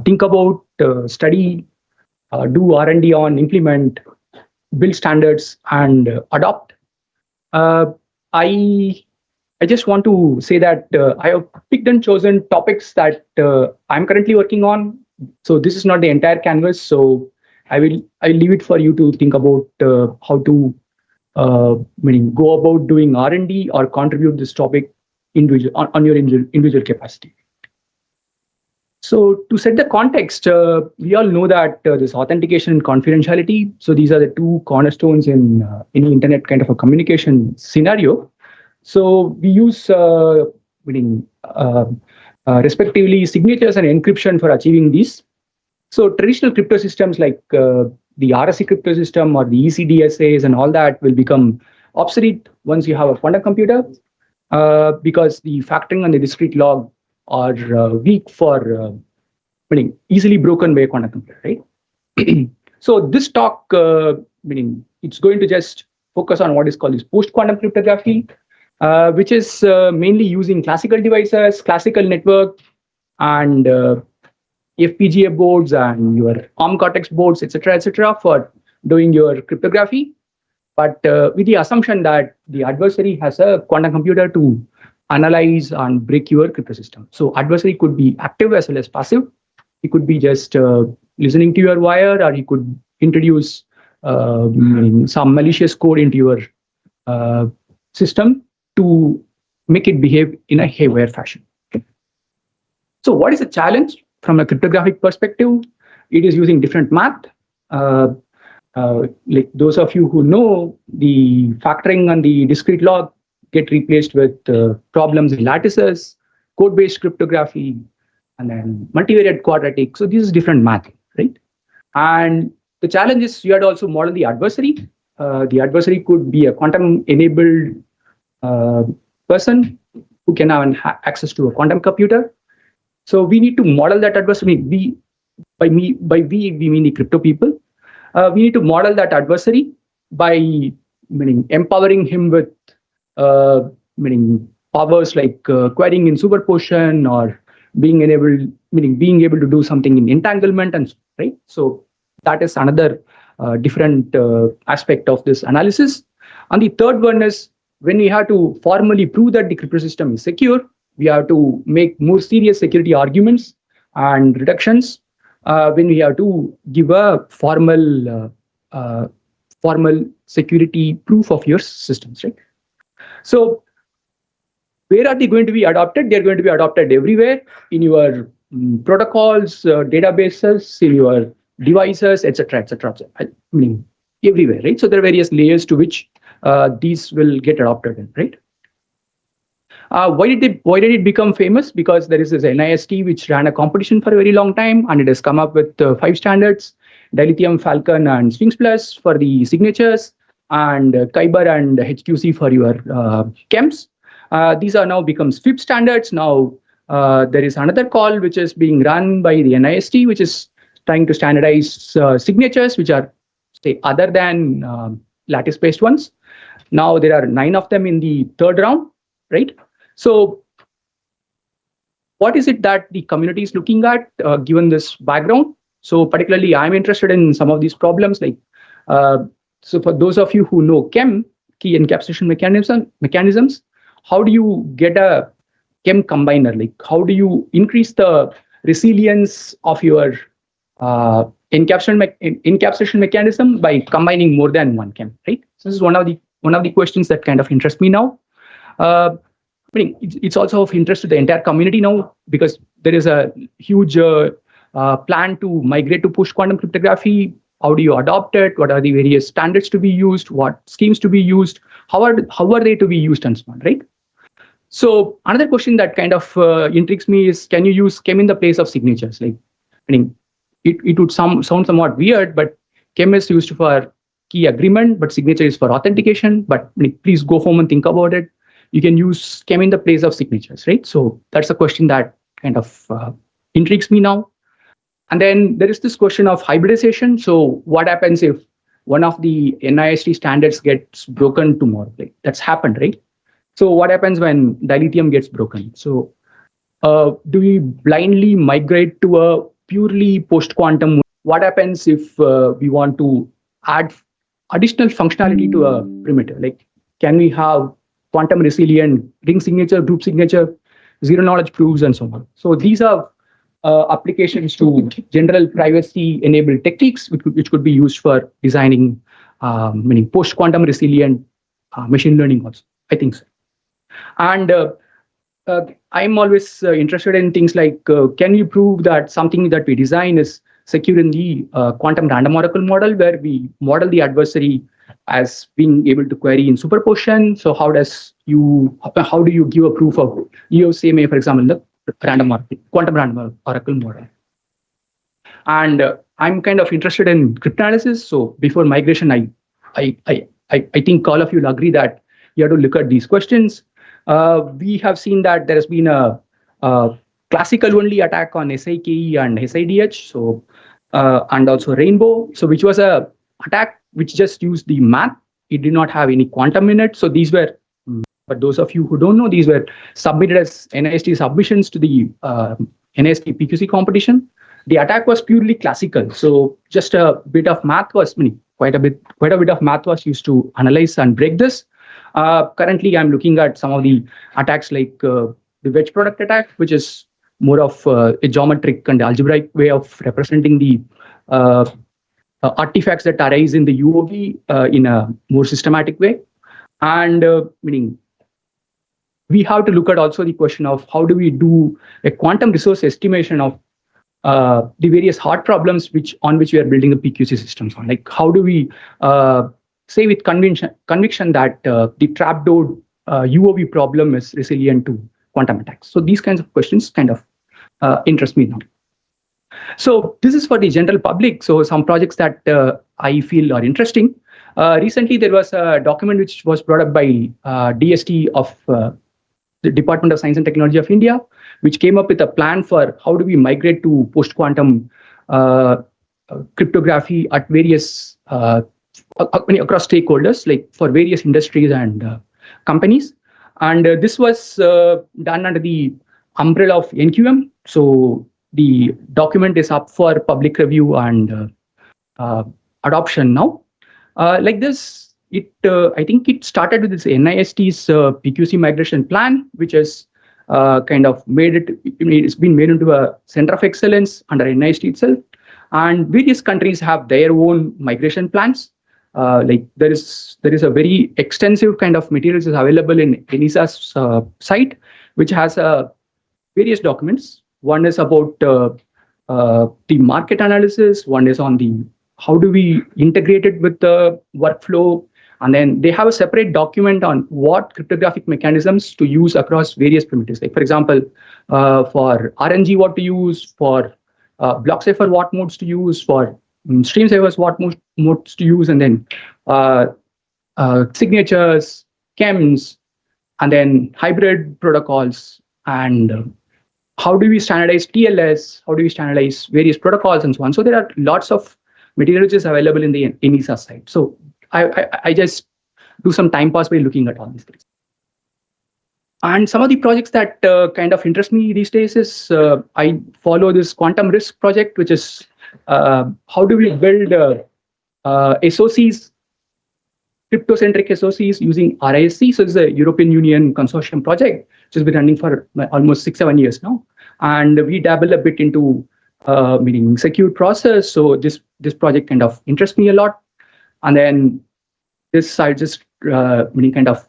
think about, study, do R&D on, implement, build standards, and adopt. I just want to say that I have picked and chosen topics that I'm currently working on. So this is not the entire canvas. So I leave it for you to think about how to go about doing R&D or contribute this topic on your individual capacity. So to set the context, we all know that this authentication and confidentiality. So these are the two cornerstones in any internet kind of a communication scenario. So we use respectively signatures and encryption for achieving these. So traditional crypto systems like the RSA crypto system or the ECDSAs and all that will become obsolete once you have a quantum computer because the factoring and the discrete log are weak for easily broken by a quantum computer, right? So this talk, it's going to just focus on what is called this post-quantum cryptography, which is mainly using classical devices, classical network, and FPGA boards and your ARM Cortex boards, etc., for doing your cryptography. But with the assumption that the adversary has a quantum computer to analyze and break your crypto system. So adversary could be active as well as passive. He could be just listening to your wire, or he could introduce some malicious code into your system to make it behave in a haywire fashion. So what is the challenge from a cryptographic perspective? It is using different math. Like those of you who know, the factoring and the discrete log get replaced with problems in lattices, code-based cryptography, and then multivariate quadratic. So this is different math, right? And the challenge is you had to also model the adversary. The adversary could be a quantum-enabled person who can have access to a quantum computer. So we need to model that adversary. By we mean the crypto people. We need to model that adversary by empowering him with powers like querying in superposition or being able to do something in entanglement, and right. So that is another different aspect of this analysis. And the third one is when we have to formally prove that the crypto system is secure, we have to make more serious security arguments and reductions when we have to give a formal security proof of your systems, right? So where are they going to be adopted? They're going to be adopted everywhere in your protocols, databases, in your devices, etc., I mean, everywhere, right? So there are various layers to which these will get adopted in, right? Why did it become famous? Because there is this NIST which ran a competition for a very long time, and it has come up with 5 standards: Dilithium, Falcon, and Sphinx Plus for the signatures, and Kyber and HQC for your chems. These are now becomes FIB standards. Now there is another call which is being run by the NIST, which is trying to standardize signatures, which are say other than lattice-based ones. Now there are 9 of them in the 3rd round, right? So what is it that the community is looking at given this background? So particularly I'm interested in some of these problems, like so for those of you who know chem, key encapsulation mechanisms, how do you get a chem combiner? Like how do you increase the resilience of your encapsulation mechanism by combining more than one chem, right? So this is one of the questions that kind of interest me now. It's also of interest to the entire community now because there is a huge plan to migrate to post-quantum cryptography. How do you adopt it? What are the various standards to be used? What schemes to be used? How are they to be used and so on, right? So another question that kind of intrigues me is, can you use chem in the place of signatures? Like, it would sound somewhat weird, but chem is used for key agreement, but signature is for authentication. But please go home and think about it. You can use scheme in the place of signatures, right? So that's a question that kind of intrigues me now. And then there is this question of hybridization. So what happens if one of the NIST standards gets broken tomorrow? Like, that's happened, right? So what happens when dilithium gets broken? So do we blindly migrate to a purely post-quantum? What happens if we want to add additional functionality to a perimeter? Like, can we have quantum resilient ring signature, group signature, zero knowledge proofs, and so on? So these are applications to general privacy-enabled techniques, which could be used for designing post-quantum resilient machine learning also, I think so. And I'm always interested in things like, can we prove that something that we design is secure in the quantum random oracle model, where we model the adversary as being able to query in superposition? So how do you give a proof of EOCMA, for example, in the quantum random oracle model? And I'm kind of interested in cryptanalysis. So before migration, I think all of you will agree that you have to look at these questions. We have seen that there has been a classical only attack on SIKE and SIDH, so and also Rainbow, so which was a attack which just used the math. It did not have any quantum in it. So these were, for those of you who don't know, these were submitted as NIST submissions to the NIST PQC competition. The attack was purely classical, so just a bit of math was, quite a bit of math was used to analyze and break this. Currently, I'm looking at some of the attacks like the wedge product attack, which is more of a geometric and algebraic way of representing the artifacts that arise in the UOV in a more systematic way. And meaning we have to look at also the question of how do we do a quantum resource estimation of the various hard problems on which we are building the PQC systems on. Like, how do we say with conviction that the trapdoor UOV problem is resilient to quantum attacks? So these kinds of questions kind of interest me now. So this is for the general public. So some projects that I feel are interesting. Recently, there was a document which was brought up by DST of the Department of Science and Technology of India, which came up with a plan for how do we migrate to post-quantum cryptography at various across stakeholders, like for various industries and companies. And this was done under the umbrella of NQM. So the document is up for public review and adoption now. Like this, I think it started with this NIST's PQC migration plan, which is kind of it's been made into a center of excellence under NIST itself. And various countries have their own migration plans. Like there is a very extensive kind of materials is available in ENISA's site, which has various documents. One is about the market analysis. One is on the how do we integrate it with the workflow. And then they have a separate document on what cryptographic mechanisms to use across various primitives. Like, for example, for RNG, what to use, for block cipher, what modes to use, for stream ciphers, what modes to use, and then signatures, chems, and then hybrid protocols, and how do we standardize TLS, how do we standardize various protocols, and so on. So there are lots of materials available in the ENISA site. So I just do some time pass by looking at all these things. And some of the projects that kind of interest me these days is I follow this quantum risk project, which is how do we build SOCs, crypto-centric SOCs using RISC. So it's a European Union consortium project, which has been running for almost 6-7 years now. And we dabble a bit into meaning secure process. So this project kind of interests me a lot. And then this I just kind of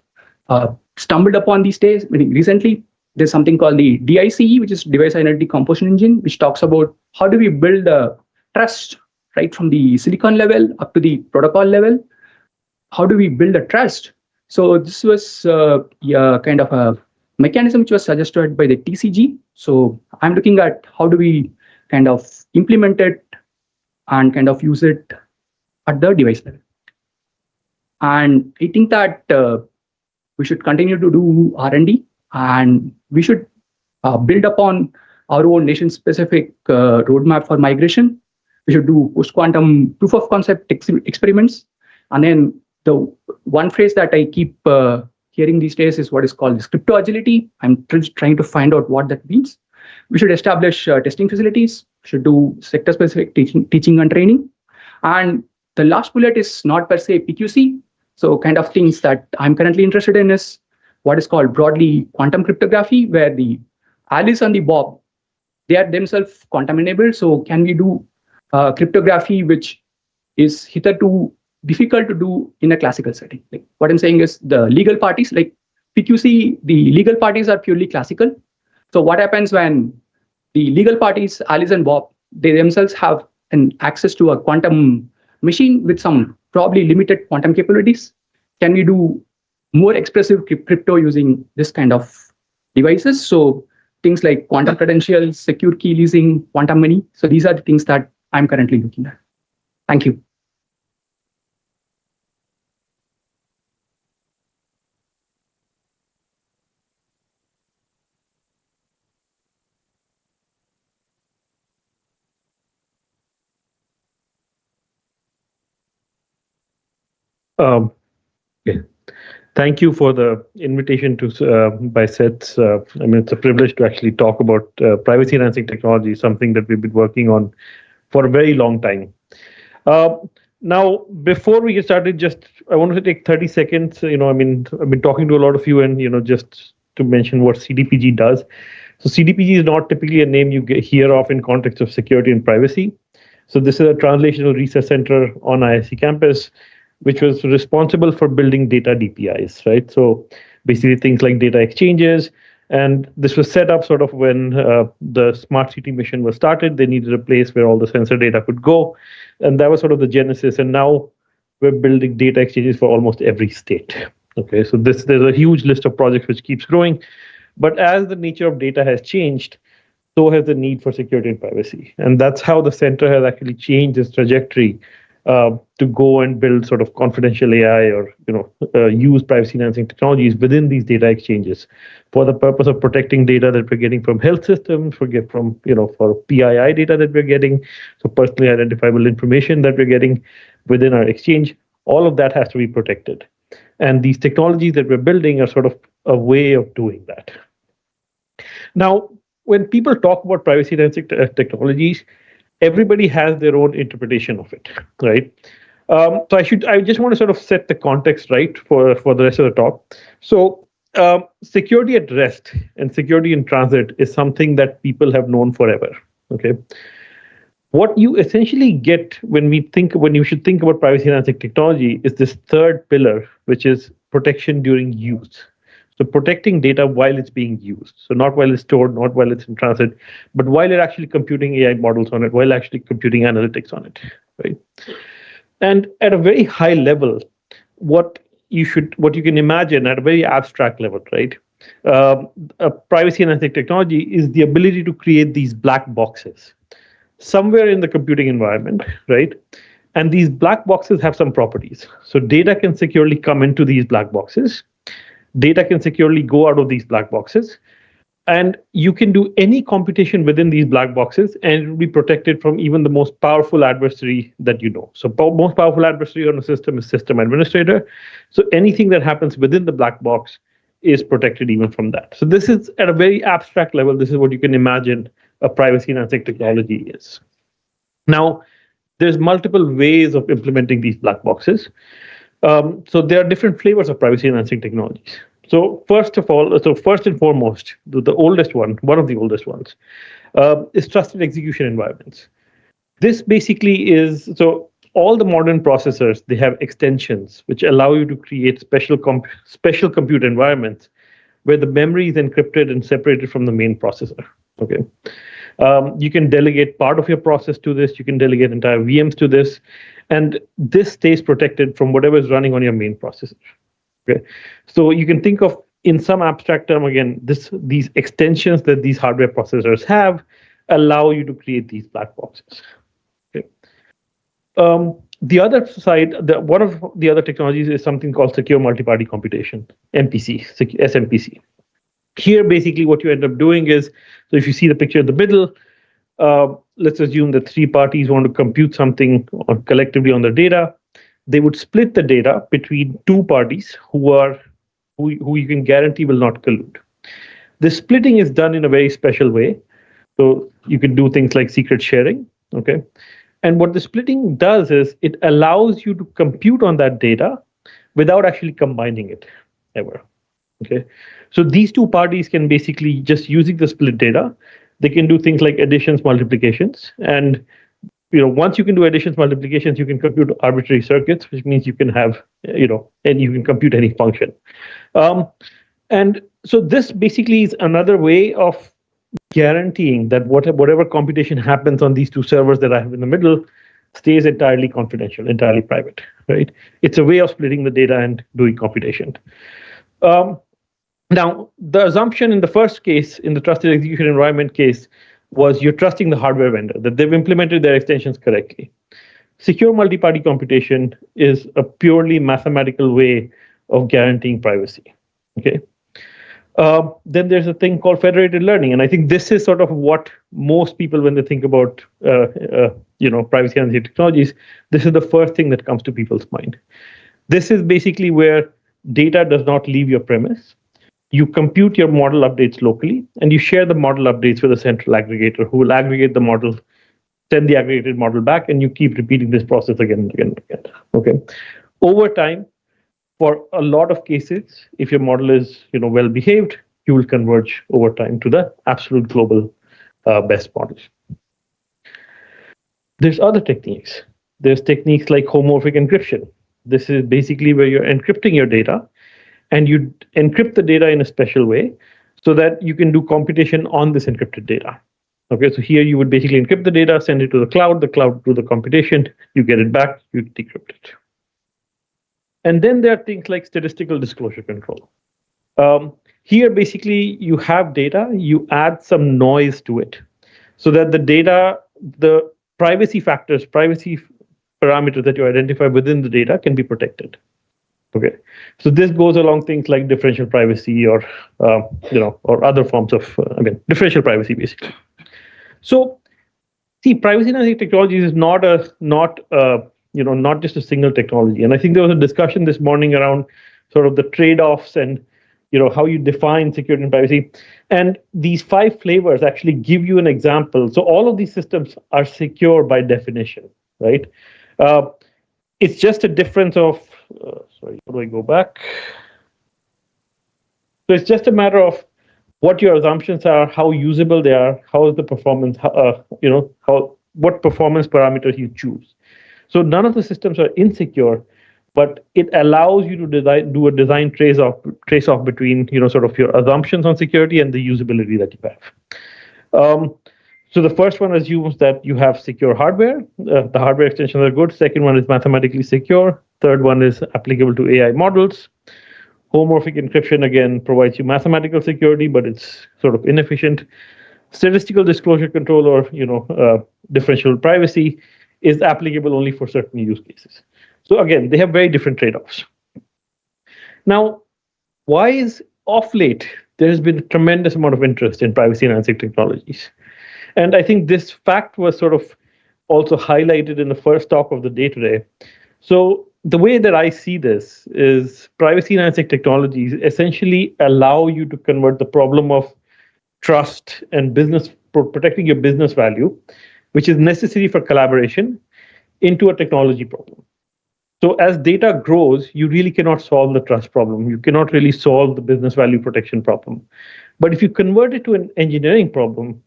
stumbled upon these days. Recently, there's something called the DICE, which is Device Identity Composition Engine, which talks about how do we build trust right from the silicon level up to the protocol level. How do we build a trust? So this was kind of a mechanism which was suggested by the TCG. So I'm looking at how do we kind of implement it and kind of use it at the device level. And I think that we should continue to do R&D, and we should build upon our own nation-specific roadmap for migration. We should do post-quantum proof of concept experiments. And then the one phrase that I keep hearing these days is what is called crypto agility. I'm trying to find out what that means. We should establish testing facilities, should do sector-specific teaching and training. And the last bullet is not per se PQC. So kind of things that I'm currently interested in is what is called broadly quantum cryptography, where the Alice and the Bob, they are themselves quantum enabled. So can we do cryptography which is hitherto difficult to do in a classical setting? Like what I'm saying is the legal parties, like PQC, the legal parties are purely classical. So what happens when the legal parties, Alice and Bob, they themselves have an access to a quantum machine with some probably limited quantum capabilities? Can we do more expressive crypto using this kind of devices? So things like quantum credentials, secure key leasing, quantum money. So these are the things that I'm currently looking at. Thank you.
Okay. Thank you for the invitation to by Seth. I mean, it's a privilege to actually talk about privacy enhancing technology, something that we've been working on for a very long time. Now, before we get started, I wanted to take 30 seconds. I've been talking to a lot of you, and just to mention what CDPG does. So CDPG is not typically a name you hear of in context of security and privacy. So this is a translational research center on IISc campus, which was responsible for building data DPIs, right? So basically things like data exchanges. And this was set up sort of when the smart city mission was started. They needed a place where all the sensor data could go. And that was sort of the genesis. And now we're building data exchanges for almost every state. Okay, so there's a huge list of projects which keeps growing. But as the nature of data has changed, so has the need for security and privacy. And that's how the center has actually changed its trajectory to go and build sort of confidential AI or use privacy enhancing technologies within these data exchanges for the purpose of protecting data that we're getting from health systems, for PII data that we're getting, so personally identifiable information that we're getting within our exchange. All of that has to be protected. And these technologies that we're building are sort of a way of doing that. Now, when people talk about privacy enhancing technologies, everybody has their own interpretation of it, right? So I just want to sort of set the context right for the rest of the talk. So security at rest and security in transit is something that people have known forever, okay? What you essentially get when you should think about privacy enhancing technology is this third pillar, which is protection during use. So protecting data while it's being used. So not while it's stored, not while it's in transit, but while you're actually computing AI models on it, while actually computing analytics on it, right? And at a very high level, what you can imagine at a very abstract level, right? A privacy enhancing technology is the ability to create these black boxes somewhere in the computing environment, right? And these black boxes have some properties. So data can securely come into these black boxes. Data can securely go out of these black boxes, and you can do any computation within these black boxes, and it will be protected from even the most powerful adversary that you know. So most powerful adversary on a system is system administrator. So anything that happens within the black box is protected even from that. So this is at a very abstract level. This is what you can imagine a privacy enhancing technology is. Now, there's multiple ways of implementing these black boxes. So there are different flavors of privacy enhancing technologies. So first and foremost, the oldest one, one of the oldest ones, is trusted execution environments. This basically is, so all the modern processors, they have extensions which allow you to create special compute environments where the memory is encrypted and separated from the main processor. Okay. You can delegate part of your process to this. You can delegate entire VMs to this. And this stays protected from whatever is running on your main processor. Okay, so you can think of, in some abstract term, again, these extensions that these hardware processors have allow you to create these black boxes. Okay. The other side, one of the other technologies is something called secure multi-party computation, MPC, SMPC. Here, basically, what you end up doing is, so if you see the picture in the middle, let's assume that three parties want to compute something collectively on the data. They would split the data between two parties who you can guarantee will not collude. The splitting is done in a very special way. So you can do things like secret sharing, okay? And what the splitting does is it allows you to compute on that data without actually combining it ever, okay? So these two parties can basically, just using the split data, they can do things like additions, multiplications, and once you can do additions, multiplications, you can compute arbitrary circuits, which means you can have, and you can compute any function. And so this basically is another way of guaranteeing that whatever computation happens on these two servers that I have in the middle stays entirely confidential, entirely private, right? It's a way of splitting the data and doing computation. Now, the assumption in the first case, in the trusted execution environment case, was you're trusting the hardware vendor, that they've implemented their extensions correctly. Secure multi-party computation is a purely mathematical way of guaranteeing privacy, okay? Then there's a thing called federated learning, and I think this is sort of what most people, when they think about privacy and technologies, this is the first thing that comes to people's mind. This is basically where data does not leave your premise. You compute your model updates locally, and you share the model updates with a central aggregator who will aggregate the model, send the aggregated model back, and you keep repeating this process again and again and again. Okay. Over time, for a lot of cases, if your model is well behaved, you will converge over time to the absolute global best models. There's other techniques. There's techniques like homomorphic encryption. This is basically where you're encrypting your data, and you encrypt the data in a special way so that you can do computation on this encrypted data. Okay, so here you would basically encrypt the data, send it to the cloud do the computation, you get it back, you decrypt it. And then there are things like statistical disclosure control. Here, basically, you have data, you add some noise to it so that the data, the privacy factors, privacy parameters that you identify within the data can be protected. Okay, so this goes along things like differential privacy or or other forms of differential privacy basically. So, see, privacy enhancing technologies is not just a single technology. And I think there was a discussion this morning around sort of the trade-offs and how you define security and privacy. And these 5 flavors actually give you an example. So all of these systems are secure by definition, right? It's just a difference of sorry, how do I go back? So it's just a matter of what your assumptions are, how usable they are, how is the performance, what performance parameters you choose. So none of the systems are insecure, but it allows you to do a design trace-off between sort of your assumptions on security and the usability that you have. So the first one assumes that you have secure hardware. The hardware extensions are good. Second one is mathematically secure. Third one is applicable to AI models. Homomorphic encryption, again, provides you mathematical security, but it's sort of inefficient. Statistical disclosure control or differential privacy is applicable only for certain use cases. So again, they have very different trade-offs. Now, why is off late there has been a tremendous amount of interest in privacy enhancing technologies? And I think this fact was sort of also highlighted in the first talk of the day today. So the way that I see this is privacy enhancing technologies essentially allow you to convert the problem of trust and protecting your business value, which is necessary for collaboration, into a technology problem. So as data grows, you really cannot solve the trust problem. You cannot really solve the business value protection problem. But if you convert it to an engineering problem,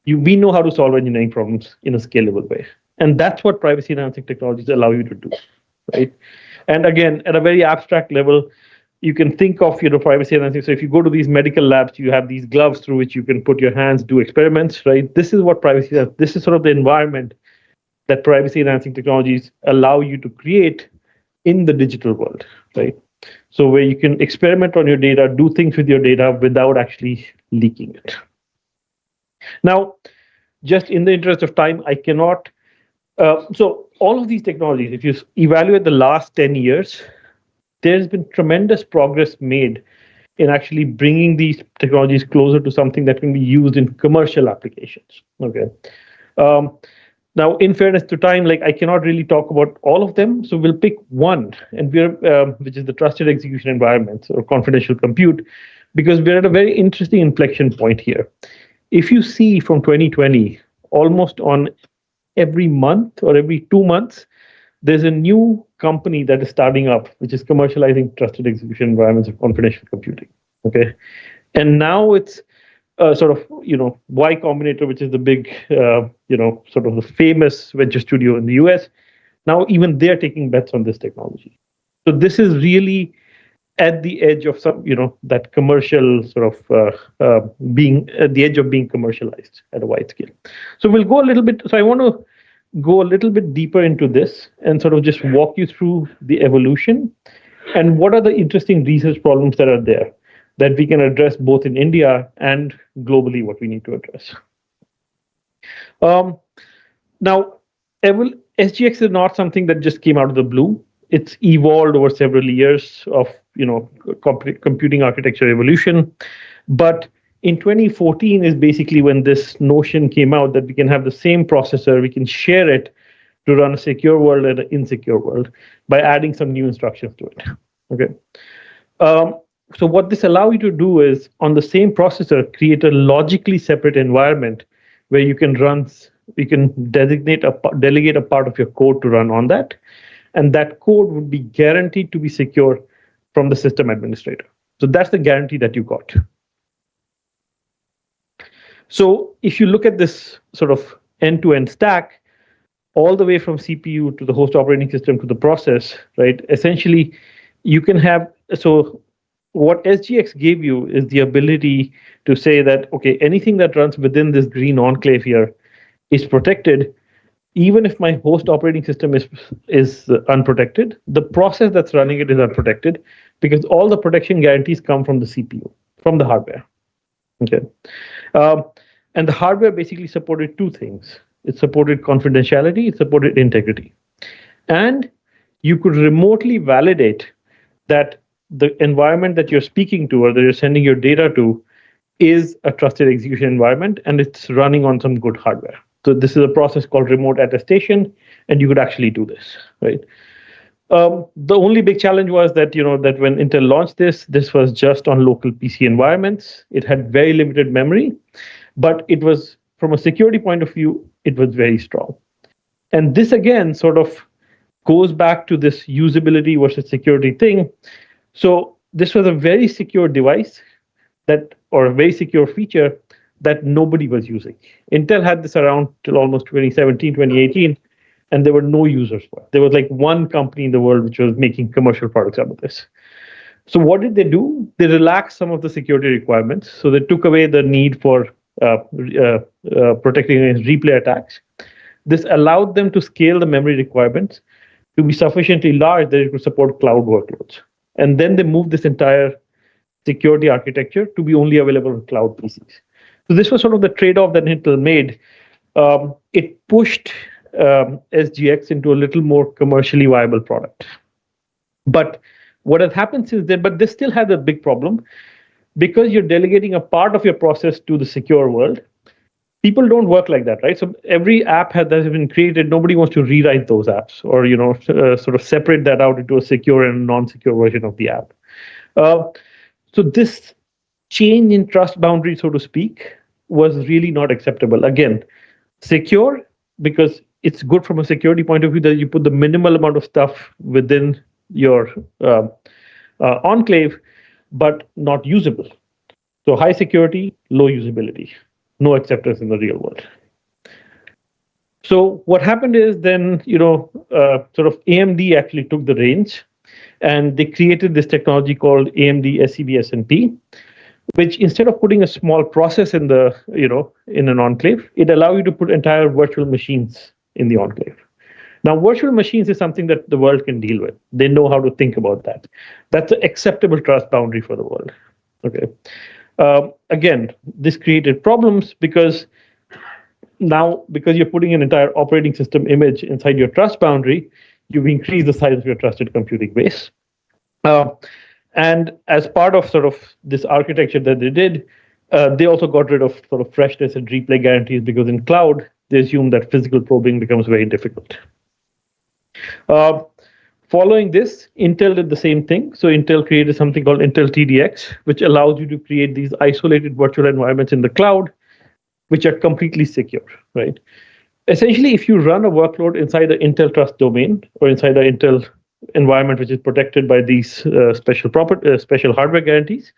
we know how to solve engineering problems in a scalable way. And that's what privacy enhancing technologies allow you to do, right? And again, at a very abstract level, you can think of privacy enhancing. So if you go to these medical labs, you have these gloves through which you can put your hands, do experiments, right? This is what privacy is. This is sort of the environment that privacy enhancing technologies allow you to create in the digital world, right? So where you can experiment on your data, do things with your data without actually leaking it. Now, just in the interest of time, I cannot So all of these technologies, if you evaluate the last 10 years, there's been tremendous progress made in actually bringing these technologies closer to something that can be used in commercial applications. Okay. Now, in fairness to time, like I cannot really talk about all of them, so we'll pick one, and which is the trusted execution environment or confidential compute, because we're at a very interesting inflection point here. If you see from 2020, almost on every month or every 2 months, there's a new company that is starting up, which is commercializing trusted execution environments of confidential computing. Okay, and now it's sort of, Y Combinator, which is the big, sort of the famous venture studio in the US. Now even they're taking bets on this technology. So this is really at the edge of some, that commercial sort of being at the edge of being commercialized at a wide scale. So we'll go a little bit. So I want to go a little bit deeper into this and sort of just walk you through the evolution and what are the interesting research problems that are there that we can address both in India and globally, what we need to address. Now, SGX is not something that just came out of the blue. It's evolved over several years of computing architecture evolution. But in 2014 is basically when this notion came out that we can have the same processor, we can share it to run a secure world and an insecure world by adding some new instructions to it. Okay. So what this allows you to do is on the same processor, create a logically separate environment where you can delegate a part of your code to run on that. And that code would be guaranteed to be secure from the system administrator. So that's the guarantee that you got. So if you look at this sort of end-to-end stack, all the way from CPU to the host operating system to the process, right? Essentially, you can have, so what SGX gave you is the ability to say that, okay, anything that runs within this green enclave here is protected, even if my host operating system is unprotected. The process that's running it is unprotected because all the protection guarantees come from the CPU, from the hardware. Okay, and the hardware basically supported two things. It supported confidentiality, it supported integrity, and you could remotely validate that the environment that you're speaking to or that you're sending your data to is a trusted execution environment and it's running on some good hardware. So this is a process called remote attestation, and you could actually do this, right? The only big challenge was that, that when Intel launched this was just on local PC environments. It had very limited memory, but it was, from a security point of view, it was very strong. And this again sort of goes back to this usability versus security thing. So this was a very secure device or a very secure feature that nobody was using. Intel had this around till almost 2017, 2018, and there were no users for it. There was like one company in the world which was making commercial products out of this. So what did they do? They relaxed some of the security requirements. So they took away the need for protecting against replay attacks. This allowed them to scale the memory requirements to be sufficiently large that it could support cloud workloads. And then they moved this entire security architecture to be only available on cloud PCs. So this was sort of the trade-off that Intel made. It pushed SGX into a little more commercially viable product. But what has happened since then, but this still has a big problem, because you're delegating a part of your process to the secure world. People don't work like that, right? So every app that has been created, nobody wants to rewrite those apps or sort of separate that out into a secure and non-secure version of the app. So this change in trust boundary, so to speak, was really not acceptable. Again, secure because it's good from a security point of view that you put the minimal amount of stuff within your enclave, but not usable. So high security, low usability, no acceptance in the real world. So what happened is then, sort of AMD actually took the reins, and they created this technology called AMD SCB-SNP, which instead of putting a small process in the, in an enclave, it allows you to put entire virtual machines in the enclave. Now, virtual machines is something that the world can deal with. They know how to think about that. That's an acceptable trust boundary for the world. Okay. Again, this created problems because now, because you're putting an entire operating system image inside your trust boundary, you've increased the size of your trusted computing base. And as part of sort of this architecture that they did, they also got rid of sort of freshness and replay guarantees, because in cloud, they assume that physical probing becomes very difficult. Following this, Intel did the same thing. So Intel created something called Intel TDX, which allows you to create these isolated virtual environments in the cloud, which are completely secure, right? Essentially, if you run a workload inside the Intel Trust domain or inside the Intel environment, which is protected by these special hardware guarantees,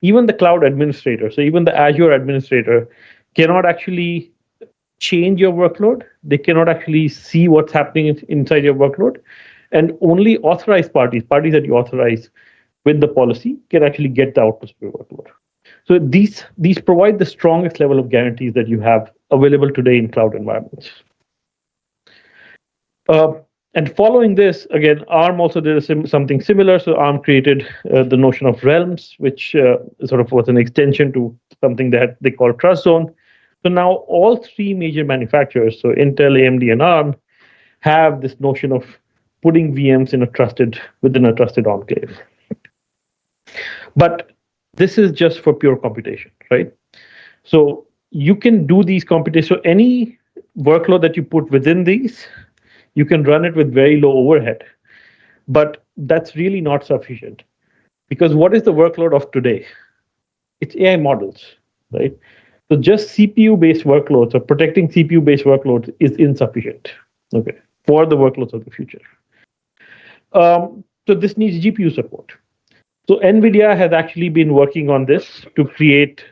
even the cloud administrator, so even the Azure administrator, cannot actually change your workload. They cannot actually see what's happening inside your workload. And only authorized parties that you authorize with the policy, can actually get the outputs of your workload. So these provide the strongest level of guarantees that you have available today in cloud environments. And following this, again, ARM also did something similar. So ARM created the notion of realms, which sort of was an extension to something that they call Trust Zone. So now all three major manufacturers, so Intel, AMD, and ARM, have this notion of putting VMs within a trusted enclave. But this is just for pure computation, right? So you can do these computations. So any workload that you put within these, you can run it with very low overhead. But that's really not sufficient. Because what is the workload of today? It's AI models, right? So just CPU-based workloads or protecting CPU-based workloads is insufficient, okay, for the workloads of the future. So this needs GPU support. So NVIDIA has actually been working on this to create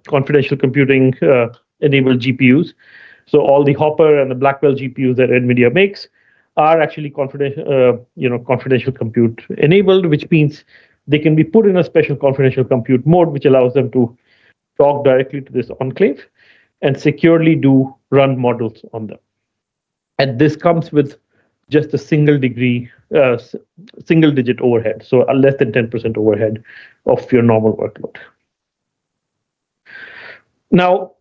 confidential computing enabled GPUs. So all the Hopper and the Blackwell GPUs that NVIDIA makes are actually confidential compute enabled, which means they can be put in a special confidential compute mode, which allows them to talk directly to this enclave and securely run models on them. And this comes with just a single digit overhead, so a less than 10% overhead of your normal workload. Now,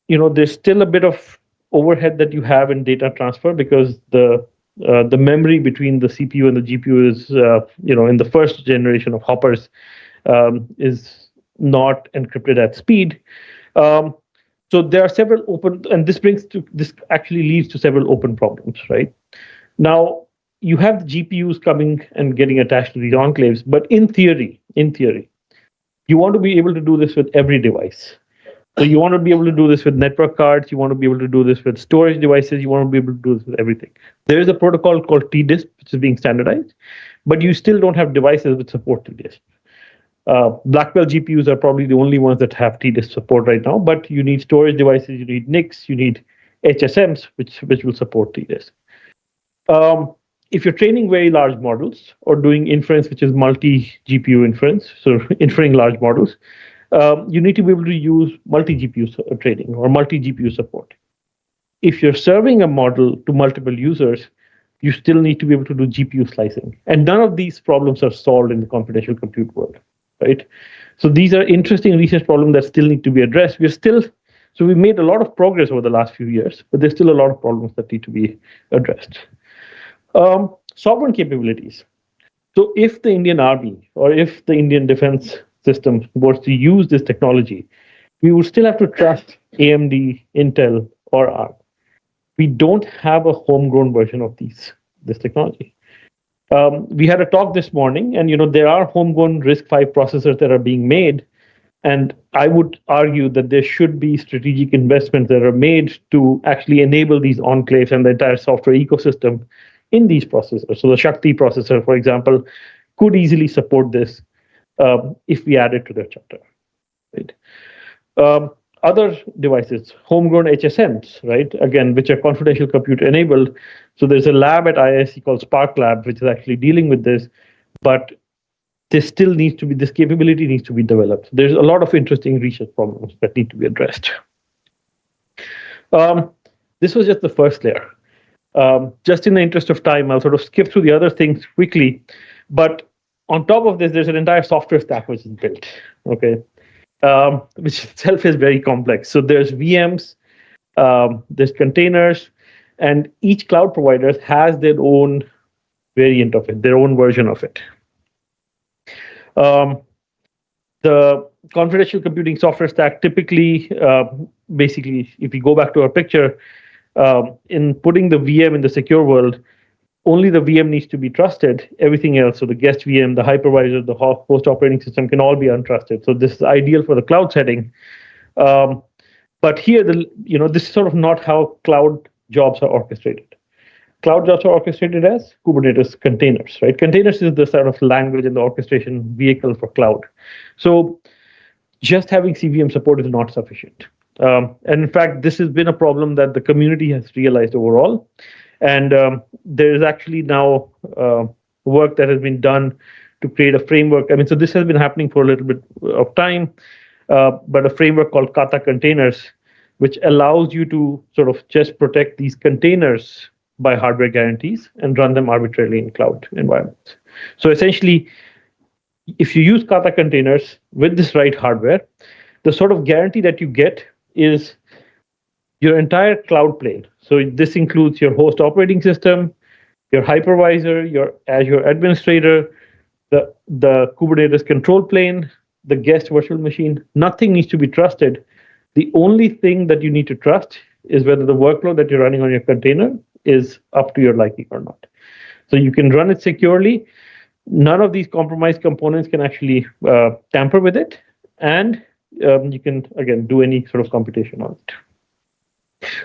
there's still a bit of overhead that you have in data transfer, because the memory between the CPU and the GPU is, in the first generation of Hoppers, is not encrypted at speed. So there are several open, and this actually leads to several open problems, right? Now, you have the GPUs coming and getting attached to these enclaves, but in theory, you want to be able to do this with every device. So you want to be able to do this with network cards, you want to be able to do this with storage devices, you want to be able to do this with everything. There is a protocol called TDISP, which is being standardized, but you still don't have devices which support TDISP. Blackwell GPUs are probably the only ones that have TDISP support right now, but you need storage devices, you need NICs, you need HSMs, which will support TDISP. If you're training very large models or doing inference, which is multi-GPU inference, so inferring large models, you need to be able to use multi-GPU training or multi-GPU support. If you're serving a model to multiple users, you still need to be able to do GPU slicing. And none of these problems are solved in the confidential compute world, right? So these are interesting research problems that still need to be addressed. So we made a lot of progress over the last few years, but there's still a lot of problems that need to be addressed. Sovereign capabilities. So if the Indian Army or if the Indian defense system was to use this technology, we would still have to trust AMD, Intel, or ARM. We don't have a homegrown version of this technology. We had a talk this morning, and there are homegrown RISC-V processors that are being made, and I would argue that there should be strategic investments that are made to actually enable these enclaves and the entire software ecosystem in these processors. So the Shakti processor, for example, could easily support this if we add it to their charter. Right? Other devices, homegrown HSMs, right? Again, which are confidential compute enabled. So there's a lab at IISc called Spark Lab, which is actually dealing with this, but this capability needs to be developed. There's a lot of interesting research problems that need to be addressed. This was just the first layer. Just in the interest of time, I'll sort of skip through the other things quickly. But on top of this, there's an entire software stack which is built, okay, which itself is very complex. So there's VMs, there's containers, and each cloud provider has their own variant of it, their own version of it. The confidential computing software stack typically, basically, if we go back to our picture, in putting the VM in the secure world, only the VM needs to be trusted. Everything else, so the guest VM, the hypervisor, the host operating system, can all be untrusted. So this is ideal for the cloud setting. But here, this is sort of not how cloud jobs are orchestrated. Cloud jobs are orchestrated as Kubernetes containers, right? Containers is the sort of language and the orchestration vehicle for cloud. So just having CVM support is not sufficient. And in fact, this has been a problem that the community has realized overall. And there is actually now work that has been done to create a framework. I mean, so this has been happening for a little bit of time, but a framework called Kata containers, which allows you to sort of just protect these containers by hardware guarantees and run them arbitrarily in cloud environments. So essentially, if you use Kata containers with this right hardware, the sort of guarantee that you get is your entire cloud plane. So this includes your host operating system, your hypervisor, your Azure administrator, the Kubernetes control plane, the guest virtual machine. Nothing needs to be trusted. The only thing that you need to trust is whether the workload that you're running on your container is up to your liking or not. So you can run it securely. None of these compromised components can actually tamper with it. And you can, again, do any sort of computation on it.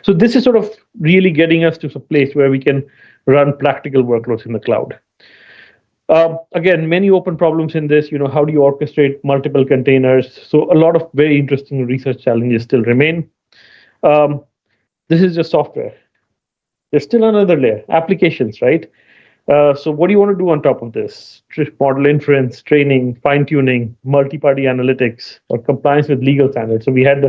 So this is sort of really getting us to a place where we can run practical workloads in the cloud. Again, many open problems in this. How do you orchestrate multiple containers? So a lot of very interesting research challenges still remain. This is just software. There's still another layer, applications, right? So what do you want to do on top of this? Model inference, training, fine-tuning, multi-party analytics, or compliance with legal standards. So we had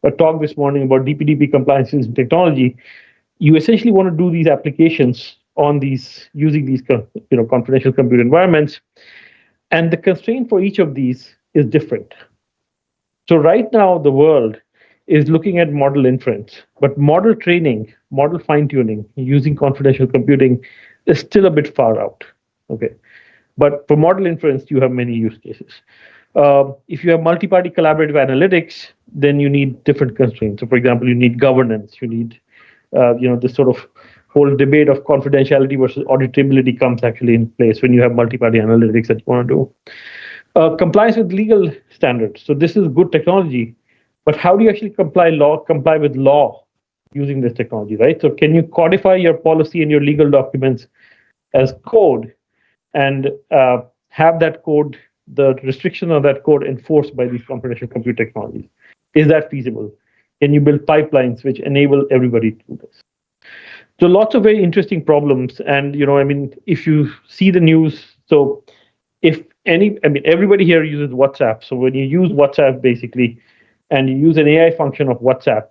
a talk this morning about DPDP compliance in technology. You essentially want to do these applications on using these confidential compute environments. And the constraint for each of these is different. So right now, the world is looking at model inference, but model training, model fine-tuning using confidential computing is still a bit far out. Okay, but for model inference, you have many use cases. If you have multi-party collaborative analytics, then you need different constraints. So, for example, you need governance. You need, this sort of whole debate of confidentiality versus auditability comes actually in place when you have multi-party analytics that you want to do. Compliance with legal standards. So this is good technology, but how do you actually comply with law using this technology, right? So can you codify your policy and your legal documents as code and have that code, the restriction of that code enforced by these confidential compute technologies? Is that feasible? Can you build pipelines which enable everybody to do this? So lots of very interesting problems. And, if you see the news, so everybody here uses WhatsApp. So when you use WhatsApp, basically, and you use an AI function of WhatsApp,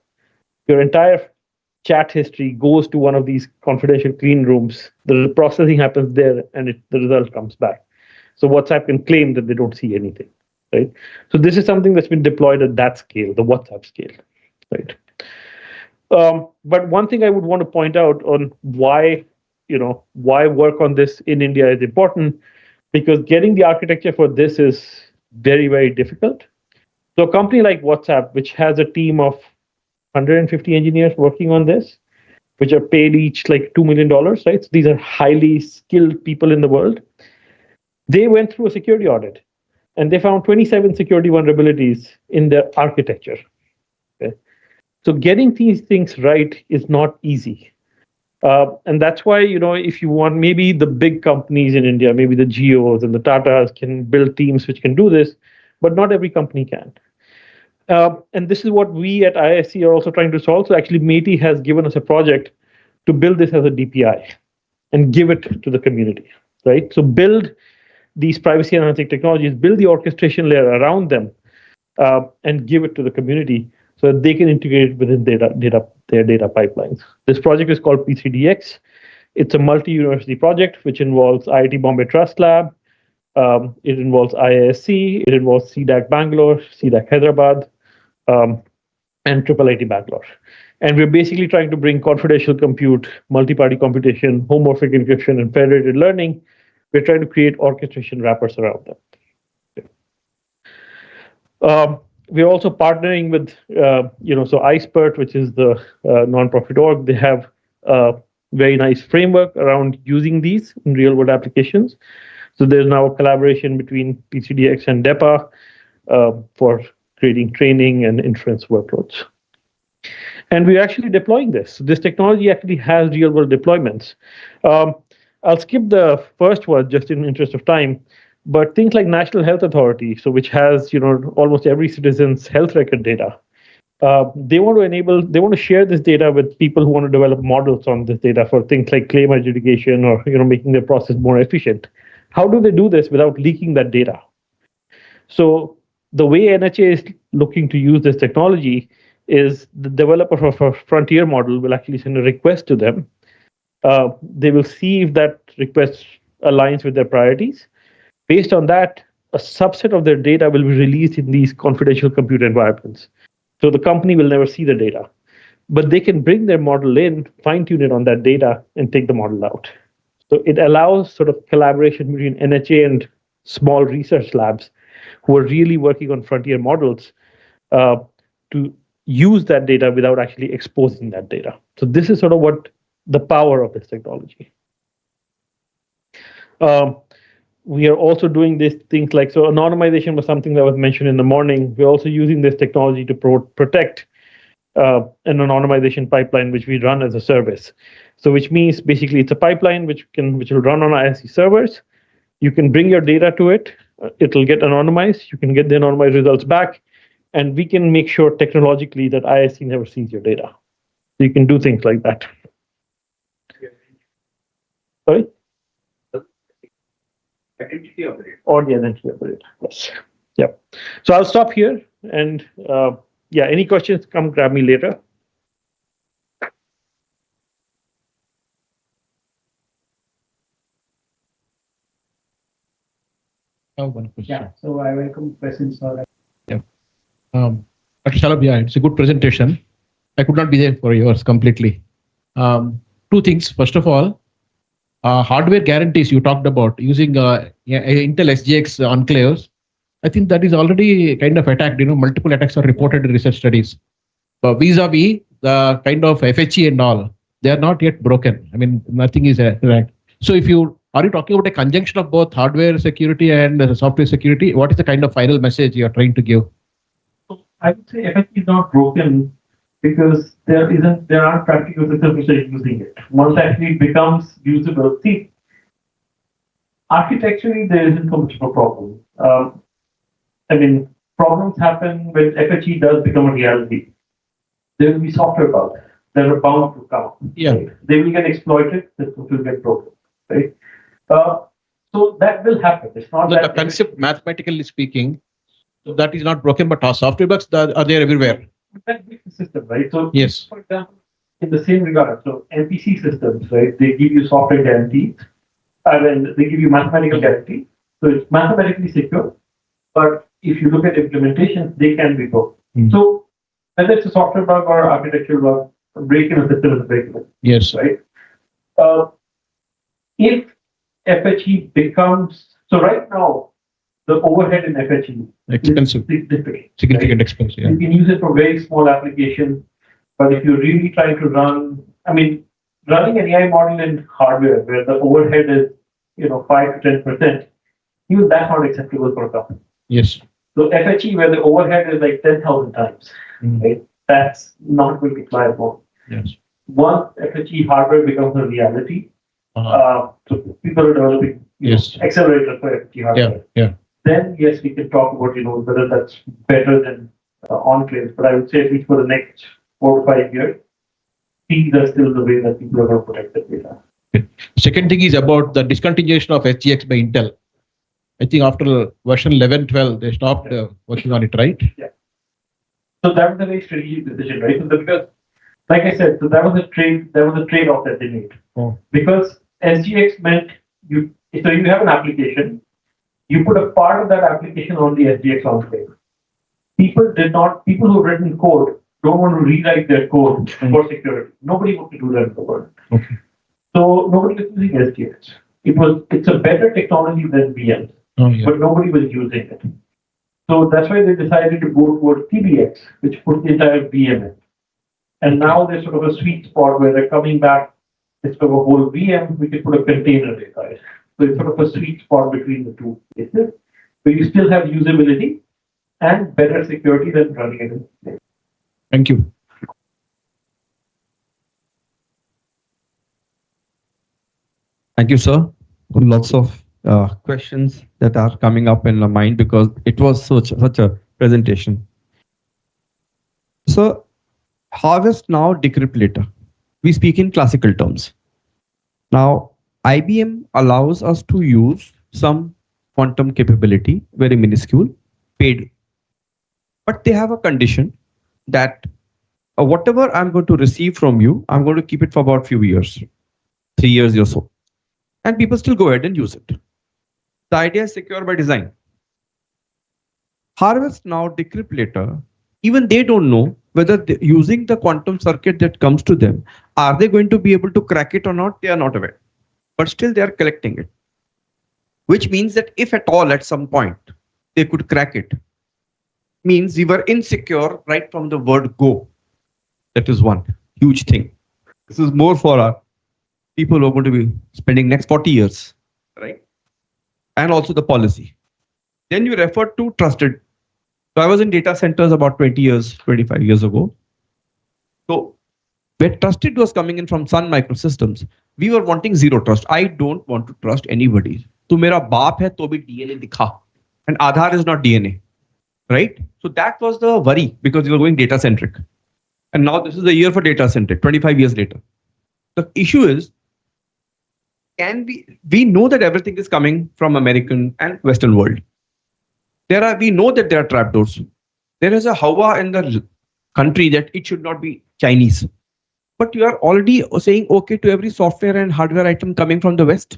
your entire chat history goes to one of these confidential clean rooms. The processing happens there, and the result comes back. So WhatsApp can claim that they don't see anything, right? So this is something that's been deployed at that scale, the WhatsApp scale, right? But one thing I would want to point out on why work on this in India is important, because getting the architecture for this is very, very difficult. So a company like WhatsApp, which has a team of 150 engineers working on this, which are paid each like $2 million, right? So these are highly skilled people in the world. They went through a security audit and they found 27 security vulnerabilities in their architecture. Okay? So getting these things right is not easy. And that's why, if you want, maybe the big companies in India, maybe the Geos and the Tatas can build teams which can do this, but not every company can. And this is what we at IISc are also trying to solve. So actually, METI has given us a project to build this as a DPI and give it to the community, right? So build these privacy enhancing technologies, build the orchestration layer around them, and give it to the community so that they can integrate it within their data pipelines. This project is called P3DX. It's a multi-university project which involves IIT Bombay Trust Lab. It involves IISc. It involves CDAC Bangalore, CDAC Hyderabad, and and IIIT Bangalore. And we're basically trying to bring confidential compute, multi-party computation, homomorphic encryption, and federated learning. We're trying to create orchestration wrappers around them. We're also partnering with, so iSpert, which is the nonprofit org. They have a very nice framework around using these in real-world applications. So there's now a collaboration between PCDX and DEPA for creating training and inference workloads. And we're actually deploying this. This technology actually has real-world deployments. I'll skip the first one just in interest of time. But things like National Health Authority, so which has almost every citizen's health record data, they want to share this data with people who want to develop models on this data for things like claim adjudication or making their process more efficient. How do they do this without leaking that data? So the way NHA is looking to use this technology is the developer of a frontier model will actually send a request to them. They will see if that request aligns with their priorities. Based on that, a subset of their data will be released in these confidential compute environments. So the company will never see the data, but they can bring their model in, fine-tune it on that data, and take the model out. So it allows sort of collaboration between NHA and small research labs who are really working on frontier models to use that data without actually exposing that data. So this is sort of what the power of this technology. We are also doing these things like, so anonymization was something that was mentioned in the morning. We're also using this technology to protect an anonymization pipeline, which we run as a service. So which means basically it's a pipeline which will run on ISC servers. You can bring your data to it. It'll get anonymized. You can get the anonymized results back. And we can make sure technologically that ISC never sees your data. So you can do things like that. Sorry?
Identity operator.
Or the identity operator. Yes. Yep. So I'll stop here. And yeah, any questions, come grab me later.
One question.
Yeah, so I welcome questions.
Yeah. Dr. Shalabh, yeah, it's a good presentation. I could not be there for yours completely. Two things. First of all, hardware guarantees you talked about using Intel SGX enclaves. I think that is already kind of attacked. Multiple attacks are reported in research studies. Vis-a-vis the kind of FHE and all, they are not yet broken. I mean, nothing is right. So are you talking about a conjunction of both hardware security and software security? What is the kind of final message you are trying to give?
I would say FHE is not broken because there aren't practical systems which are using it. Once actually it becomes usable, see, architecturally there isn't so much of a problem. I mean, problems happen when FHE does become a reality. There will be software bugs that are bound to come.
Yeah.
Right? They will get exploited, the system will get broken. Right? So that will happen. It's not
the concept, mathematically speaking, so that is not broken, but our software bugs are there everywhere.
That makes the system, right? So
yes.
For example, in the same regard, so MPC systems, right? They give you software guarantees, and then they give you mathematical guarantees. So it's mathematically secure, but if you look at implementations, they can be broken. So whether it's a software bug or architectural bug, a break in a system is a break in it.
Yes.
Right. If FHE becomes so, right now the overhead in FHE
expensive, significant
right?
expense. Yeah.
You can use it for very small applications, but if you're really trying to running an AI model in hardware where the overhead is 5 to 10%, even that's not acceptable for a company.
Yes.
So FHE where the overhead is like 10,000 times, right? That's not going to be viable.
Yes.
Once FHE hardware becomes a reality, so people are developing accelerators for FHE hardware.
Yeah.
Then yes, we can talk about whether that's better than enclaves. But I would say at least for the next 4 to 5 years, these are still the way that people are going to protect their data.
Second thing is about the discontinuation of SGX by Intel. I think after version 11.12, they stopped working on it, right?
Yeah. So that was a very strategic decision, right? So because, like I said, so that was a trade-off that they made. Because SGX meant you have an application, you put a part of that application on the SGX enclave. People who've written code don't want to rewrite their code for security. Nobody wants to do that in the world. So nobody was using SDX. It's a better technology than VMs, but nobody was using it. So that's why they decided to go towards TBX, which put the entire VM in. And now there's sort of a sweet spot where they're coming back. Instead of a whole VM, we can put a container inside. So it's sort of a sweet spot between the two places. So you still have usability and better security than running it in.
Thank you.
Thank you, sir. Lots of questions that are coming up in my mind because it was such a presentation. So, harvest now, decrypt later. We speak in classical terms. Now, IBM allows us to use some quantum capability, very minuscule, paid. But they have a condition that whatever I'm going to receive from you, I'm going to keep it for about few years, 3 years or so. And people still go ahead and use it. The idea is secure by design. Harvest now, decrypt later. Even they don't know whether using the quantum circuit that comes to them, are they going to be able to crack it or not? They are not aware. But still they are collecting it. Which means that if at all at some point they could crack it, means we were insecure right from the word go. That is one huge thing. This is more for our people who are going to be spending next 40 years, right? And also the policy. Then you referred to trusted. So I was in data centers about 20 years, 25 years ago. So where trusted was coming in from Sun Microsystems, we were wanting zero trust. I don't want to trust anybody. Tu mera baap hai, to bhi DNA dikha. And Aadhaar is not DNA, right? So that was the worry because we were going data centric. And now this is the year for data centric, 25 years later. The issue is, we know that everything is coming from American and Western world. We know that there are trapdoors. There is a hawa in the country that it should not be Chinese. But you are already saying okay to every software and hardware item coming from the West.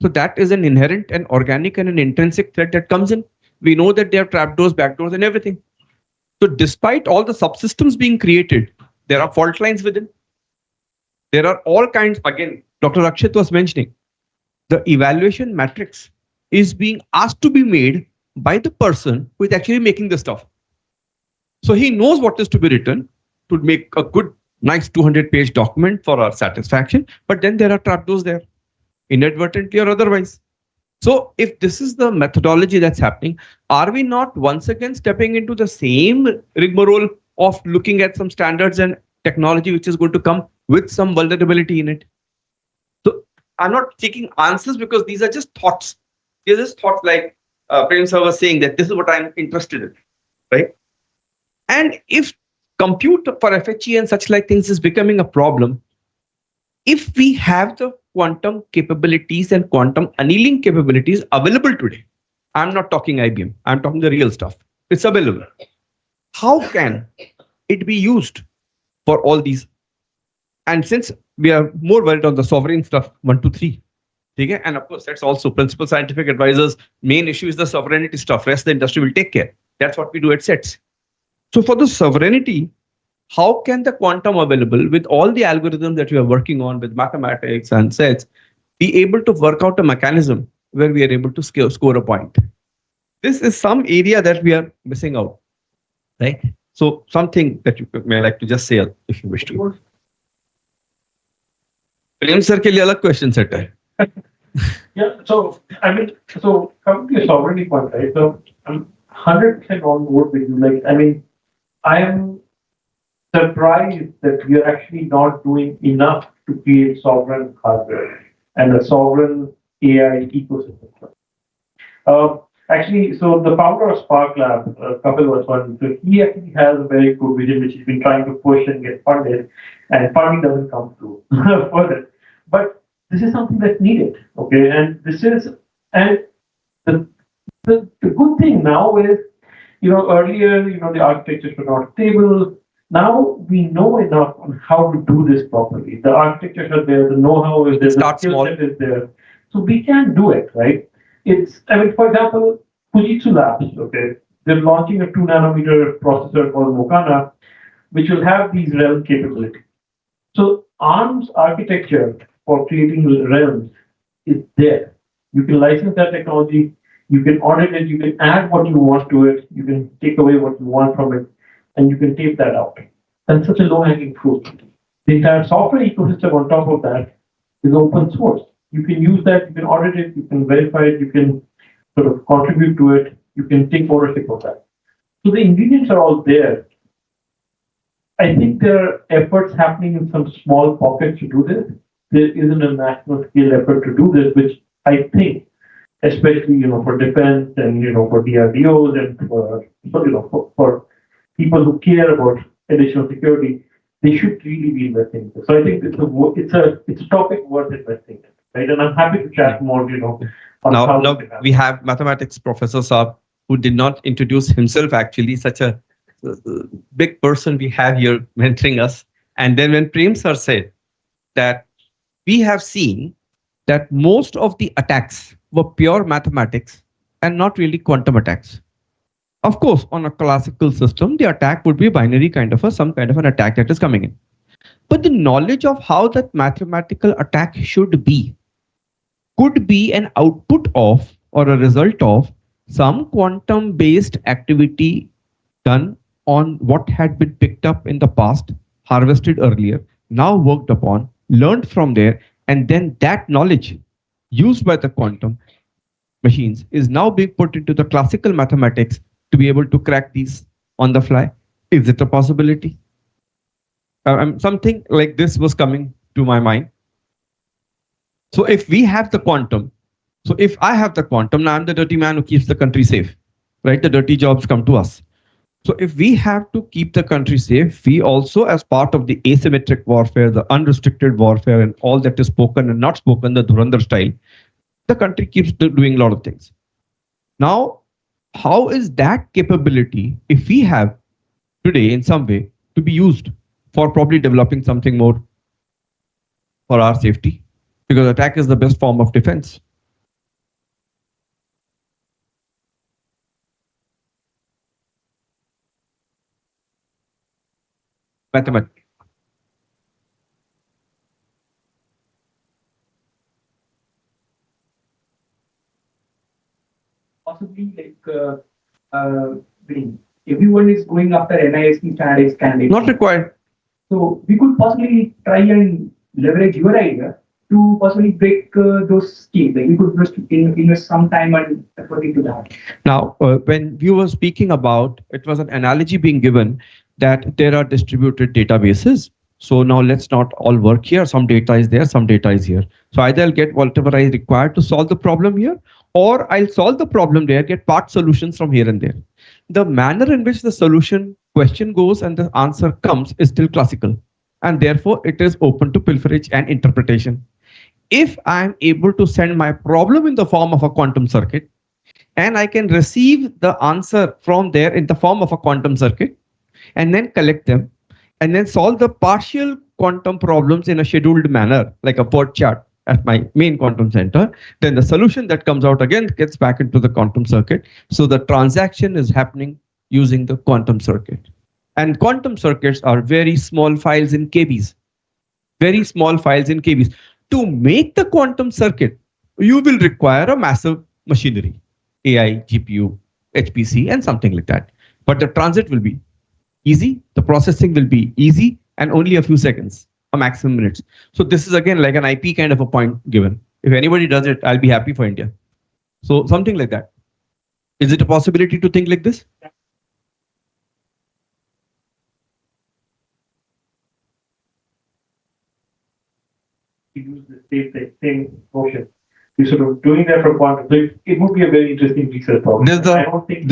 So that is an inherent and organic and an intrinsic threat that comes in. We know that there are trapdoors, backdoors and everything. So despite all the subsystems being created, there are fault lines within. There are all kinds, again, Dr. Rakshit was mentioning, the evaluation matrix is being asked to be made by the person who is actually making the stuff. So he knows what is to be written to make a good, nice 200-page document for our satisfaction, but then there are trapdoors there, inadvertently or otherwise. So if this is the methodology that's happening, are we not once again stepping into the same rigmarole of looking at some standards and technology which is going to come with some vulnerability in it? So I'm not seeking answers because these are just thoughts. These are just thoughts like Prem sir was saying that this is what I'm interested in, right? And if compute for FHE and such like things is becoming a problem, if we have the quantum capabilities and quantum annealing capabilities available today, I'm not talking IBM, I'm talking the real stuff. It's available. How can it be used for all these? And since we are more worried on the sovereign stuff, 1, 2, 3. Okay? And of course, that's also principal scientific advisors. Main issue is the sovereignty stuff. Rest the industry will take care. That's what we do at SETS. So for the sovereignty, how can the quantum available with all the algorithms that we are working on with mathematics and sets be able to work out a mechanism where we are able to score a point? This is some area that we are missing out, right? So something that you may like to just say if you wish to. Prem sir ke liye alag question set hai.
Yeah, so I mean, so coming to your sovereignty point, right? So I'm 100% on board with you. Like, I mean, I am surprised that we are actually not doing enough to create sovereign hardware and a sovereign AI ecosystem. Actually, so the founder of Spark Lab, Kapil was one. So he actually has a very good vision which he's been trying to push and get funded, and funding doesn't come through for it. But this is something that's needed, okay? And this is, and the good thing now is, earlier, the architectures were not stable. Now we know enough on how to do this properly. The architectures are there, the know-how is there, the skill set is there. So we can do it, right? For example, Fujitsu Labs, okay? They're launching a 2 nanometer processor called Mokana.
which will have these realm capabilities. So ARM's architecture for creating realms is there. You can license that technology, you can audit it, you can add what you want to it, you can take away what you want from it, and you can tape that out. That's such a low-hanging fruit. The entire software ecosystem on top of that is open source. You can use that, you can audit it, you can verify it, you can sort of contribute to it, you can take ownership of that. So the ingredients are all there. I think there are efforts happening in some small pockets to do this. There isn't a national scale effort to do this, which I think, especially for defense and for DRDOs and for people who care about additional security, they should really be investing in this. So I think it's a topic worth investing in, right? And I'm happy to chat more, on how
Now we have mathematics professor Saab, who did not introduce himself actually, such a big person we have here mentoring us. And then when Prem sir said that we have seen that most of the attacks were pure mathematics and not really quantum attacks. Of course, on a classical system, the attack would be binary some kind of an attack that is coming in. But the knowledge of how that mathematical attack should be could be an output of or a result of some quantum based activity done on what had been picked up in the past, harvested earlier, now worked upon, learned from there, and then that knowledge used by the quantum machines is now being put into the classical mathematics to be able to crack these on the fly. Is it a possibility? Something like this was coming to my mind. So if we have the quantum, so if I have the quantum, now I'm the dirty man who keeps the country safe, right? The dirty jobs come to us. So if we have to keep the country safe, we also, as part of the asymmetric warfare, the unrestricted warfare, and all that is spoken and not spoken, the Dhurandhar style, the country keeps doing a lot of things. Now, how is that capability, if we have today in some way, to be used for probably developing something more for our safety? Because attack is the best form of defense. Mathematics.
Possibly everyone is going after NIST standards candidates.
Not required.
So we could possibly try and leverage your idea to possibly break those schemes. Like you could just invest some time and effort into that.
Now, when you were speaking about, it was an analogy being given that there are distributed databases. So now let's not all work here. Some data is there, some data is here. So either I'll get whatever I require to solve the problem here, or I'll solve the problem there, get part solutions from here and there. The manner in which the solution question goes and the answer comes is still classical. And therefore it is open to pilferage and interpretation. If I'm able to send my problem in the form of a quantum circuit, and I can receive the answer from there in the form of a quantum circuit, and then collect them, and then solve the partial quantum problems in a scheduled manner, like a port chart at my main quantum center, then the solution that comes out again gets back into the quantum circuit. So the transaction is happening using the quantum circuit. And quantum circuits are very small files in KBs. Very small files in KBs. To make the quantum circuit, you will require a massive machinery, AI, GPU, HPC, and something like that. But the transit will be easy, the processing will be easy, and only a few seconds, a maximum minutes. So this is again like an IP kind of a point given. If anybody does it, I'll be happy for India. So something like that. Is it a possibility to think like this?
Use the same motion. You're sort of doing that for quantum. So it would be a very interesting research problem.
This is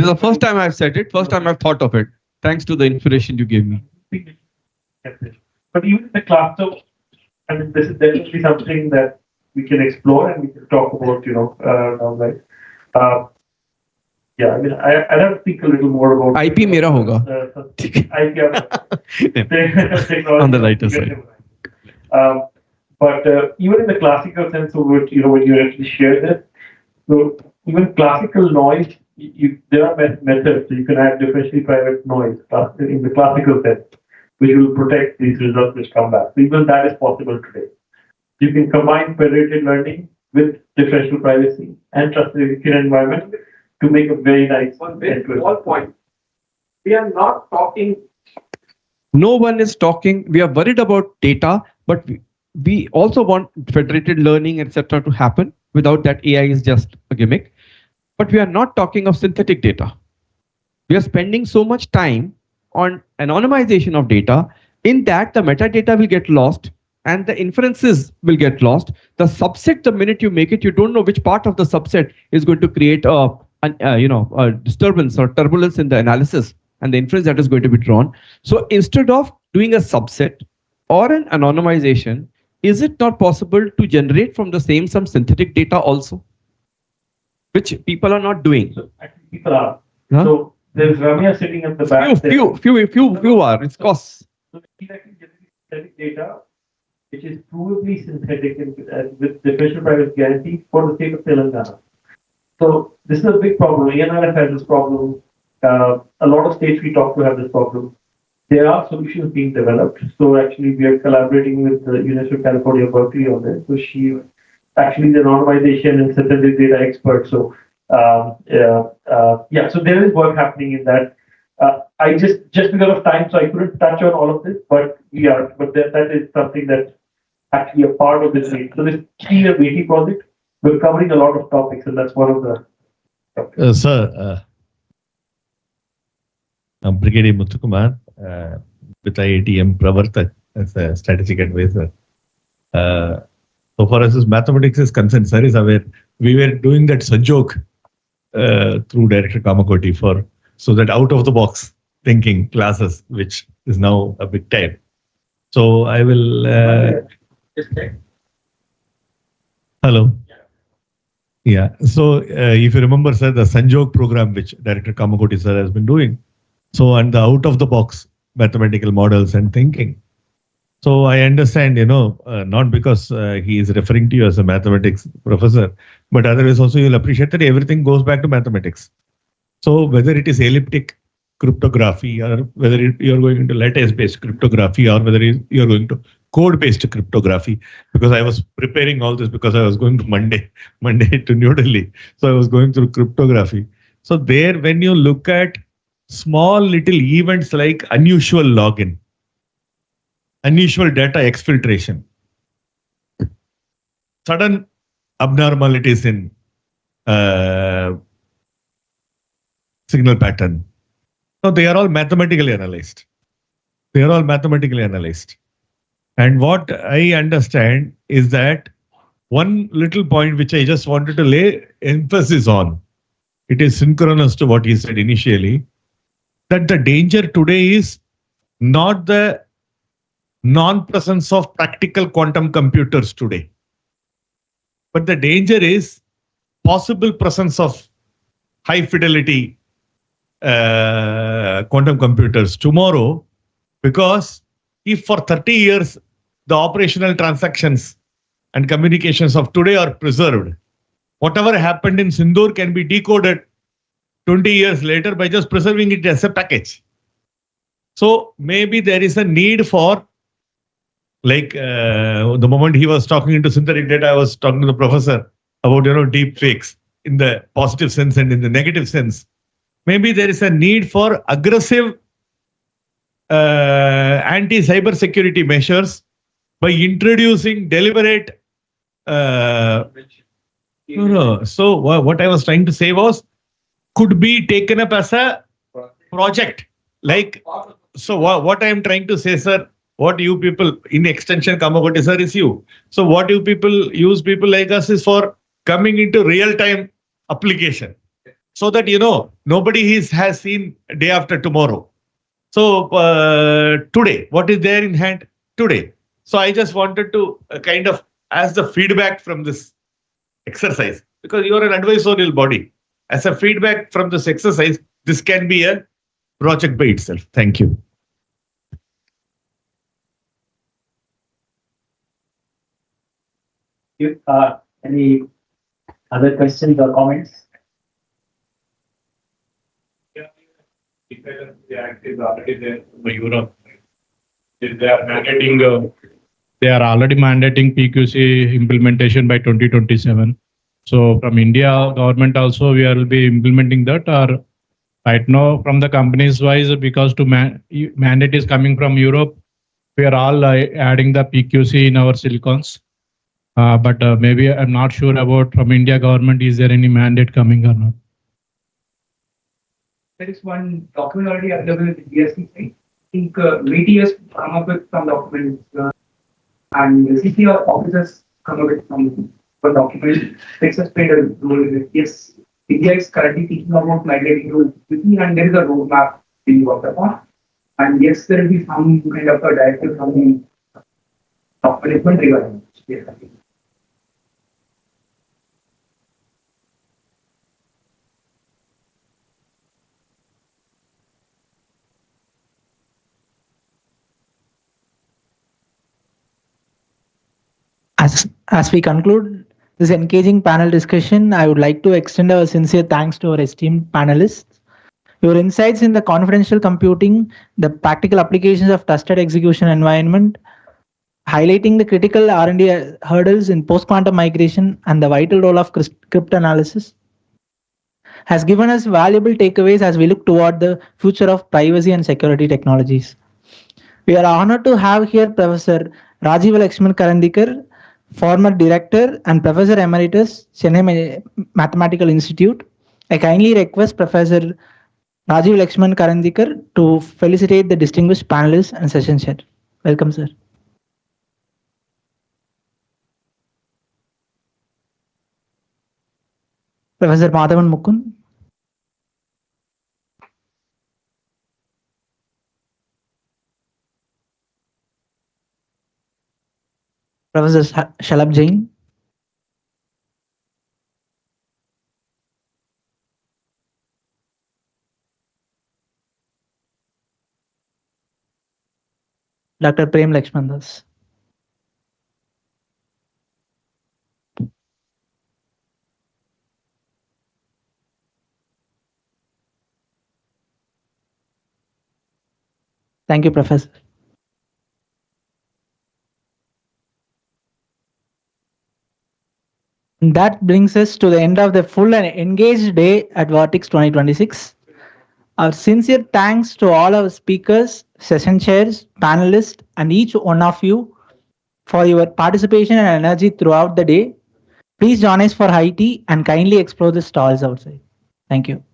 the first time I've said it, first time I've thought of it. Thanks to the inspiration you gave me.
But even the cluster, I mean, this is definitely something that we can explore and we can talk about, yeah, I mean, I'd have to think a little more about
IP mera hoga. On the lighter side.
But even in the classical sense of it, when you actually share this, so even classical noise, there are methods. So you can add differentially private noise in the classical sense.
which will protect these results which come back. So even that is possible today. You can combine federated learning with differential privacy and trusted environment to make a very nice
All point. We are not talking.
No one is talking. We are worried about data, but we also want federated learning, etc., to happen. Without that, AI is just a gimmick. But we are not talking of synthetic data. We are spending so much time on anonymization of data. In that, the metadata will get lost and the inferences will get lost. The subset, the minute you make it, you don't know which part of the subset is going to create a disturbance or turbulence in the analysis and the inference that is going to be drawn. So instead of doing a subset or an anonymization, is it not possible to generate from the same some synthetic data also, which people are not doing?
People are.
Huh?
So there's Ramya sitting at the back.
Few are. It's costs.
So we can get synthetic data, which is provably synthetic with differential privacy guarantee for the state of Telangana. So this is a big problem. ANRF has this problem. A lot of states we talk to have this problem. There are solutions being developed. So actually, we are collaborating with the University of California, Berkeley on this. So she actually the anonymization and synthetic data expert. So yeah, so there is work happening in that. I just because of time, so I couldn't touch on all of this, but we are. But that is something that actually a part of this. So this 3-year WAITI project, we're covering a lot of topics, and that's one of the.
Sir, I'm Brigadier Muthukumar with IITM Pravartak as a strategic advisor. So far as this mathematics is concerned, sir is aware, we were doing that Sanjog through Director Kamakoti so that out of the box thinking classes, which is now a big time. So I will. Hello. Yeah. So if you remember, sir, the Sanjog program, which Director Kamakoti sir has been doing. So, and the out of the box mathematical models and thinking. So I understand, not because he is referring to you as a mathematics professor, but otherwise also you'll appreciate that everything goes back to mathematics. So whether it is elliptic cryptography or whether you're going into lattice-based cryptography or whether you're going to code-based cryptography, because I was preparing all this because I was going to Monday to New Delhi. So I was going through cryptography. So there, when you look at small little events like unusual login, unusual data exfiltration, sudden abnormalities in signal pattern. No, they are all mathematically analyzed. They are all mathematically analyzed. And what I understand is that one little point which I just wanted to lay emphasis on, it is synchronous to what he said initially, that the danger today is not the non-presence of practical quantum computers today, but the danger is possible presence of high fidelity quantum computers tomorrow, because if for 30 years the operational transactions and communications of today are preserved, whatever happened in Sindoor can be decoded 20 years later by just preserving it as a package. So maybe there is a need for, like the moment he was talking into synthetic data, I was talking to the professor about deep fakes in the positive sense and in the negative sense. Maybe there is a need for aggressive anti-cyber security measures by introducing deliberate. So what I was trying to say was, could be taken up as a project. Like, so what I am trying to say, sir, what you people in extension Kamakoti sir is you. So what you people use people like us is for coming into real-time application, so that nobody has seen day after tomorrow. So today, what is there in hand today? So I just wanted to kind of ask the feedback from this exercise, because you are an advisory body. As a feedback from this exercise, this can be a project by itself. Thank you.
Any other questions or comments?
They are active already there for Europe.
They are mandating. They are already mandating PQC implementation by 2027. So from India government also we will be implementing that, or right now from the companies wise, because to mandate is coming from Europe, we are all adding the PQC in our silicons. But maybe I'm not sure about from India government, is there any mandate coming or not?
There is one document already available with the DSC site. I think VTS come up with some documents and the CCR officers come up with some one document. Texas played a role in it. Yes, India is currently thinking about migrating to PQC and there is a roadmap being worked upon. And yes, there will be some kind of a directive from the top management regarding this.
As we conclude this engaging panel discussion, I would like to extend our sincere thanks to our esteemed panelists. Your insights in the confidential computing, the practical applications of trusted execution environment, highlighting the critical R&D hurdles in post-quantum migration and the vital role of cryptanalysis, has given us valuable takeaways as we look toward the future of privacy and security technologies. We are honored to have here Professor Rajiv Lakshman Karandikar, former director and professor emeritus, Chennai Mathematical Institute. I kindly request Professor Rajiv Lakshman Karandikar to felicitate the distinguished panelists and session chair. Welcome, sir. Professor Madhavan Mukund. Professor Shalabh Jain. Dr. Prem Lakshman Das. Thank you, Professor. That brings us to the end of the full and engaged day at Wortics 2026. Our sincere thanks to all our speakers, session chairs, panelists, and each one of you for your participation and energy throughout the day. Please join us for high tea and kindly explore the stalls outside. Thank you.